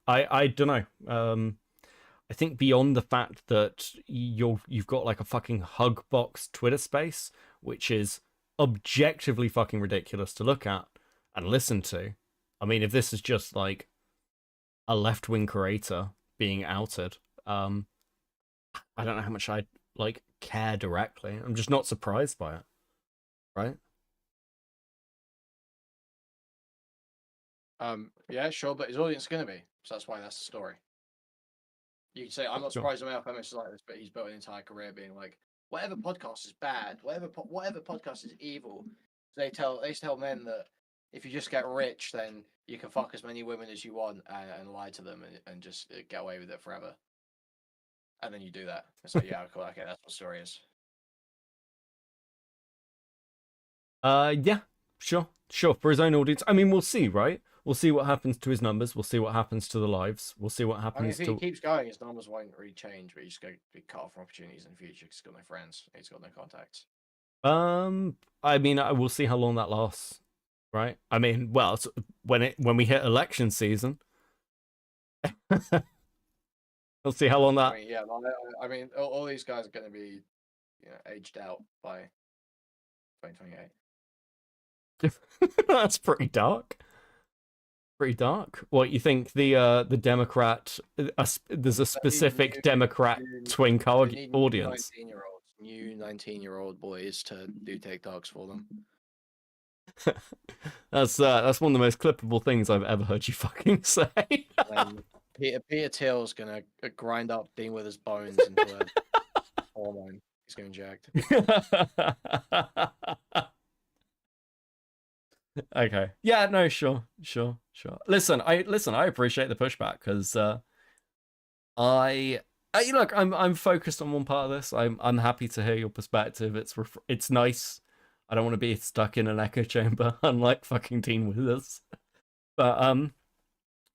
I don't know. I think beyond the fact that you've got like a fucking hug box Twitter space, which is objectively fucking ridiculous to look at and listen to. I mean, if this is just like a left-wing creator being outed, I don't know how much I'd like care directly. I'm just not surprised by it, right? Yeah, sure, but his audience is going to be, so that's why that's the story. You can say, I'm not surprised my FMS is like this, but he's built an entire career being like, whatever podcast is bad, whatever podcast is evil. They used to tell men that if you just get rich, then you can fuck as many women as you want and lie to them and just get away with it forever. And then you do that. It's like, yeah, cool, okay, that's what the story is. Yeah, sure. For his own audience. I mean, we'll see, right? We'll see what happens to his numbers. We'll see what happens to the lives. We'll see what happens if he keeps going, his numbers won't really change, but he's going to be cut off from opportunities in the future because he's got no friends. He's got no contacts. I mean, I will see how long that lasts, right? I mean, well, when we hit election season, we'll see how long that. I mean, all these guys are going to be, aged out by 2028. That's pretty dark. What you think the Democrat? There's a specific Democrat twin car audience. New 19-year-old boys to do TikToks for them. That's one of the most clippable things I've ever heard you fucking say. Peter Thiel's gonna grind up Dean Withers' bones into a hormone. He's getting jacked. Okay. Yeah. No. Sure. Listen. I appreciate the pushback because look. I'm focused on one part of this. I'm happy to hear your perspective. It's nice. I don't want to be stuck in an echo chamber, unlike fucking Dean Withers. But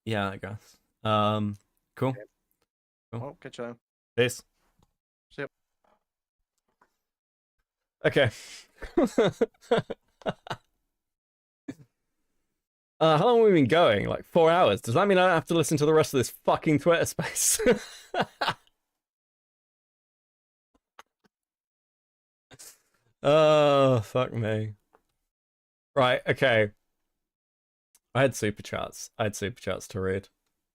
yeah, I guess. Cool. Well, good show. Peace. Yep. Okay. How long have we been going? Like 4 hours. Does that mean I don't have to listen to the rest of this fucking Twitter space? Oh, fuck me. Right, okay. I had super chats to read.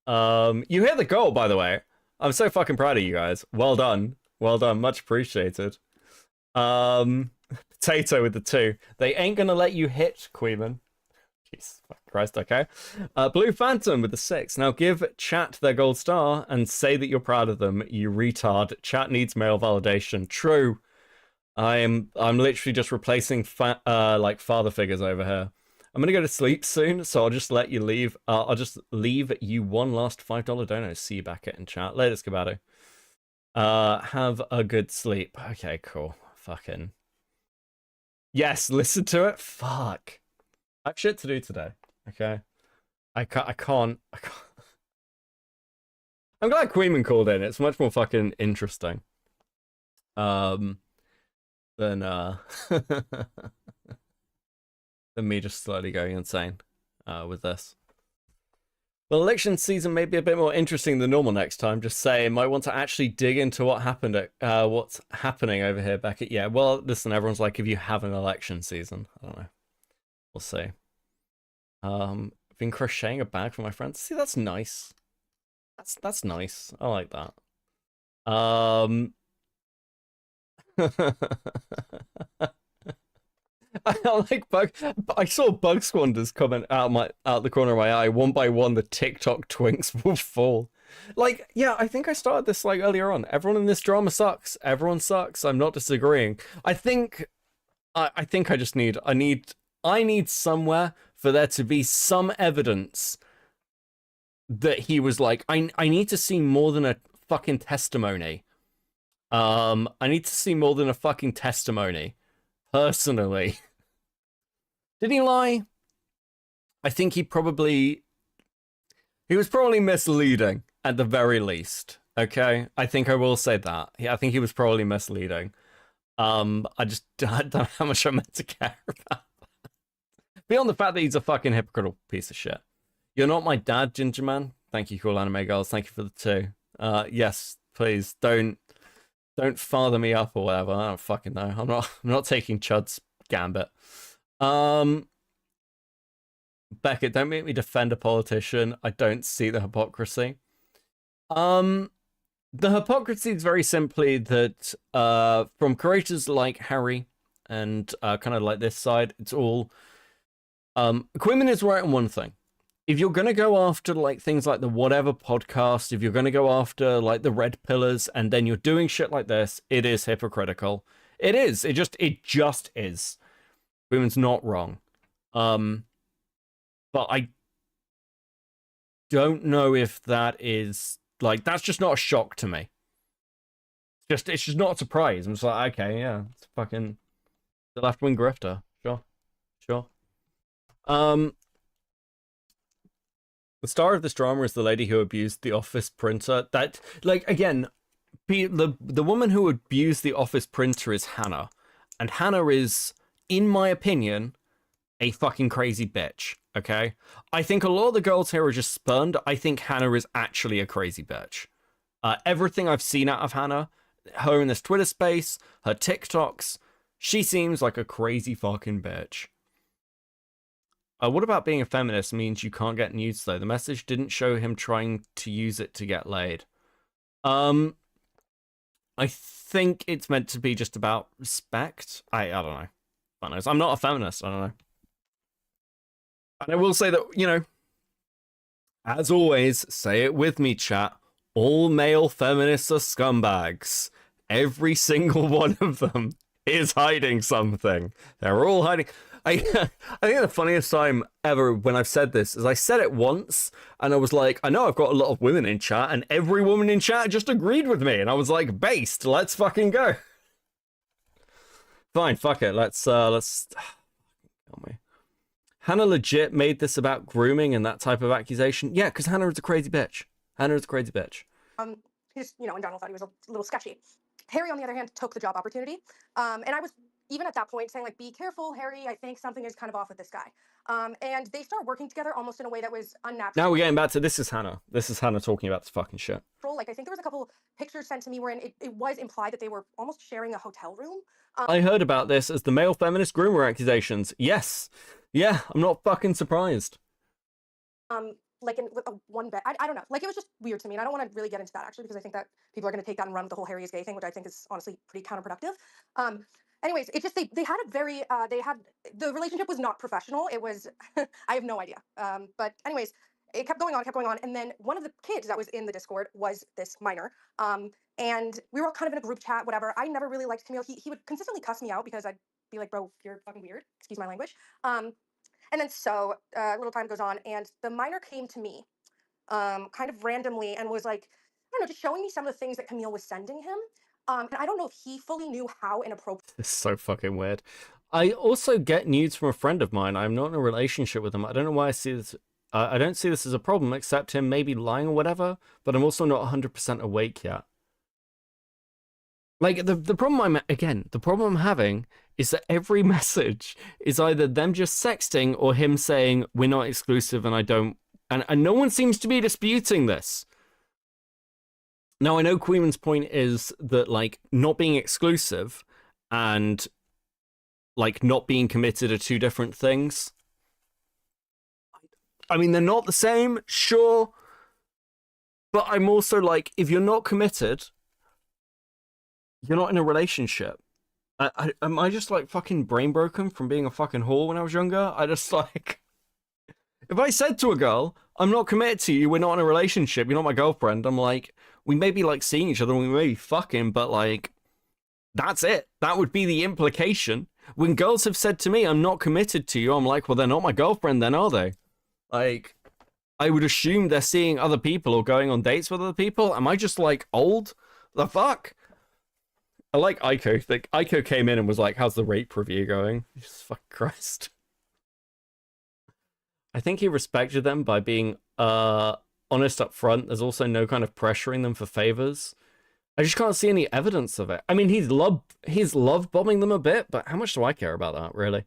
You hit the goal, by the way. I'm so fucking proud of you guys. Well done. Much appreciated. Potato with the 2. They ain't gonna let you hit, Queeman. Jesus Christ, okay. Blue Phantom with the 6. Now give chat their gold star and say that you're proud of them, you retard. Chat needs male validation. True. I'm literally just replacing like father figures over here. I'm gonna go to sleep soon, so I'll just let you leave. I'll just leave you one last $5 dono. See you back in chat. Later, Scabato. Have a good sleep. Okay, cool. Fucking Yes, listen to it. Fuck. I have shit to do today. Okay. I can't. I'm glad Queenman called in. It's much more fucking interesting. Than than me just slowly going insane with this. Well, election season may be a bit more interesting than normal next time. Just say, might want to actually dig into what happened at what's happening over here, Beckett. Yeah, well, listen, everyone's like, if you have an election season, I don't know. We'll see. I've been crocheting a bag for my friends. See, that's nice. That's nice. I like that. I like Bug. I saw Bug Squanders comment out the corner of my eye. One by one, the TikTok twinks will fall. Like, yeah, I think I started this like earlier on. Everyone in this drama sucks. Everyone sucks. I'm not disagreeing. I think I just need I need somewhere for there to be some evidence that he was like, I need to see more than a fucking testimony. I need to see more than a fucking testimony. Personally. Did he lie? I think he was probably misleading at the very least. Okay? I think I will say that. I think he was probably misleading. I don't know how much I'm meant to care about that. Beyond the fact that he's a fucking hypocritical piece of shit. You're not my dad, Ginger Man. Thank you, Cool Anime Girls. Thank you for the 2. Yes, please don't father me up or whatever. I don't fucking know. I'm not taking Chud's gambit. Beckett, don't make me defend a politician. I don't see the hypocrisy. The hypocrisy is very simply that from creators like Harry and kind of like this side, it's all Quimmin is right on one thing. If you're gonna go after like things like the Whatever podcast, if you're gonna go after like the Red Pillars, and then you're doing shit like this, it is hypocritical. It is. It just is. Quimmin's not wrong. But I don't know if that is like, that's just not a shock to me. It's just not a surprise. I'm just like, okay, yeah, it's fucking the left-wing grifter. Sure. The star of this drama is the lady who abused the office printer. That, like, again, the woman who abused the office printer is Hannah. And Hannah is, in my opinion, a fucking crazy bitch, okay? I think a lot of the girls here are just spurned. I think Hannah is actually a crazy bitch. Everything I've seen out of Hannah, her in this Twitter space, her TikToks, she seems like a crazy fucking bitch. What about being a feminist means you can't get nudes, though? The message didn't show him trying to use it to get laid. I think it's meant to be just about respect. I don't know. I'm not a feminist. I don't know. And I will say that, you know, as always, say it with me, chat. All male feminists are scumbags. Every single one of them is hiding something. They're all hiding. I think the funniest time ever when I've said this is I said it once and I was like, I know I've got a lot of women in chat, and every woman in chat just agreed with me, and I was like, based, let's fucking go. Fine, fuck it. Let's tell me. Hannah legit made this about grooming and that type of accusation. Yeah, because Hannah is a crazy bitch. He just, in general, thought he was a little sketchy. Harry, on the other hand, took the job opportunity. And I was, even at that point, saying, like, be careful, Harry. I think something is kind of off with this guy. And they start working together almost in a way that was unnatural. Now we're getting back to this is Hannah. This is Hannah talking about this fucking shit. Like, I think there was a couple pictures sent to me wherein it was implied that they were almost sharing a hotel room. I heard about this as the male feminist groomer accusations. Yes. Yeah, I'm not fucking surprised. Like in one bed. I don't know. Like, it was just weird to me, and I don't want to really get into that actually, because I think that people are going to take that and run with the whole Harry is gay thing, which I think is honestly pretty counterproductive. Anyways, it just they had a very the relationship was not professional. It was I have no idea. But anyways, it kept going on, and then one of the kids that was in the Discord was this minor. And we were all kind of in a group chat, whatever. I never really liked Camille. He would consistently cuss me out because I'd be like, bro, you're fucking weird. Excuse my language. And then so a little time goes on, and the minor came to me kind of randomly and was like, I don't know, just showing me some of the things that Camille was sending him. And I don't know if he fully knew how inappropriate. It's so fucking weird. I also get nudes from a friend of mine. I'm not in a relationship with him. I don't know why I see this. I don't see this as a problem, except him maybe lying or whatever. But I'm also not 100% awake yet. Like the problem the problem I'm having is that every message is either them just sexting or him saying we're not exclusive and I don't, and no one seems to be disputing this. Now I know Queen's point is that like not being exclusive and like not being committed are two different things. I mean, they're not the same, sure. But I'm also like, if you're not committed, you're not in a relationship. Am I just like fucking brain broken from being a fucking whore when I was younger? I just like, if I said to a girl, I'm not committed to you, we're not in a relationship, you're not my girlfriend, I'm like, we may be like seeing each other, we may be fucking, but like, that's it. That would be the implication. When girls have said to me, I'm not committed to you, I'm like, well, they're not my girlfriend then, are they? Like, I would assume they're seeing other people or going on dates with other people. Am I just like old? The fuck? I like Aiko. Like, Aiko came in and was like, how's the rape review going? Jesus fucking Christ. I think he respected them by being honest up front. There's also no kind of pressuring them for favors. I just can't see any evidence of it. I mean, he's love bombing them a bit, but how much do I care about that, really?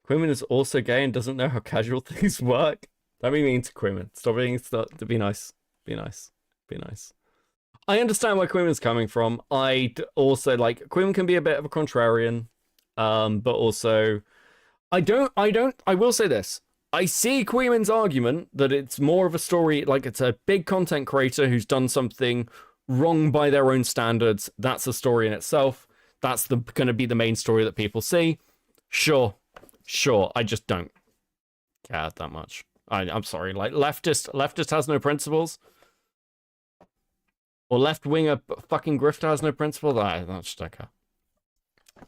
Quimmin is also gay and doesn't know how casual things work. Don't be mean to Quimmin. Stop being to be nice. Be nice. Be nice. I understand where Quimmin's coming from. I also like Quimmin can be a bit of a contrarian, but also I will say this. I see Quimmin's argument that it's more of a story, like it's a big content creator who's done something wrong by their own standards. That's a story in itself. That's going to be the main story that people see. Sure. I just don't care that much. I'm sorry. Like leftist has no principles, or left winger fucking grifter has no principles. I just don't care.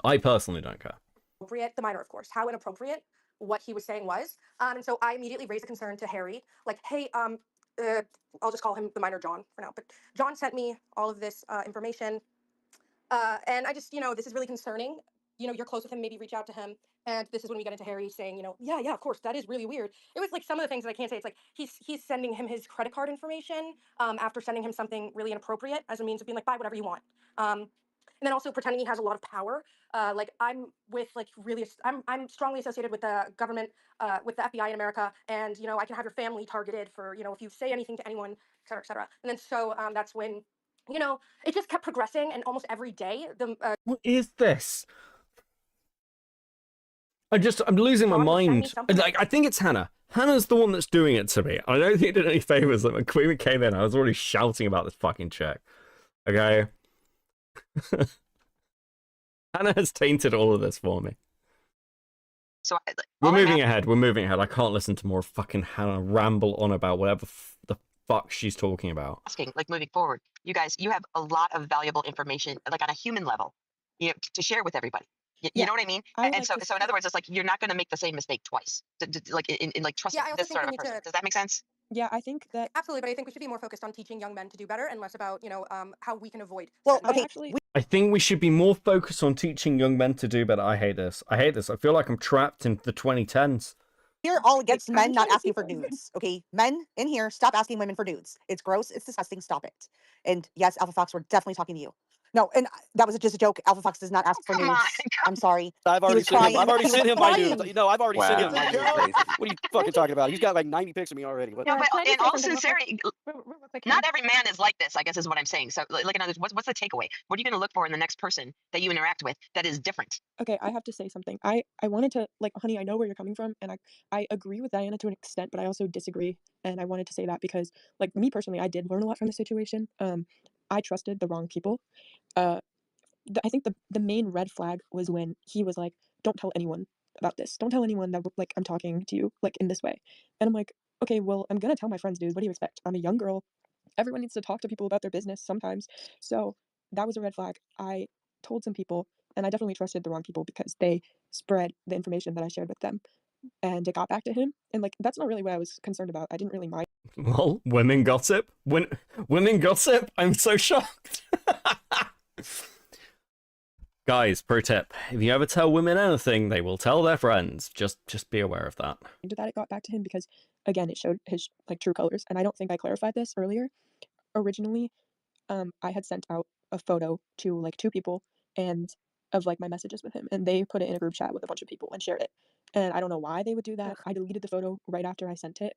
I personally don't care. Appropriate, the minor, of course. How inappropriate what he was saying was. And so I immediately raised a concern to Harry, like, hey, I'll just call him the minor John for now. But John sent me all of this information. And I just, this is really concerning. You're close with him, maybe reach out to him. And this is when we get into Harry saying, yeah, of course, that is really weird. It was like some of the things that I can't say. It's like he's sending him his credit card information after sending him something really inappropriate as a means of being like, buy whatever you want. And then also pretending he has a lot of power. Like I'm with like really, I'm strongly associated with the government, with the FBI in America, and I can have your family targeted for if you say anything to anyone, et cetera, et cetera. And then so that's when it just kept progressing, and almost every day What is this? I'm losing my mind. Like, I think it's Hannah. Hannah's the one that's doing it to me. I don't think it did any favors that when Queen came in, I was already shouting about this fucking chick. Okay? Hannah has tainted all of this for me. So we're moving ahead. I can't listen to more fucking Hannah ramble on about whatever the fuck she's talking about. Asking, like, moving forward, you guys, you have a lot of valuable information, like on a human level, to share with everybody. You know what I mean? And so in other words, it's like you're not going to make the same mistake twice. Like in like trusting this sort of a person. Does that make sense? Yeah, I think that absolutely, but I think we should be more focused on teaching young men to do better and less about how we can avoid. Well, okay. I think we should be more focused on teaching young men to do better. I hate this. I feel like I'm trapped in the 2010s. We're all against men not asking for nudes. Okay, men in here, stop asking women for nudes. It's gross. It's disgusting. Stop it. And yes, Alpha Fox, we're definitely talking to you. No, and that was just a joke. Alpha Fox does not ask for nudes. I'm sorry. I've already seen him. I've already seen him my nudes. I've already seen him. Wow. What are you fucking talking about? He's got like 90 pics of me already. No, but in all sincerity, not every man is like this, I guess is what I'm saying. So, like, in other words, what's the takeaway? What are you going to look for in the next person that you interact with that is different? Okay, I have to say something. I wanted to, like, honey, I know where you're coming from, and I agree with Diana to an extent, but I also disagree. And I wanted to say that because, like, me personally, I did learn a lot from the situation. I trusted the wrong people. I think the main red flag was when he was like, don't tell anyone about this. Don't tell anyone that, like, I'm talking to you, like, in this way. And I'm like, okay, well, I'm gonna tell my friends, dude. What do you expect? I'm a young girl. Everyone needs to talk to people about their business sometimes. So that was a red flag. I told some people, and I definitely trusted the wrong people because they spread the information that I shared with them. And it got back to him. And, like, that's not really what I was concerned about. I didn't really mind. Well, women gossip? Women gossip? I'm so shocked. Guys, pro tip: if you ever tell women anything, they will tell their friends. Just be aware of that. That it got back to him because, again, it showed his like true colors, and I don't think I clarified this earlier. Originally, I had sent out a photo to like 2 people and of like my messages with him, and they put it in a group chat with a bunch of people and shared it. And I don't know why they would do that. I deleted the photo right after I sent it,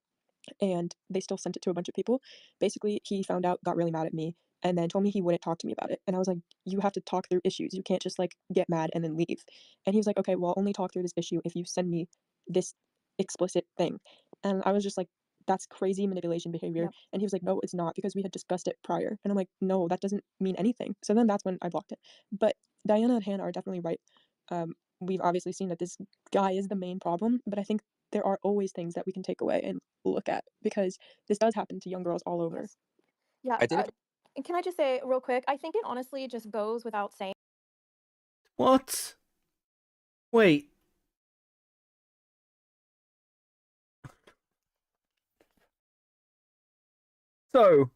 and they still sent it to a bunch of people. Basically, he found out, got really mad at me, and then told me he wouldn't talk to me about it. And I was like, you have to talk through issues. You can't just like get mad and then leave. And he was like, okay, well, I'll only talk through this issue if you send me this explicit thing. And I was just like, that's crazy manipulation behavior. Yep. And he was like, no, it's not, because we had discussed it prior. And I'm like, no, that doesn't mean anything. So then that's when I blocked it. But Diana and Hannah are definitely right. We've obviously seen that this guy is the main problem, but I think there are always things that we can take away and look at, because this does happen to young girls all over. Yeah. I did. And can I just say real quick? I think it honestly just goes without saying. What? Wait. So,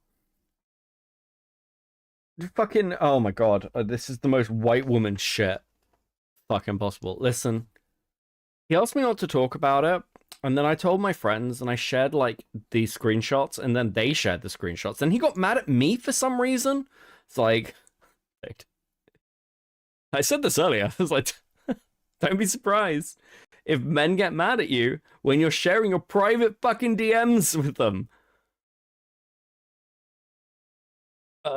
fucking, oh my god, this is the most white woman shit fucking possible. Listen, he asked me not to talk about it, and then I told my friends, and I shared like these screenshots, and then they shared the screenshots, and he got mad at me for some reason. It's like, I said this earlier. I was like, don't be surprised if men get mad at you when you're sharing your private fucking DMs with them.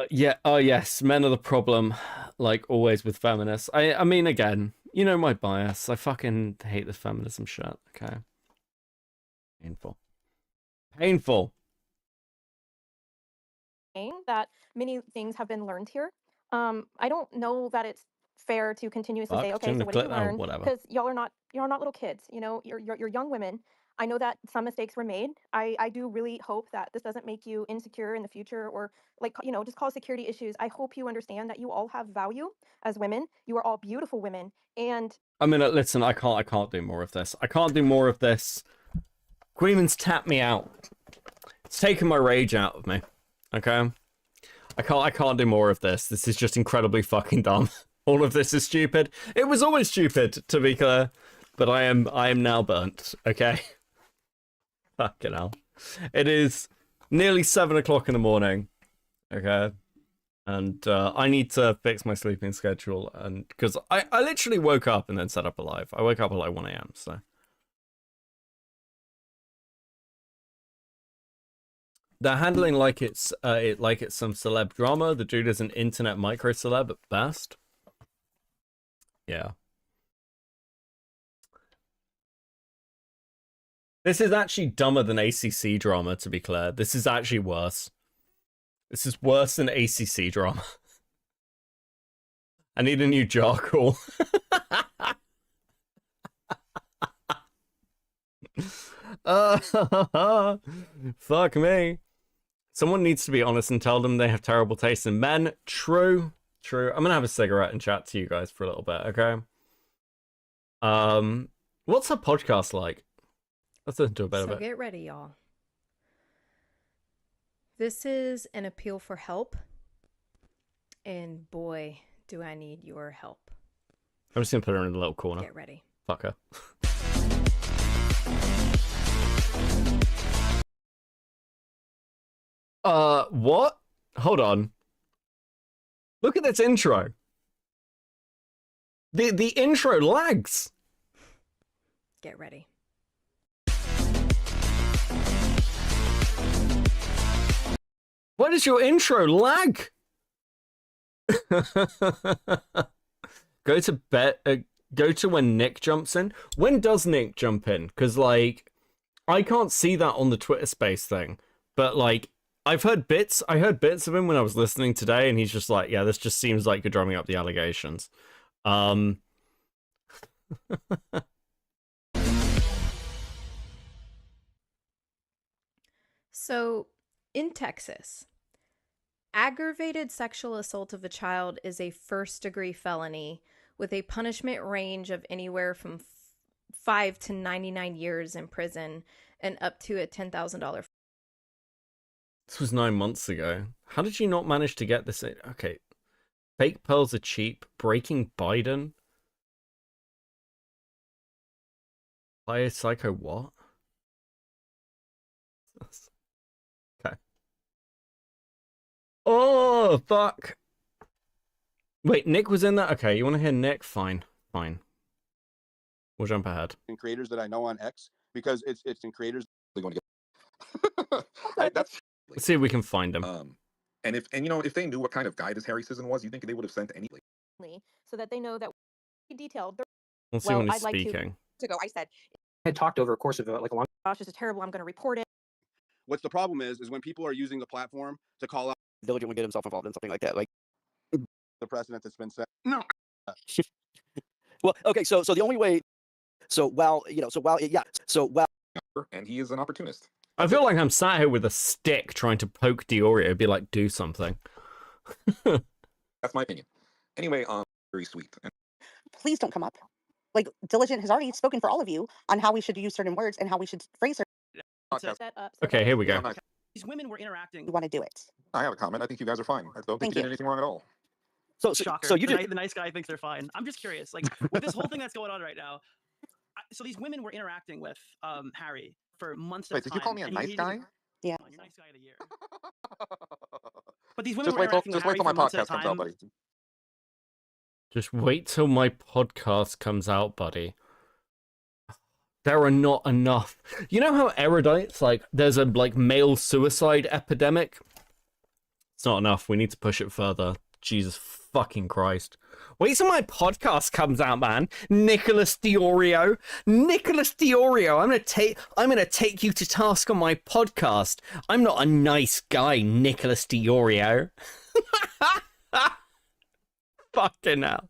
Yeah. Oh, yes. Men are the problem, like always with feminists. I mean, again, you know my bias. I fucking hate this feminism shit. Okay. Painful. Painful. That many things have been learned here. I don't know that it's fair to continuously say, Fuck, okay, shouldn't so have what did you clicked. Oh, learn? whatever. Because y'all are not little kids. You know, you're young women. I know that some mistakes were made. I do really hope that this doesn't make you insecure in the future, or like, you know, just cause security issues. I hope you understand that you all have value as women. You are all beautiful women, and I mean, listen, I can't do more of this. I can't do more of this. Queenman's tapped me out. It's taken my rage out of me. Okay? I can't do more of this. This is just incredibly fucking dumb. All of this is stupid. It was always stupid, to be clear, but I am now burnt. Okay? Fucking hell. It is nearly 7 o'clock in the morning. Okay? And I need to fix my sleeping schedule, and because I literally woke up and then set up a live. I woke up at like 1 a.m. So they're handling like it's some celeb drama. The dude is an internet micro celeb at best. Yeah. This is actually dumber than ACC drama, to be clear. This is actually worse. This is worse than ACC drama. I need a new jargle. Fuck me. Someone needs to be honest and tell them they have terrible taste in men. True. True. I'm gonna have a cigarette and chat to you guys for a little bit, okay? What's her podcast like? Let's listen to a bit of So it. get ready, y'all. This is an appeal for help. And boy, do I need your help. I'm just gonna put her in the little corner. Get ready. Fuck her. What? Hold on. Look at this intro. The intro lags. Get ready. Why does your intro lag? Go to bed. Go to when Nick jumps in. When does Nick jump in? Because like, I can't see that on the Twitter Space thing. But like, I've heard bits. I heard bits of him when I was listening today, and he's just like, "Yeah, this just seems like you're drumming up the allegations." So, in Texas, aggravated sexual assault of a child is a first-degree felony with a punishment range of anywhere from 5 to 99 years in prison and up to a $10,000. This was 9 months ago. How did you not manage to get this in? Okay. Fake pearls are cheap. Breaking Biden. Bio Psycho what? Okay. Oh, fuck. Wait, Nick was in that? Okay, you want to hear Nick? Fine. Fine. We'll jump ahead. In creators that I know on X, because it's in creators they're going to get. That's Let's see if we can find him. and you know, if they knew what kind of guy this Harry Sisson was, you think they would have sent any So that they know that we detailed. Let's see when he's speaking. To go, I said, had talked over a course of like a long. gosh, this is terrible. I'm going to report it. What's the problem is when people are using the platform to call out diligently get himself involved in something like that. Like the precedent that's been set. No. Well, okay, so the only way, and he is an opportunist. I feel like I'm sat here with a stick trying to poke Diorio, be like, do something. That's my opinion. Anyway, very sweet. Please don't come up. Like, Diligent has already spoken for all of you on how we should use certain words and how we should phrase certain. Okay, here we go. These women were interacting. You want to do it. I have a comment. I think you guys are fine. I don't think you did anything wrong at all. Shocker. So you the, did. the nice guy thinks they're fine. I'm just curious, like with this whole thing that's going on right now. So these women were interacting with Harry for months at a time. Did you call me a nice guy? Yeah. You're nice guy of the year. But these women were interacting with Harry till my for months at a podcast comes time. out, buddy. Just wait till my podcast comes out, buddy. There are not enough. You know how erudites, like, there's a male suicide epidemic? It's not enough. We need to push it further. Jesus fucking Christ. Wait till my podcast comes out, man. Nicholas Diorio. Nicholas Diorio. I'm gonna take you to task on my podcast. I'm not a nice guy, Nicholas Diorio. Fucking hell.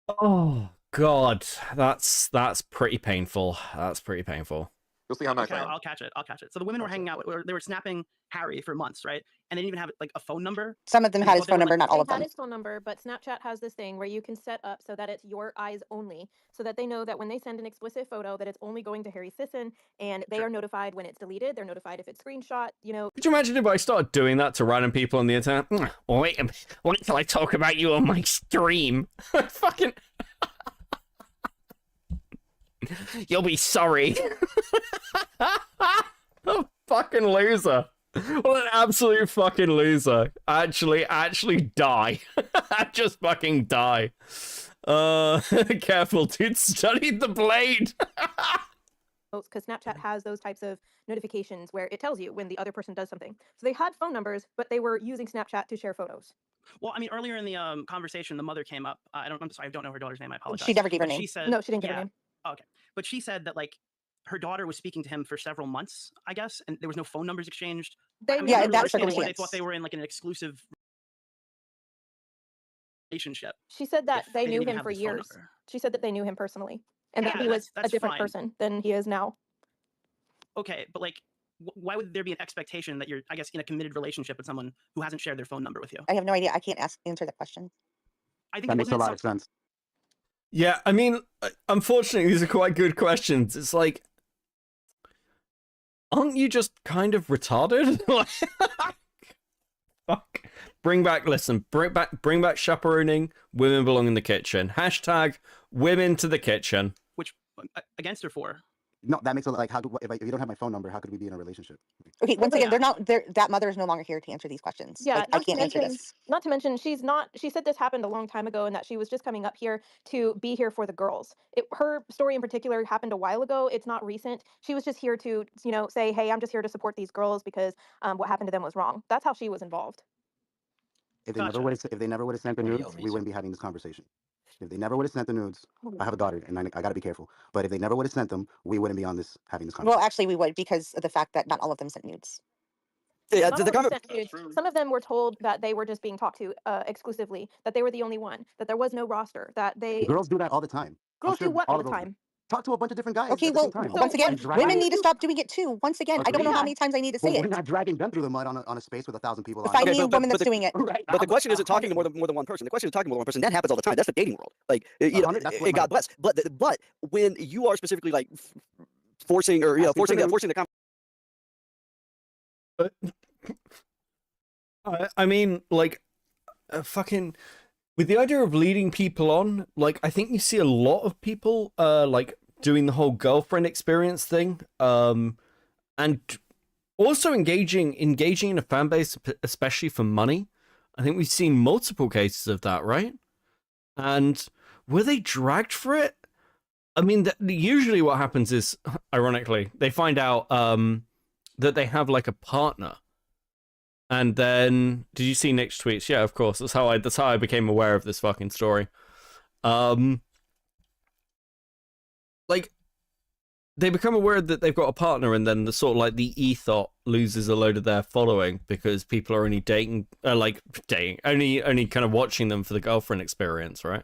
Oh God, that's pretty painful. That's pretty painful. You'll see how nice Okay, I am. I'll catch it. So the women were hanging out. They were snapping Harry for months, right? And they didn't even have like a phone number. Some of them had his phone number, not all of They them. had his phone number, but Snapchat has this thing where you can set up so that it's your eyes only, so that they know that when they send an explicit photo, that it's only going to Harry Sisson, and they are notified when it's deleted. They're notified if it's screenshot. You know. Could you imagine if I started doing that to random people on the internet? Wait till I talk about you on my stream. Fucking. You'll be sorry. Oh, fucking loser. What an absolute fucking loser. Actually die. Just fucking die. Careful, dude. Study the blade. Because Snapchat has those types of notifications where it tells you when the other person does something. So they had phone numbers, but they were using Snapchat to share photos. Well, I mean, earlier in the conversation, the mother came up. I'm sorry, I don't know her daughter's name. I apologize. She never gave her But name. She said, No, she didn't give her yeah. name. Oh, okay, but she said that like her daughter was speaking to him for several months, I guess, and there was no phone numbers exchanged. They I mean, knew I in don't that understand why they circumstance. thought they were in like an exclusive relationship. She said that if they didn't knew even him have for his phone years. number. She said that they knew him personally, and that Yeah, he was that's a different fine. person than he is now. Okay, but like, why would there be an expectation that you're, I guess, in a committed relationship with someone who hasn't shared their phone number with you? I have no idea. I can't answer that question. I think That makes a lot of sense. Yeah, I mean, unfortunately, these are quite good questions. It's like, aren't you just kind of retarded? Fuck. Bring back chaperoning. Women belong in the kitchen. Hashtag women to the kitchen. Which against or for? No, that makes a like. If you don't have my phone number, how could we be in a relationship? Okay, once again, that mother is no longer here to answer these questions. Yeah, Like, I can't answer this. Not to mention, she said this happened a long time ago and that she was just coming up here to be here for the girls. Her story in particular happened a while ago. It's not recent. She was just here to, say, hey, I'm just here to support these girls because what happened to them was wrong. That's how she was involved. If they never would have sent the nudes, we wouldn't be having this conversation. If they never would have sent the nudes, I have a daughter and I got to be careful. But if they never would have sent them, we wouldn't be having this conversation. Well, actually, we would because of the fact that not all of them sent nudes. Yeah, Not all of them sent nudes. Some of them were told that they were just being talked to exclusively, that they were the only one, that there was no roster, that they... Girls do that all the time. Girls do what all the time? Talk to a bunch of different guys. Okay, at the well, same time. once again, And drag women them- need to stop doing it too. Once again, I don't know how many times I need to say But it. we're not dragging them through the mud on a space with 1,000 people on Find it. me a woman that's doing it. But the question isn't talking to more than one person. The question is talking to more than one person. That happens all the time. That's the dating world. Like, God bless. But when you are specifically like forcing forcing the I mean, like, fucking with the idea of leading people on, like I think you see a lot of people like doing the whole girlfriend experience thing, and also engaging in a fan base, especially for money. I think we've seen multiple cases of that, right? And were they dragged for it? I mean, usually what happens is, ironically, they find out that they have like a partner. And then, did you see Nick's tweets? Yeah, of course. That's how I became aware of this fucking story. Like, they become aware that they've got a partner, and then the sort of like the ethos loses a load of their following because people are only dating, only kind of watching them for the girlfriend experience, right?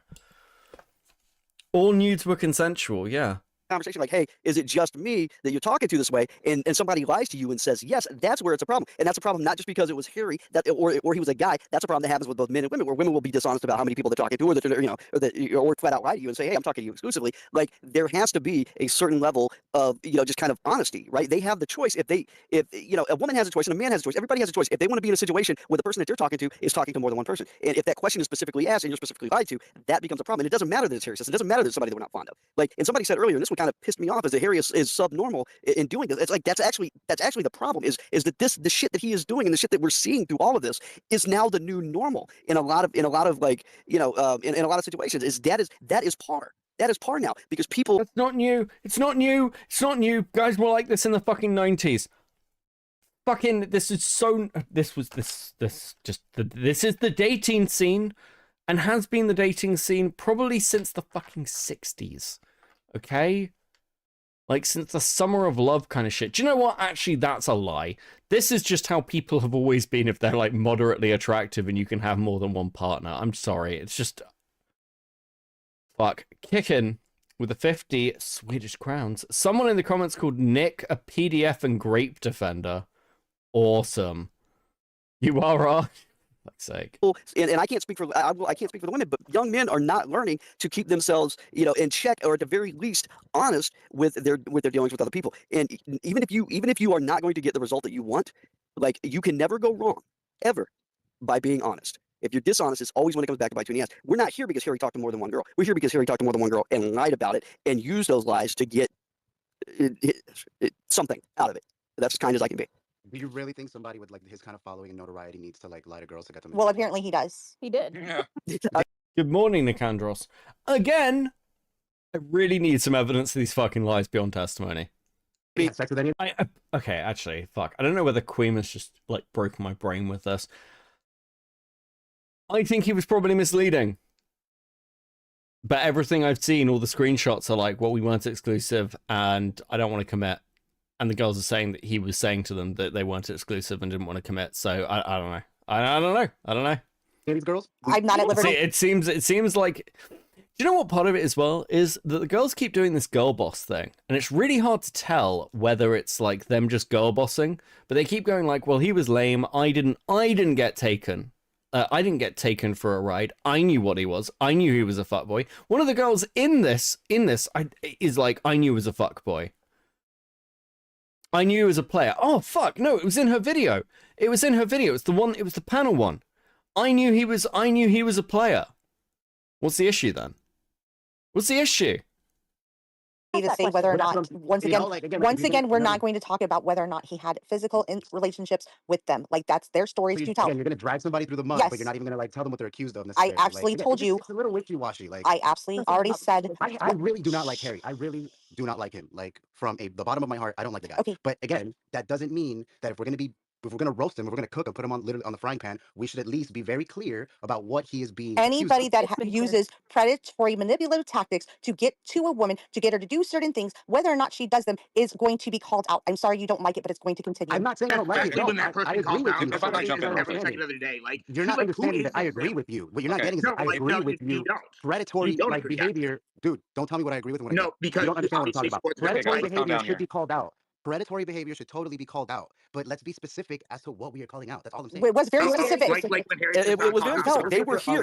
All nudes were consensual, yeah. Conversation like, hey, is it just me that you're talking to this way? And somebody lies to you and says yes, that's where it's a problem. And that's a problem not just because it was Harry or he was a guy. That's a problem that happens with both men and women, where women will be dishonest about how many people they're talking to, or that or flat out lie to you and say, hey, I'm talking to you exclusively. Like, there has to be a certain level of just kind of honesty, right? They have the choice. If a woman has a choice and a man has a choice, everybody has a choice. If they want to be in a situation where the person that they're talking to is talking to more than one person, and if that question is specifically asked and you're specifically lied to, that becomes a problem. And it doesn't matter that it's Harry. It doesn't matter that it's somebody that we're not fond of. Like, and somebody said earlier, and this one kind of pissed me off, is that Harry is subnormal in doing this. It's like that's actually the problem is that the shit that he is doing and the shit that we're seeing through all of this is now the new normal in a lot of like in a lot of situations. That is par. That is par now, because people. It's not new. It's not new. It's not new. Guys were like this in the fucking 90s. Fucking, this is the dating scene, and has been the dating scene probably since the fucking 60s. Okay? Like, since the summer of love kind of shit. Do you know what? Actually, that's a lie. This is just how people have always been if they're, like, moderately attractive and you can have more than one partner. I'm sorry. It's just... Fuck. Kicking with the 50 Swedish crowns. Someone in the comments called Nick a PDF and grape defender. Awesome. You are right. Fuck's sake. And I can't speak for I can't speak for the women, but young men are not learning to keep themselves, in check, or at the very least honest with their dealings with other people. And even if you are not going to get the result that you want, like, you can never go wrong ever by being honest. If you're dishonest, it's always when it comes back to bite you in the ass. We're not here because Harry talked to more than one girl. We're here because Harry talked to more than one girl and lied about it and used those lies to get something out of it. That's as kind as I can be. Do you really think somebody with like his kind of following and notoriety needs to like lie to girls to get them? Well, apparently he does. He did. Yeah. Good morning, Nicandros. Again, I really need some evidence of these fucking lies beyond testimony. Okay, actually, fuck. I don't know whether Queen has just like broken my brain with this. I think he was probably misleading. But everything I've seen, all the screenshots are like, well, we weren't exclusive and I don't want to commit. And the girls are saying that he was saying to them that they weren't exclusive and didn't want to commit. So I don't know. I don't know. These girls? I'm not at liberty. See, it seems like... Do you know what part of it as well is that the girls keep doing this girl boss thing, and it's really hard to tell whether it's like them just girl bossing, but they keep going like, well, he was lame. I didn't get taken. I didn't get taken for a ride. I knew what he was. I knew he was a fuckboy. One of the girls in this is like, I knew he was a fuckboy. I knew he was a player. Oh fuck, no, it was in her video. It was in her video. It was the panel one. I knew he was a player. What's the issue then? What's the issue? To say whether or not, once again, we're not going to talk about whether or not he had physical relationships with them. Like, that's their stories to tell. Again, you're going to drag somebody through the mud, but you're not even going to like tell them what they're accused of. I absolutely told you. It's a little wishy-washy. Like, I absolutely already said. I really do not like Harry. I really do not like him. Like, from the bottom of my heart, I don't like the guy. Okay. But again, that doesn't mean that if we're going to roast him, if we're going to cook him, put him on literally on the frying pan, we should at least be very clear about what he is being. Anybody that uses predatory, manipulative tactics to get to a woman, to get her to do certain things, whether or not she does them, is going to be called out. I'm sorry you don't like it, but it's going to continue. I'm not saying I don't like it. Especially when that person I agree calls with out you. every second of the day. Like, You're not understanding that I agree with you. What you're not getting is that I agree with you. Predatory like behavior, dude. Don't tell me what I agree with. And what I don't. Because you don't understand what I'm talking about. Predatory behavior should here. be called out. Predatory behavior should totally be called out, but let's be specific as to what we are calling out. That's all I'm saying. It was very specific. It was very specific. They were here.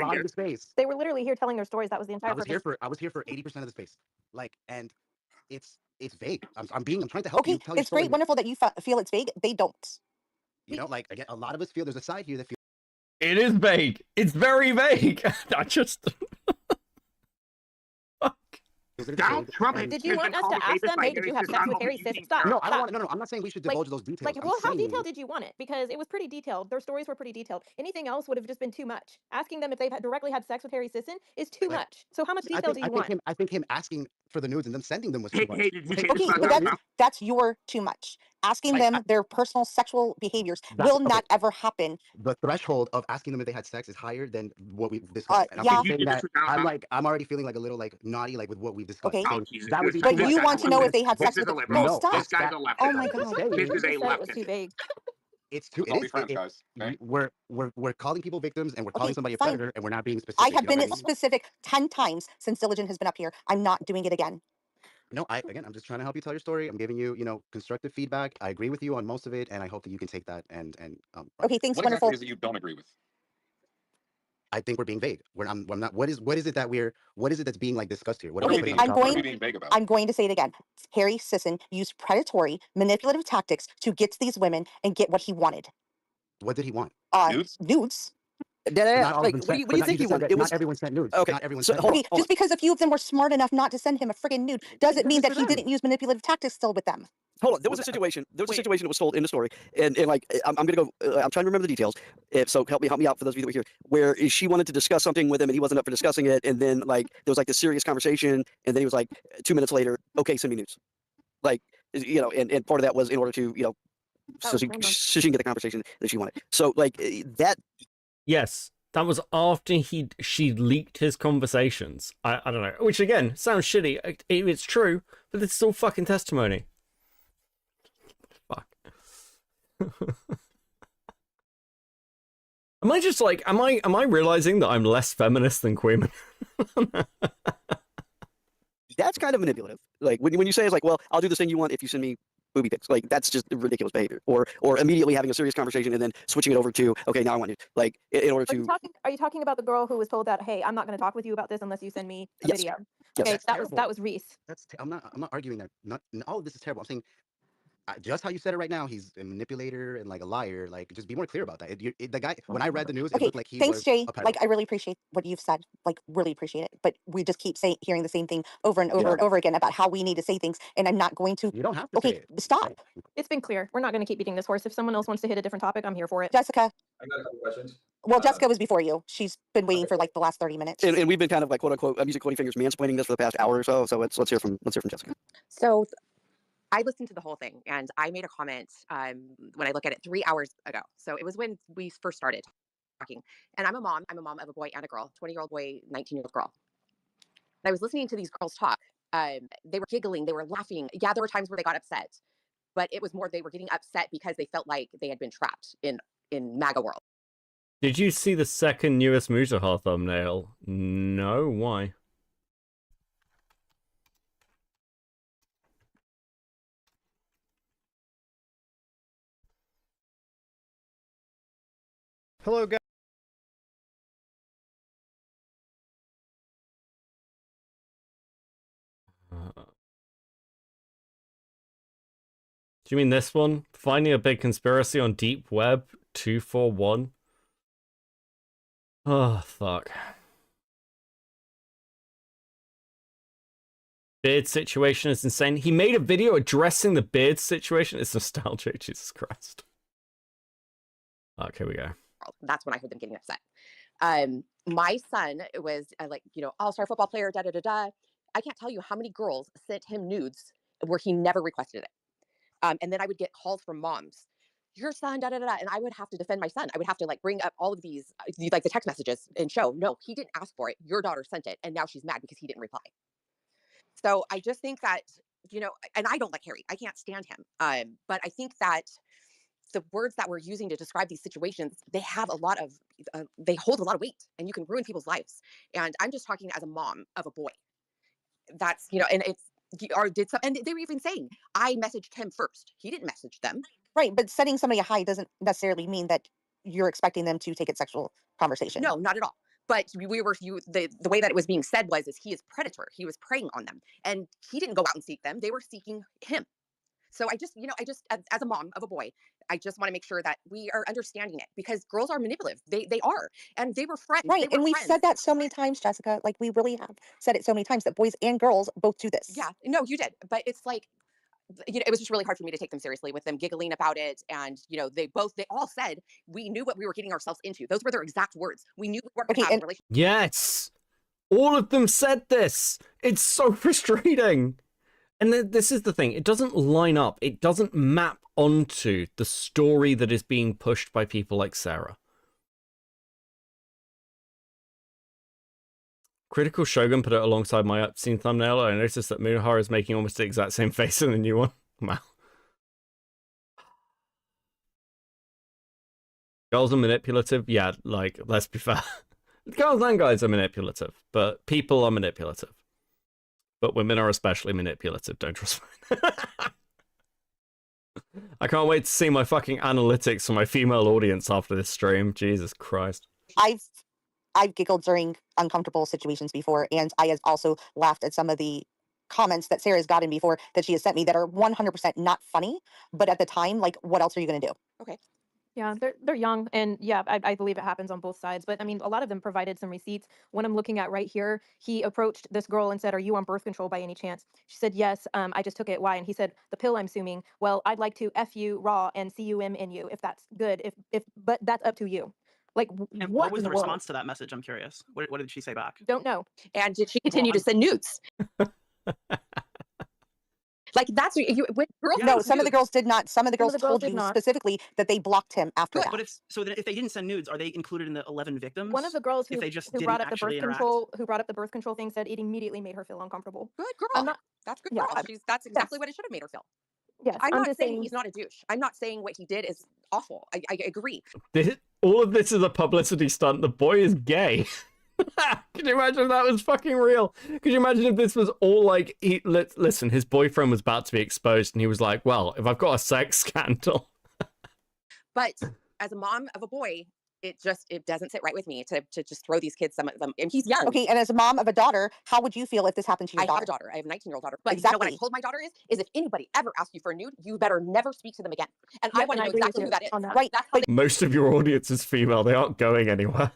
They were literally here telling their stories. That was the entire purpose. I was here for 80% of the space. Like, and it's vague. I'm trying to help you tell your It's story. great, wonderful that you feel it's vague. They don't. You know, like, again, a lot of us feel there's a side here that feels It is vague. It's very vague. I just. Donald Trump Did you want us to ask them, hey, did you have sex with Harry's sister? Stop. No, I don't Stop. want. No, I'm not saying we should divulge those details. Like, I'm well, how saying, detailed did you want it? Because it was pretty detailed. Their stories were pretty detailed. Anything else would have just been too much. Asking them if they've directly had sex with Harry Sisson is too like, much. So how much detail do you want? I think him asking for the nudes and then sending them was too much. Hey, did you say Okay, but that's your too much. Asking them their personal sexual behaviors will not ever happen. The threshold of asking them if they had sex is higher than what we've discussed. And Yeah. I'm saying that I'm already feeling like a little like naughty, like with what we've discussed. Okay. So that would be But too you much. want to know if they had sex This with is a them. liberal. No, stop. This guy's a leftist. Oh my God. This is a It was leftist. too vague. It's too. Let's all be friends, guys. Okay? We're calling people victims and we're calling somebody a fine. predator and we're not being specific. I have been okay? specific 10 times since Diligent has been up here. I'm not doing it again. No, I'm just trying to help you tell your story. I'm giving you, constructive feedback. I agree with you on most of it, and I hope that you can take that and Okay, thanks, What wonderful. exactly is it you don't agree with? I think we're being vague. I'm not. What is it that's being like discussed here? What What are are we we putting being, on what top are we of it? being vague about? I'm going to say it again. Harry Sisson used predatory, manipulative tactics to get to these women and get what he wanted. What did he want? Nudes. Not all of Like, them what do sent. you but not- think just he said wanted? that It not was everyone sent nudes. okay. Not everyone So sent hold nudes. on. Just because a few of them were smart enough not to send him a friggin' nude doesn't mean that he didn't use manipulative tactics still with them. Hold on. There was a situation. There was a situation that was told in the story, and like I'm gonna go. I'm trying to remember the details. So help me out for those of you that were here. Where she wanted to discuss something with him, and he wasn't up for discussing it, and then like there was like this serious conversation, and then he was like 2 minutes later, okay, send me nudes. Like and part of that was in order to so she can get the conversation that she wanted. So like that. Yes, that was after she leaked his conversations. I don't know, which again sounds shitty. It's true, but it's still fucking testimony. Fuck. Am I just like am I realizing that I'm less feminist than Queeman? That's kind of manipulative. Like when you say it's like, well, I'll do this thing you want if you send me booby pics. Like that's just ridiculous behavior. Or immediately having a serious conversation and then switching it over to okay, now I want you. Like in order to. Are you talking about the girl who was told that, hey, I'm not going to talk with you about this unless you send me a Yes. video? Yes. Okay, that was Reese. I'm not arguing that. Not all of this is terrible. I'm saying just how you said it right now. He's a manipulator and like a liar. Like just be more clear about that. The guy when I read the news, it Okay, looked like he thanks, was Jay. a Like, pedophile. I really appreciate what you've said. Like, really appreciate it. But we just keep hearing the same thing over and over and over again about how we need to say things, and I'm not going to. You don't have to say Okay, it. stop, It's been clear. We're not going to keep beating this horse. If someone else wants to hit a different topic, I'm here for it. Jessica. I got a couple questions. Well, Jessica was before you. She's been waiting for like the last 30 minutes. And we've been kind of like quote unquote, I'm using quoting fingers, mansplaining this for the past hour or so. So let's hear from Jessica. So I listened to the whole thing and I made a comment when I look at it 3 hours ago. So it was when we first started talking. And I'm a mom. I'm a mom of a boy and a girl, 20-year-old boy, 19-year-old girl. And I was listening to these girls talk. They were giggling. They were laughing. Yeah, there were times where they got upset. But it was more they were getting upset because they felt like they had been trapped in MAGA world. Did you see the second newest Mutahar thumbnail? No, why? Hello, guys. Do you mean this one? Finding a big conspiracy on Deep Web 241? Oh, fuck. Beard situation is insane. He made a video addressing the beard situation. It's nostalgic, Jesus Christ. Okay, here we go. That's when I heard them getting upset. My son was all-star football player, da-da-da-da. I can't tell you how many girls sent him nudes where he never requested it. And then I would get calls from moms, your son, da-da-da-da. And I would have to defend my son. I would have to bring up all of these, like the text messages and show, no, he didn't ask for it. Your daughter sent it. And now she's mad because he didn't reply. So I just think that, and I don't like Harry. I can't stand him. But I think that the words that we're using to describe these situations, they have they hold a lot of weight and you can ruin people's lives. And I'm just talking as a mom of a boy. That's, and it's, and they were even saying, I messaged him first. He didn't message them. Right, but sending somebody a hi doesn't necessarily mean that you're expecting them to take a sexual conversation. No, not at all. But the way that it was being said was he is predator. He was preying on them. And he didn't go out and seek them. They were seeking him. So I just, as a mom of a boy, I just want to make sure that we are understanding it, because girls are manipulative. They are, and they were friends. Right, They were and we've friends. said that so many times, Jessica. Like, we really have said it so many times that boys and girls both do this. Yeah, no, you did, but it's like, it was just really hard for me to take them seriously with them giggling about it. And, they all said we knew what we were getting ourselves into. Those were their exact words. We knew we weren't going to have a relationship. Yes, all of them said this. It's so frustrating. And this is the thing. It doesn't line up. It doesn't map onto the story that is being pushed by people like Sarah. Critical Shogun put it alongside my obscene thumbnail. I noticed that Munohara is making almost the exact same face in the new one. Wow. Girls are manipulative. Yeah, like, let's be fair. Girls and guys are manipulative, but people are manipulative. But women are especially manipulative, don't trust me. I can't wait to see my fucking analytics for my female audience after this stream. Jesus Christ. I've giggled during uncomfortable situations before, and I have also laughed at some of the comments that Sarah's gotten before that she has sent me that are 100% not funny, but at the time, like, what else are you going to do? Okay. Yeah, they're young, and yeah, I believe it happens on both sides. But I mean, a lot of them provided some receipts. One I'm looking at right here, he approached this girl and said, "Are you on birth control by any chance?" She said, "Yes, I just took it. Why?" And he said, "The pill, I'm assuming." "Well, I'd like to F you raw and CUM in you if that's good. But that's up to you." Like, And what what was in the the world? response to that message? I'm curious. What did she say back? Don't know. And did she continue to send nudes? Like, that's when girls. No, some of the girls did not. Some of the girls told did you not. specifically that they blocked him after that. But if they didn't send nudes, are they included in the 11 victims? One of the girls if who, they just who didn't brought up the actually birth interact? control, who brought up the birth control thing, said it immediately made her feel uncomfortable. Good girl. I'm not. That's good Yeah, girl. That's exactly what it should have made her feel. Yes, I'm I'm not just saying saying- he's not a douche. I'm not saying what he did is awful. I agree. All of this is a publicity stunt. The boy is gay. Could you imagine if that was fucking real? Could you imagine if this was all like, listen, his boyfriend was about to be exposed and he was like, well, if I've got a sex scandal. But as a mom of a boy, it doesn't sit right with me to just throw these kids, some of them, and he's young. Okay, and as a mom of a daughter, how would you feel if this happened to your I daughter? have a daughter. I have a 19-year-old daughter. But Exactly. what I told my daughter is if anybody ever asks you for a nude, you better never speak to them again. And I Yep, want and to I know agree with exactly you who that is. on that. Right. That's how Most of your audience is female. They aren't going anywhere.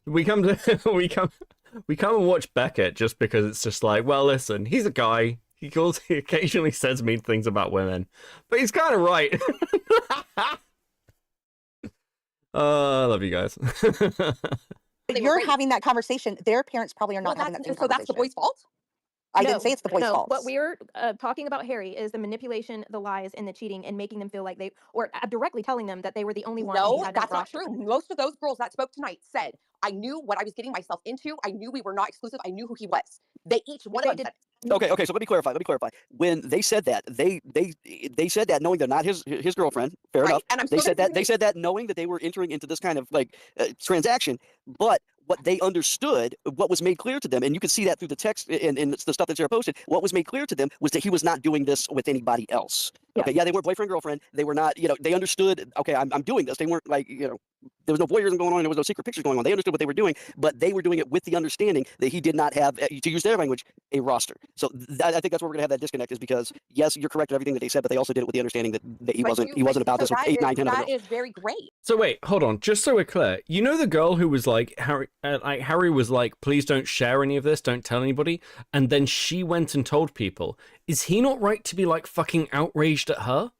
we come and watch Beckett just because it's just like, well, listen, he's a guy. He occasionally says mean things about women, but he's kind of right. I love you guys. But you're having that conversation. Their parents probably are not having that same so that's the conversation. boy's fault? I didn't say it's the boy's no, fault. what we're talking about, Harry, is the manipulation, the lies, and the cheating, and making them feel like or directly telling them that they were the only one. No, that's not true. Most of those girls that spoke tonight said, I knew what I was getting myself into. I knew we were not exclusive. I knew who he was. They each one of them said. Okay, so let me clarify. When they said that, they said that knowing they're not his girlfriend. Fair enough. And I'm they still said that knowing that they were entering into this kind of like transaction, but what they understood, what was made clear to them, and you can see that through the text and the stuff that Sarah posted, what was made clear to them was that he was not doing this with anybody else. Okay, yeah, they weren't boyfriend, girlfriend. They were not, they understood, okay, I'm doing this. They weren't like, there was no voyeurism going on. There was no secret pictures going on. They understood what they were doing, but they were doing it with the understanding that he did not have, to use their language, a roster. So I think that's where we're going to have that disconnect is because, yes, you're correct in everything that they said, but they also did it with the understanding that he wasn't about this with 8, 9, 10 other girls. That is very great. So wait, hold on. Just so we're clear, you know the girl who was like, Harry was like, please don't share any of this, don't tell anybody, and then she went and told people. Is he not right to be like fucking outraged at her?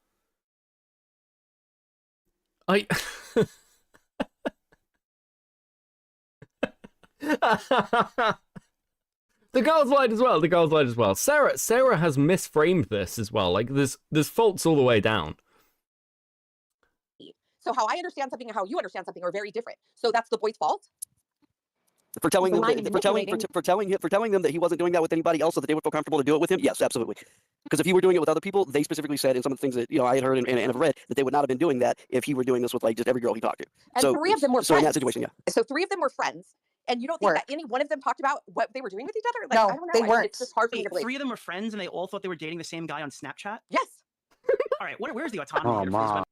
The girls lied as well. Sarah has misframed this as well. Like there's faults all the way down. So how I understand something and how you understand something are very different. So that's the boy's fault. For telling them that he wasn't doing that with anybody else so that they would feel comfortable to do it with him, yes, absolutely. Because if he were doing it with other people, they specifically said in some of the things that I had heard and have read that they would not have been doing that if he were doing this with like just every girl he talked to. And so 3 of them were so friends. in that situation, yeah. So 3 of them were friends. And you don't think that any one of them talked about what they were doing with each other? Like, No, I don't know. they weren't. It's just hard for me Wait, to believe. 3 of them were friends and they all thought they were dating the same guy on Snapchat? Yes. All right, where's the autonomy Oh, here? ma.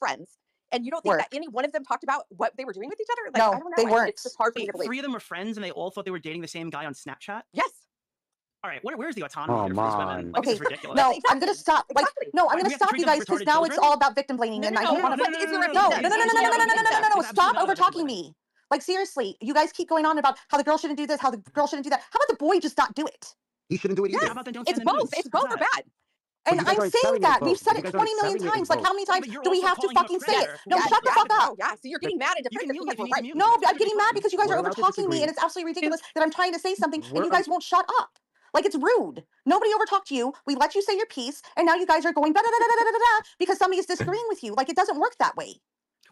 friends, and you don't think Were. that any one of them talked about what they were doing with each other? Like, No, I don't know. they weren't. It's just hard for me Wait, to believe. 3 of them were friends and they all thought they were dating the same guy on Snapchat? Yes. All right, where's the autonomy Oh here for these women? man. Like, Okay, this is ridiculous. no, I'm gonna stop. Like, no, I'm We gonna have to stop treat you them as guys because retarded now it's children? all about victim blaming, and I don't want to. What is there a No, victim? no. Stop over talking me. me. Like seriously, you guys keep going on about how the girl shouldn't do this, how the girl shouldn't do that. How about the boy just not do it? He shouldn't do it either. How about then don't It's send the both. nudes? It's How's both are that? bad. And you guys I'm aren't saying selling it as that. We've both. said You it guys 20 aren't million selling it as times. Like, both. how many Yeah, times but you're do we also have to calling him a fucking say it? predator. No, Yeah, shut the yeah, fuck no, up. yeah. So you're getting mad at You different can mute me if you need to right. mute No, me. I'm getting mad because you guys We're are allowed over to talking me, disagree. and it's absolutely ridiculous that I'm trying to say something and We're you guys won't shut up. Like, it's rude. Nobody over talked you. We let you say your piece, and now you guys are going da da da da da da da because somebody is disagreeing with you. Like, it doesn't work that way.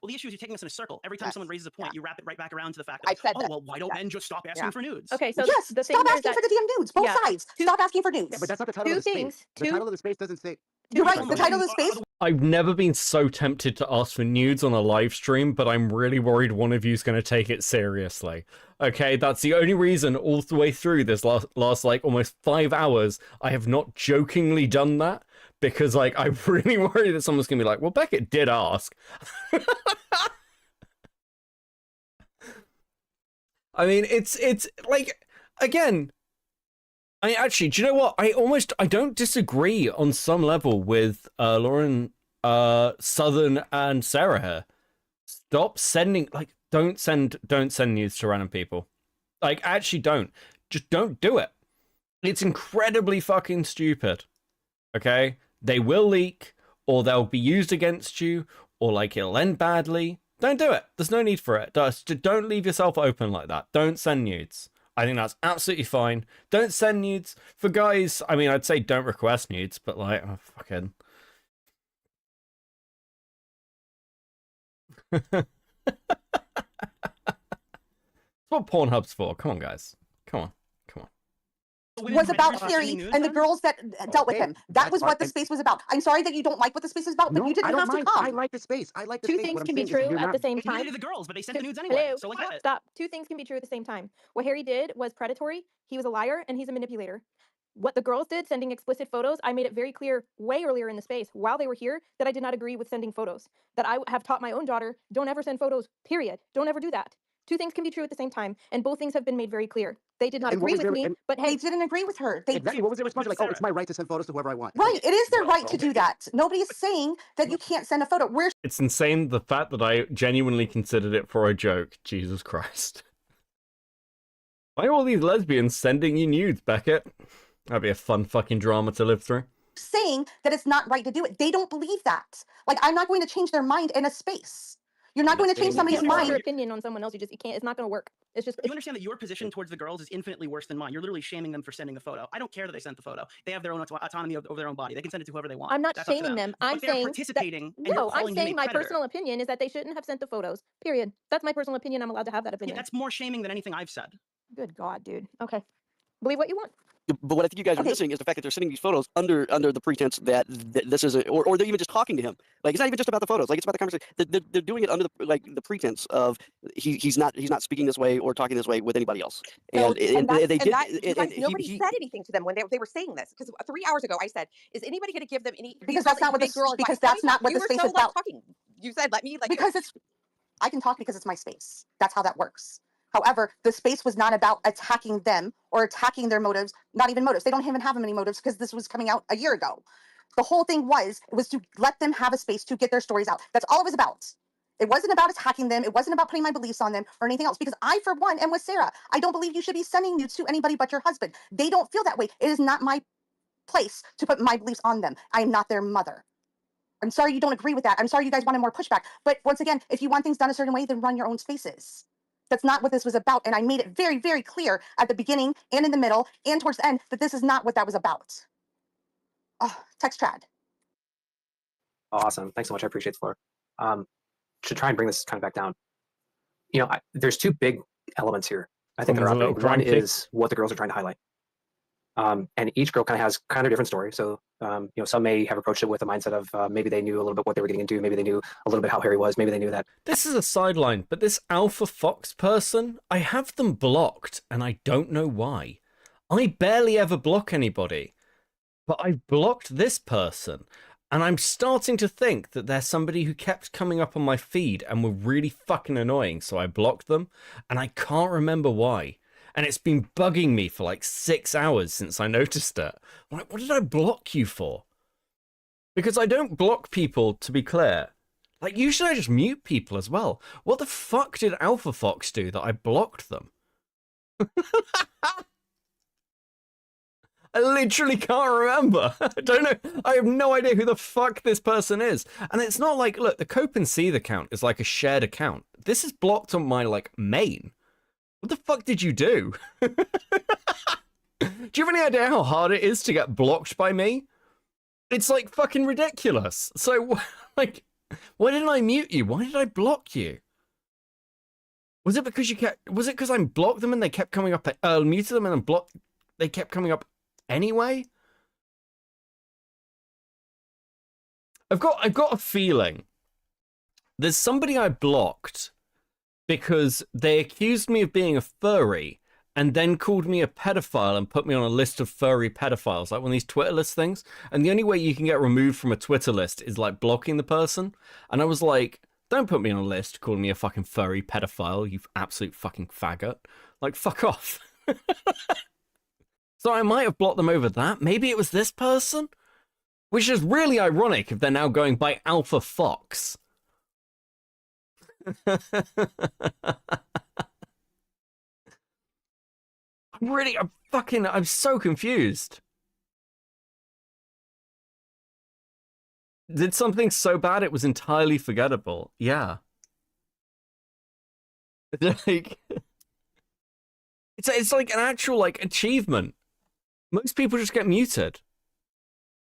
Well, the issue is you're taking us in a circle. Every time Yes. someone raises a point, you wrap it right back around to the fact I've that, said oh, that. well, why don't Yeah. men just stop asking Yeah. for nudes? Okay, so Yes, the thing stop here is asking that for the damn nudes. Both sides. Stop asking for nudes. Yeah, but that's not the title of the space. The title of the space doesn't say. You're right. Sorry, The go ahead. title of the space. I've never been so tempted to ask for nudes on a live stream, but I'm really worried one of you's going to take it seriously. Okay, that's the only reason all the way through this last like almost 5 hours I have not jokingly done that, because like I'm really worried that someone's going to be like, well, Beckett did ask. I mean, it's like, again, I actually, do you know what? I don't disagree on some level with Lauren, Southern, and Sarah here. Stop sending, like, don't send nudes to random people. Like, actually don't. Just don't do it. It's incredibly fucking stupid. Okay? They will leak, or they'll be used against you, or like it'll end badly. Don't do it. There's no need for it. Just don't leave yourself open like that. Don't send nudes. I think that's absolutely fine. Don't send nudes. For guys, I mean, I'd say don't request nudes, but like, oh, fucking. That's what Pornhub's for. Come on, guys. Come on. Was about Harry and the girls that dealt with him. That was what the space was about. I'm sorry that you don't like what the space is about, but you didn't have to come. I like the space. I like the Two space. things What I'm can be saying is true you're at not- the same Neither time. did the girls, but they sent the nudes anyway. Hello. So like that. Stop. Two things can be true at the same time. What Harry did was predatory. He was a liar and he's a manipulator. What the girls did, sending explicit photos, I made it very clear way earlier in the space while they were here that I did not agree with sending photos. That I have taught my own daughter, don't ever send photos, period. Don't ever do that. Two things can be true at the same time, and both things have been made very clear. They did not And what agree was with their- me, and- but hey, They didn't agree with her. They Exactly. What was their response? Like, oh, it's my right to send photos to whoever I want. right. It is their right to do that. Nobody is saying that you can't send a photo. We're It's insane the fact that I genuinely considered it for a joke. Jesus Christ. Why are all these lesbians sending you nudes, Beckett? That'd be a fun fucking drama to live through. saying that it's not right to do it. They don't believe that. Like, I'm not going to change their mind in a space. You're not going to change somebody's you can't force your mind. opinion on someone else. You can't. It's not going to work. It's just. You understand that your position towards the girls is infinitely worse than mine. You're literally shaming them for sending the photo. I don't care that they sent the photo. They have their own autonomy over their own body. They can send it to whoever they want. I'm not That's up to shaming them. I'm But they're saying participating. That, and you're no, I'm calling them a saying my predator. personal opinion is that they shouldn't have sent the photos. Period. That's my personal opinion. I'm allowed to have that Yeah, opinion. that's more shaming than anything I've said. Good God, dude. Okay, believe what you want. But what I think you guys are missing is the fact that they're sending these photos under the pretense that this is or they're even just talking to him. Like, it's not even just about the photos. Like, it's about the conversation. They're doing it under the pretense of he's not speaking this way or talking this way with anybody else. So, And nobody said anything to them when they were saying this. Because 3 hours ago, I said, "Is anybody going to give them any?" Because that's not what big girl because advice? that's not what You the were space so, is about. Talking. You said, "Let me like." Because it's, I can talk because it's my space. That's how that works. However, the space was not about attacking them or attacking their motives, not even motives. They don't even have many motives because this was coming out a year ago. The whole thing was to let them have a space to get their stories out. That's all it was about. It wasn't about attacking them. It wasn't about putting my beliefs on them or anything else. Because I, for one, am with Sarah. I don't believe you should be sending nudes to anybody but your husband. They don't feel that way. It is not my place to put my beliefs on them. I am not their mother. I'm sorry you don't agree with that. I'm sorry you guys wanted more pushback. But once again, if you want things done a certain way, then run your own spaces. That's not what this was about. And I made it very, very clear at the beginning and in the middle and towards the end that this is not what that was about. Oh, text trad. Awesome. Thanks so much. I appreciate the floor. To try and bring this kind of back down, you know, there's two big elements here. I think that are Someone's a operating. little One cranky. is what the girls are trying to highlight. And each girl kind of has kind of different story. So, you know, some may have approached it with a mindset of maybe they knew a little bit what they were getting into. Maybe they knew a little bit how Harry was. Maybe they knew that. This is a sideline, but this Alpha Fox person, I have them blocked, and I don't know why. I barely ever block anybody, but I've blocked this person. And I'm starting to think that there's somebody who kept coming up on my feed and were really fucking annoying, so I blocked them, and I can't remember why. And it's been bugging me for like 6 hours since I noticed it. I'm like, what did I block you for? Because I don't block people, to be clear. Like, usually I just mute people as well. What the fuck did Alpha Fox do that I blocked them? I literally can't remember. I don't know. I have no idea who the fuck this person is. And it's not like, look, the Cope and Seethe account is like a shared account. This is blocked on my, like, main. What the fuck did you do? Do you have any idea how hard it is to get blocked by me? It's, like, fucking ridiculous. So, like, why didn't I mute you? Why did I block you? Was it because was it because I blocked them and they kept coming up, muted them and then blocked, they kept coming up anyway? I've got a feeling there's somebody I blocked because they accused me of being a furry and then called me a pedophile and put me on a list of furry pedophiles, like one of these Twitter list things. And the only way you can get removed from a Twitter list is like blocking the person. And I was like, don't put me on a list calling me a fucking furry pedophile, you absolute fucking faggot. Like, fuck off. So I might have blocked them over that. Maybe it was this person? Which is really ironic if they're now going by Alpha Fox. I'm so confused. Did something so bad it was entirely forgettable. Yeah. Like, it's like an actual, like, achievement. Most people just get muted.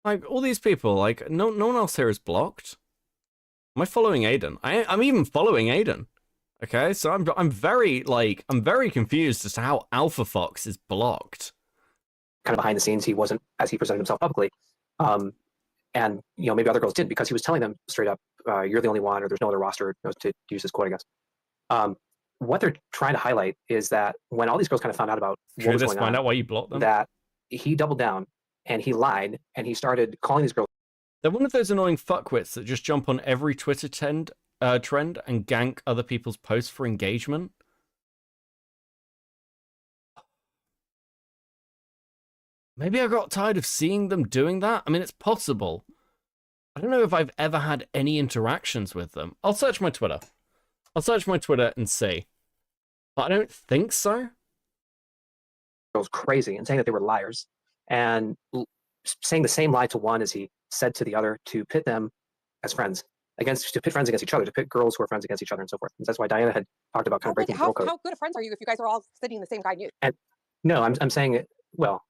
Like, all these people, like, no one else here is blocked. Am I following Aiden? I'm even following Aiden. Okay, so I'm very confused as to how Alpha Fox is blocked. Kind of behind the scenes, he wasn't as he presented himself publicly. And, you know, maybe other girls did because he was telling them straight up, you're the only one, or there's no other roster, you know, to use his quote, I guess. What they're trying to highlight is that when all these girls kind of found out about what was going on, find out why you blocked them? that he doubled down and he lied and he started calling these girls. They're one of those annoying fuckwits that just jump on every Twitter trend and gank other people's posts for engagement. Maybe I got tired of seeing them doing that. I mean, it's possible. I don't know if I've ever had any interactions with them. I'll search my Twitter. I'll search my Twitter and see. But I don't think so. Girls crazy and saying that they were liars and saying the same lie to one as he said to the other to pit them as friends to pit friends against each other, to pit girls who are friends against each other and so forth. And that's why Diana had talked about kind of breaking the girl code. How good of friends are you if you guys are all sitting in the same guy news? And no, I'm saying it, well,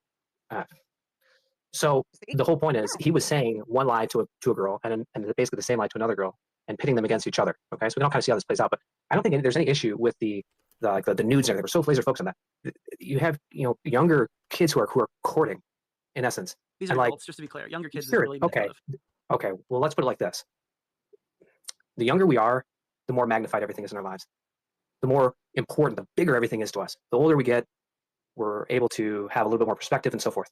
so the whole point is he was saying one lie to a girl and basically the same lie to another girl and pitting them against each other. Okay, so we don't kind of see how this plays out, but I don't think there's any issue with the nudes and everything. They were so laser focused on that. You have, you know, younger kids who are courting, in essence. These are and adults, just to be clear. Younger kids is sure, really okay. Okay, well, let's put it like this. The younger we are, the more magnified everything is in our lives. The more important, the bigger everything is to us. The older we get, we're able to have a little bit more perspective and so forth.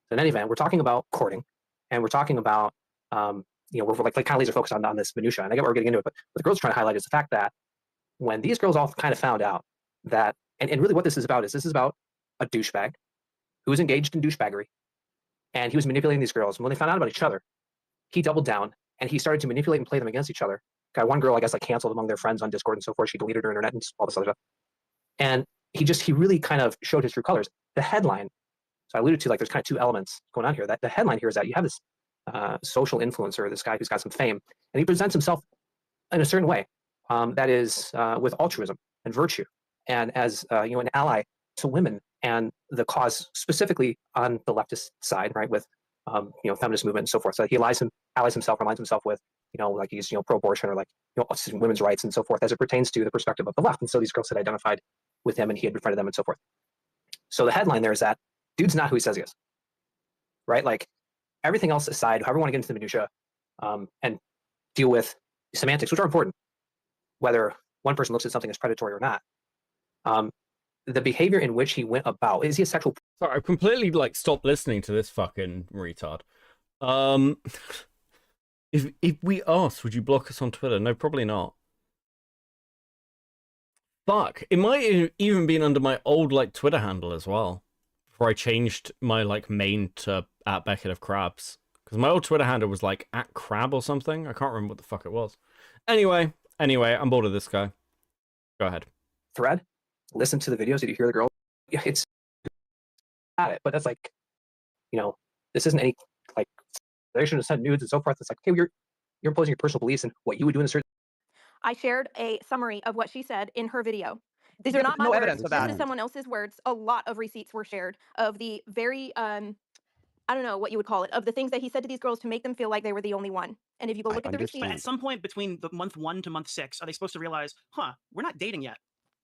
So in any event, we're talking about courting, and we're talking about, you know, we're like kind of laser focused on this minutia, and I get what we're getting into it, but what the girls are trying to highlight is the fact that when these girls all kind of found out that, and really what this is about a douchebag who was engaged in douchebaggery, and he was manipulating these girls. And when they found out about each other, he doubled down and he started to manipulate and play them against each other. Got one girl, I guess, like canceled among their friends on Discord and so forth. She deleted her internet and all this other stuff. And he really kind of showed his true colors. The headline, so I alluded to, like, there's kind of two elements going on here. That the headline here is that you have this social influencer, this guy who's got some fame, and he presents himself in a certain way that is with altruism and virtue, and as you know, an ally to women and the cause, specifically on the leftist side, right, with you know, feminist movement and so forth. So he allies himself with, you know, like he's, you know, pro-abortion or like, you know, women's rights and so forth as it pertains to the perspective of the left. And so these girls had identified with him and he had befriended them and so forth. So the headline there is that dude's not who he says he is, right? Like, everything else aside, however you want to get into the minutia and deal with semantics, which are important, whether one person looks at something as predatory or not. The behavior in which he went about, is he a sexual? Sorry, I've completely, like, stopped listening to this fucking retard. If we asked, would you block us on Twitter? No, probably not. Fuck. It might even been under my old like Twitter handle as well. Before I changed my like main to @Beckett of Crabs. Because my old Twitter handle was like @Crab or something. I can't remember what the fuck it was. Anyway, I'm bored of this guy. Go ahead. Thread. Listen to the videos. Did you hear the girl? Yeah, it's at it, but that's like, this isn't any like they shouldn't have sent nudes and so forth. It's like, okay, you're imposing your personal beliefs and what you would do in a certain. I shared a summary of what she said in her video. These Yeah, are not but my no words. evidence of This that. is someone else's words. A lot of receipts were shared of the very I don't know what you would call it, of the things that he said to these girls to make them feel like they were the only one. And if you go look at the But receipts, at some point between the month 1 to month 6, are they supposed to realize, we're not dating yet?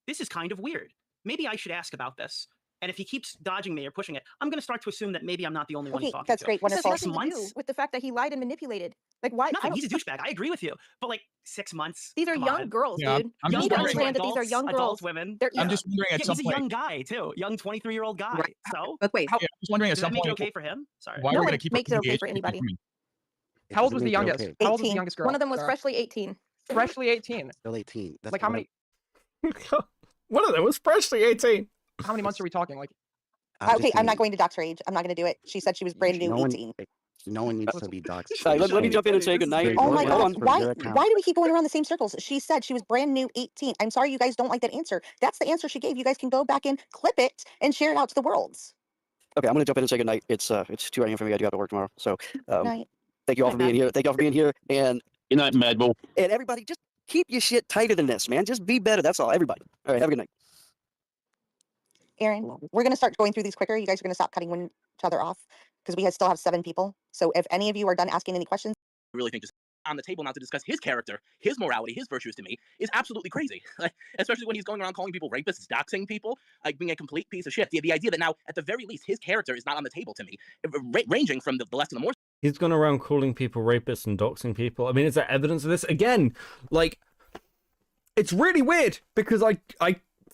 This is kind of weird. Maybe I should ask about this. And if he keeps dodging me or pushing it, I'm going to start to assume that maybe I'm not the only one he's talking that's to. great, this has wonderful. nothing to do with the fact that he lied and manipulated. Like, why? Nothing. He's a douchebag. I agree with you. But like 6 months. These are come young on. girls, Yeah, dude. I'm You just need to wondering- understand that these are young adult girls. women. They're I'm just wondering at Yeah, some he's a point. young guy too, young 23-year-old guy. Right. So, But wait, Yeah, I was wondering at does some that make it point okay for him? Sorry. why No we're one going to keep makes it okay engaged for and keep anybody. coming. It How old doesn't was the make it youngest? okay. How old was the 18. youngest girl? One of them was Sarah? freshly 18. Freshly 18. Still 18. That's Like how what many? One of them was freshly 18. How many months are we talking? Like, Okay, I'm not going to dox her age. I'm not going to do it. She said she was brand new No one, 18. no one needs to be doxxed. Let me jump in and say goodnight. Oh my Hold God! on. Why do we keep going around the same circles? She said she was brand new 18. I'm sorry you guys don't like that answer. That's the answer she gave. You guys can go back and clip it and share it out to the world. Okay, I'm going to jump in and say goodnight. It's 2 a.m. for me. I do have to work tomorrow. So Night. thank you all for being here. Thank you all for being here. And Good night, Mad Bull. And everybody, just keep your shit tighter than this, man. Just be better. That's all. Everybody. All right. Have a good night. Aaron, we're going to start going through these quicker. You guys are going to stop cutting each other off because we still have 7 people. So if any of you are done asking any questions, I really think just on the table now to discuss his character, his morality, his virtues to me is absolutely crazy. Especially when he's going around calling people rapists, doxing people, like being a complete piece of shit. The idea that now, at the very least, his character is not on the table to me, ranging from the less to the more. He's gone around calling people rapists and doxing people. I mean, is there evidence of this? Again, like, it's really weird because I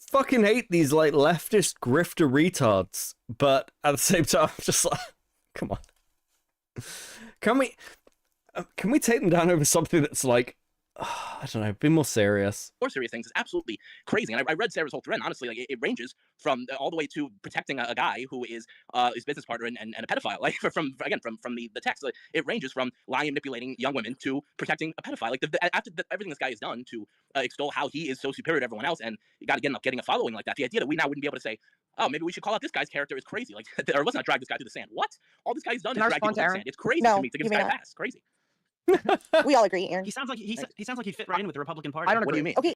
fucking hate these like leftist grifter retards, but at the same time, I'm just like, come on, can we take them down over something that's like, I don't know, be more serious. More serious things is absolutely crazy. And I read Sarah's whole thread. And honestly, like it ranges from all the way to protecting a guy who is his business partner and a pedophile. Like from the text, like, it ranges from lying and manipulating young women to protecting a pedophile. Like after everything this guy has done to extol how he is so superior to everyone else, and you got to end up getting a following like that. The idea that we now wouldn't be able to say, oh, maybe we should call out this guy's character is crazy. Like, or let's not drag this guy through the sand. What? All this guy's done Can is I drag people respond through to the Aaron? sand. It's crazy No, to me to give you this may guy a not. pass. Crazy. we all agree, Aaron. He sounds like he sounds like he'd fit right in with the Republican Party. I don't What do agree. you mean?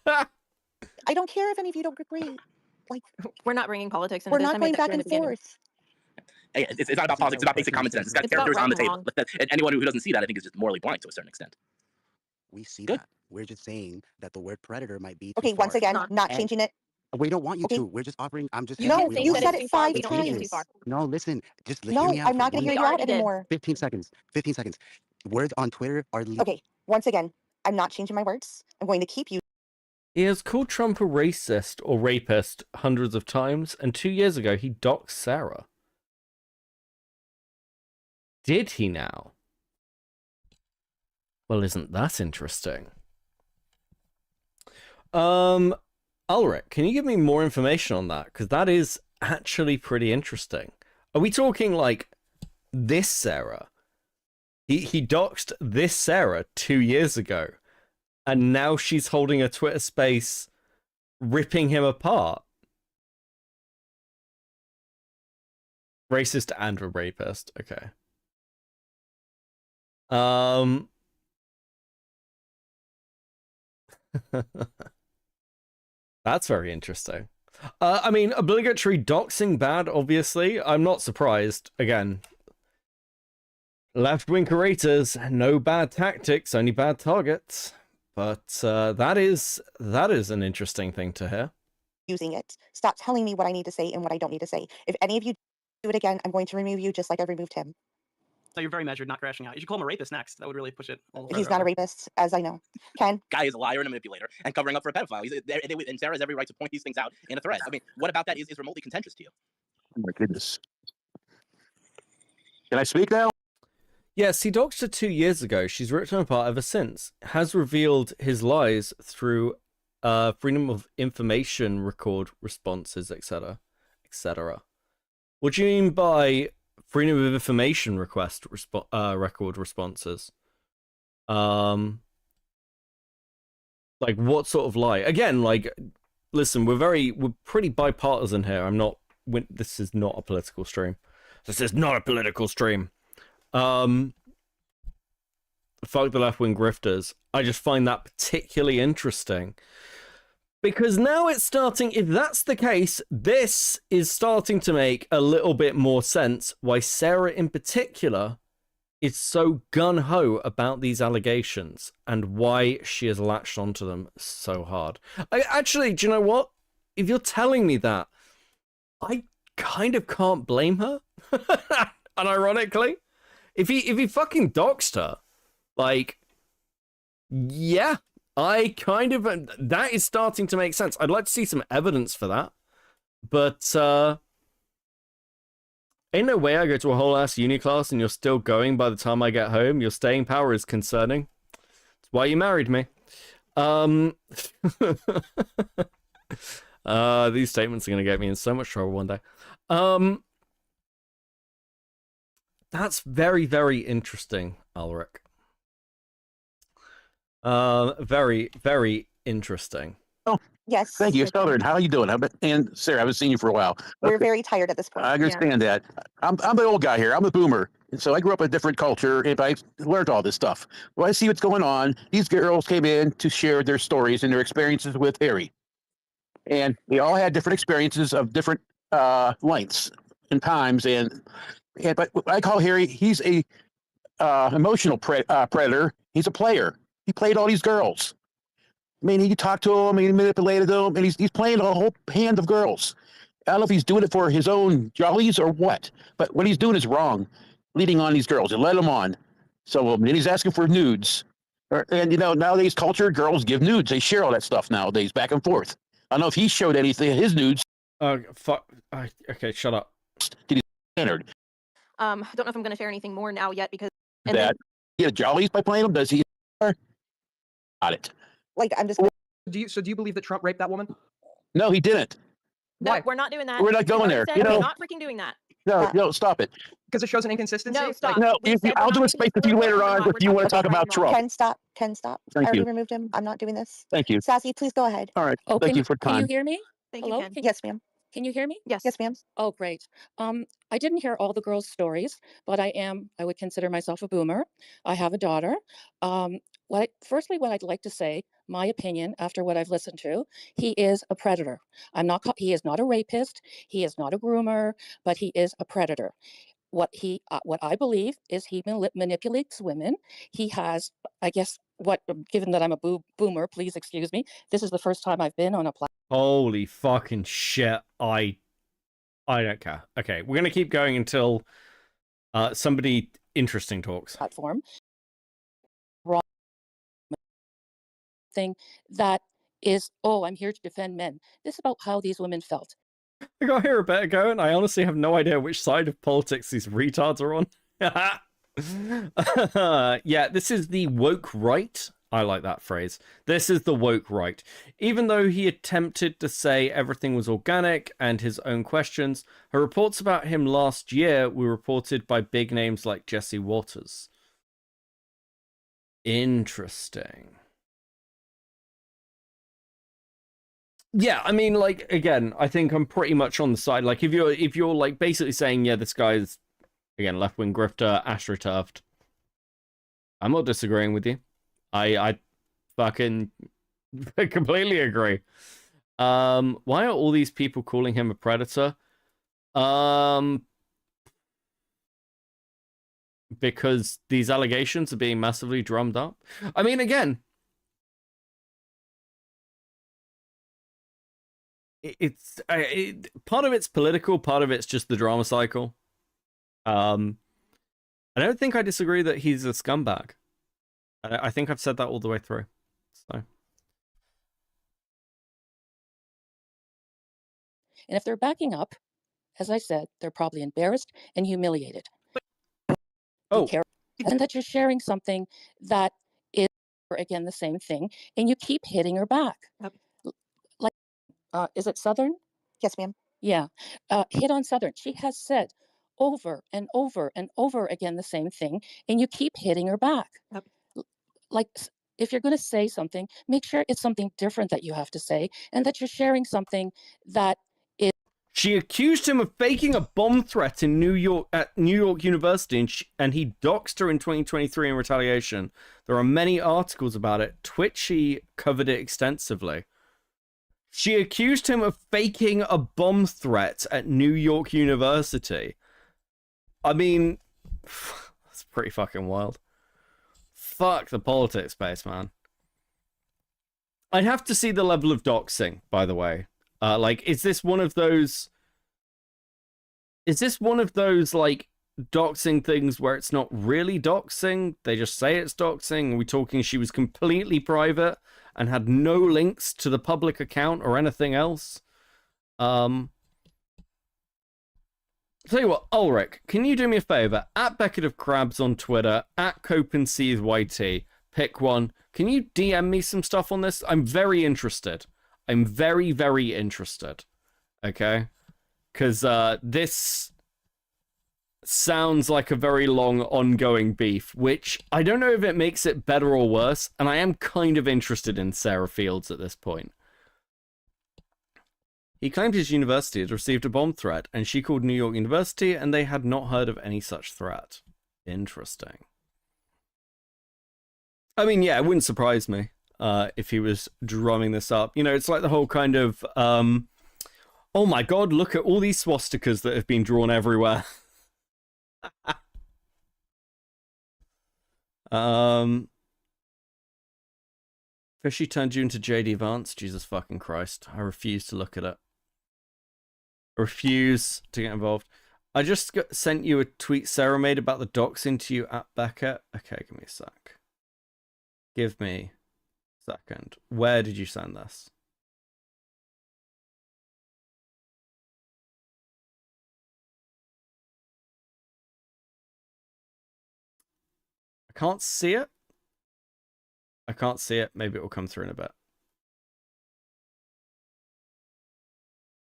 Okay. I don't care if any of you don't agree. Like, We're not bringing politics into we're this. not I going made that back clear in and the beginning. forth. Hey, it's not about politics. It's about basic common sense. This guy's It's about character is on the right and table. wrong. And anyone who doesn't see that, I think, is just morally blind to a certain extent. We see Good. that. We're just saying that the word predator might be. Okay, too once far. again, not And changing it. we don't want you Okay. to. We're just offering. I'm just. You No, can't say you that said it's it too far. 5 We don't think it's too times. far. No, listen. Just hear No, me out. I'm not going to hear you out already did. anymore. 15 seconds. 15 seconds. Words on Twitter are. Okay, once again, I'm not changing my words. I'm going to keep you. He has called Trump a racist or rapist hundreds of times, and 2 years ago he doxed Sarah. Did he now? Well, isn't that interesting? Ulrich, can you give me more information on that? Because that is actually pretty interesting. Are we talking like this Sarah? He doxed this Sarah 2 years ago, and now she's holding a Twitter space ripping him apart. Racist and a rapist. Okay. That's very interesting. I mean, obligatory doxing bad, obviously. I'm not surprised. Again, left-wing curators, no bad tactics, only bad targets. But that is an interesting thing to hear. Using it. Stop telling me what I need to say and what I don't need to say. If any of you do it again, I'm going to remove you just like I removed him. No, you're very measured, not crashing out. You should call him a rapist next. That would really push it. He's not a rapist, as I know. Ken? Guy is a liar and a manipulator and covering up for a pedophile. And Sarah has every right to point these things out in a thread. I mean, what about that is remotely contentious to you? Oh my goodness. Can I speak now? Yes, he doxed her 2 years ago. She's ripped him apart ever since. Has revealed his lies through freedom of information record responses, etc., etc. What do you mean by freedom of information request record responses? Like what sort of lie? Again, like, listen, we're pretty bipartisan here. This is not a political stream. This is not a political stream. Fuck the left-wing grifters. I just find that particularly interesting. Because now it's starting, if that's the case, this is starting to make a little bit more sense why Sarah in particular is so gun-ho about these allegations and why she has latched onto them so hard. Actually, do you know what? If you're telling me that, I kind of can't blame her. Unironically. If he fucking doxed her, like, yeah, I kind of, that is starting to make sense. I'd like to see some evidence for that, but ain't no way I go to a whole ass uni class and you're still going by the time I get home. Your staying power is concerning. That's why you married me. These statements are going to get me in so much trouble one day. That's very, very interesting, Ulrich. Very, very interesting. Oh, Yes. thank you, Southern. How are you doing? And Sarah, I haven't seen you for a while. We're very tired at this point. I understand that. I'm the old guy here. I'm a boomer. And so I grew up in a different culture and I learned all this stuff. Well, I see what's going on. These girls came in to share their stories and their experiences with Harry. And they all had different experiences of different lengths and times. But I call Harry, he's a emotional predator. He's a player. He played all these girls. I mean, he talked to them, he manipulated them, and he's playing a whole hand of girls. I don't know if he's doing it for his own jollies or what, but what he's doing is wrong, leading on these girls and let them on. So then he's asking for nudes. And, you know, nowadays culture, girls give nudes. They share all that stuff nowadays, back and forth. I don't know if he showed anything of his nudes. Fuck. Okay, shut up. Did he entered I don't know if I'm going to share anything more now yet because that? He had jollies by playing them? Does he? Got it. Like, I'm just. Do you believe that Trump raped that woman? No, he didn't. no, we're not doing that. We're not going there. You know, we're not freaking doing that. No, stop it. Because it shows an inconsistency. No, stop. No, I'll do a space with you later on if you want to talk about Trump. Ken, stop. Ken, stop. Thank I already you. removed him. I'm not doing this. Thank you. Sassy, please go ahead. All right. Oh, Thank you for Can you time. hear me? Thank Hello? you, Ken. Yes, ma'am. Can you hear me? Yes. Yes, ma'am. Oh, great. I didn't hear all the girls' stories, but I would consider myself a boomer. I have a daughter. Firstly, what I'd like to say, my opinion, after what I've listened to, he is a predator. He is not a rapist. He is not a groomer, but he is a predator. What I believe is he manipulates women. He has, I guess, given that I'm a boomer, please excuse me. This is the first time I've been on a platform. Holy fucking shit. I don't care. Okay, we're going to keep going until somebody interesting talks. Platform. Wrong thing that is, oh, I'm here to defend men. This is about how these women felt. I got here a bit ago, and I honestly have no idea which side of politics these retards are on. Yeah, this is the woke right. I like that phrase. This is the woke right. Even though he attempted to say everything was organic and his own questions, her reports about him last year were reported by big names like Jesse Waters. Interesting. Yeah, I mean, like, again, I think I'm pretty much on the side. Like, if you're like basically saying, yeah, this guy's again left-wing grifter, astroturfed, I'm not disagreeing with you. I fucking completely agree. Why are all these people calling him a predator? Because these allegations are being massively drummed up. I mean, again, it's part of it's political, part of it's just the drama cycle. I don't think I disagree that he's a scumbag. I think I've said that all the way through. So, And if they're backing up, as I said, they're probably embarrassed and humiliated. oh, and that you're sharing something that is, again, the same thing, and you keep hitting her back. Like, is it Southern? Yes, ma'am. Yeah, hit on Southern. She has said over and over and over again the same thing, and you keep hitting her back. Like, if you're going to say something, make sure it's something different that you have to say, and that you're sharing something that is. She accused him of faking a bomb threat in New York at New York University, and he doxed her in 2023 in retaliation. There are many articles about it. Twitchy covered it extensively. She accused him of faking a bomb threat at New York University. I mean, that's pretty fucking wild. Fuck the politics space, man. I'd have to see the level of doxing, by the way. Like, is this one of those, like, doxing things where it's not really doxing? They just say it's doxing? Are we talking she was completely private and had no links to the public account or anything else? Tell you what, Ulrich, can you do me a favor? At Beckett of Crabs on Twitter, at CopenSeaYT, pick one. Can you DM me some stuff on this? I'm very interested. I'm very, very interested. Okay? Because this sounds like a very long, ongoing beef, which I don't know if it makes it better or worse, and I am kind of interested in Sarah Fields at this point. He claimed his university had received a bomb threat, and she called New York University, and they had not heard of any such threat. Interesting. I mean, yeah, it wouldn't surprise me if he was drumming this up. You know, it's like the whole kind of, oh my god, look at all these swastikas that have been drawn everywhere. Fishy turned you into JD Vance? Jesus fucking Christ. I refuse to look at it. Refuse to get involved. I just sent you a tweet Sarah made about the doxing to you at Beckett. Okay, give me a sec. Give me a second. Where did you send this? I can't see it. I can't see it. Maybe it will come through in a bit.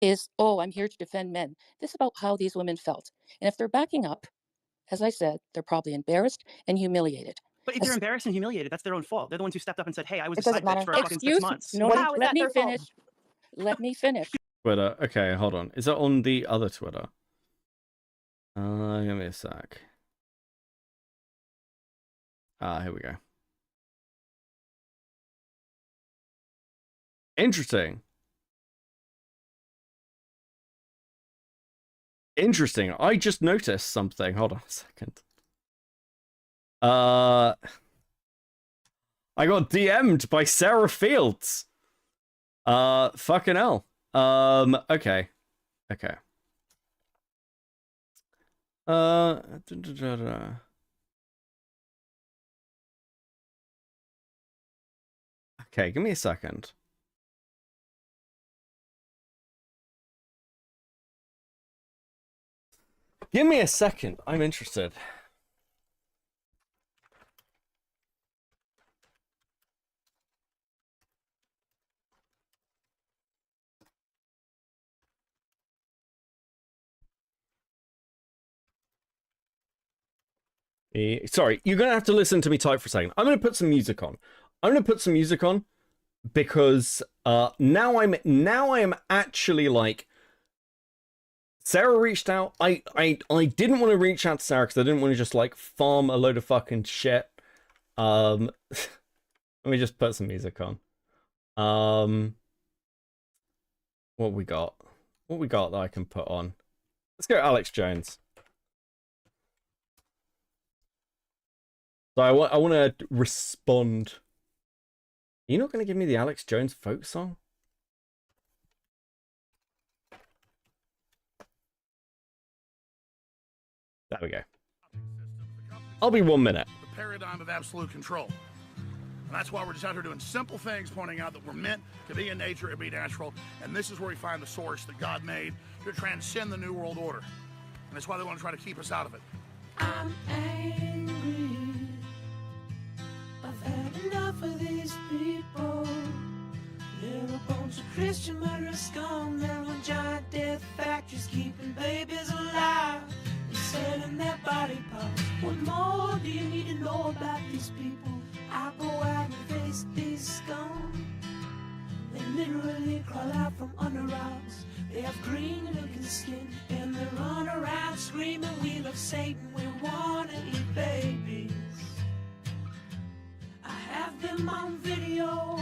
Is, oh, I'm here to defend men. This is about how these women felt. And if they're backing up, as I said, they're probably embarrassed and humiliated. But if they're embarrassed and humiliated, that's their own fault. They're the ones who stepped up and said, hey, I was It a side doesn't bitch matter. for fucking 6 months. No, How is let that me their fault? finish. Let me finish. Twitter. Okay, hold on. Is that on the other Twitter? Give me a sec. Here we go. Interesting. Interesting. I just noticed something. Hold on a second. I got DM'd by Sarah Fields. Fucking hell. Okay. Okay. Okay, give me a second. Give me a second. I'm interested. Sorry, you're gonna have to listen to me type for a second. I'm gonna put some music on. Because now I am actually like, Sarah reached out. I didn't want to reach out to Sarah because I didn't want to just like farm a load of fucking shit. Let me just put some music on. What we got? What we got that I can put on? Let's go Alex Jones. So I want to respond. Are you not going to give me the Alex Jones folk song? There we go. I'll be 1 minute. The paradigm of absolute control. And that's why we're just out here doing simple things, pointing out that we're meant to be in nature and be natural. And this is where we find the source that God made to transcend the New World Order. And that's why they want to try to keep us out of it. I'm angry. Enough of these people. They're a bunch of Christian murderers scum. They're on giant death factories keeping babies alive. They're selling their body parts. What more do you need to know about these people? I go out and face these scum. They literally crawl out from under rocks. They have green looking skin and they run around screaming, we love Satan, we wanna eat babies. I have them on video.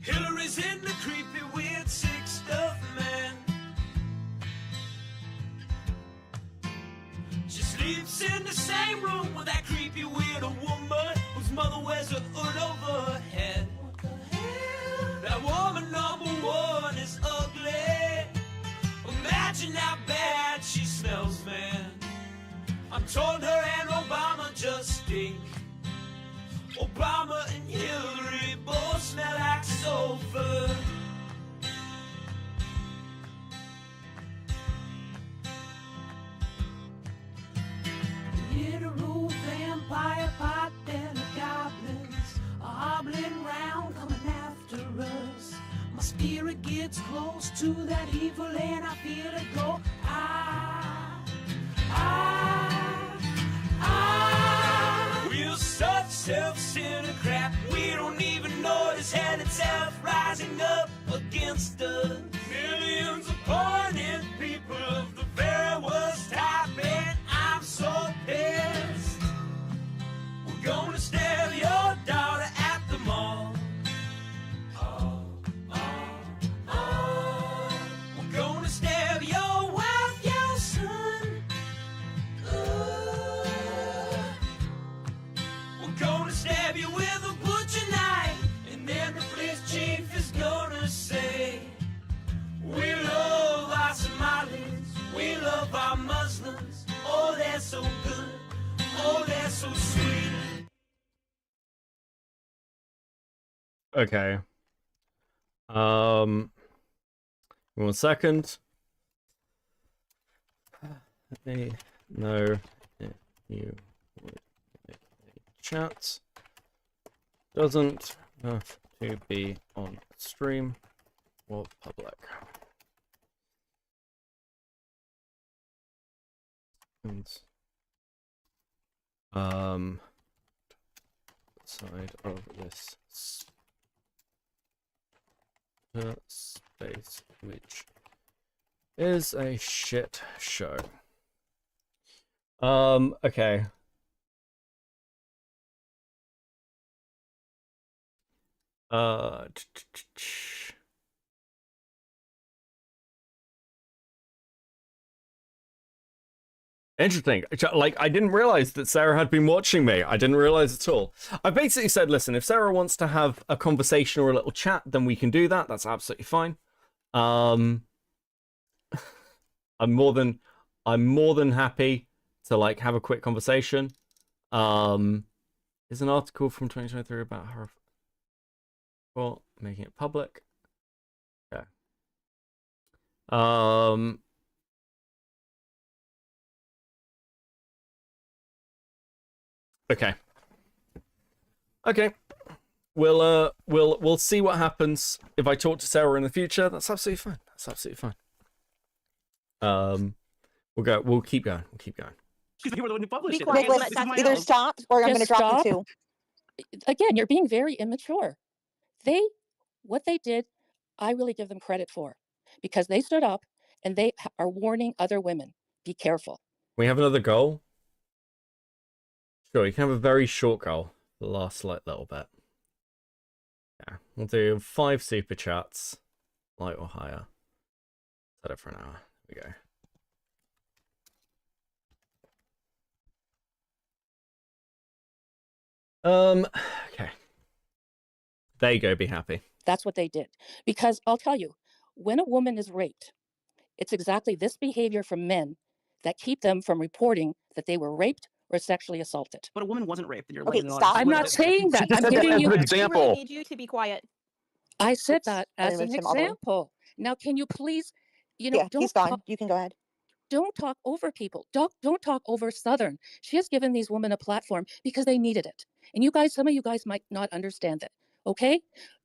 Hillary's in the creepy weird sick stuff, man. She sleeps in the same room with that creepy weird woman whose mother wears a hood over her head. What the hell? That woman number one is ugly. Imagine how bad she smells, man. I'm told her and Obama just stink. Obama and Hillary both smell like sulfur. In a rule vampire pot, then the goblins are hobbling round coming after us. My spirit gets close to that evil and I feel it go. We're such self-centered crap. We don't even notice hell itself rising up against us. Millions of pointed people of the very worst type, and I'm so pissed. We're gonna stab your daughter at the mall. We're gonna stab your wife, your son. We're gonna stab you with a butcher knife, and then the police chief is gonna say, we love our Somalis, we love our Muslims. Oh, they're so good, oh, they're so sweet. Okay. 1 second. Let me know if you would make a chat. Doesn't have to be on stream or public. And side of this space, which is a shit show. Okay. Interesting. Like, I didn't realize that Sarah had been watching me. I didn't realize at all. I basically said, listen, if Sarah wants to have a conversation or a little chat, then we can do that. That's absolutely fine. I'm more than happy to like have a quick conversation. There's an article from 2023 about her well, making it public. Yeah. Okay. Okay. We'll see what happens if I talk to Sarah in the future. That's absolutely fine. That's absolutely fine. We'll keep going. We'll keep going. Because you were the one who published it. Nicholas, either stop or I'm going to Just drop you stop. too. Again, you're being very immature. What they did, I really give them credit for, because they stood up and they are warning other women. Be careful. We have another goal. Sure, you can have a very short goal. The last like little bit. Yeah, we'll do 5 super chats, light or higher. Set it for an hour. There we go. Okay. There you go, be happy. That's what they did. Because I'll tell you, when a woman is raped, it's exactly this behavior from men that keep them from reporting that they were raped or sexually assaulted. But a woman wasn't raped, and you're Okay, letting it on. stop. I'm not saying that. I'm said that giving as you an We really need you to be quiet. I said Oops, that I as an removed him all the way. example. Now, can you please, Yeah, don't he's gone. You can go ahead. don't talk over people. Don't talk over Southern. She has given these women a platform because they needed it. And you guys, some of you guys might not understand that. Okay?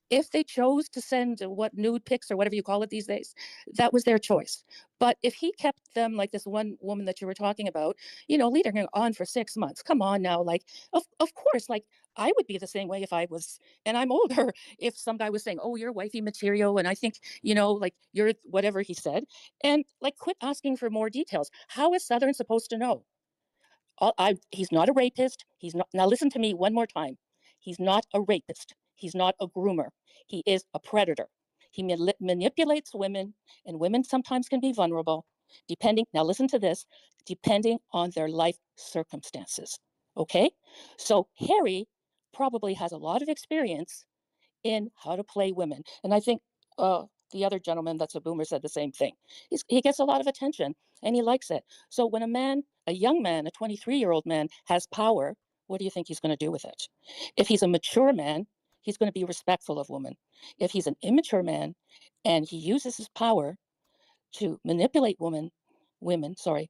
If they chose to send what nude pics or whatever you call it these days, that was their choice. But if he kept them like this one woman that you were talking about, leading her on for 6 months, come on now, like, of course, like I would be the same way if I was, and I'm older, if some guy was saying, oh, you're wifey material, and I think, like you're whatever he said, and like quit asking for more details. How is Southern supposed to know? He's not a rapist. He's not. Now listen to me one more time. He's not a rapist. He's not a groomer. He is a predator. He manipulates women, and women sometimes can be vulnerable, now listen to this, depending on their life circumstances. Okay? So Harry probably has a lot of experience in how to play women. And I think the other gentleman that's a boomer said the same thing. He gets a lot of attention and he likes it. So when a young man, a 23-year-old man has power, what do you think he's going to do with it? If he's a mature man, he's going to be respectful of women. If he's an immature man and he uses his power to manipulate women,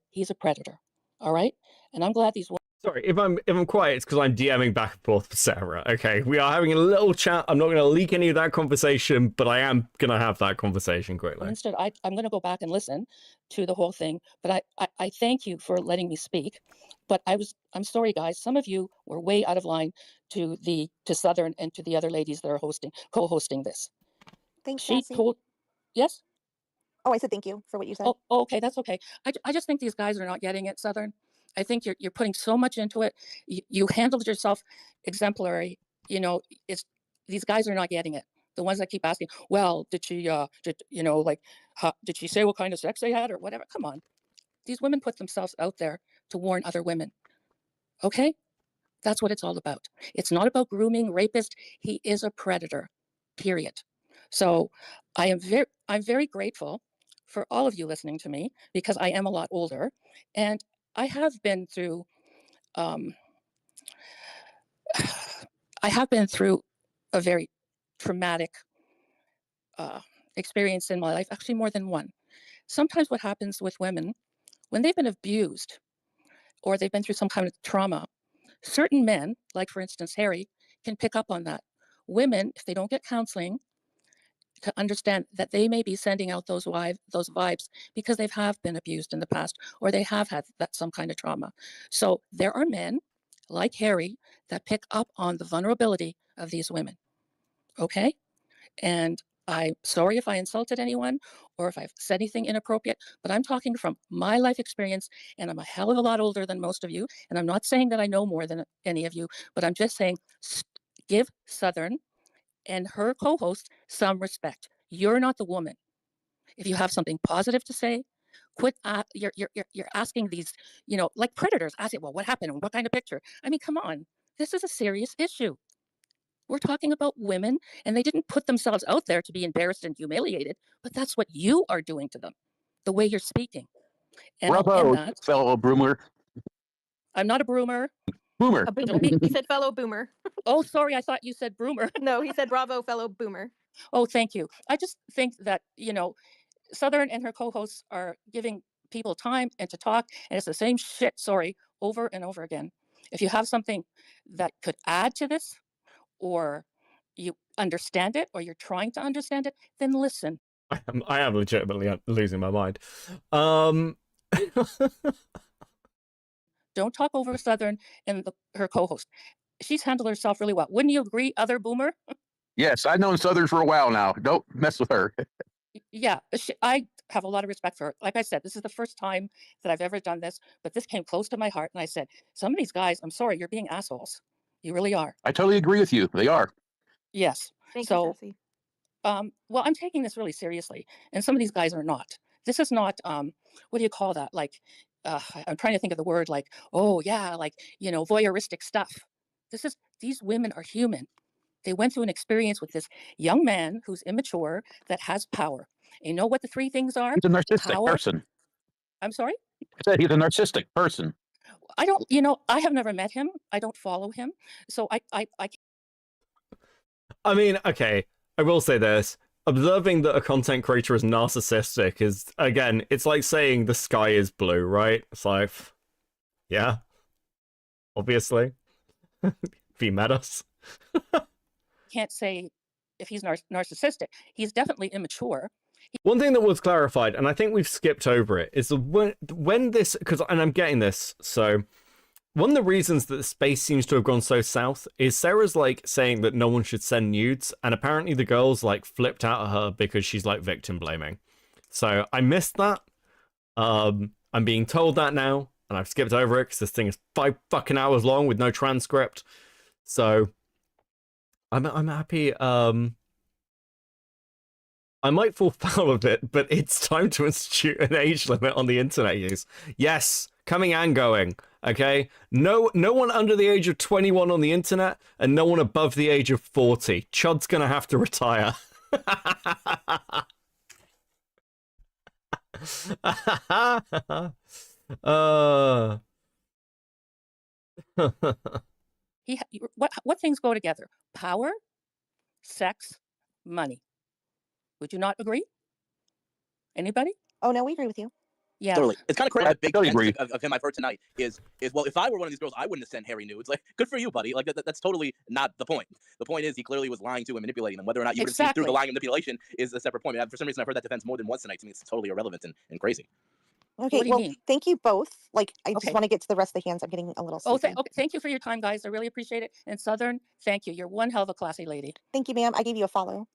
he's a predator. All right? And I'm glad these women. Sorry, if I'm quiet, it's because I'm DMing back and forth with Sarah. Okay, we are having a little chat. I'm not going to leak any of that conversation, but I am going to have that conversation quickly. Instead, I'm going to go back and listen to the whole thing. But I thank you for letting me speak. But I'm sorry, guys. Some of you were way out of line to Southern and to the other ladies that are co-hosting this. Thanks, She Sassy. told, yes. Oh, I said thank you for what you said. Oh, okay, that's okay. I just think these guys are not getting it, Southern. I think you're putting so much into it. You handled yourself exemplary. These guys are not getting it. The ones that keep asking, well, did she did she say what kind of sex they had or whatever? Come on. These women put themselves out there to warn other women. Okay? That's what it's all about. It's not about grooming, rapist. He is a predator. Period. So I'm very grateful for all of you listening to me because I am a lot older and I have been through a very traumatic experience in my life, actually more than one. Sometimes what happens with women when they've been abused or they've been through some kind of trauma, certain men, like for instance Harry, can pick up on that. Women, if they don't get counseling to understand that they may be sending out those vibes because they have been abused in the past or they have had some kind of trauma. So there are men like Harry that pick up on the vulnerability of these women. Okay? And I'm sorry if I insulted anyone or if I've said anything inappropriate, but I'm talking from my life experience and I'm a hell of a lot older than most of you. And I'm not saying that I know more than any of you, but I'm just saying give Southern and her co-host some respect. You're not the woman. If you have something positive to say, quit. You're asking these, like predators. Asking, well, what happened? What kind of picture? I mean, come on. This is a serious issue. We're talking about women, and they didn't put themselves out there to be embarrassed and humiliated, but that's what you are doing to them, the way you're speaking. And I'll Bravo, end that. fellow boomer. I'm not a broomer. Boomer. A boomer. He said fellow boomer. Oh, sorry, I thought you said broomer. No, he said bravo, fellow boomer. Oh, thank you. I just think that, Southern and her co-hosts are giving people time and to talk, and it's the same shit, over and over again. If you have something that could add to this, or you understand it, or you're trying to understand it, then listen. I am legitimately losing my mind. Don't talk over Southern and her co-host. She's handled herself really well. Wouldn't you agree, other boomer? Yes, I've known Southern for a while now. Don't mess with her. Yeah, I have a lot of respect for her. Like I said, this is the first time that I've ever done this, but this came close to my heart. And I said, some of these guys, I'm sorry, you're being assholes. You really are. I totally agree with you. They are. Yes. Thank you, Sassy. Well, I'm taking this really seriously, and some of these guys are not. This is not, what do you call that? Like, I'm trying to think of the word, like, oh yeah, like, voyeuristic stuff. These women are human. They went through an experience with this young man who's immature that has power. And you know what the three things are? He's a narcissistic Power. person. I'm sorry? I said he's a narcissistic person. I don't, I have never met him. I don't follow him. So I mean, okay, I will say this. observing that a content creator is narcissistic is, again, it's like saying the sky is blue, right? It's like, yeah, obviously. If he met us. Can't say if he's narcissistic. He's definitely immature. One thing that was clarified, and I think we've skipped over it, is when this, and I'm getting this, so one of the reasons that the space seems to have gone so south is Sarah's like saying that no one should send nudes, and apparently the girls like flipped out at her because she's like victim blaming. So I missed that. I'm being told that now, and I've skipped over it because this thing is 5 fucking hours long with no transcript. So I'm happy. I might fall foul of it, but it's time to institute an age limit on the internet use. Yes, coming and going. Okay, no one under the age of 21 on the internet, and no one above the age of 40. Chud's gonna have to retire. What things go together? Power, sex, money. Would you not agree? Anybody? Oh no, we agree with you. Yeah. Totally. It's kind of crazy. I The big totally defense agree. of him I've heard tonight is well, if I were one of these girls, I wouldn't have sent Harry nudes. Like, good for you, buddy. Like that's totally not the point. The point is he clearly was lying to and manipulating them. Whether or not you would have seen through the lying and manipulation is a separate point. I mean, for some reason, I've heard that defense more than once tonight. To me, it's totally irrelevant and crazy. Okay, What do you well, mean? thank you both. Like, I Okay. just want to get to the rest of the hands. I'm getting a little Oh, sleepy. okay. Thank you for your time, guys. I really appreciate it. And Southern, thank you. You're one hell of a classy lady. Thank you, ma'am. I gave you a follow.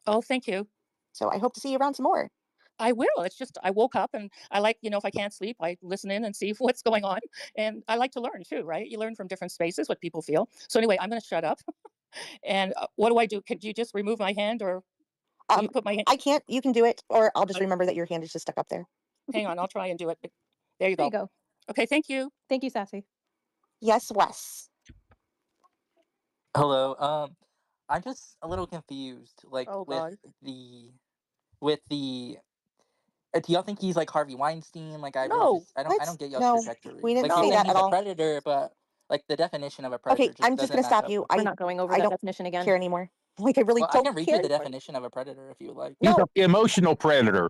Oh, thank you. So I hope to see you around some more. I will. It's just I woke up and I like, if I can't sleep, I listen in and see what's going on. And I like to learn too, right? You learn from different spaces what people feel. So anyway, I'm going to shut up. And what do I do? Could you just remove my hand or will you put my hand? I can't. You can do it, or I'll just remember that your hand is just stuck up there. Hang on, I'll try and do it. There you There go. you go. Okay, thank you. Thank you, Sassy. Yes, Wes. Hello. I'm just a little confused, like Oh, with God. the. Do y'all think he's like Harvey Weinstein? Like I No, just I don't get y'all's no, trajectory. we didn't Like say you're that saying he's at a all. predator, but like the definition of a predator Okay, I'm just doesn't gonna match stop up you. with- We're not going over I that don't definition again. care anymore. Like, I really Well, I don't can read care you the anymore. definition of a predator if you like. He's No. an emotional predator.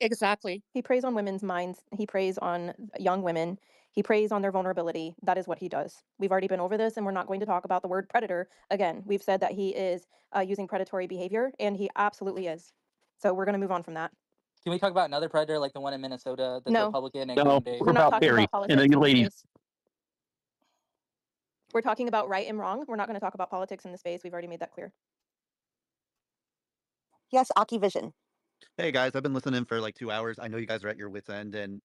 Exactly. He preys on women's minds. He preys on young women. He preys on their vulnerability. That is what he does. We've already been over this, and we're not going to talk about the word predator again. We've said that he is using predatory behavior, and he absolutely is. So we're going to move on from that. Can we talk about another predator like the one in Minnesota that's No. Republican and No, Green Bay? we're We're not about talking Harry about politics and the in this ladies. space. We're talking about right and wrong. We're not going to talk about politics in the space. We've already made that clear. Yes, Aki Vision. Hey guys, I've been listening for like 2 hours. I know you guys are at your wits' end, and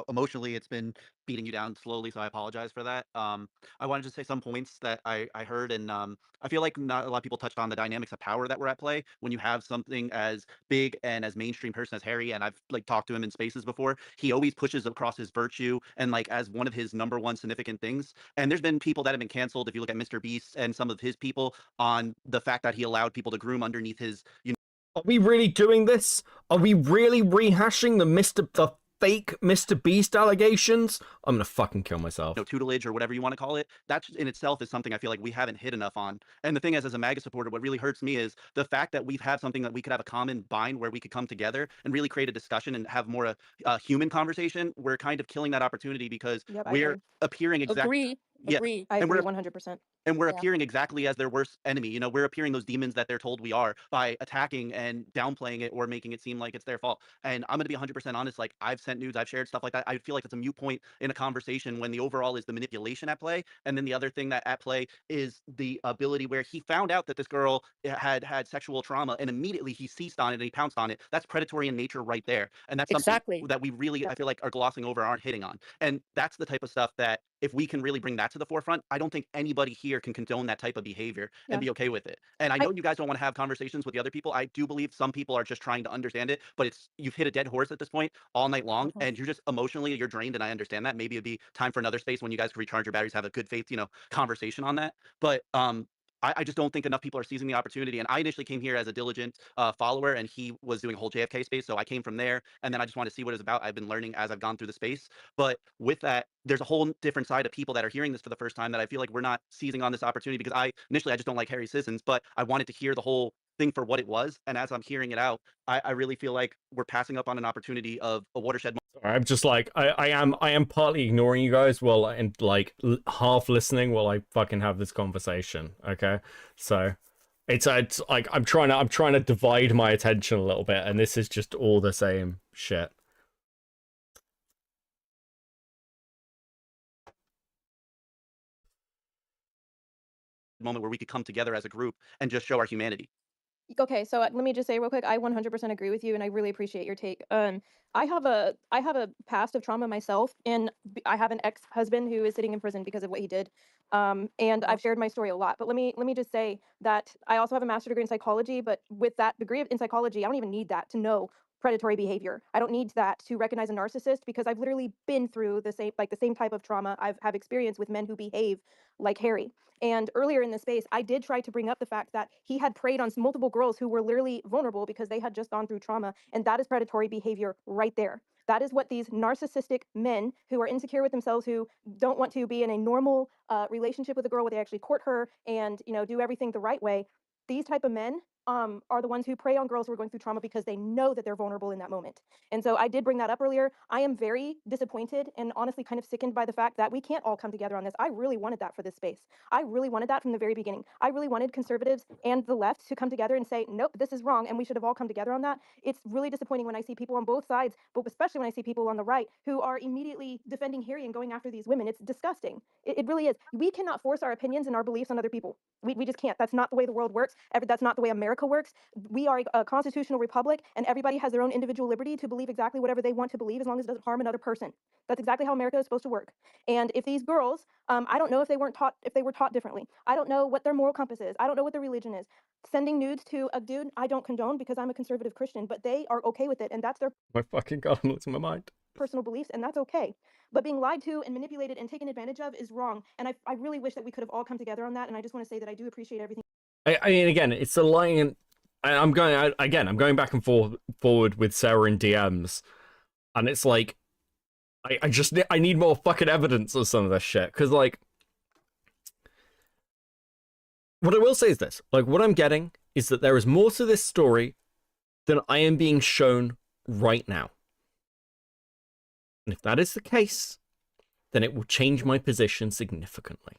emotionally, it's been beating you down slowly. So I apologize for that. I wanted to say some points that I heard, and I feel like not a lot of people touched on the dynamics of power that were at play when you have something as big and as mainstream person as Harry. And I've like talked to him in spaces before. He always pushes across his virtue and like as one of his number one significant things. And there's been people that have been canceled. If you look at Mr. Beast and some of his people on the fact that he allowed people to groom underneath his, Are we really doing this? Are we really rehashing the fake Mr. Beast allegations? I'm gonna fucking kill myself. tutelage or whatever you want to call it. That in itself is something I feel like we haven't hit enough on. And the thing is, as a MAGA supporter, what really hurts me is the fact that we've had something that we could have a common bind where we could come together and really create a discussion and have more a human conversation. We're kind of killing that opportunity because Yep, I we're agree. appearing exactly. Agree. I and agree we're 100%. and we're Yeah. appearing exactly as their worst enemy. We're appearing those demons that they're told we are by attacking and downplaying it or making it seem like it's their fault. And I'm going to be 100% honest. Like, I've sent nudes, I've shared stuff like that. I feel like it's a mute point in a conversation when the overall is the manipulation at play. And then the other thing that at play is the ability where he found out that this girl had sexual trauma and immediately he seized on it and he pounced on it. That's predatory in nature right there. And that's something Exactly. that we really, I feel like, are glossing over, aren't hitting on. And that's the type of stuff that if we can really bring that to the forefront, I don't think anybody here can condone that type of behavior and Yeah. be okay with it. And I know you guys don't want to have conversations with the other people. I do believe some people are just trying to understand it, but you've hit a dead horse at this point all night long, and you're just emotionally you're drained, and I understand that. Maybe it'd be time for another space when you guys can recharge your batteries, have a good faith, conversation on that. But I just don't think enough people are seizing the opportunity. And I initially came here as a diligent follower, and he was doing a whole JFK space. So I came from there, and then I just wanted to see what it's about. I've been learning as I've gone through the space. But with that, there's a whole different side of people that are hearing this for the first time that I feel like we're not seizing on this opportunity because initially I just don't like Harry Sissons, but I wanted to hear the whole thing for what it was. And as I'm hearing it out, I really feel like we're passing up on an opportunity of a watershed. I'm just like I am partly ignoring you guys while and like half listening while I fucking have this conversation. Okay, so it's like I'm trying to divide my attention a little bit, and this is just all the same shit. Moment where we could come together as a group and just show our humanity. Okay, so let me just say real quick, I 100% agree with you, and I really appreciate your take. I have a past of trauma myself, and I have an ex-husband who is sitting in prison because of what he did. And I've shared my story a lot, but let me just say that I also have a master's degree in psychology. But with that degree in psychology, I don't even need that to know predatory behavior. I don't need that to recognize a narcissist because I've literally been through the same type of trauma I've have experience with men who behave like Harry. And earlier in the space, I did try to bring up the fact that he had preyed on multiple girls who were literally vulnerable because they had just gone through trauma. And that is predatory behavior right there. That is what these narcissistic men who are insecure with themselves, who don't want to be in a normal relationship with a girl where they actually court her and do everything the right way. These type of men are the ones who prey on girls who are going through trauma because they know that they're vulnerable in that moment. And so I did bring that up earlier. I am very disappointed and honestly kind of sickened by the fact that we can't all come together on this. I really wanted that for this space. I really wanted that from the very beginning. I really wanted conservatives and the left to come together and say, nope, this is wrong, and we should have all come together on that. It's really disappointing when I see people on both sides, but especially when I see people on the right who are immediately defending Harry and going after these women. It's disgusting. It really is. We cannot force our opinions and our beliefs on other people. We just can't. That's not the way the world works. That's not the way America works. We are a constitutional republic, and everybody has their own individual liberty to believe exactly whatever they want to believe as long as it doesn't harm another person. That's exactly how America is supposed to work. And if these girls, I don't know if they were taught differently. I don't know what their moral compass is. I don't know what their religion is. Sending nudes to a dude, I don't condone because I'm a conservative Christian, but they are okay with it, and that's their My fucking god, I'm losing my mind. personal beliefs, and that's okay. But being lied to and manipulated and taken advantage of is wrong. And I really wish that we could have all come together on that. And I just want to say that I do appreciate everything. I mean, again, it's a lying. I'm going back and forward with Sarah in DMs, and it's like, I need more fucking evidence of some of this shit, because like, what I will say is this, like, what I'm getting is that there is more to this story than I am being shown right now. And if that is the case, then it will change my position significantly.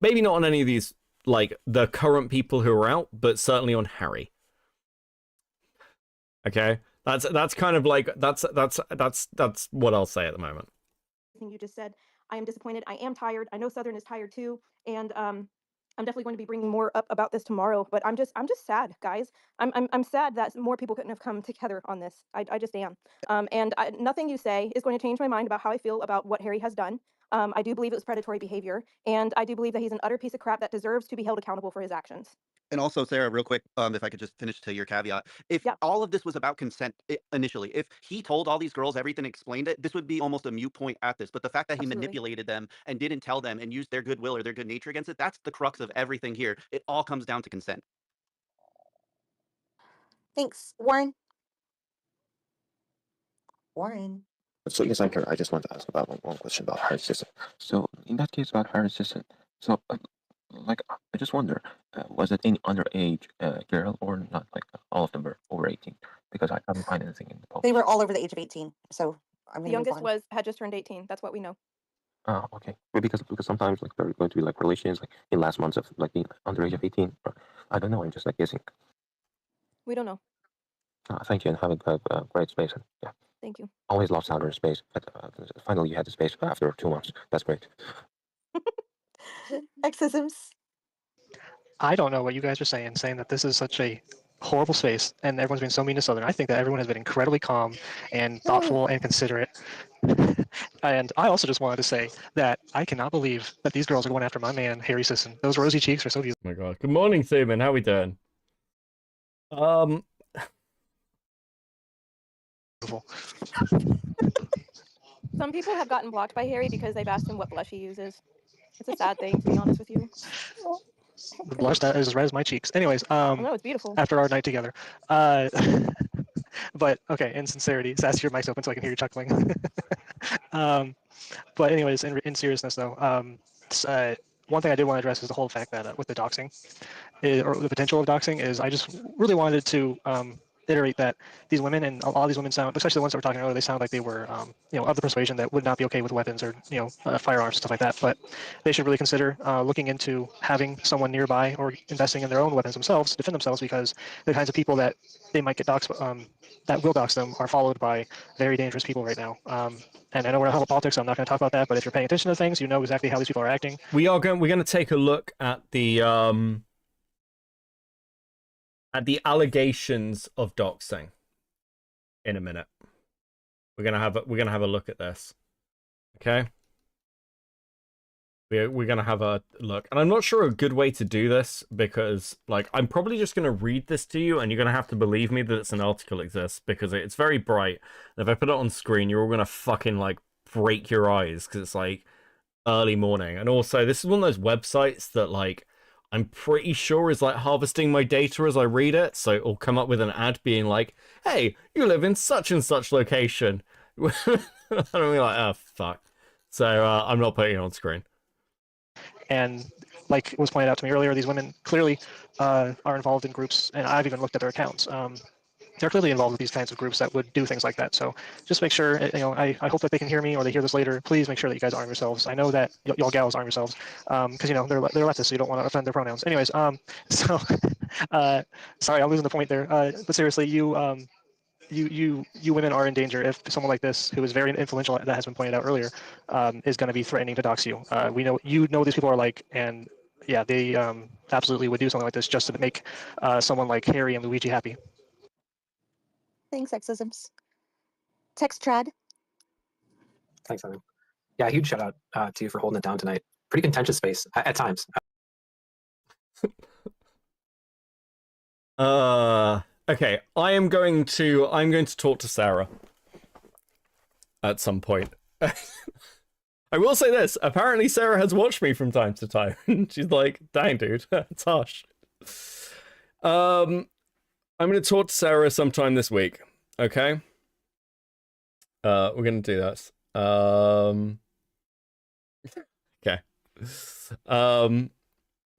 Maybe not on any of these, like, the current people who are out, but certainly on Harry. Okay? That's kind of like, that's what I'll say at the moment. You just said, I am disappointed. I am tired. I know Southern is tired too. And I'm definitely going to be bringing more up about this tomorrow, but I'm just sad, guys. I'm sad that more people couldn't have come together on this. I just am. And nothing you say is going to change my mind about how I feel about what Harry has done. I do believe it was predatory behavior, and I do believe that he's an utter piece of crap that deserves to be held accountable for his actions. And also, Sarah, real quick, if I could just finish to your caveat, if all of this was about consent initially, if he told all these girls everything, explained it, this would be almost a mute point at this. But the fact that he Absolutely. manipulated them and didn't tell them and used their goodwill or their good nature against it, that's the crux of everything here. It all comes down to consent. Thanks, Warren. Warren. So yes, I'm here. I just want to ask about one question about Harry's sister. So in that case about Harry's sister, so like I just wonder, was it any underage girl or not? Like all of them were over 18? Because I haven't find anything in the post. They were all over the age of 18. So I'm The gonna move youngest on. had just turned 18. That's what we know. Oh, okay. But because sometimes like there are going to be like relations like in last months of like being under age of 18. Or, I don't know. I'm just like guessing. We don't know. Thank you and have a great space. And, yeah. Thank you. Always lost Southern space, but finally you had the space after 2 months. That's great. Exisms. I don't know what you guys are saying that this is such a horrible space and everyone's been so mean to Southern. I think that everyone has been incredibly calm and thoughtful and considerate. And I also just wanted to say that I cannot believe that these girls are going after my man, Harry Sisson. Those rosy cheeks are so beautiful. Oh my god. Good morning, Seaman. How we doing? Some people have gotten blocked by Harry because they've asked him what blush he uses. It's a sad thing, to be honest with you. The blush that is as red as my cheeks. Anyways, no, it's beautiful. After our night together. But okay, in sincerity, Sass, your mic's open so I can hear you chuckling. But anyways, in seriousness though, one thing I did want to address is the whole fact that with the doxing, or the potential of doxing is I just really wanted to iterate that these women, and a lot of these women sound, especially the ones that were talking earlier, they sound like they were, you know, of the persuasion that would not be okay with weapons or, you know, firearms, stuff like that. But they should really consider looking into having someone nearby or investing in their own weapons themselves to defend themselves, because the kinds of people that they might get doxed, that will dox them, are followed by very dangerous people right now. And I know we're not talking about politics, so I'm not going to talk about that. But if you're paying attention to things, you know exactly how these people are acting. We're going to take a look at the allegations of doxing in a minute. We're gonna have a look at this. Okay. We're gonna have a look, and I'm not sure a good way to do this, because like I'm probably just gonna read this to you, and you're gonna have to believe me that it's an article exists, because it's very bright. And if I put it on screen, you're all gonna fucking like break your eyes, because it's like early morning. And also, this is one of those websites that like I'm pretty sure is like harvesting my data as I read it, so it'll come up with an ad being like, "Hey, you live in such and such location." And I'll be like, "Oh fuck!" So I'm not putting it on screen. And like was pointed out to me earlier, these women clearly are involved in groups, and I've even looked at their accounts. They're clearly involved with these kinds of groups that would do things like that. So just make sure, you know, I hope that they can hear me or they hear this later. Please make sure that you guys arm yourselves. I know that y'all gals arm yourselves because, you know, they're leftists, so you don't want to offend their pronouns. Anyways, so sorry, I'm losing the point there. But seriously, you women are in danger if someone like this, who is very influential, that has been pointed out earlier, is going to be threatening to dox you. We know, you know, these people are like, and yeah, they absolutely would do something like this just to make someone like Harry and Luigi happy. Thanks, sexisms. Text Trad. Thanks, Evan. Yeah, huge shout out to you for holding it down tonight. Pretty contentious space at times. Okay, I'm going to talk to Sarah at some point. I will say this, apparently Sarah has watched me from time to time. She's like, "Dang, dude, it's harsh." I'm going to talk to Sarah sometime this week, okay? We're going to do this. Okay.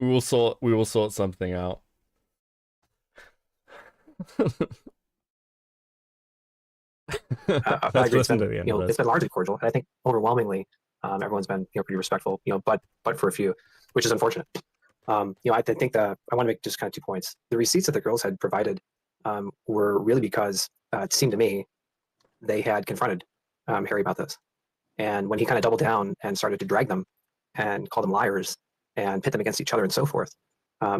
We will sort something out. I agree. It's been, you know, it's been largely cordial. I think overwhelmingly, everyone's been, you know, pretty respectful. You know, but for a few, which is unfortunate. You know, I think I want to make just kind of 2 points. The receipts that the girls had provided were really because it seemed to me they had confronted Harry about this, and when he kind of doubled down and started to drag them and call them liars and pit them against each other and so forth,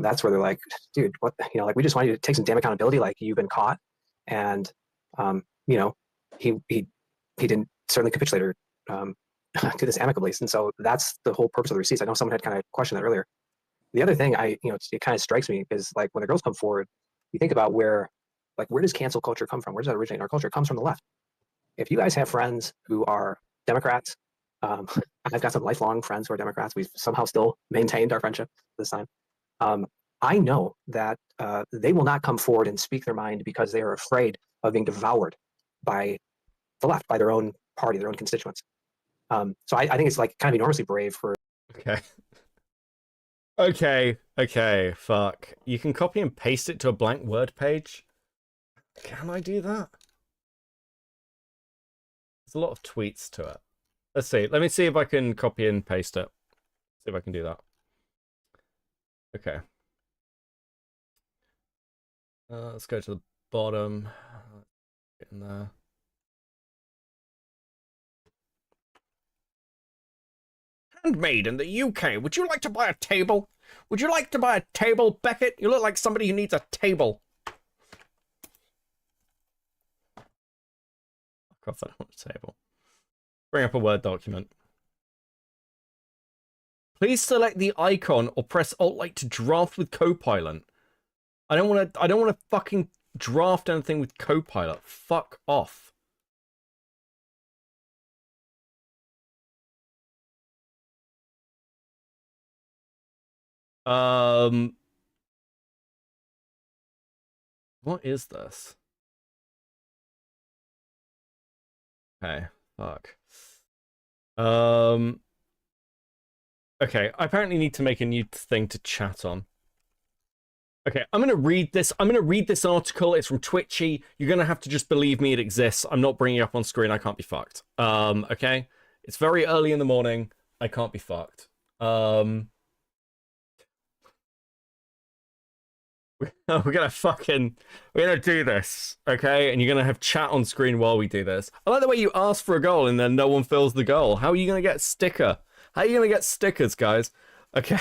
that's where they're like, "Dude, what? You know, like we just want you to take some damn accountability. Like you've been caught, and you know, he didn't certainly capitulate or do this amicably." And so that's the whole purpose of the receipts. I know someone had kind of questioned that earlier. The other thing you know, it kind of strikes me is like when the girls come forward, you think about where does cancel culture come from? Where does that originate in our culture? It comes from the left. If you guys have friends who are Democrats, I've got some lifelong friends who are Democrats. We've somehow still maintained our friendship this time. I know that they will not come forward and speak their mind because they are afraid of being devoured by the left, by their own party, their own constituents. So I think it's like kind of enormously brave for. Okay, fuck. You can copy and paste it to a blank Word page? Can I do that? There's a lot of tweets to it. Let's see. Let me see if I can copy and paste it. See if I can do that. Okay. Let's go to the bottom. Get in there. Handmade in the UK. Would you like to buy a table? Would you like to buy a table, Beckett? You look like somebody who needs a table. Fuck off, I don't want a table. Bring up a Word document. Please select the icon or press Alt-Like to draft with Copilot. I don't want to fucking draft anything with Copilot. Fuck off. What is this? Okay, fuck. Okay, I apparently need to make a new thing to chat on. Okay, I'm gonna read this. I'm gonna read this article. It's from Twitchy. You're gonna have to just believe me, it exists. I'm not bringing it up on screen. I can't be fucked. Okay. It's very early in the morning. I can't be fucked. We're gonna do this, okay? And you're gonna have chat on screen while we do this. I like the way you ask for a goal and then no one fills the goal. How are you gonna get a sticker? How are you gonna get stickers, guys? Okay,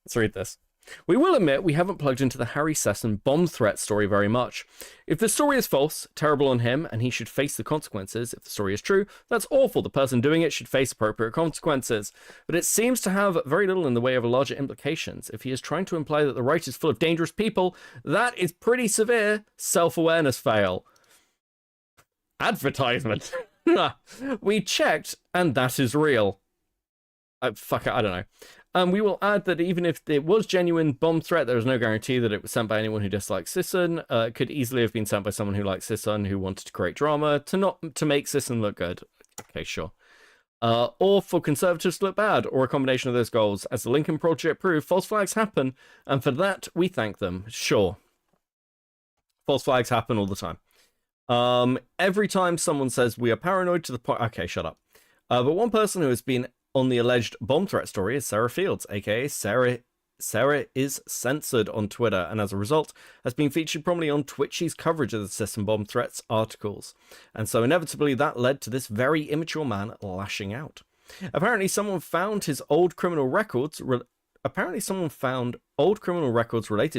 let's read this. We will admit we haven't plugged into the Harry Sesson bomb threat story very much. If the story is false, terrible on him, and he should face the consequences. If the story is true, that's awful. The person doing it should face appropriate consequences. But it seems to have very little in the way of larger implications. If he is trying to imply that the right is full of dangerous people, that is pretty severe self-awareness fail. Advertisement. We checked, and that is real. Fuck it, I don't know. We will add that even if it was genuine bomb threat, there is no guarantee that it was sent by anyone who dislikes Sisson. It could easily have been sent by someone who likes Sisson, who wanted to create drama to make Sisson look good. Okay, sure. Or for conservatives to look bad, or a combination of those goals. As the Lincoln Project proved, false flags happen, and for that we thank them. Sure. False flags happen all the time. Every time someone says we are paranoid to the point... Okay, shut up. But one person who has been on the alleged bomb threat story is Sarah Fields, aka Sarah is censored on Twitter, and as a result has been featured prominently on Twitchy's coverage of the Sisson bomb threats articles. And so inevitably that led to this very immature man lashing out. Apparently someone found his old criminal records related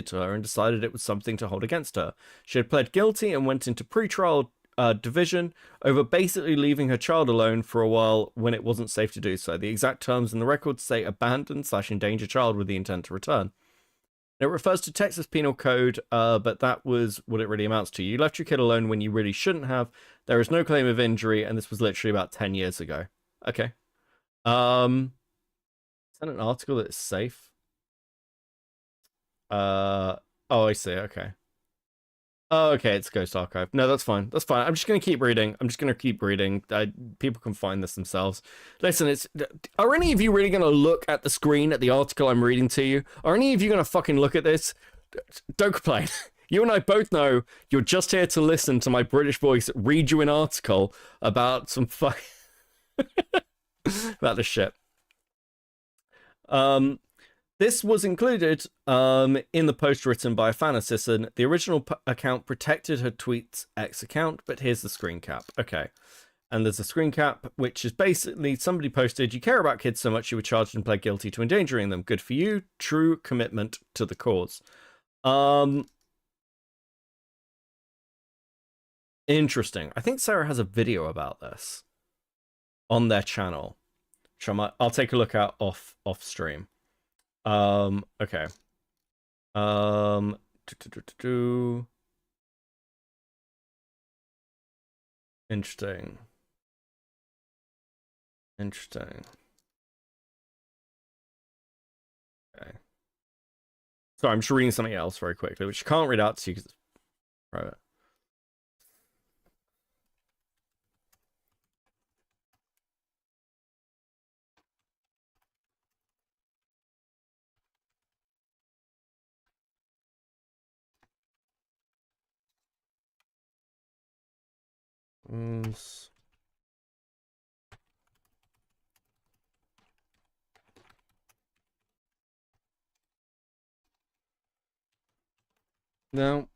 to her and decided it was something to hold against her. She had pled guilty and went into pre-trial division over basically leaving her child alone for a while when it wasn't safe to do so. The exact terms in the records say abandoned/endanger child with the intent to return. It refers to Texas Penal Code, but that was what it really amounts to. You left your kid alone when you really shouldn't have. There is no claim of injury, and this was literally about 10 years ago. Okay. Is that an article that is safe? Oh, I see. Okay. Oh, okay, it's Ghost Archive. No, that's fine. That's fine. I'm just going to keep reading. People can find this themselves. Listen, are any of you really going to look at the screen at the article I'm reading to you? Are any of you going to fucking look at this? Don't complain. You and I both know you're just here to listen to my British voice read you an article about some about this shit. This was included in the post written by a fan of Sisson. The original account protected her tweet's X account, but here's the screen cap. Okay. And there's a screen cap, which is basically somebody posted, you care about kids so much you were charged and pled guilty to endangering them. Good for you. True commitment to the cause. Interesting. I think Sarah has a video about this on their channel, which I'll take a look at off stream. Okay. Interesting. Okay. Sorry, I'm just reading something else very quickly, which I can't read out to you because it's private. No.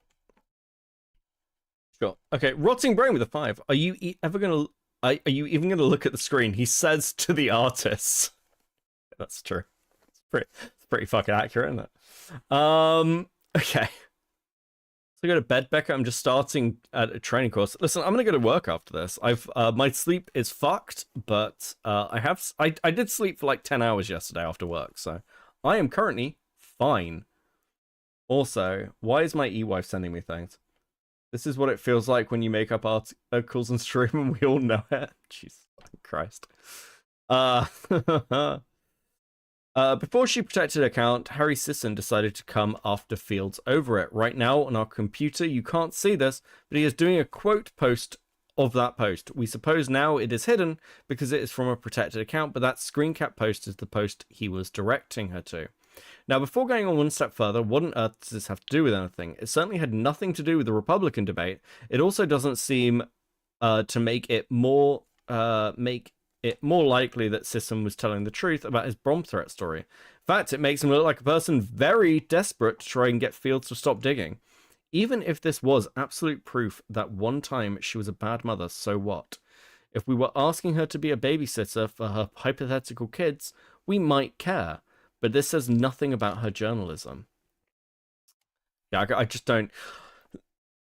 Sure. Okay. Rotting Brain with a 5. Are you ever gonna? Are you even gonna look at the screen? He says to the artists. That's true. It's pretty fucking accurate, isn't it? Okay. So go to bed, Becca. I'm just starting at a training course. Listen, I'm gonna go to work after this. My sleep is fucked, but I did sleep for like 10 hours yesterday after work, so I am currently fine. Also, why is my e-wife sending me things? This is what it feels like when you make up articles and stream, and we all know it. Jesus Christ. Before she protected her account, Harry Sisson decided to come after Fields over it. Right now on our computer, you can't see this, but he is doing a quote post of that post. We suppose now it is hidden because it is from a protected account, but that screen cap post is the post he was directing her to. Now, before going on one step further, what on earth does this have to do with anything? It certainly had nothing to do with the Republican debate. It also doesn't seem to make it more likely that Sisson was telling the truth about his bomb threat story. In fact, it makes him look like a person very desperate to try and get Fields to stop digging. Even if this was absolute proof that one time she was a bad mother, so what? If we were asking her to be a babysitter for her hypothetical kids, we might care. But this says nothing about her journalism. Yeah, I just don't...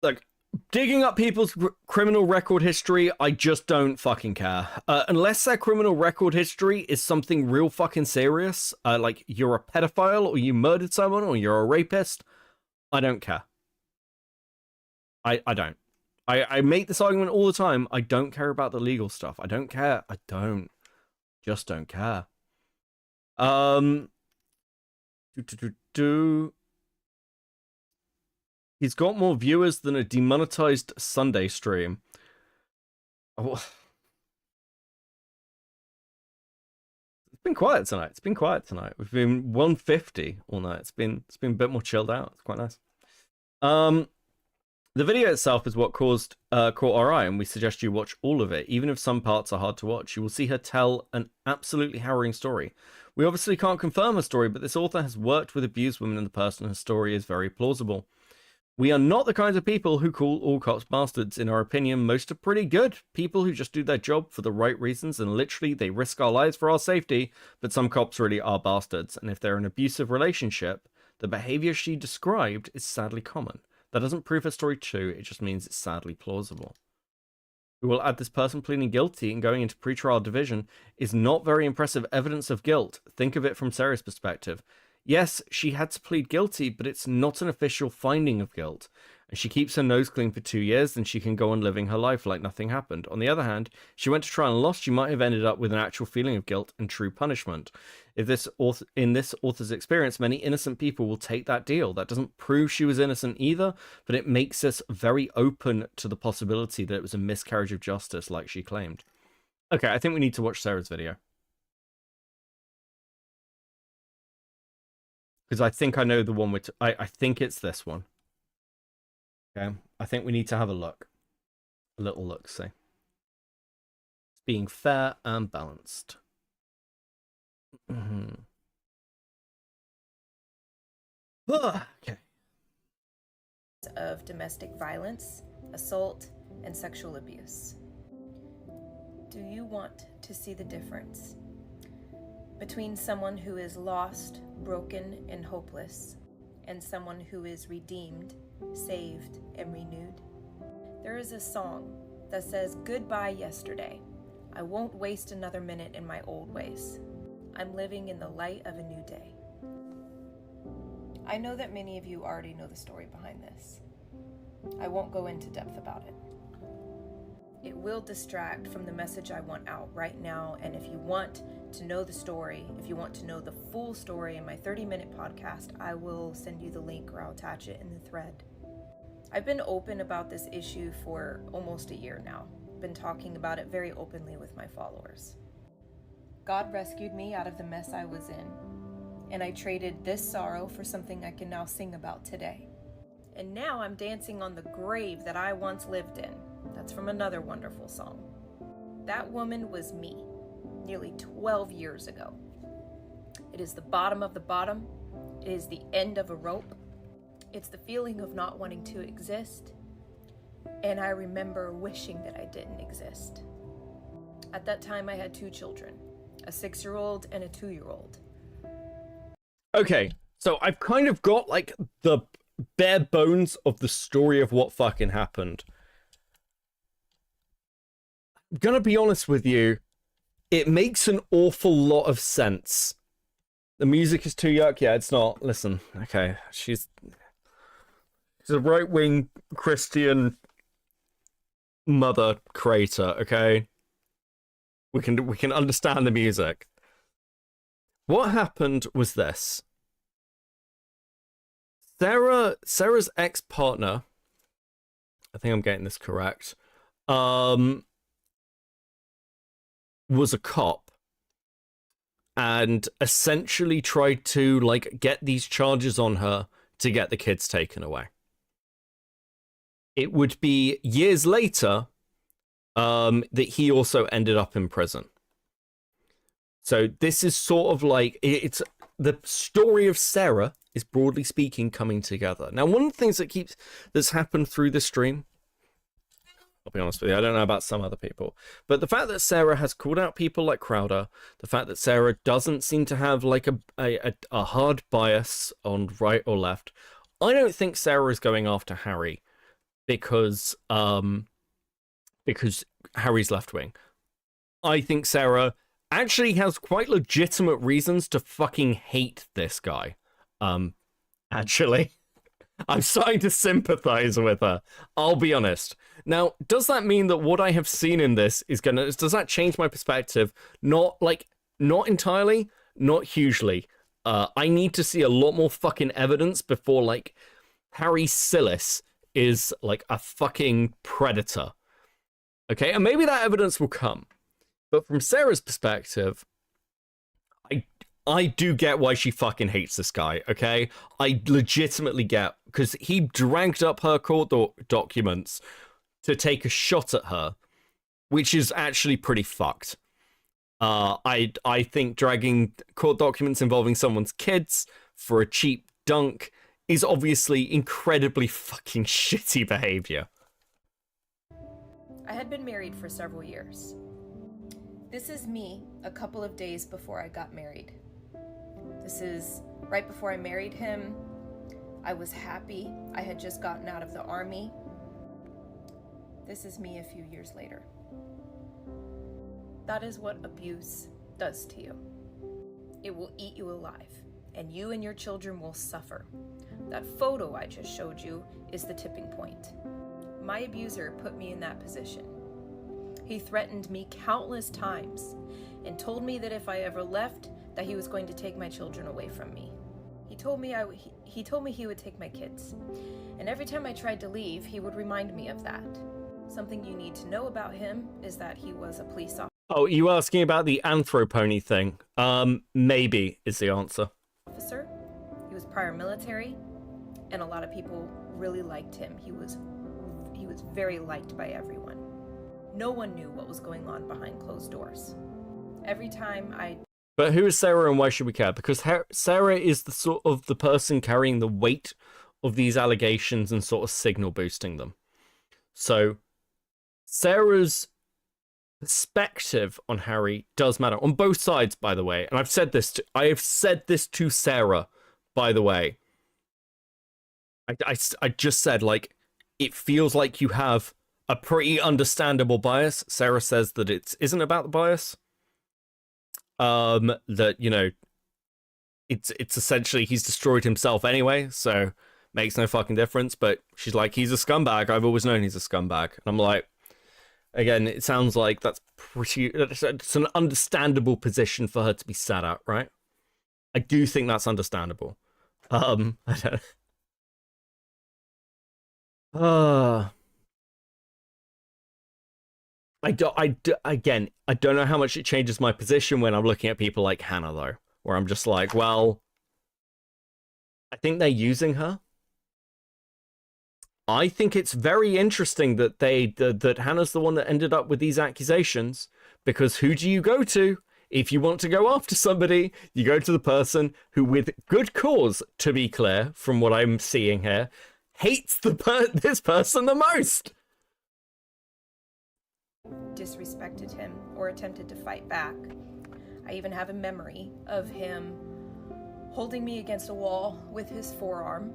Like, digging up people's criminal record history, I just don't fucking care. Unless their criminal record history is something real fucking serious, like you're a pedophile, or you murdered someone, or you're a rapist, I don't care. I don't. I make this argument all the time. I don't care about the legal stuff. I don't care. I don't. Just don't care. He's got more viewers than a demonetized Sunday stream. Oh. It's been quiet tonight. It's been quiet tonight. We've been 150 all night. It's been a bit more chilled out. It's quite nice. The video itself is what caught our eye, and we suggest you watch all of it. Even if some parts are hard to watch, you will see her tell an absolutely harrowing story. We obviously can't confirm her story, but this author has worked with abused women, and the person in her story is very plausible. We are not the kinds of people who call all cops bastards. In our opinion, most are pretty good. People who just do their job for the right reasons, and literally they risk our lives for our safety, but some cops really are bastards. And if they're in an abusive relationship, the behavior she described is sadly common. That doesn't prove her story true, it just means it's sadly plausible. We will add this person pleading guilty and going into pretrial division is not very impressive evidence of guilt. Think of it from Sarah's perspective. Yes, she had to plead guilty, but it's not an official finding of guilt. And she keeps her nose clean for 2 years, then she can go on living her life like nothing happened. On the other hand, she went to trial and lost, she might have ended up with an actual feeling of guilt and true punishment. In this author's experience, many innocent people will take that deal. That doesn't prove she was innocent either, but it makes us very open to the possibility that it was a miscarriage of justice like she claimed. Okay, I think we need to watch Sarah's video. Because I think I know the one I think it's this one. Okay, I think we need to have a look. A little look, see. Being fair and balanced. Okay. Of domestic violence, assault, and sexual abuse. Do you want to see the difference between someone who is lost, broken, and hopeless, and someone who is redeemed, saved, and renewed? There is a song that says, "Goodbye yesterday. I won't waste another minute in my old ways. I'm living in the light of a new day." I know that many of you already know the story behind this. I won't go into depth about it. It will distract from the message I want out right now, and if you want to know the story, if you want to know the full story in my 30-minute podcast, I will send you the link or I'll attach it in the thread. I've been open about this issue for almost a year now. Been talking about it very openly with my followers. God rescued me out of the mess I was in, and I traded this sorrow for something I can now sing about today. And now I'm dancing on the grave that I once lived in. That's from another wonderful song. That woman was me, nearly 12 years ago. It is the bottom of the bottom. It is the end of a rope. It's the feeling of not wanting to exist. And I remember wishing that I didn't exist. At that time, I had 2 children, a 6-year-old and a 2-year-old. Okay, so I've kind of got like the bare bones of the story of what fucking happened. I'm gonna be honest with you, it makes an awful lot of sense. The music is too yuck. Yeah, it's not. Listen, okay, she's a right-wing Christian mother creator. Okay, we can understand the music. What happened was this. Sarah's ex-partner, I think I'm getting this correct, was a cop, and essentially tried to like get these charges on her to get the kids taken away. It would be years later that he also ended up in prison. So this is sort of like, it's the story of Sarah is broadly speaking coming together. Now, one of the things that's happened through this stream, I'll be honest with you, I don't know about some other people, but the fact that Sarah has called out people like Crowder, the fact that Sarah doesn't seem to have like a hard bias on right or left, I don't think Sarah is going after Harry because Harry's left wing. I think Sarah actually has quite legitimate reasons to fucking hate this guy. Actually, I'm starting to sympathize with her. I'll be honest. Now, does that mean that what I have seen in this does that change my perspective? Not entirely, not hugely. I need to see a lot more fucking evidence before, like, Harry Sillis is, like, a fucking predator. Okay, and maybe that evidence will come. But from Sarah's perspective, I do get why she fucking hates this guy, okay? I legitimately get, because he dragged up her court documents to take a shot at her, which is actually pretty fucked. I think dragging court documents involving someone's kids for a cheap dunk is obviously incredibly fucking shitty behavior. I had been married for several years. This is me a couple of days before I got married. This is right before I married him. I was happy. I had just gotten out of the army. This is me a few years later. That is what abuse does to you. It will eat you alive, and you and your children will suffer. That photo I just showed you is the tipping point. My abuser put me in that position. He threatened me countless times and told me that if I ever left, that he was going to take my children away from me. He told me he would take my kids. And every time I tried to leave, he would remind me of that. Something you need to know about him is that he was a police officer. Oh, you asking about the anthropony thing? Maybe is the answer. He was prior military, and a lot of people really liked him. He was very liked by everyone. No one knew what was going on behind closed doors. Every time But who is Sarah and why should we care? Because Sarah is the sort of the person carrying the weight of these allegations and sort of signal boosting them. So Sarah's perspective on Harry does matter on both sides, by the way. And I have said this to Sarah, by the way. I just said, like, it feels like you have a pretty understandable bias. Sarah says that it isn't about the bias. That, you know, it's essentially he's destroyed himself anyway, so makes no fucking difference. But she's like, he's a scumbag. I've always known he's a scumbag. And I'm like, again, it sounds like it's an understandable position for her to be sat at, right? I do think that's understandable. I don't know how much it changes my position when I'm looking at people like Hannah, though, where I'm just like, well, I think they're using her. I think it's very interesting that that Hannah's the one that ended up with these accusations, because who do you go to? If you want to go after somebody, you go to the person who, with good cause, to be clear, from what I'm seeing here, hates this person the most. disrespected him or attempted to fight back. I even have a memory of him holding me against a wall with his forearm,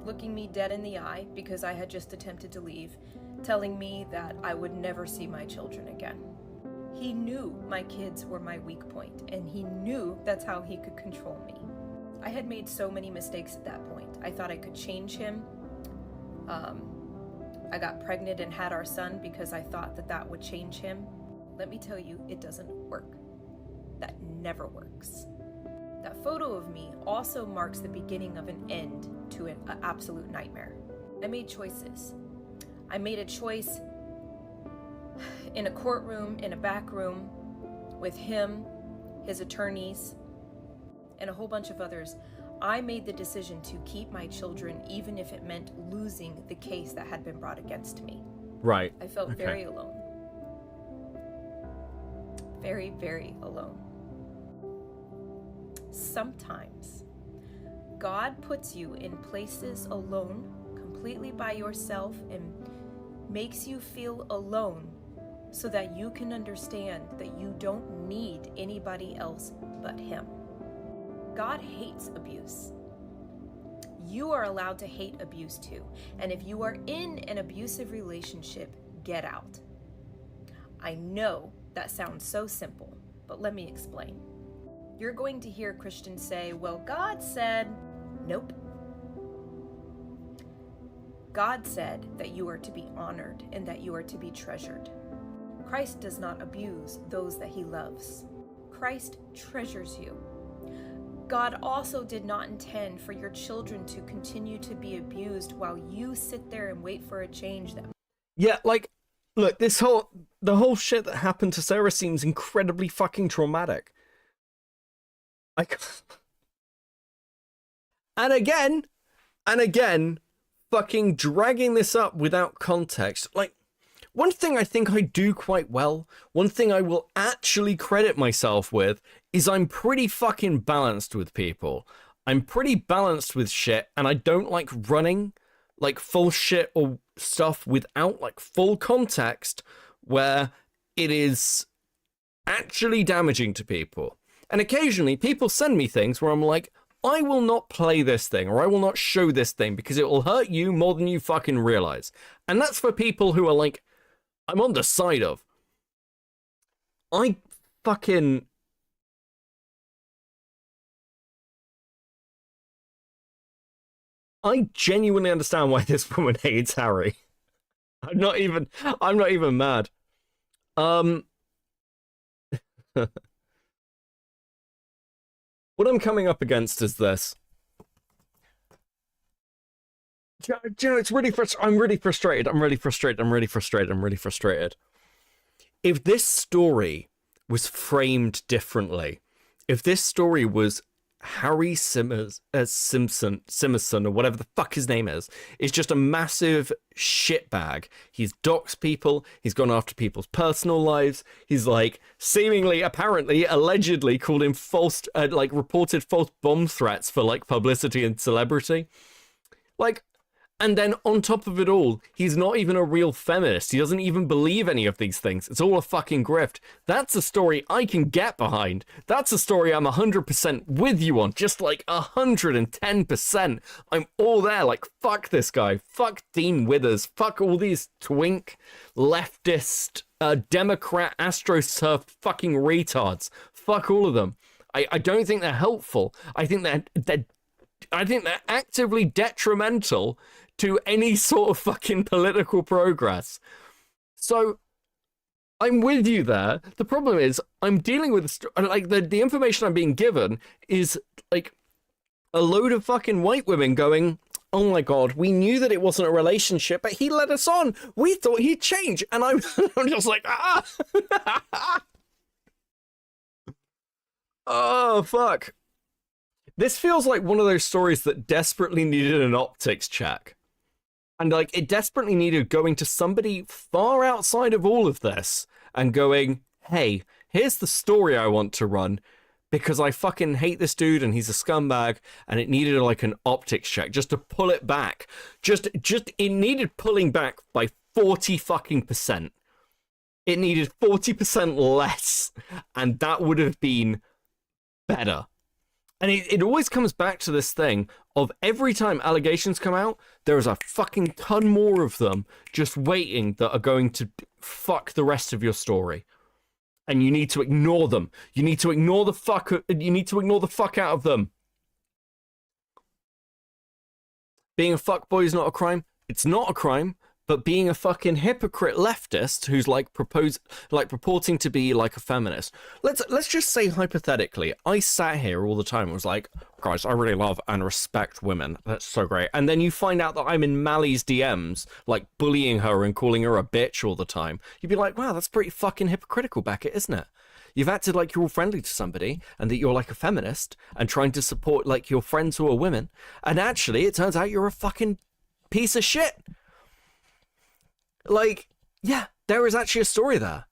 looking me dead in the eye because I had just attempted to leave, telling me that I would never see my children again. He knew my kids were my weak point, and he knew that's how he could control me. I had made so many mistakes at that point. I thought I could change him. I got pregnant and had our son because I thought that that would change him. Let me tell you, it doesn't work. That never works. That photo of me also marks the beginning of an end to an absolute nightmare. I made choices. I made a choice in a courtroom, in a back room, with him, his attorneys, and a whole bunch of others, I made the decision to keep my children even if it meant losing the case that had been brought against me. Right. I felt Okay. very alone. Very, very alone. Sometimes God puts you in places alone, completely by yourself, and makes you feel alone so that you can understand that you don't need anybody else but Him. God hates abuse. You are allowed to hate abuse too. And if you are in an abusive relationship, get out. I know that sounds so simple, but let me explain. You're going to hear Christians say, well, God said, nope. God said that you are to be honored and that you are to be treasured. Christ does not abuse those that He loves. Christ treasures you. God also did not intend for your children to continue to be abused while you sit there and wait for a change that... Yeah, like, look, the whole shit that happened to Sarah seems incredibly fucking traumatic. And again, fucking dragging this up without context. Like, one thing I think I do quite well, one thing I will actually credit myself with, is I'm pretty fucking balanced with people. I'm pretty balanced with shit, and I don't like running like full shit or stuff without like full context where it is actually damaging to people. And occasionally people send me things where I'm like, I will not play this thing or I will not show this thing because it will hurt you more than you fucking realize. And that's for people who are like, I'm on the side of. I genuinely understand why this woman hates Harry. I'm not even mad. What I'm coming up against is this. Do you know, it's really I'm really frustrated. If this story was framed differently, if this story was Harry Simpson, or whatever the fuck his name is just a massive shitbag. He's doxed people, he's gone after people's personal lives, he's like seemingly, apparently, allegedly called him false, like reported false bomb threats for like publicity and celebrity. Like, and then on top of it all, he's not even a real feminist. He doesn't even believe any of these things. It's all a fucking grift. That's a story I can get behind. That's a story I'm 100% with you on. Just like 110%. I'm all there. Like, fuck this guy. Fuck Dean Withers. Fuck all these twink, leftist, Democrat, astrosurf fucking retards. Fuck all of them. I don't think they're helpful. I think they're actively detrimental to any sort of fucking political progress. So I'm with you there. The problem is I'm dealing with like the information I'm being given is like a load of fucking white women going, oh my god, we knew that it wasn't a relationship, but he led us on. We thought he'd change. And I'm just like, oh fuck. This feels like one of those stories that desperately needed an optics check. And like it desperately needed going to somebody far outside of all of this and going, hey, here's the story I want to run because I fucking hate this dude and he's a scumbag, and it needed like an optics check just to pull it back. Just it needed pulling back by 40 fucking percent. It needed 40% less, and that would have been better. And it always comes back to this thing of every time allegations come out, there is a fucking ton more of them just waiting that are going to fuck the rest of your story. And you need to ignore them. You need to ignore the fuck out of them. Being a fuckboy is not a crime. It's not a crime. But being a fucking hypocrite leftist who's like purporting to be like a feminist. Let's just say hypothetically, I sat here all the time and was like, guys, I really love and respect women. That's so great. And then you find out that I'm in Mally's DMs, like bullying her and calling her a bitch all the time. You'd be like, wow, that's pretty fucking hypocritical, Beckett, isn't it? You've acted like you're all friendly to somebody and that you're like a feminist and trying to support like your friends who are women. And actually, it turns out you're a fucking piece of shit. Like, yeah, there is actually a story there.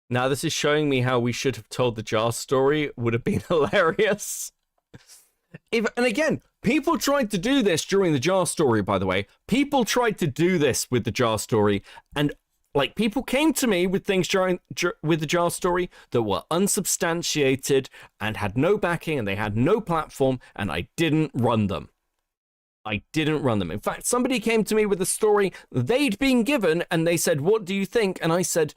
Now, this is showing me how we should have told the jar story. Would have been hilarious. And again, people tried to do this during the jar story, by the way. People tried to do this with the jar story. And, like, people came to me with things with the jar story that were unsubstantiated and had no backing and they had no platform, and I didn't run them. I didn't run them. In fact, somebody came to me with a story they'd been given and they said, "What do you think?" And I said,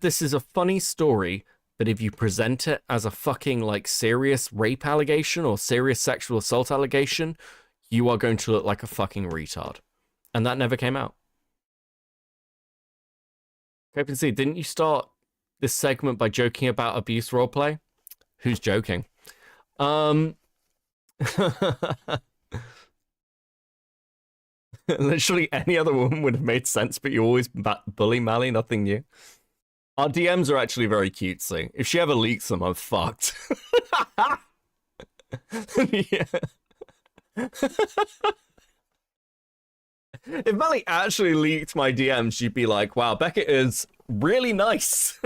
this is a funny story, but if you present it as a fucking like serious rape allegation or serious sexual assault allegation, you are going to look like a fucking retard. And that never came out. Copenhagen, didn't you start this segment by joking about abuse roleplay? Who's joking? Literally any other woman would have made sense, but you always bully Mally, nothing new. Our DMs are actually very cutesy. If she ever leaks them, I'm fucked. Yeah. If Mally actually leaked my DMs, she'd be like, wow, Beckett is really nice.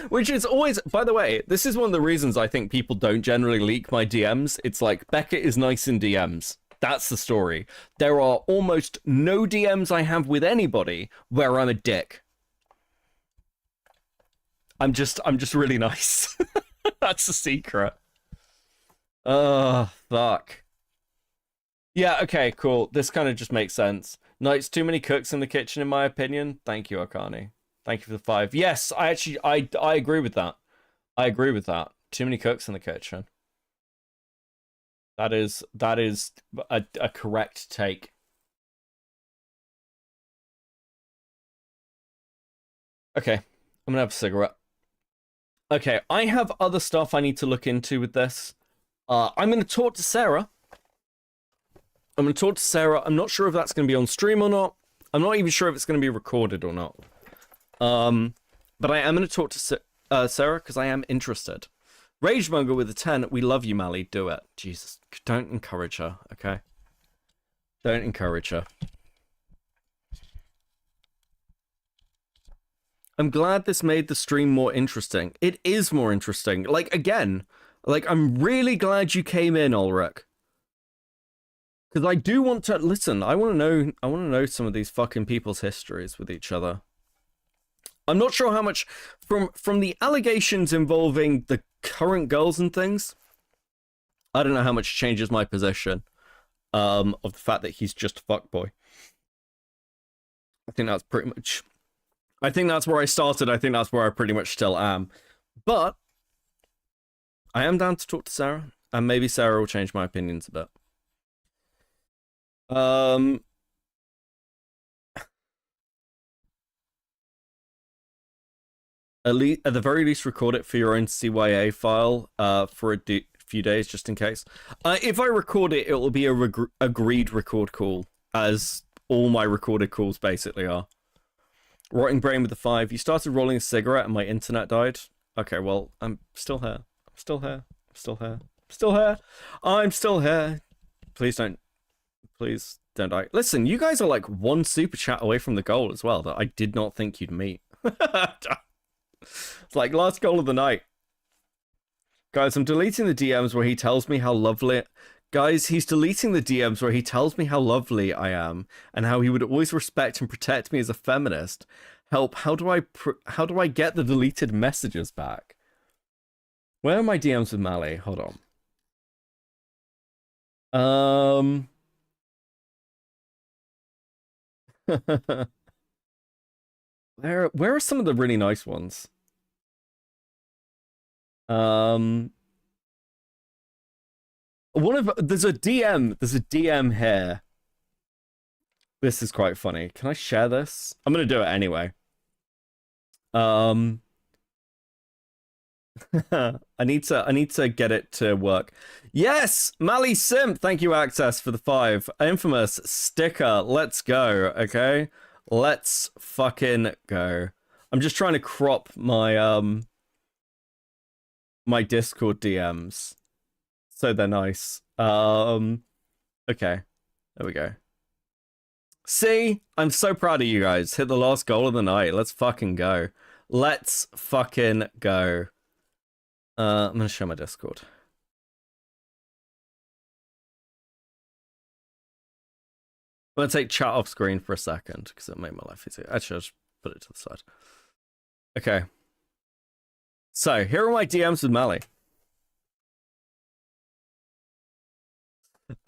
Which is always, by the way, this is one of the reasons I think people don't generally leak my DMs. It's like, Beckett is nice in DMs. That's the story. There are almost no DMs I have with anybody where I'm a dick. I'm just really nice. That's the secret. Oh, fuck. Yeah, okay, cool. This kind of just makes sense. No, it's too many cooks in the kitchen, in my opinion. Thank you, Akani. Thank you for the 5. Yes, I agree with that. I agree with that. Too many cooks in the kitchen. That is a correct take. Okay, I'm gonna have a cigarette. Okay, I have other stuff I need to look into with this. I'm gonna talk to Sarah. I'm not sure if that's gonna be on stream or not. I'm not even sure if it's gonna be recorded or not. But I am gonna talk to Sarah because I am interested. Ragemonger with a 10. We love you, Mally. Do it. Jesus, don't encourage her, okay? Don't encourage her. I'm glad this made the stream more interesting. It is more interesting. Like, again, like, I'm really glad you came in, Ulrich. Because I do want to, listen, I want to know some of these fucking people's histories with each other. I'm not sure how much, from the allegations involving the current girls and things, I don't know how much changes my position of the fact that he's just a fuckboy. I think that's pretty much... I think that's where I started. I think that's where I pretty much still am. But I am down to talk to Sarah, and maybe Sarah will change my opinions a bit. At the very least, record it for your own CYA file for a few days, just in case. If I record it, it will be a agreed record call, as all my recorded calls basically are. Rotting brain with the 5. You started rolling a cigarette and my internet died. Okay, well, I'm still here. I'm still here. I'm still here. I'm still here. I'm still here. Please don't die. Listen, you guys are like one super chat away from the goal as well that I did not think you'd meet. It's like last goal of the night. Guys, I'm deleting the DMs where he tells me how lovely... Guys, he's deleting the DMs where he tells me how lovely I am and how he would always respect and protect me as a feminist. Help, how do I get the deleted messages back? Where are my DMs with Mally? Hold on. Where are some of the really nice ones? There's a DM here. This is quite funny. Can I share this? I'm gonna do it anyway. I need to get it to work. Yes, Mally Simp, thank you, Access, for the 5. Infamous sticker, let's go. Okay, Let's fucking go. I'm just trying to crop my my Discord DMs so they're nice. Okay, there we go. See, I'm so proud of you guys. Hit the last goal of the night. Let's fucking go. Let's fucking go. I'm gonna show my Discord. I'm gonna take chat off screen for a second because it'll make my life easier. Actually, I'll just put it to the side. Okay. So here are my DMs with Mally.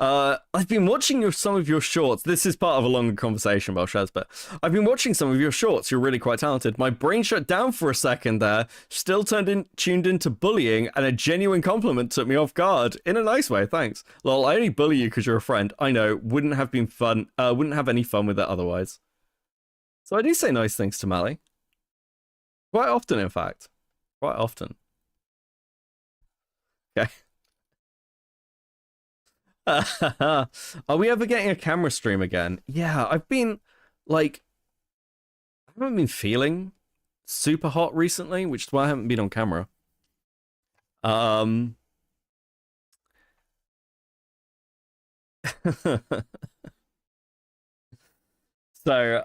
I've been watching some of your shorts. This is part of a longer conversation about Shaz, but I've been watching some of your shorts. You're really quite talented. My brain shut down for a second there. Still tuned into bullying, and a genuine compliment took me off guard. In a nice way, thanks. Lol, I only bully you because you're a friend. I know, wouldn't have been fun. Wouldn't have any fun with it otherwise. So I do say nice things to Mally. Quite often, in fact. Quite often. Okay. Are we ever getting a camera stream again? Yeah, I've been, like, I haven't been feeling super hot recently, which is why I haven't been on camera. So,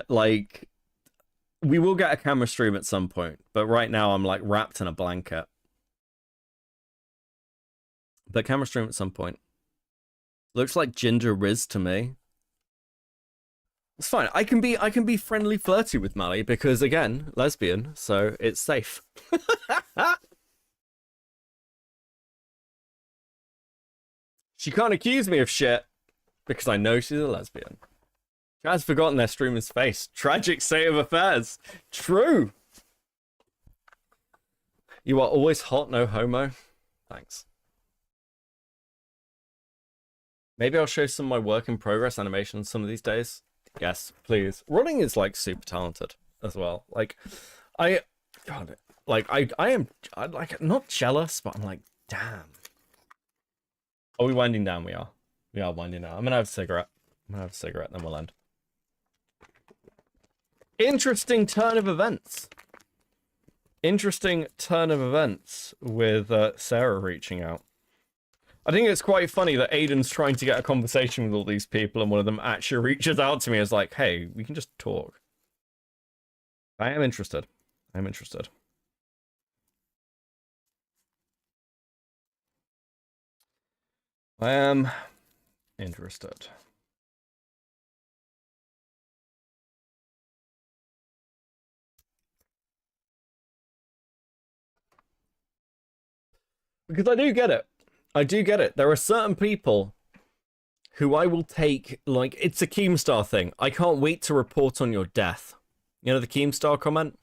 like, we will get a camera stream at some point, but right now I'm, like, wrapped in a blanket. But camera stream at some point. Looks like Ginger Riz to me. It's fine. I can be friendly flirty with Mally because again, lesbian, so it's safe. She can't accuse me of shit because I know she's a lesbian. She has forgotten their streamer's face. Tragic state of affairs. True. You are always hot, no homo. Thanks. Maybe I'll show some of my work in progress animations some of these days. Yes, please. Running is like super talented as well. Like, I am like not jealous, but I'm like, damn. Are we winding down? We are. We are winding down. I'm gonna have a cigarette. Then we'll end. Interesting turn of events. Interesting turn of events with Sarah reaching out. I think it's quite funny that Aiden's trying to get a conversation with all these people and one of them actually reaches out to me as like, hey, we can just talk. I am interested. I'm interested. I am interested. Because I do get it. I do get it. There are certain people who I will take, like, it's a Keemstar thing. I can't wait to report on your death. You know the Keemstar comment?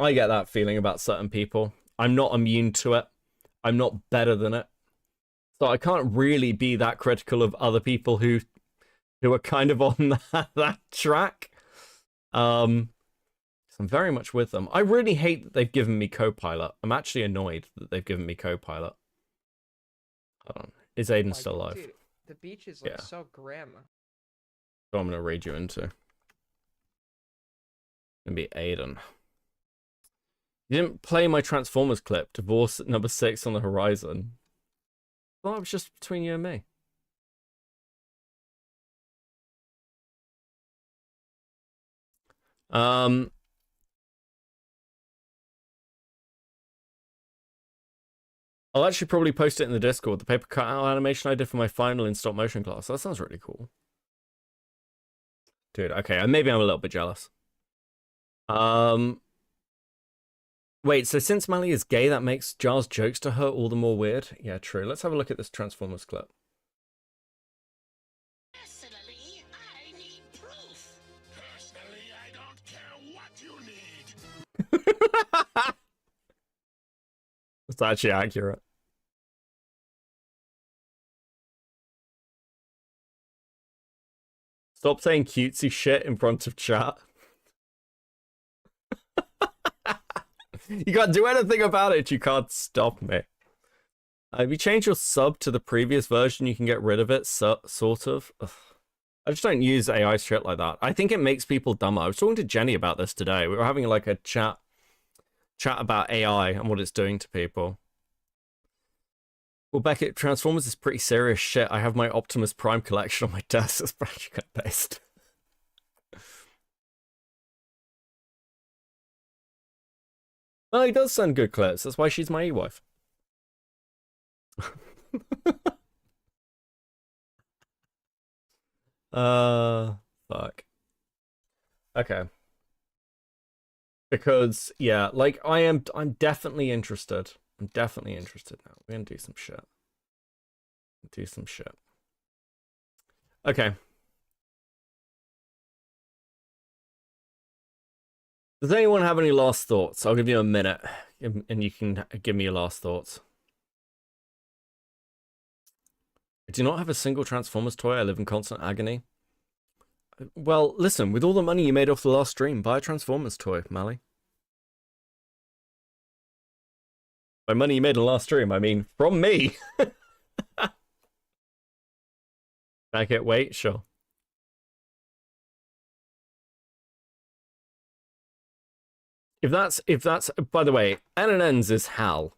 I get that feeling about certain people. I'm not immune to it. I'm not better than it. So I can't really be that critical of other people who are kind of on that track. I'm very much with them. I really hate that they've given me Copilot. I'm actually annoyed that they've given me Copilot. Hold on. Is Aiden still alive? Dude, the beach is like so grim. So I'm gonna raid you into. Gonna be Aiden. You didn't play my Transformers clip. Divorce at number 6 on the horizon. Well, it was just between you and me. I'll actually probably post it in the Discord. The paper cutout animation I did for my final in stop motion class. That sounds really cool. Dude, okay, maybe I'm a little bit jealous. Wait, so since Mally is gay, that makes Jar's jokes to her all the more weird? Yeah, true. Let's have a look at this Transformers clip. Personally, I need proof. Personally, I don't care what you need. It's actually accurate. Stop saying cutesy shit in front of chat. You can't do anything about it. You can't stop me. If you change your sub to the previous version, you can get rid of it, sort of. Ugh. I just don't use AI shit like that. I think it makes people dumber. I was talking to Jenny about this today. We were having like a chat about AI and what it's doing to people. Well, Beckett, Transformers is pretty serious shit. I have my Optimus Prime collection on my desk. It's practically based. Well, he does send good clips. That's why she's my e-wife. Fuck. Okay. Because, yeah, like, I'm definitely interested. I'm definitely interested now. We're gonna do some shit. Do some shit. Okay. Does anyone have any last thoughts? I'll give you a minute, and you can give me your last thoughts. I do not have a single Transformers toy. I live in constant agony. Well, listen, with all the money you made off the last stream, buy a Transformers toy, Mally. By money you made on the last stream, I mean from me. Back it, wait, sure. If that's, by the way, NNN's is Hal.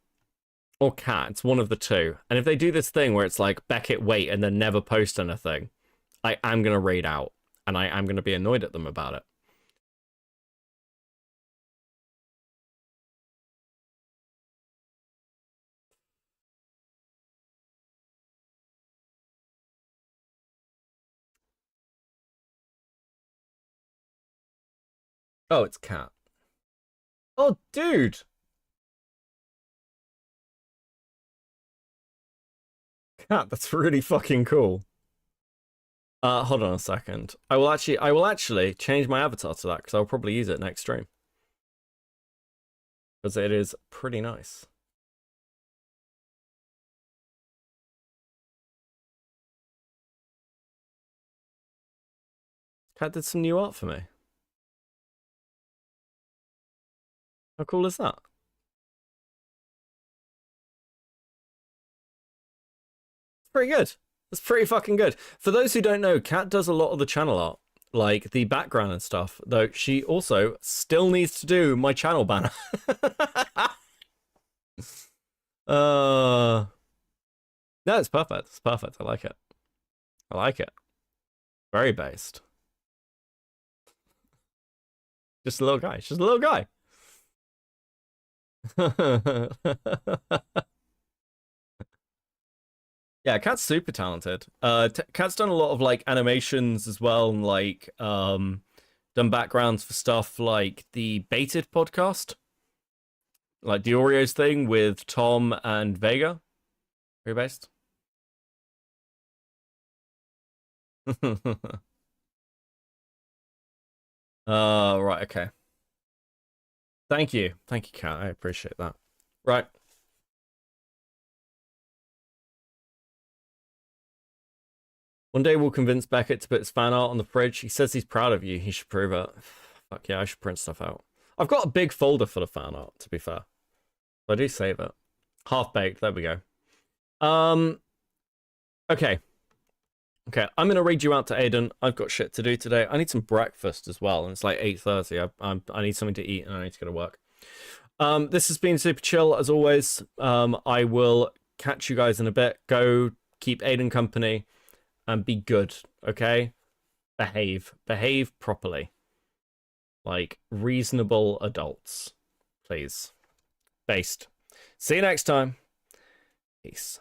Or Cat, it's one of the two. And if they do this thing where it's like, Beckett, wait, and then never post anything, I am going to raid out. And I am going to be annoyed at them about it. Oh, it's Cat. Oh, dude! Cat, that's really fucking cool. Hold on a second. I will actually change my avatar to that because I'll probably use it next stream. Because it is pretty nice. Cat did some new art for me. How cool is that? It's pretty good. It's pretty fucking good. For those who don't know, Kat does a lot of the channel art, like the background and stuff, though she also still needs to do my channel banner. No, it's perfect. It's perfect. I like it. I like it. Very based. Just a little guy. Just a little guy. Yeah, Kat's super talented. Kat's done a lot of like animations as well, and like done backgrounds for stuff like the Baited podcast, like the Oreos thing with Tom and Vega. Very based. Right, okay. Thank you, Kat. I appreciate that. Right. One day we'll convince Beckett to put his fan art on the fridge. He says he's proud of you. He should prove it. Fuck yeah, I should print stuff out. I've got a big folder full of fan art, to be fair. So I do save it. Half-baked, there we go. Okay. Okay, I'm going to read you out to Aiden. I've got shit to do today. I need some breakfast as well, and it's like 8:30. I need something to eat, and I need to go to work. This has been super chill, as always. I will catch you guys in a bit. Go keep Aiden company. And be good, okay? Behave properly. Like reasonable adults, please. Based. See you next time. Peace.